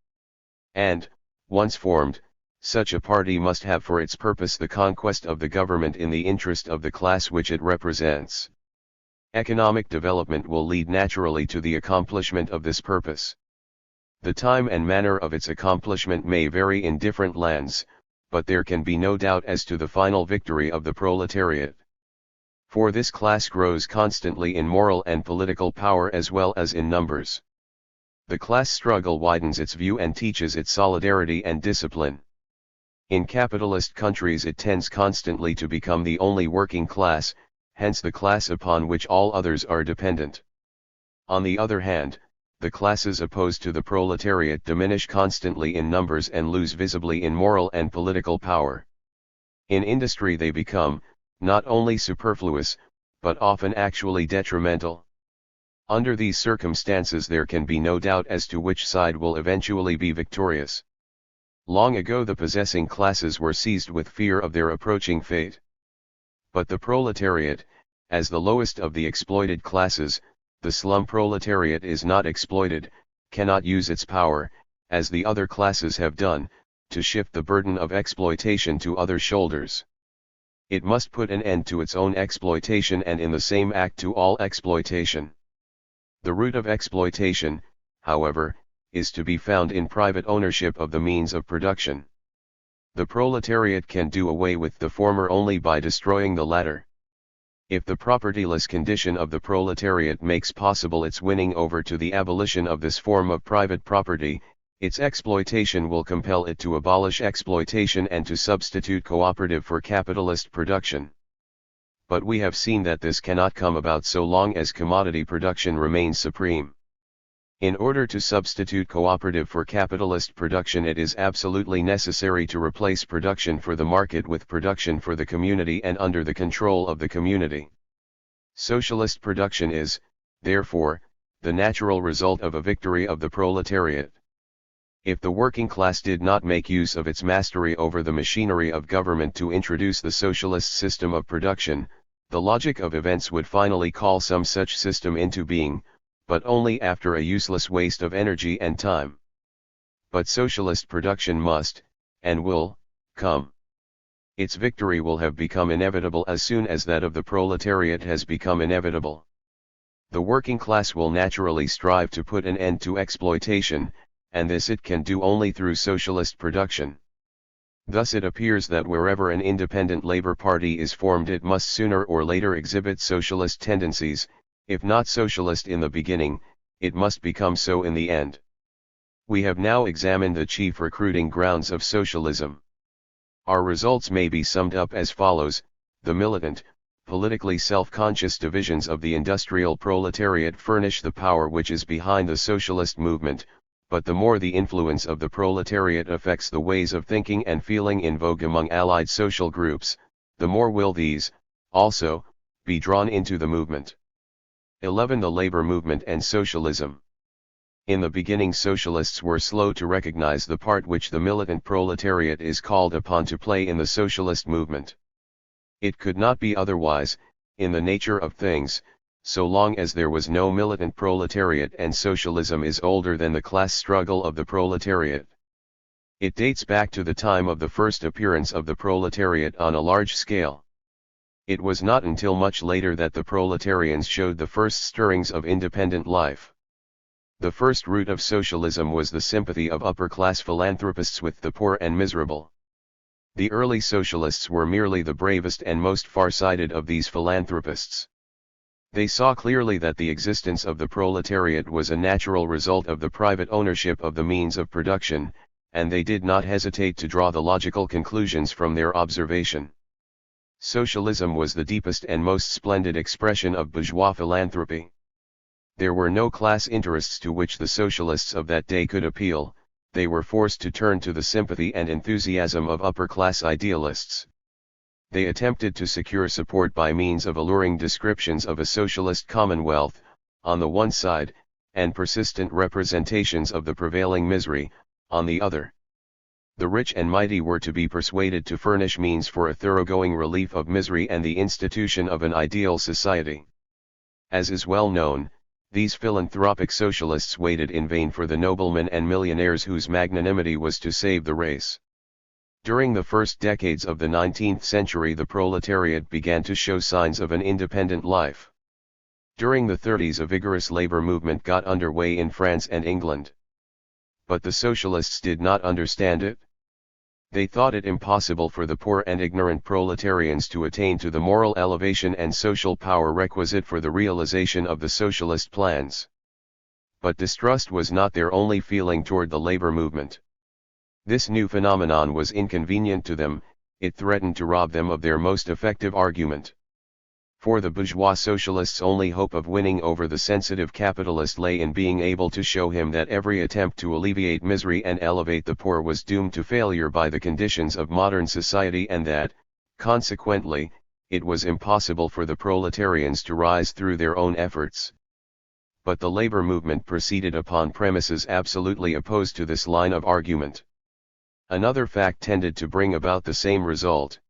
[SPEAKER 1] And, once formed, such a party must have for its purpose the conquest of the government in the interest of the class which it represents. Economic development will lead naturally to the accomplishment of this purpose. The time and manner of its accomplishment may vary in different lands, but there can be no doubt as to the final victory of the proletariat. For this class grows constantly in moral and political power as well as in numbers. The class struggle widens its view and teaches it solidarity and discipline. In capitalist countries it tends constantly to become the only working class, hence the class upon which all others are dependent. On the other hand, the classes opposed to the proletariat diminish constantly in numbers and lose visibly in moral and political power. In industry they become, not only superfluous, but often actually detrimental. Under these circumstances there can be no doubt as to which side will eventually be victorious. Long ago the possessing classes were seized with fear of their approaching fate. But the proletariat, as the lowest of the exploited classes, the slum proletariat, is not exploited, cannot use its power, as the other classes have done, to shift the burden of exploitation to other shoulders. It must put an end to its own exploitation and in the same act to all exploitation. The root of exploitation, however, is to be found in private ownership of the means of production. The proletariat can do away with the former only by destroying the latter. If the propertyless condition of the proletariat makes possible its winning over to the abolition of this form of private property, its exploitation will compel it to abolish exploitation and to substitute cooperative for capitalist production. But we have seen that this cannot come about so long as commodity production remains supreme. In order to substitute cooperative for capitalist production, it is absolutely necessary to replace production for the market with production for the community and under the control of the community. Socialist production is, therefore, the natural result of a victory of the proletariat. If the working class did not make use of its mastery over the machinery of government to introduce the socialist system of production, the logic of events would finally call some such system into being, but only after a useless waste of energy and time. But socialist production must, and will, come. Its victory will have become inevitable as soon as that of the proletariat has become inevitable. The working class will naturally strive to put an end to exploitation, and this it can do only through socialist production. Thus it appears that wherever an independent labor party is formed it must sooner or later exhibit socialist tendencies. If not socialist in the beginning, it must become so in the end. We have now examined the chief recruiting grounds of socialism. Our results may be summed up as follows: the militant, politically self-conscious divisions of the industrial proletariat furnish the power which is behind the socialist movement, but the more the influence of the proletariat affects the ways of thinking and feeling in vogue among allied social groups, the more will these, also, be drawn into the movement. 11. The labor movement and socialism. In the beginning socialists were slow to recognize the part which the militant proletariat is called upon to play in the socialist movement. It could not be otherwise, in the nature of things, so long as there was no militant proletariat, and socialism is older than the class struggle of the proletariat. It dates back to the time of the first appearance of the proletariat on a large scale. It was not until much later that the proletarians showed the first stirrings of independent life. The first root of socialism was the sympathy of upper-class philanthropists with the poor and miserable. The early socialists were merely the bravest and most far-sighted of these philanthropists. They saw clearly that the existence of the proletariat was a natural result of the private ownership of the means of production, and they did not hesitate to draw the logical conclusions from their observation. Socialism was the deepest and most splendid expression of bourgeois philanthropy. There were no class interests to which the socialists of that day could appeal. They were forced to turn to the sympathy and enthusiasm of upper-class idealists. They attempted to secure support by means of alluring descriptions of a socialist commonwealth, on the one side, and persistent representations of the prevailing misery, on the other. The rich and mighty were to be persuaded to furnish means for a thoroughgoing relief of misery and the institution of an ideal society. As is well known, these philanthropic socialists waited in vain for the noblemen and millionaires whose magnanimity was to save the race. During the first decades of the 19th century the proletariat began to show signs of an independent life. During the 30s a vigorous labor movement got underway in France and England. But the socialists did not understand it. They thought it impossible for the poor and ignorant proletarians to attain to the moral elevation and social power requisite for the realization of the socialist plans. But distrust was not their only feeling toward the labor movement. This new phenomenon was inconvenient to them, it threatened to rob them of their most effective argument. For the bourgeois socialists' only hope of winning over the sensitive capitalist lay in being able to show him that every attempt to alleviate misery and elevate the poor was doomed to failure by the conditions of modern society, and that, consequently, it was impossible for the proletarians to rise through their own efforts. But the labor movement proceeded upon premises absolutely opposed to this line of argument. Another fact tended to bring about the same result.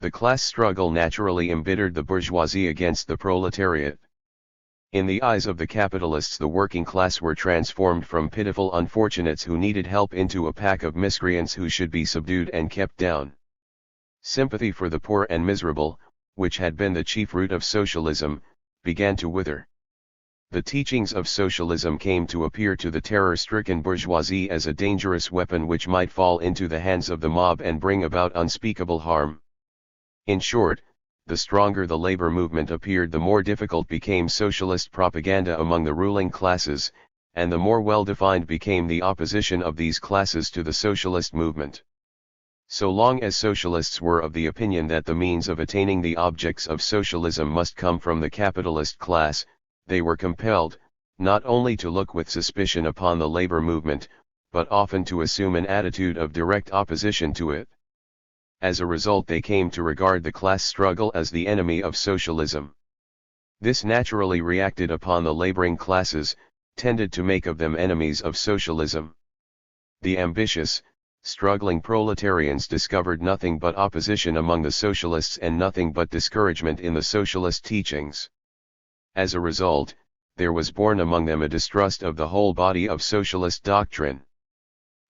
[SPEAKER 1] The class struggle naturally embittered the bourgeoisie against the proletariat. In the eyes of the capitalists the working class were transformed from pitiful unfortunates who needed help into a pack of miscreants who should be subdued and kept down. Sympathy for the poor and miserable, which had been the chief root of socialism, began to wither. The teachings of socialism came to appear to the terror-stricken bourgeoisie as a dangerous weapon which might fall into the hands of the mob and bring about unspeakable harm. In short, the stronger the labor movement appeared the more difficult became socialist propaganda among the ruling classes, and the more well-defined became the opposition of these classes to the socialist movement. So long as socialists were of the opinion that the means of attaining the objects of socialism must come from the capitalist class, they were compelled, not only to look with suspicion upon the labor movement, but often to assume an attitude of direct opposition to it. As a result they came to regard the class struggle as the enemy of socialism. This naturally reacted upon the laboring classes, tended to make of them enemies of socialism. The ambitious, struggling proletarians discovered nothing but opposition among the socialists and nothing but discouragement in the socialist teachings. As a result, there was born among them a distrust of the whole body of socialist doctrine.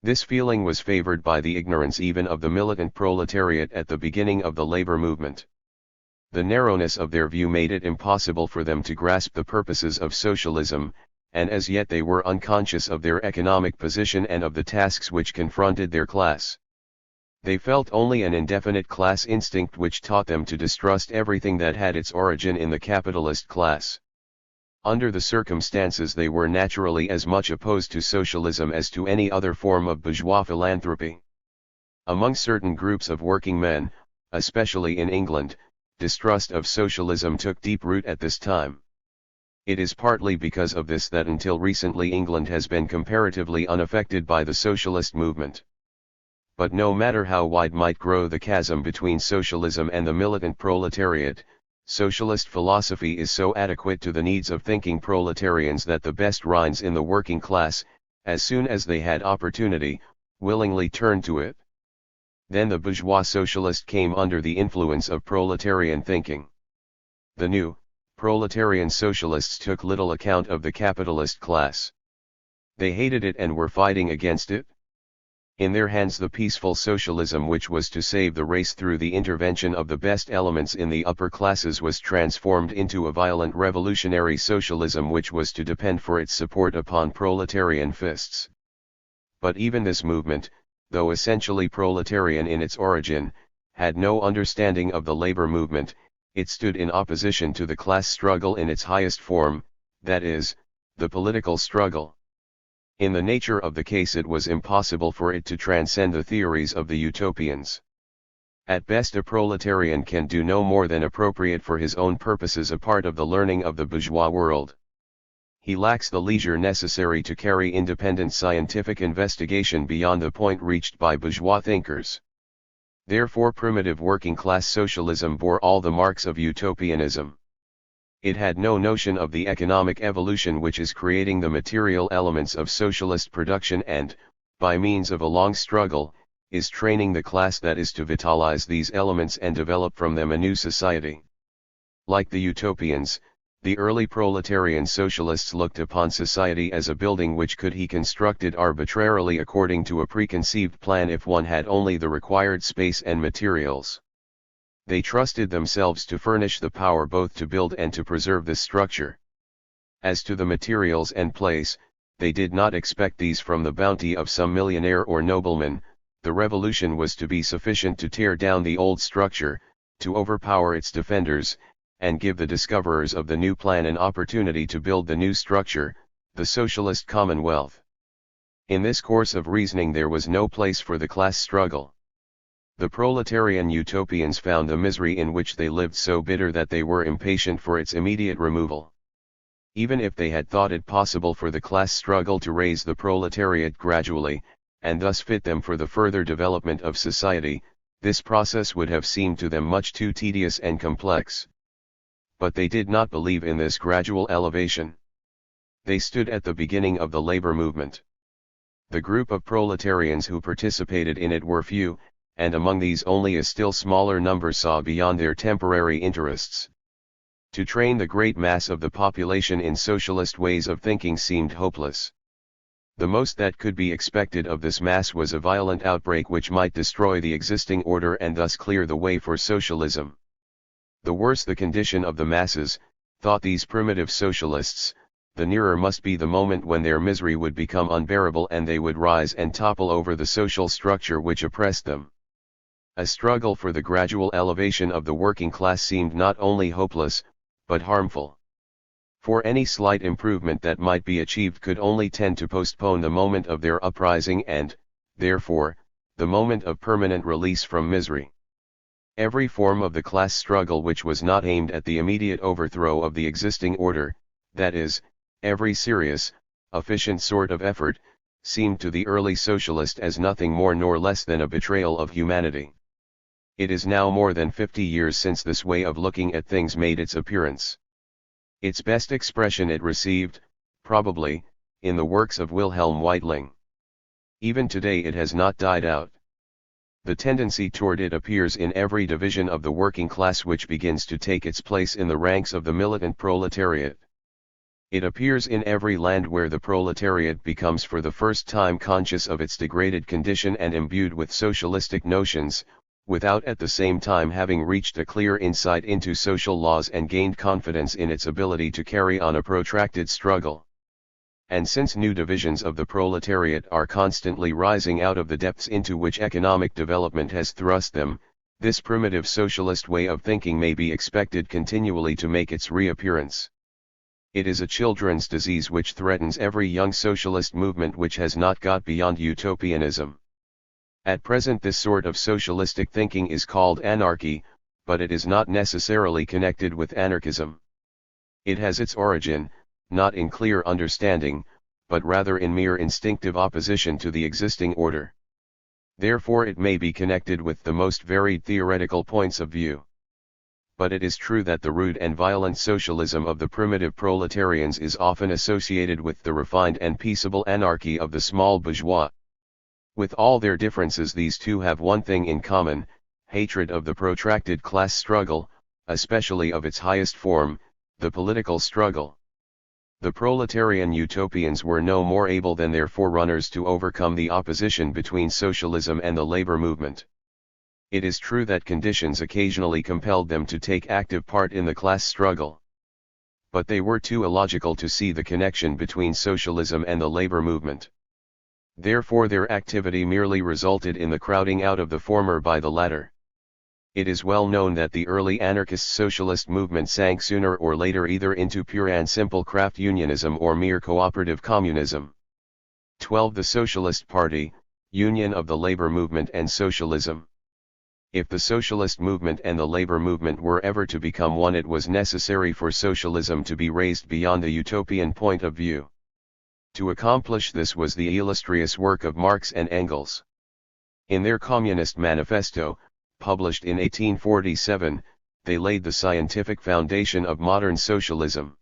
[SPEAKER 1] This feeling was favored by the ignorance even of the militant proletariat at the beginning of the labor movement. The narrowness of their view made it impossible for them to grasp the purposes of socialism, and as yet they were unconscious of their economic position and of the tasks which confronted their class. They felt only an indefinite class instinct which taught them to distrust everything that had its origin in the capitalist class. Under the circumstances they were naturally as much opposed to socialism as to any other form of bourgeois philanthropy. Among certain groups of working men, especially in England, distrust of socialism took deep root at this time. It is partly because of this that until recently England has been comparatively unaffected by the socialist movement. But no matter how wide might grow the chasm between socialism and the militant proletariat, socialist philosophy is so adequate to the needs of thinking proletarians that the best minds in the working class, as soon as they had opportunity, willingly turned to it. Then the bourgeois socialist came under the influence of proletarian thinking. The new, proletarian socialists took little account of the capitalist class. They hated it and were fighting against it. In their hands the peaceful socialism which was to save the race through the intervention of the best elements in the upper classes was transformed into a violent revolutionary socialism which was to depend for its support upon proletarian fists. But even this movement, though essentially proletarian in its origin, had no understanding of the labor movement. It stood in opposition to the class struggle in its highest form, that is, the political struggle. In the nature of the case it was impossible for it to transcend the theories of the utopians. At best a proletarian can do no more than appropriate for his own purposes a part of the learning of the bourgeois world. He lacks the leisure necessary to carry independent scientific investigation beyond the point reached by bourgeois thinkers. Therefore primitive working-class socialism bore all the marks of utopianism. It had no notion of the economic evolution which is creating the material elements of socialist production and, by means of a long struggle, is training the class that is to vitalize these elements and develop from them a new society. Like the utopians, the early proletarian socialists looked upon society as a building which could be constructed arbitrarily according to a preconceived plan if one had only the required space and materials. They trusted themselves to furnish the power both to build and to preserve this structure. As to the materials and place, they did not expect these from the bounty of some millionaire or nobleman. The revolution was to be sufficient to tear down the old structure, to overpower its defenders, and give the discoverers of the new plan an opportunity to build the new structure, the socialist commonwealth. In this course of reasoning there was no place for the class struggle. The proletarian utopians found the misery in which they lived so bitter that they were impatient for its immediate removal. Even if they had thought it possible for the class struggle to raise the proletariat gradually, and thus fit them for the further development of society, this process would have seemed to them much too tedious and complex. But they did not believe in this gradual elevation. They stood at the beginning of the labor movement. The group of proletarians who participated in it were few, and among these only a still smaller number saw beyond their temporary interests. To train the great mass of the population in socialist ways of thinking seemed hopeless. The most that could be expected of this mass was a violent outbreak which might destroy the existing order and thus clear the way for socialism. The worse the condition of the masses, thought these primitive socialists, the nearer must be the moment when their misery would become unbearable and they would rise and topple over the social structure which oppressed them. A struggle for the gradual elevation of the working class seemed not only hopeless, but harmful. For any slight improvement that might be achieved could only tend to postpone the moment of their uprising and, therefore, the moment of permanent release from misery. Every form of the class struggle which was not aimed at the immediate overthrow of the existing order, that is, every serious, efficient sort of effort, seemed to the early socialist as nothing more nor less than a betrayal of humanity. It is now more than 50 years since this way of looking at things made its appearance. Its best expression it received, probably, in the works of Wilhelm Weitling. Even today it has not died out. The tendency toward it appears in every division of the working class which begins to take its place in the ranks of the militant proletariat. It appears in every land where the proletariat becomes for the first time conscious of its degraded condition and imbued with socialistic notions, without at the same time having reached a clear insight into social laws and gained confidence in its ability to carry on a protracted struggle. And since new divisions of the proletariat are constantly rising out of the depths into which economic development has thrust them, this primitive socialist way of thinking may be expected continually to make its reappearance. It is a children's disease which threatens every young socialist movement which has not got beyond utopianism. At present this sort of socialistic thinking is called anarchy, but it is not necessarily connected with anarchism. It has its origin, not in clear understanding, but rather in mere instinctive opposition to the existing order. Therefore it may be connected with the most varied theoretical points of view. But it is true that the rude and violent socialism of the primitive proletarians is often associated with the refined and peaceable anarchy of the small bourgeois. With all their differences, these two have one thing in common: hatred of the protracted class struggle, especially of its highest form, the political struggle. The proletarian utopians were no more able than their forerunners to overcome the opposition between socialism and the labor movement. It is true that conditions occasionally compelled them to take active part in the class struggle. But they were too illogical to see the connection between socialism and the labor movement. Therefore their activity merely resulted in the crowding out of the former by the latter. It is well known that the early anarchist socialist movement sank sooner or later either into pure and simple craft unionism or mere cooperative communism. 12. The Socialist Party, Union of the Labor Movement and Socialism. If the socialist movement and the labor movement were ever to become one, it was necessary for socialism to be raised beyond the utopian point of view. To accomplish this was the illustrious work of Marx and Engels. In their Communist Manifesto, published in 1847, they laid the scientific foundation of modern socialism.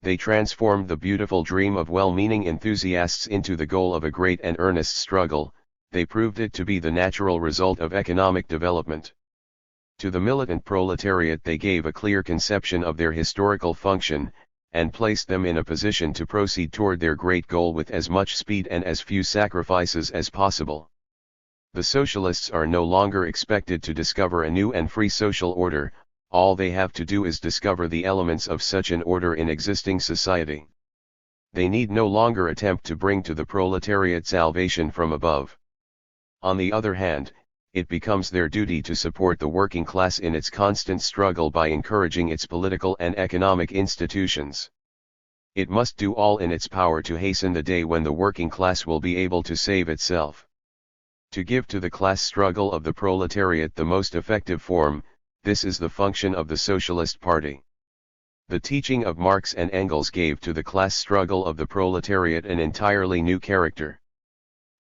[SPEAKER 1] They transformed the beautiful dream of well-meaning enthusiasts into the goal of a great and earnest struggle. They proved it to be the natural result of economic development. To the militant proletariat they gave a clear conception of their historical function, and placed them in a position to proceed toward their great goal with as much speed and as few sacrifices as possible. The socialists are no longer expected to discover a new and free social order. All they have to do is discover the elements of such an order in existing society. They need no longer attempt to bring to the proletariat salvation from above. On the other hand, it becomes their duty to support the working class in its constant struggle by encouraging its political and economic institutions. It must do all in its power to hasten the day when the working class will be able to save itself. To give to the class struggle of the proletariat the most effective form, this is the function of the Socialist Party. The teaching of Marx and Engels gave to the class struggle of the proletariat an entirely new character.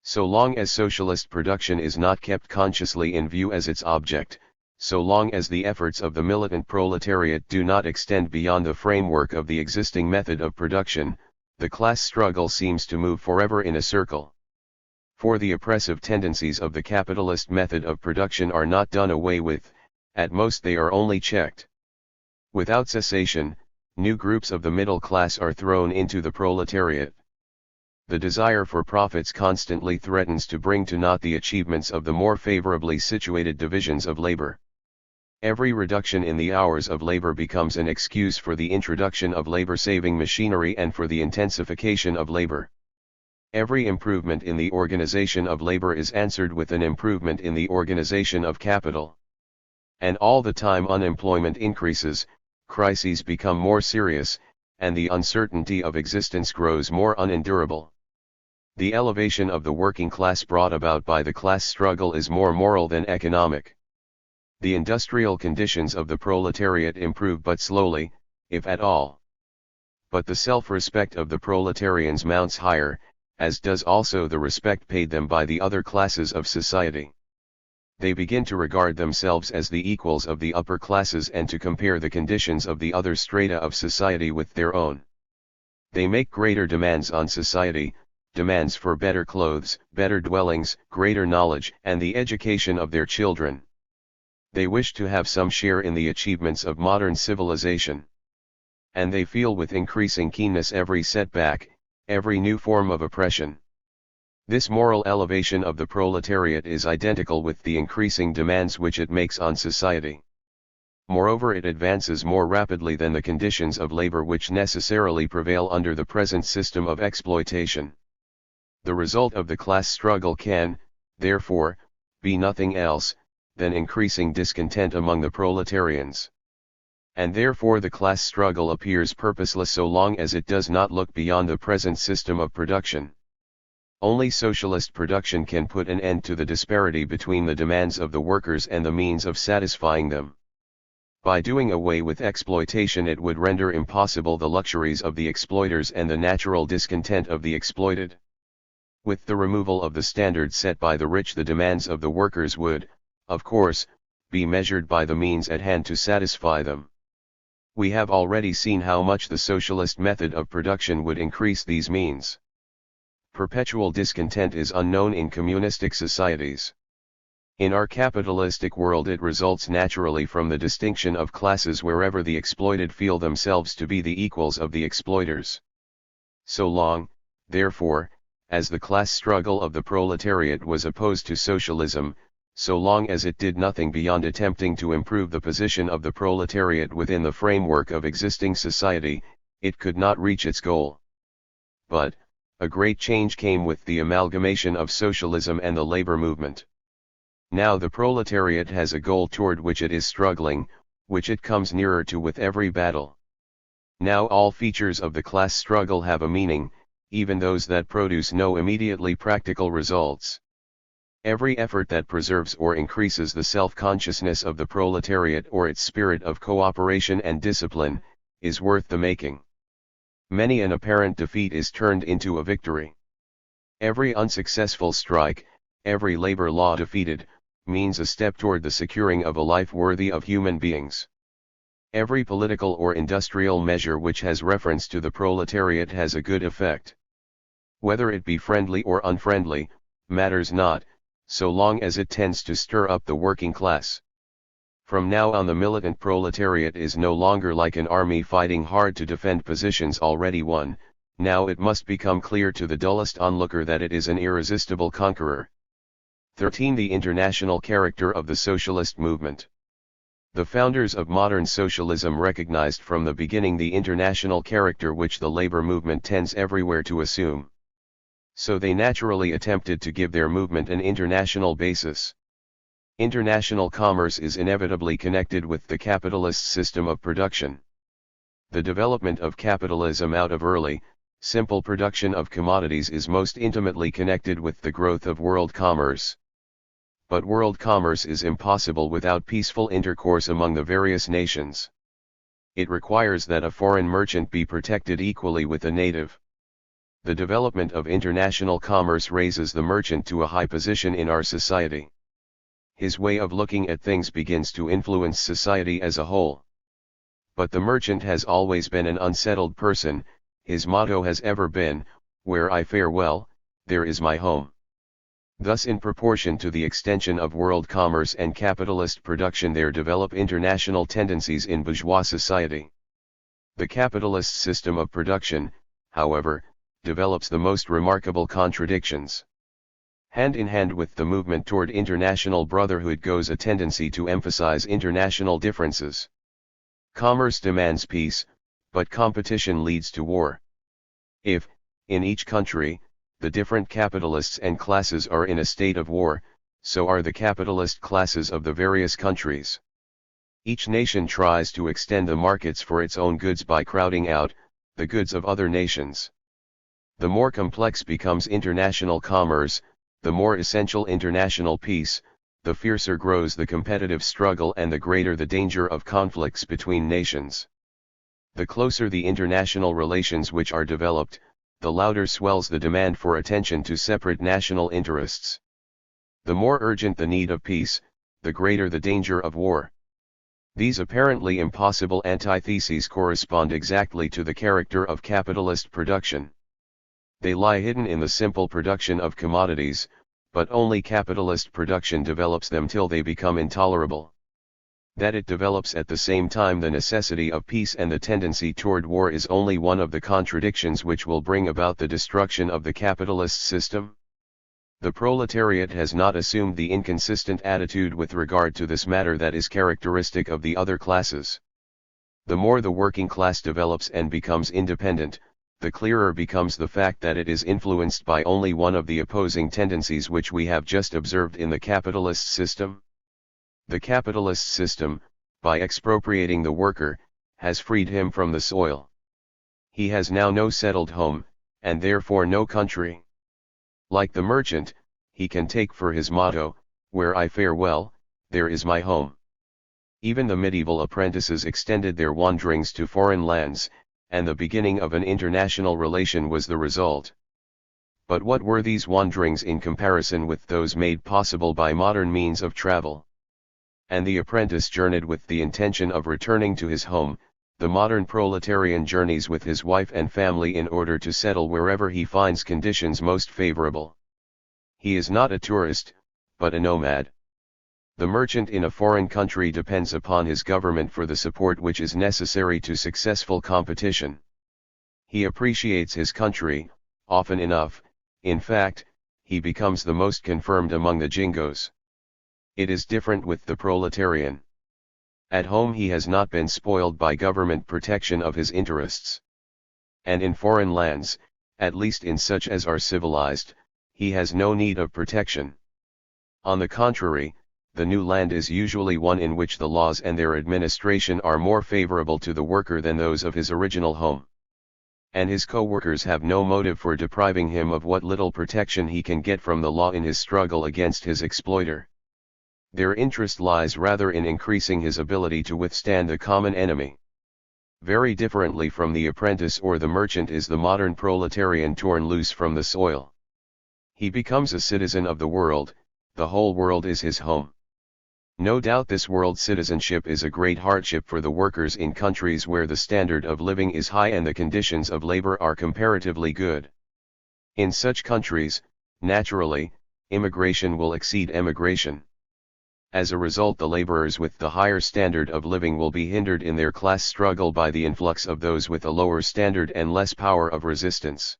[SPEAKER 1] So long as socialist production is not kept consciously in view as its object, so long as the efforts of the militant proletariat do not extend beyond the framework of the existing method of production, the class struggle seems to move forever in a circle. For the oppressive tendencies of the capitalist method of production are not done away with, at most they are only checked. Without cessation, new groups of the middle class are thrown into the proletariat. The desire for profits constantly threatens to bring to naught the achievements of the more favorably situated divisions of labor. Every reduction in the hours of labor becomes an excuse for the introduction of labor-saving machinery and for the intensification of labor. Every improvement in the organization of labor is answered with an improvement in the organization of capital. And all the time unemployment increases, crises become more serious, and the uncertainty of existence grows more unendurable. The elevation of the working class brought about by the class struggle is more moral than economic. The industrial conditions of the proletariat improve but slowly, if at all. But the self-respect of the proletarians mounts higher, as does also the respect paid them by the other classes of society. They begin to regard themselves as the equals of the upper classes and to compare the conditions of the other strata of society with their own. They make greater demands on society, demands for better clothes, better dwellings, greater knowledge, and the education of their children. They wish to have some share in the achievements of modern civilization. And they feel with increasing keenness every setback, every new form of oppression. This moral elevation of the proletariat is identical with the increasing demands which it makes on society. Moreover, it advances more rapidly than the conditions of labor which necessarily prevail under the present system of exploitation. The result of the class struggle can, therefore, be nothing else than increasing discontent among the proletarians. And therefore the class struggle appears purposeless so long as it does not look beyond the present system of production. Only socialist production can put an end to the disparity between the demands of the workers and the means of satisfying them. By doing away with exploitation, it would render impossible the luxuries of the exploiters and the natural discontent of the exploited. With the removal of the standards set by the rich, the demands of the workers would, of course, be measured by the means at hand to satisfy them. We have already seen how much the socialist method of production would increase these means. Perpetual discontent is unknown in communistic societies. In our capitalistic world, it results naturally from the distinction of classes wherever the exploited feel themselves to be the equals of the exploiters. So long, therefore, as the class struggle of the proletariat was opposed to socialism, so long as it did nothing beyond attempting to improve the position of the proletariat within the framework of existing society, it could not reach its goal. But, a great change came with the amalgamation of socialism and the labor movement. Now the proletariat has a goal toward which it is struggling, which it comes nearer to with every battle. Now all features of the class struggle have a meaning, even those that produce no immediately practical results. Every effort that preserves or increases the self-consciousness of the proletariat or its spirit of cooperation and discipline, is worth the making. Many an apparent defeat is turned into a victory. Every unsuccessful strike, every labor law defeated, means a step toward the securing of a life worthy of human beings. Every political or industrial measure which has reference to the proletariat has a good effect. Whether it be friendly or unfriendly, matters not, so long as it tends to stir up the working class. From now on, the militant proletariat is no longer like an army fighting hard to defend positions already won. Now it must become clear to the dullest onlooker that it is an irresistible conqueror. 13. The international character of the socialist movement. The founders of modern socialism recognized from the beginning the international character which the labor movement tends everywhere to assume. So they naturally attempted to give their movement an international basis. International commerce is inevitably connected with the capitalist system of production. The development of capitalism out of early, simple production of commodities is most intimately connected with the growth of world commerce. But world commerce is impossible without peaceful intercourse among the various nations. It requires that a foreign merchant be protected equally with a native. The development of international commerce raises the merchant to a high position in our society. His way of looking at things begins to influence society as a whole. But the merchant has always been an unsettled person. His motto has ever been, "Where I fare well, there is my home." Thus, in proportion to the extension of world commerce and capitalist production, there develop international tendencies in bourgeois society. The capitalist system of production, however, develops the most remarkable contradictions. Hand in hand with the movement toward international brotherhood goes a tendency to emphasize international differences. Commerce demands peace, but competition leads to war. If, in each country, the different capitalists and classes are in a state of war, so are the capitalist classes of the various countries. Each nation tries to extend the markets for its own goods by crowding out the goods of other nations. The more complex becomes international commerce, the more essential international peace, the fiercer grows the competitive struggle and the greater the danger of conflicts between nations. The closer the international relations which are developed, the louder swells the demand for attention to separate national interests. The more urgent the need of peace, the greater the danger of war. These apparently impossible antitheses correspond exactly to the character of capitalist production. They lie hidden in the simple production of commodities, but only capitalist production develops them till they become intolerable. That it develops at the same time the necessity of peace and the tendency toward war is only one of the contradictions which will bring about the destruction of the capitalist system. The proletariat has not assumed the inconsistent attitude with regard to this matter that is characteristic of the other classes. The more the working class develops and becomes independent, the clearer becomes the fact that it is influenced by only one of the opposing tendencies which we have just observed in the capitalist system. The capitalist system, by expropriating the worker, has freed him from the soil. He has now no settled home, and therefore no country. Like the merchant, he can take for his motto, "Where I fare well, there is my home." Even the medieval apprentices extended their wanderings to foreign lands, and the beginning of an international relation was the result. But what were these wanderings in comparison with those made possible by modern means of travel? And the apprentice journeyed with the intention of returning to his home. The modern proletarian journeys with his wife and family in order to settle wherever he finds conditions most favorable. He is not a tourist, but a nomad. The merchant in a foreign country depends upon his government for the support which is necessary to successful competition. He appreciates his country, often enough, in fact, he becomes the most confirmed among the jingoes. It is different with the proletarian. At home he has not been spoiled by government protection of his interests. And in foreign lands, at least in such as are civilized, he has no need of protection. On the contrary, the new land is usually one in which the laws and their administration are more favorable to the worker than those of his original home. And his co-workers have no motive for depriving him of what little protection he can get from the law in his struggle against his exploiter. Their interest lies rather in increasing his ability to withstand the common enemy. Very differently from the apprentice or the merchant is the modern proletarian torn loose from the soil. He becomes a citizen of the world, the whole world is his home. No doubt this world citizenship is a great hardship for the workers in countries where the standard of living is high and the conditions of labor are comparatively good. In such countries, naturally, immigration will exceed emigration. As a result, the laborers with the higher standard of living will be hindered in their class struggle by the influx of those with a lower standard and less power of resistance.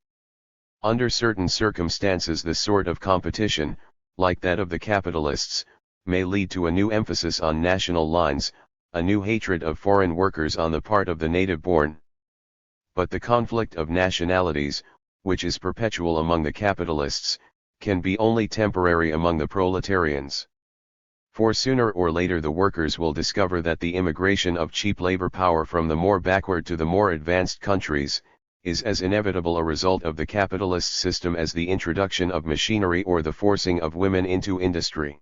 [SPEAKER 1] Under certain circumstances, this sort of competition, like that of the capitalists, may lead to a new emphasis on national lines, a new hatred of foreign workers on the part of the native-born. But the conflict of nationalities, which is perpetual among the capitalists, can be only temporary among the proletarians. For sooner or later the workers will discover that the immigration of cheap labor power from the more backward to the more advanced countries, is as inevitable a result of the capitalist system as the introduction of machinery or the forcing of women into industry.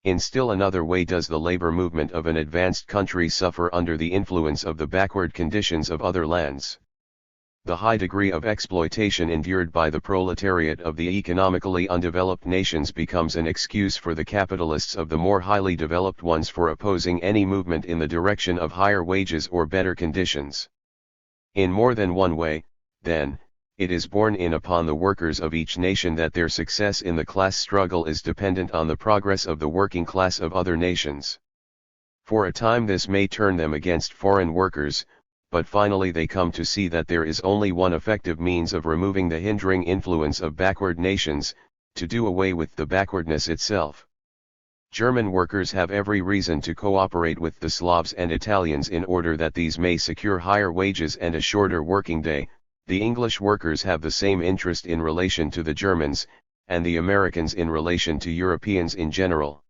[SPEAKER 1] In still another way does the labor movement of an advanced country suffer under the influence of the backward conditions of other lands. The high degree of exploitation endured by the proletariat of the economically undeveloped nations becomes an excuse for the capitalists of the more highly developed ones for opposing any movement in the direction of higher wages or better conditions. In more than one way, then, it is borne in upon the workers of each nation that their success in the class struggle is dependent on the progress of the working class of other nations. For a time this may turn them against foreign workers, but finally they come to see that there is only one effective means of removing the hindering influence of backward nations, to do away with the backwardness itself. German workers have every reason to cooperate with the Slavs and Italians in order that these may secure higher wages and a shorter working day. The English workers have the same interest in relation to the Germans, and the Americans in relation to Europeans in general.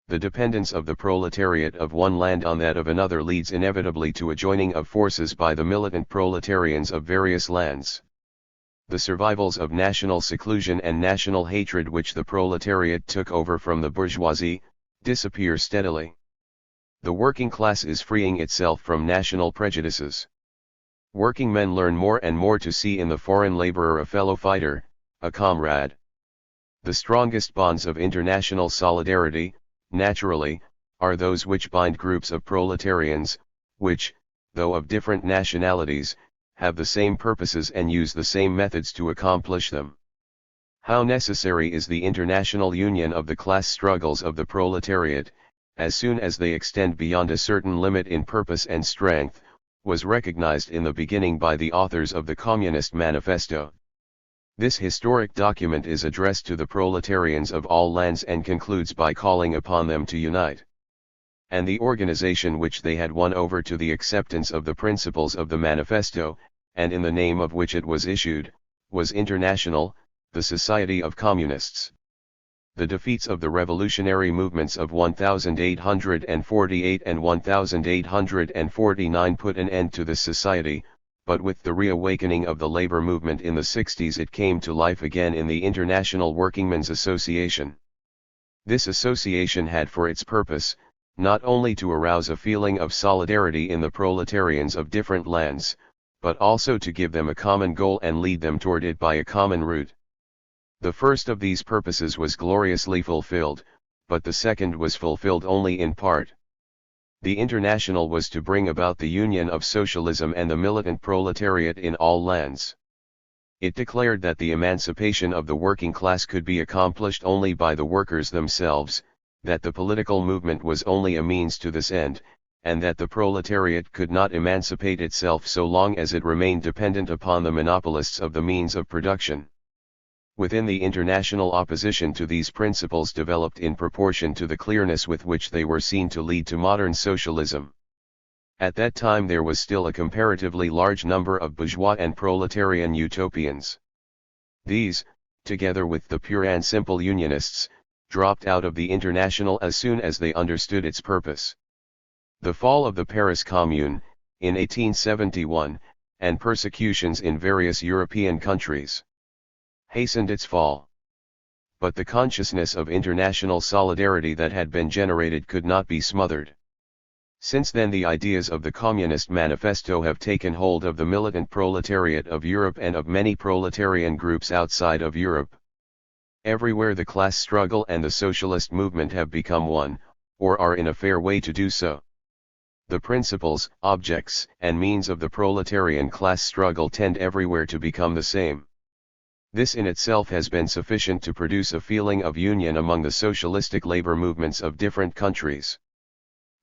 [SPEAKER 1] The dependence of the proletariat of one land on that of another leads inevitably to a joining of forces by the militant proletarians of various lands. The survivals of national seclusion and national hatred which the proletariat took over from the bourgeoisie, disappear steadily. The working class is freeing itself from national prejudices. Working men learn more and more to see in the foreign laborer a fellow fighter, a comrade. The strongest bonds of international solidarity, naturally, are those which bind groups of proletarians, which, though of different nationalities, have the same purposes and use the same methods to accomplish them. How necessary is the international union of the class struggles of the proletariat, as soon as they extend beyond a certain limit in purpose and strength, was recognized in the beginning by the authors of the Communist Manifesto. This historic document is addressed to the proletarians of all lands and concludes by calling upon them to unite. And the organization which they had won over to the acceptance of the principles of the manifesto, and in the name of which it was issued, was International, the Society of Communists. The defeats of the revolutionary movements of 1848 and 1849 put an end to this society, but with the reawakening of the labor movement in the 60s it came to life again in the International Workingmen's Association. This association had for its purpose, not only to arouse a feeling of solidarity in the proletarians of different lands, but also to give them a common goal and lead them toward it by a common route. The first of these purposes was gloriously fulfilled, but the second was fulfilled only in part. The International was to bring about the union of socialism and the militant proletariat in all lands. It declared that the emancipation of the working class could be accomplished only by the workers themselves, that the political movement was only a means to this end, and that the proletariat could not emancipate itself so long as it remained dependent upon the monopolists of the means of production. Within the International, opposition to these principles developed in proportion to the clearness with which they were seen to lead to modern socialism. At that time there was still a comparatively large number of bourgeois and proletarian utopians. These, together with the pure and simple unionists, dropped out of the International as soon as they understood its purpose. The fall of the Paris Commune, in 1871, and persecutions in various European countries, hastened its fall. But the consciousness of international solidarity that had been generated could not be smothered. Since then the ideas of the Communist Manifesto have taken hold of the militant proletariat of Europe and of many proletarian groups outside of Europe. Everywhere the class struggle and the socialist movement have become one, or are in a fair way to do so. The principles, objects, and means of the proletarian class struggle tend everywhere to become the same. This in itself has been sufficient to produce a feeling of union among the socialistic labor movements of different countries.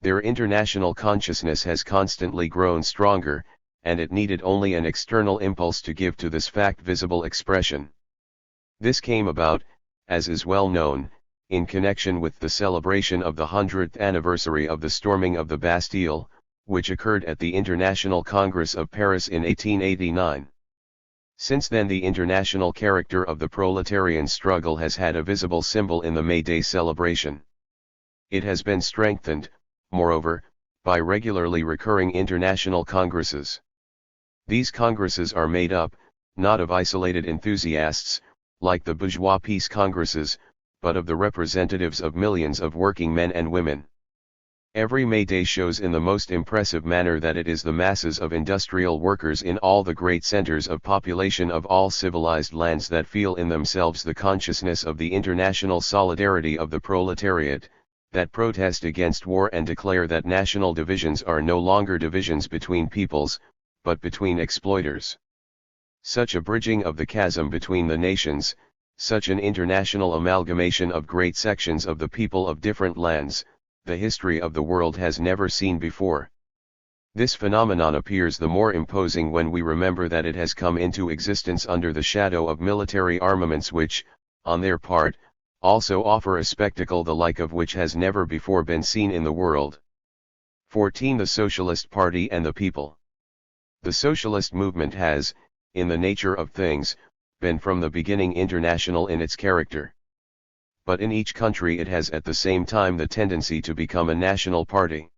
[SPEAKER 1] Their international consciousness has constantly grown stronger, and it needed only an external impulse to give to this fact visible expression. This came about, as is well known, in connection with the celebration of the 100th anniversary of the storming of the Bastille, which occurred at the International Congress of Paris in 1889. Since then the international character of the proletarian struggle has had a visible symbol in the May Day celebration. It has been strengthened, moreover, by regularly recurring international congresses. These congresses are made up, not of isolated enthusiasts, like the bourgeois peace congresses, but of the representatives of millions of working men and women. Every May Day shows in the most impressive manner that it is the masses of industrial workers in all the great centers of population of all civilized lands that feel in themselves the consciousness of the international solidarity of the proletariat, that protest against war and declare that national divisions are no longer divisions between peoples, but between exploiters. Such a bridging of the chasm between the nations, such an international amalgamation of great sections of the people of different lands, the history of the world has never seen before. This phenomenon appears the more imposing when we remember that it has come into existence under the shadow of military armaments which, on their part, also offer a spectacle the like of which has never before been seen in the world. 14. The Socialist Party and the People. The socialist movement has, in the nature of things, been from the beginning international in its character. But in each country it has at the same time the tendency to become a national party.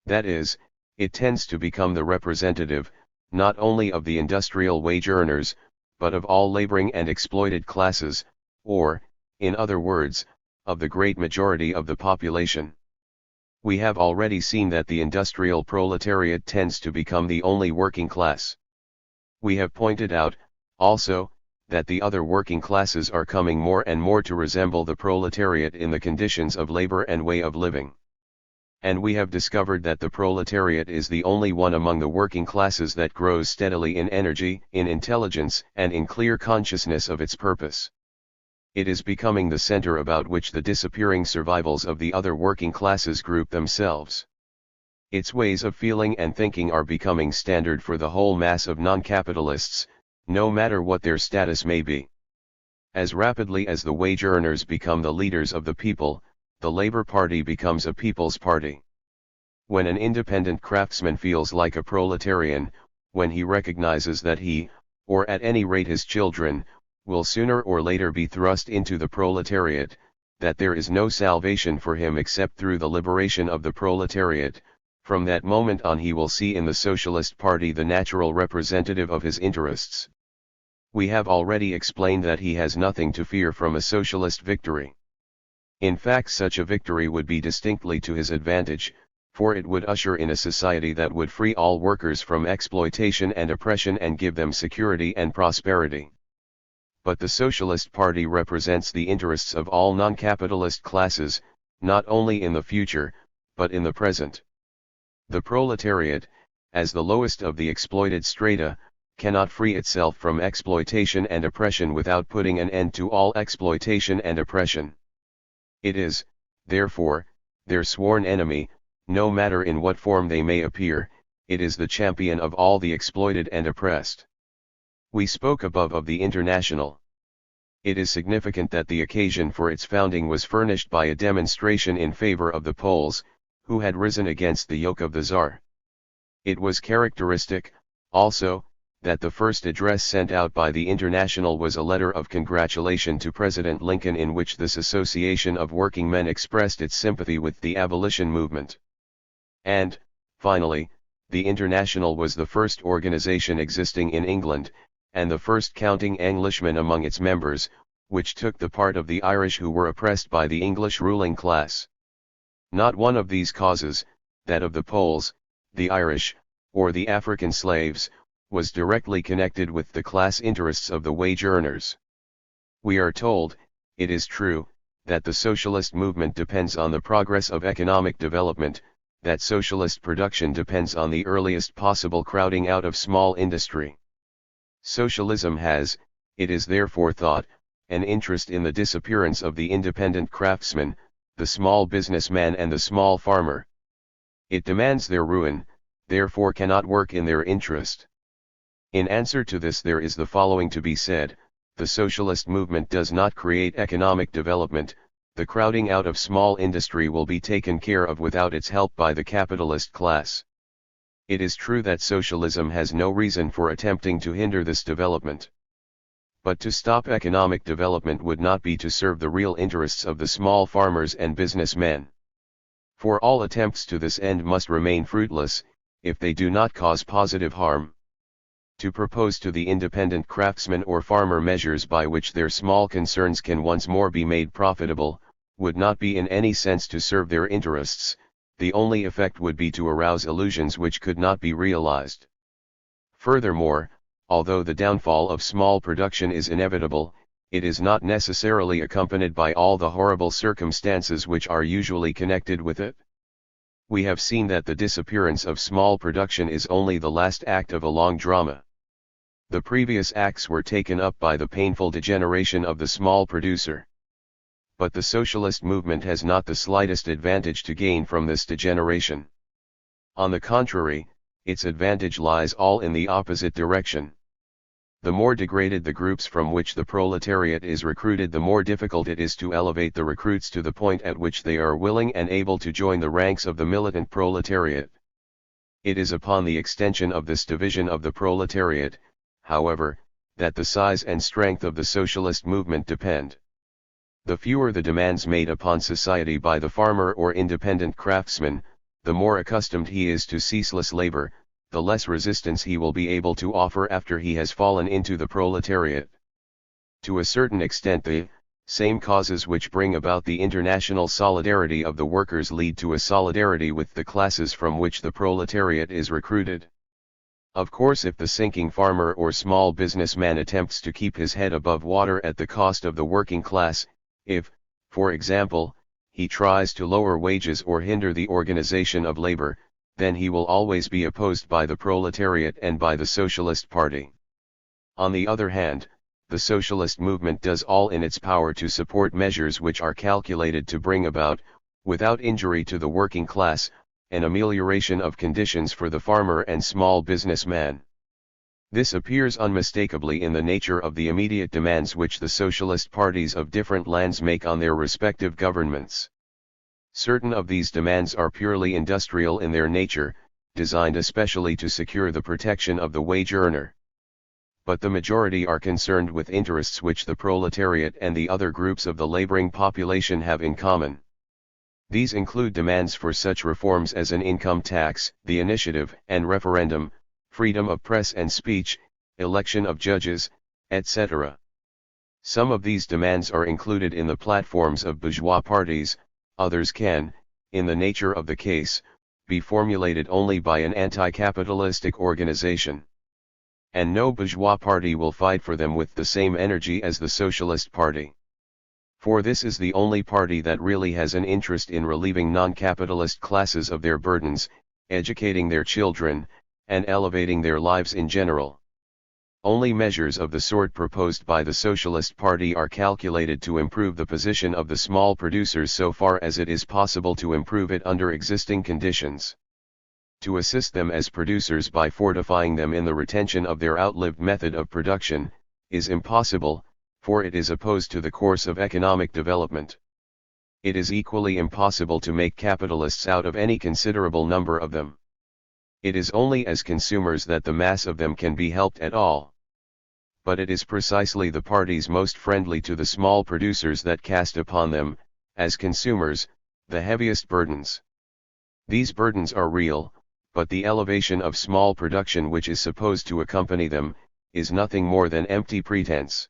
[SPEAKER 1] That is, it tends to become the representative, not only of the industrial wage earners, but of all laboring and exploited classes, or, in other words, of the great majority of the population. We have already seen that the industrial proletariat tends to become the only working class. We have pointed out, also, that the other working classes are coming more and more to resemble the proletariat in the conditions of labor and way of living. And we have discovered that the proletariat is the only one among the working classes that grows steadily in energy, in intelligence, and in clear consciousness of its purpose. It is becoming the center about which the disappearing survivals of the other working classes group themselves. Its ways of feeling and thinking are becoming standard for the whole mass of non-capitalists, no matter what their status may be. As rapidly as the wage earners become the leaders of the people, the Labour Party becomes a people's party. When an independent craftsman feels like a proletarian, when he recognizes that he, or at any rate his children, will sooner or later be thrust into the proletariat, that there is no salvation for him except through the liberation of the proletariat, from that moment on he will see in the Socialist Party the natural representative of his interests. We have already explained that he has nothing to fear from a socialist victory. In fact, such a victory would be distinctly to his advantage, for it would usher in a society that would free all workers from exploitation and oppression and give them security and prosperity. But the Socialist Party represents the interests of all non-capitalist classes, not only in the future, but in the present. The proletariat, as the lowest of the exploited strata, cannot free itself from exploitation and oppression without putting an end to all exploitation and oppression. It is, therefore, their sworn enemy, no matter in what form they may appear. It is the champion of all the exploited and oppressed. We spoke above of the International. It is significant that the occasion for its founding was furnished by a demonstration in favor of the Poles, who had risen against the yoke of the Tsar. It was characteristic, also, that the first address sent out by the International was a letter of congratulation to President Lincoln in which this association of working men expressed its sympathy with the abolition movement. And, finally, the International was the first organization existing in England, and the first counting Englishmen among its members, which took the part of the Irish who were oppressed by the English ruling class. Not one of these causes, that of the Poles, the Irish, or the African slaves, was directly connected with the class interests of the wage earners. We are told, it is true, that the socialist movement depends on the progress of economic development, that socialist production depends on the earliest possible crowding out of small industry. Socialism has, it is therefore thought, an interest in the disappearance of the independent craftsman, the small businessman and the small farmer. It demands their ruin, therefore cannot work in their interest. In answer to this there is the following to be said: the socialist movement does not create economic development. The crowding out of small industry will be taken care of without its help by the capitalist class. It is true that socialism has no reason for attempting to hinder this development. But to stop economic development would not be to serve the real interests of the small farmers and businessmen. For all attempts to this end must remain fruitless, if they do not cause positive harm. To propose to the independent craftsman or farmer measures by which their small concerns can once more be made profitable, would not be in any sense to serve their interests. The only effect would be to arouse illusions which could not be realized. Furthermore, although the downfall of small production is inevitable, it is not necessarily accompanied by all the horrible circumstances which are usually connected with it. We have seen that the disappearance of small production is only the last act of a long drama. The previous acts were taken up by the painful degeneration of the small producer. But the socialist movement has not the slightest advantage to gain from this degeneration. On the contrary, its advantage lies all in the opposite direction. The more degraded the groups from which the proletariat is recruited, the more difficult it is to elevate the recruits to the point at which they are willing and able to join the ranks of the militant proletariat. It is upon the extension of this division of the proletariat, however, that the size and strength of the socialist movement depend. The fewer the demands made upon society by the farmer or independent craftsman, the more accustomed he is to ceaseless labor, the less resistance he will be able to offer after he has fallen into the proletariat. To a certain extent the same causes which bring about the international solidarity of the workers lead to a solidarity with the classes from which the proletariat is recruited. Of course, if the sinking farmer or small businessman attempts to keep his head above water at the cost of the working class, if, for example, he tries to lower wages or hinder the organization of labor, then he will always be opposed by the proletariat and by the Socialist Party. On the other hand, the socialist movement does all in its power to support measures which are calculated to bring about, without injury to the working class, an amelioration of conditions for the farmer and small businessman. This appears unmistakably in the nature of the immediate demands which the socialist parties of different lands make on their respective governments. Certain of these demands are purely industrial in their nature, designed especially to secure the protection of the wage earner. But the majority are concerned with interests which the proletariat and the other groups of the laboring population have in common. These include demands for such reforms as an income tax, the initiative and referendum, freedom of press and speech, election of judges, etc. Some of these demands are included in the platforms of bourgeois parties, others can, in the nature of the case, be formulated only by an anti-capitalistic organization. And no bourgeois party will fight for them with the same energy as the Socialist Party. For this is the only party that really has an interest in relieving non-capitalist classes of their burdens, educating their children, and elevating their lives in general. Only measures of the sort proposed by the Socialist Party are calculated to improve the position of the small producers so far as it is possible to improve it under existing conditions. To assist them as producers by fortifying them in the retention of their outlived method of production, is impossible, for it is opposed to the course of economic development. It is equally impossible to make capitalists out of any considerable number of them. It is only as consumers that the mass of them can be helped at all. But it is precisely the parties most friendly to the small producers that cast upon them, as consumers, the heaviest burdens. These burdens are real, but the elevation of small production which is supposed to accompany them, is nothing more than empty pretense.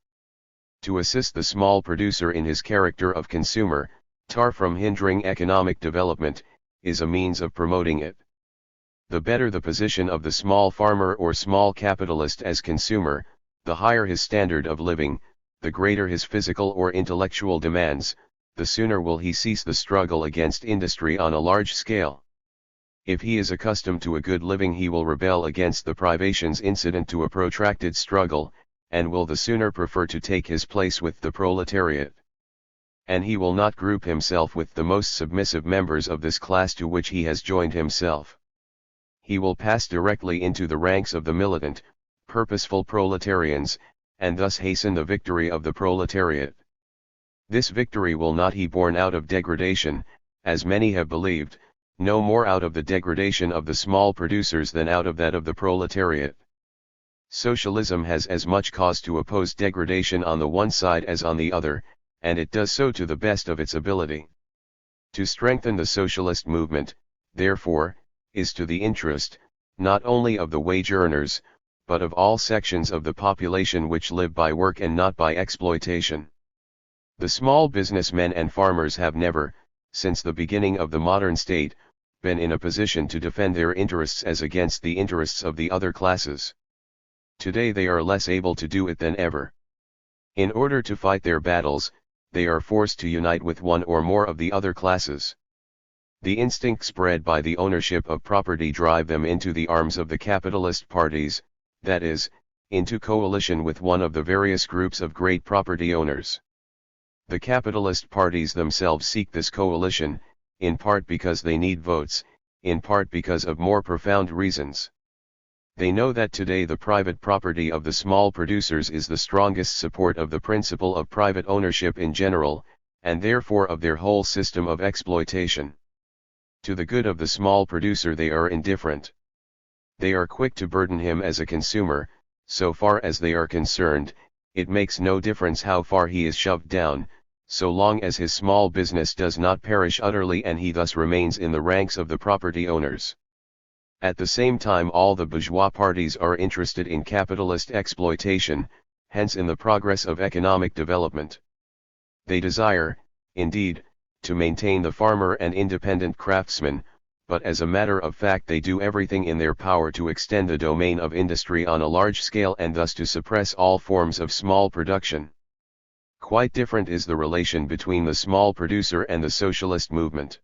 [SPEAKER 1] To assist the small producer in his character of consumer, far from hindering economic development, is a means of promoting it. The better the position of the small farmer or small capitalist as consumer, the higher his standard of living, the greater his physical or intellectual demands, the sooner will he cease the struggle against industry on a large scale. If he is accustomed to a good living, he will rebel against the privations incident to a protracted struggle, and will the sooner prefer to take his place with the proletariat. And he will not group himself with the most submissive members of this class to which he has joined himself. He will pass directly into the ranks of the militant, purposeful proletarians, and thus hasten the victory of the proletariat. This victory will not be born out of degradation, as many have believed, no more out of the degradation of the small producers than out of that of the proletariat. Socialism has as much cause to oppose degradation on the one side as on the other, and it does so to the best of its ability. To strengthen the socialist movement, therefore, is to the interest, not only of the wage earners, but of all sections of the population which live by work and not by exploitation. The small businessmen and farmers have never, since the beginning of the modern state, been in a position to defend their interests as against the interests of the other classes. Today they are less able to do it than ever. In order to fight their battles, they are forced to unite with one or more of the other classes. The instincts bred by the ownership of property drive them into the arms of the capitalist parties, that is, into coalition with one of the various groups of great property owners. The capitalist parties themselves seek this coalition, in part because they need votes, in part because of more profound reasons. They know that today the private property of the small producers is the strongest support of the principle of private ownership in general, and therefore of their whole system of exploitation. To the good of the small producer they are indifferent. They are quick to burden him as a consumer. So far as they are concerned, it makes no difference how far he is shoved down, so long as his small business does not perish utterly and he thus remains in the ranks of the property owners. At the same time all the bourgeois parties are interested in capitalist exploitation, hence in the progress of economic development. They desire, indeed, to maintain the farmer and independent craftsman, but as a matter of fact they do everything in their power to extend the domain of industry on a large scale and thus to suppress all forms of small production. Quite different is the relation between the small producer and the socialist movement.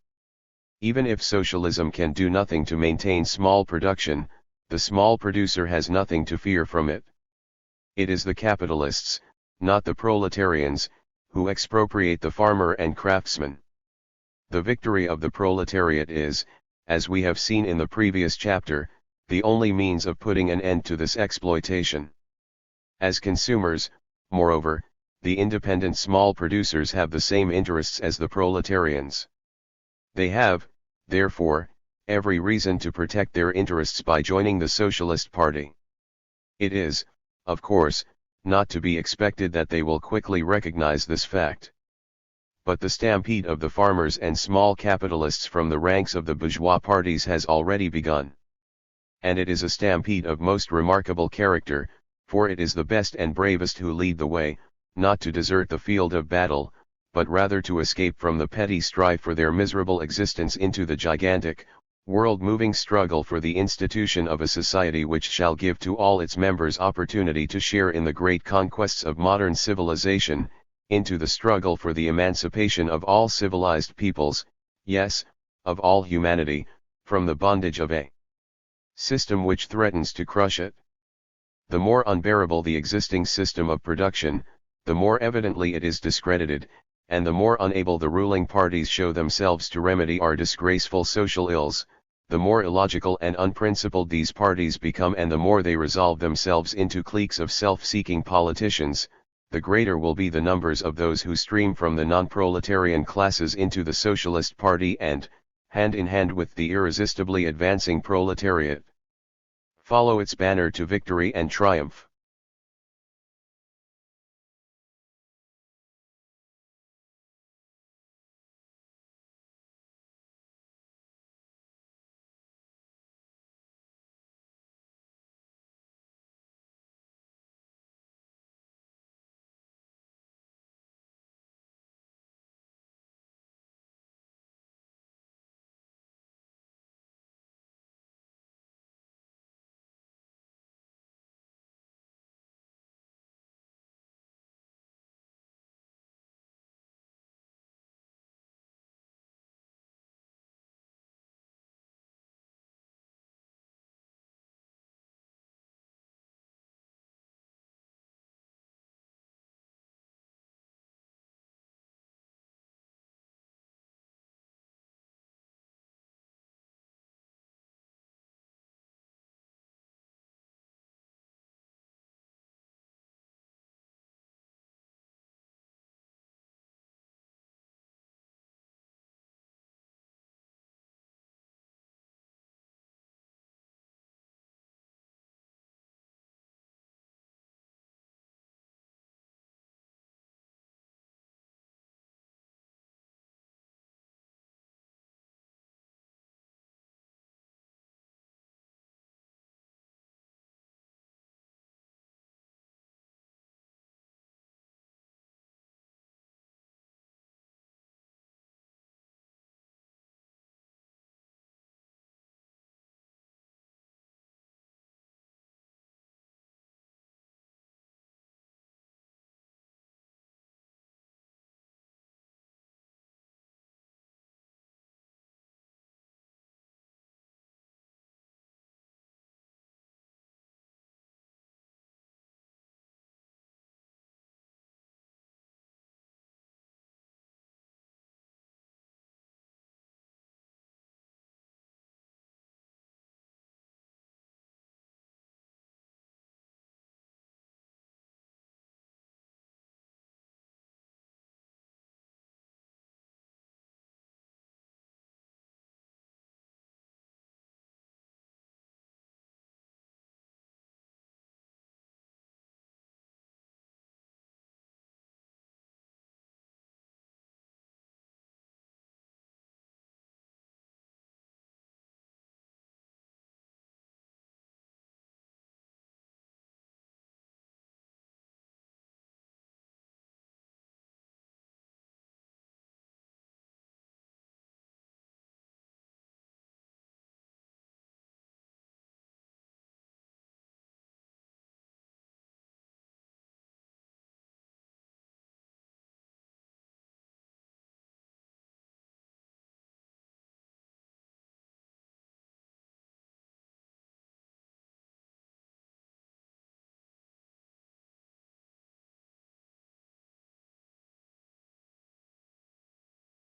[SPEAKER 1] Even if socialism can do nothing to maintain small production, the small producer has nothing to fear from it. It is the capitalists, not the proletarians, who expropriate the farmer and craftsman. The victory of the proletariat is, as we have seen in the previous chapter, the only means of putting an end to this exploitation. As consumers, moreover, the independent small producers have the same interests as the proletarians. They have, therefore, every reason to protect their interests by joining the Socialist Party. It is, of course, not to be expected that they will quickly recognize this fact. But the stampede of the farmers and small capitalists from the ranks of the bourgeois parties has already begun. And it is a stampede of most remarkable character, for it is the best and bravest who lead the way, not to desert the field of battle, but rather to escape from the petty strife for their miserable existence into the gigantic, world-moving struggle for the institution of a society which shall give to all its members opportunity to share in the great conquests of modern civilization, into the struggle for the emancipation of all civilized peoples, yes, of all humanity, from the bondage of a system which threatens to crush it. The more unbearable the existing system of production, the more evidently it is discredited, and the more unable the ruling parties show themselves to remedy our disgraceful social ills, the more illogical and unprincipled these parties become, and the more they resolve themselves into cliques of self-seeking politicians, the greater will be the numbers of those who stream from the non-proletarian classes into the Socialist Party and, hand in hand with the irresistibly advancing proletariat, follow its banner to victory and triumph.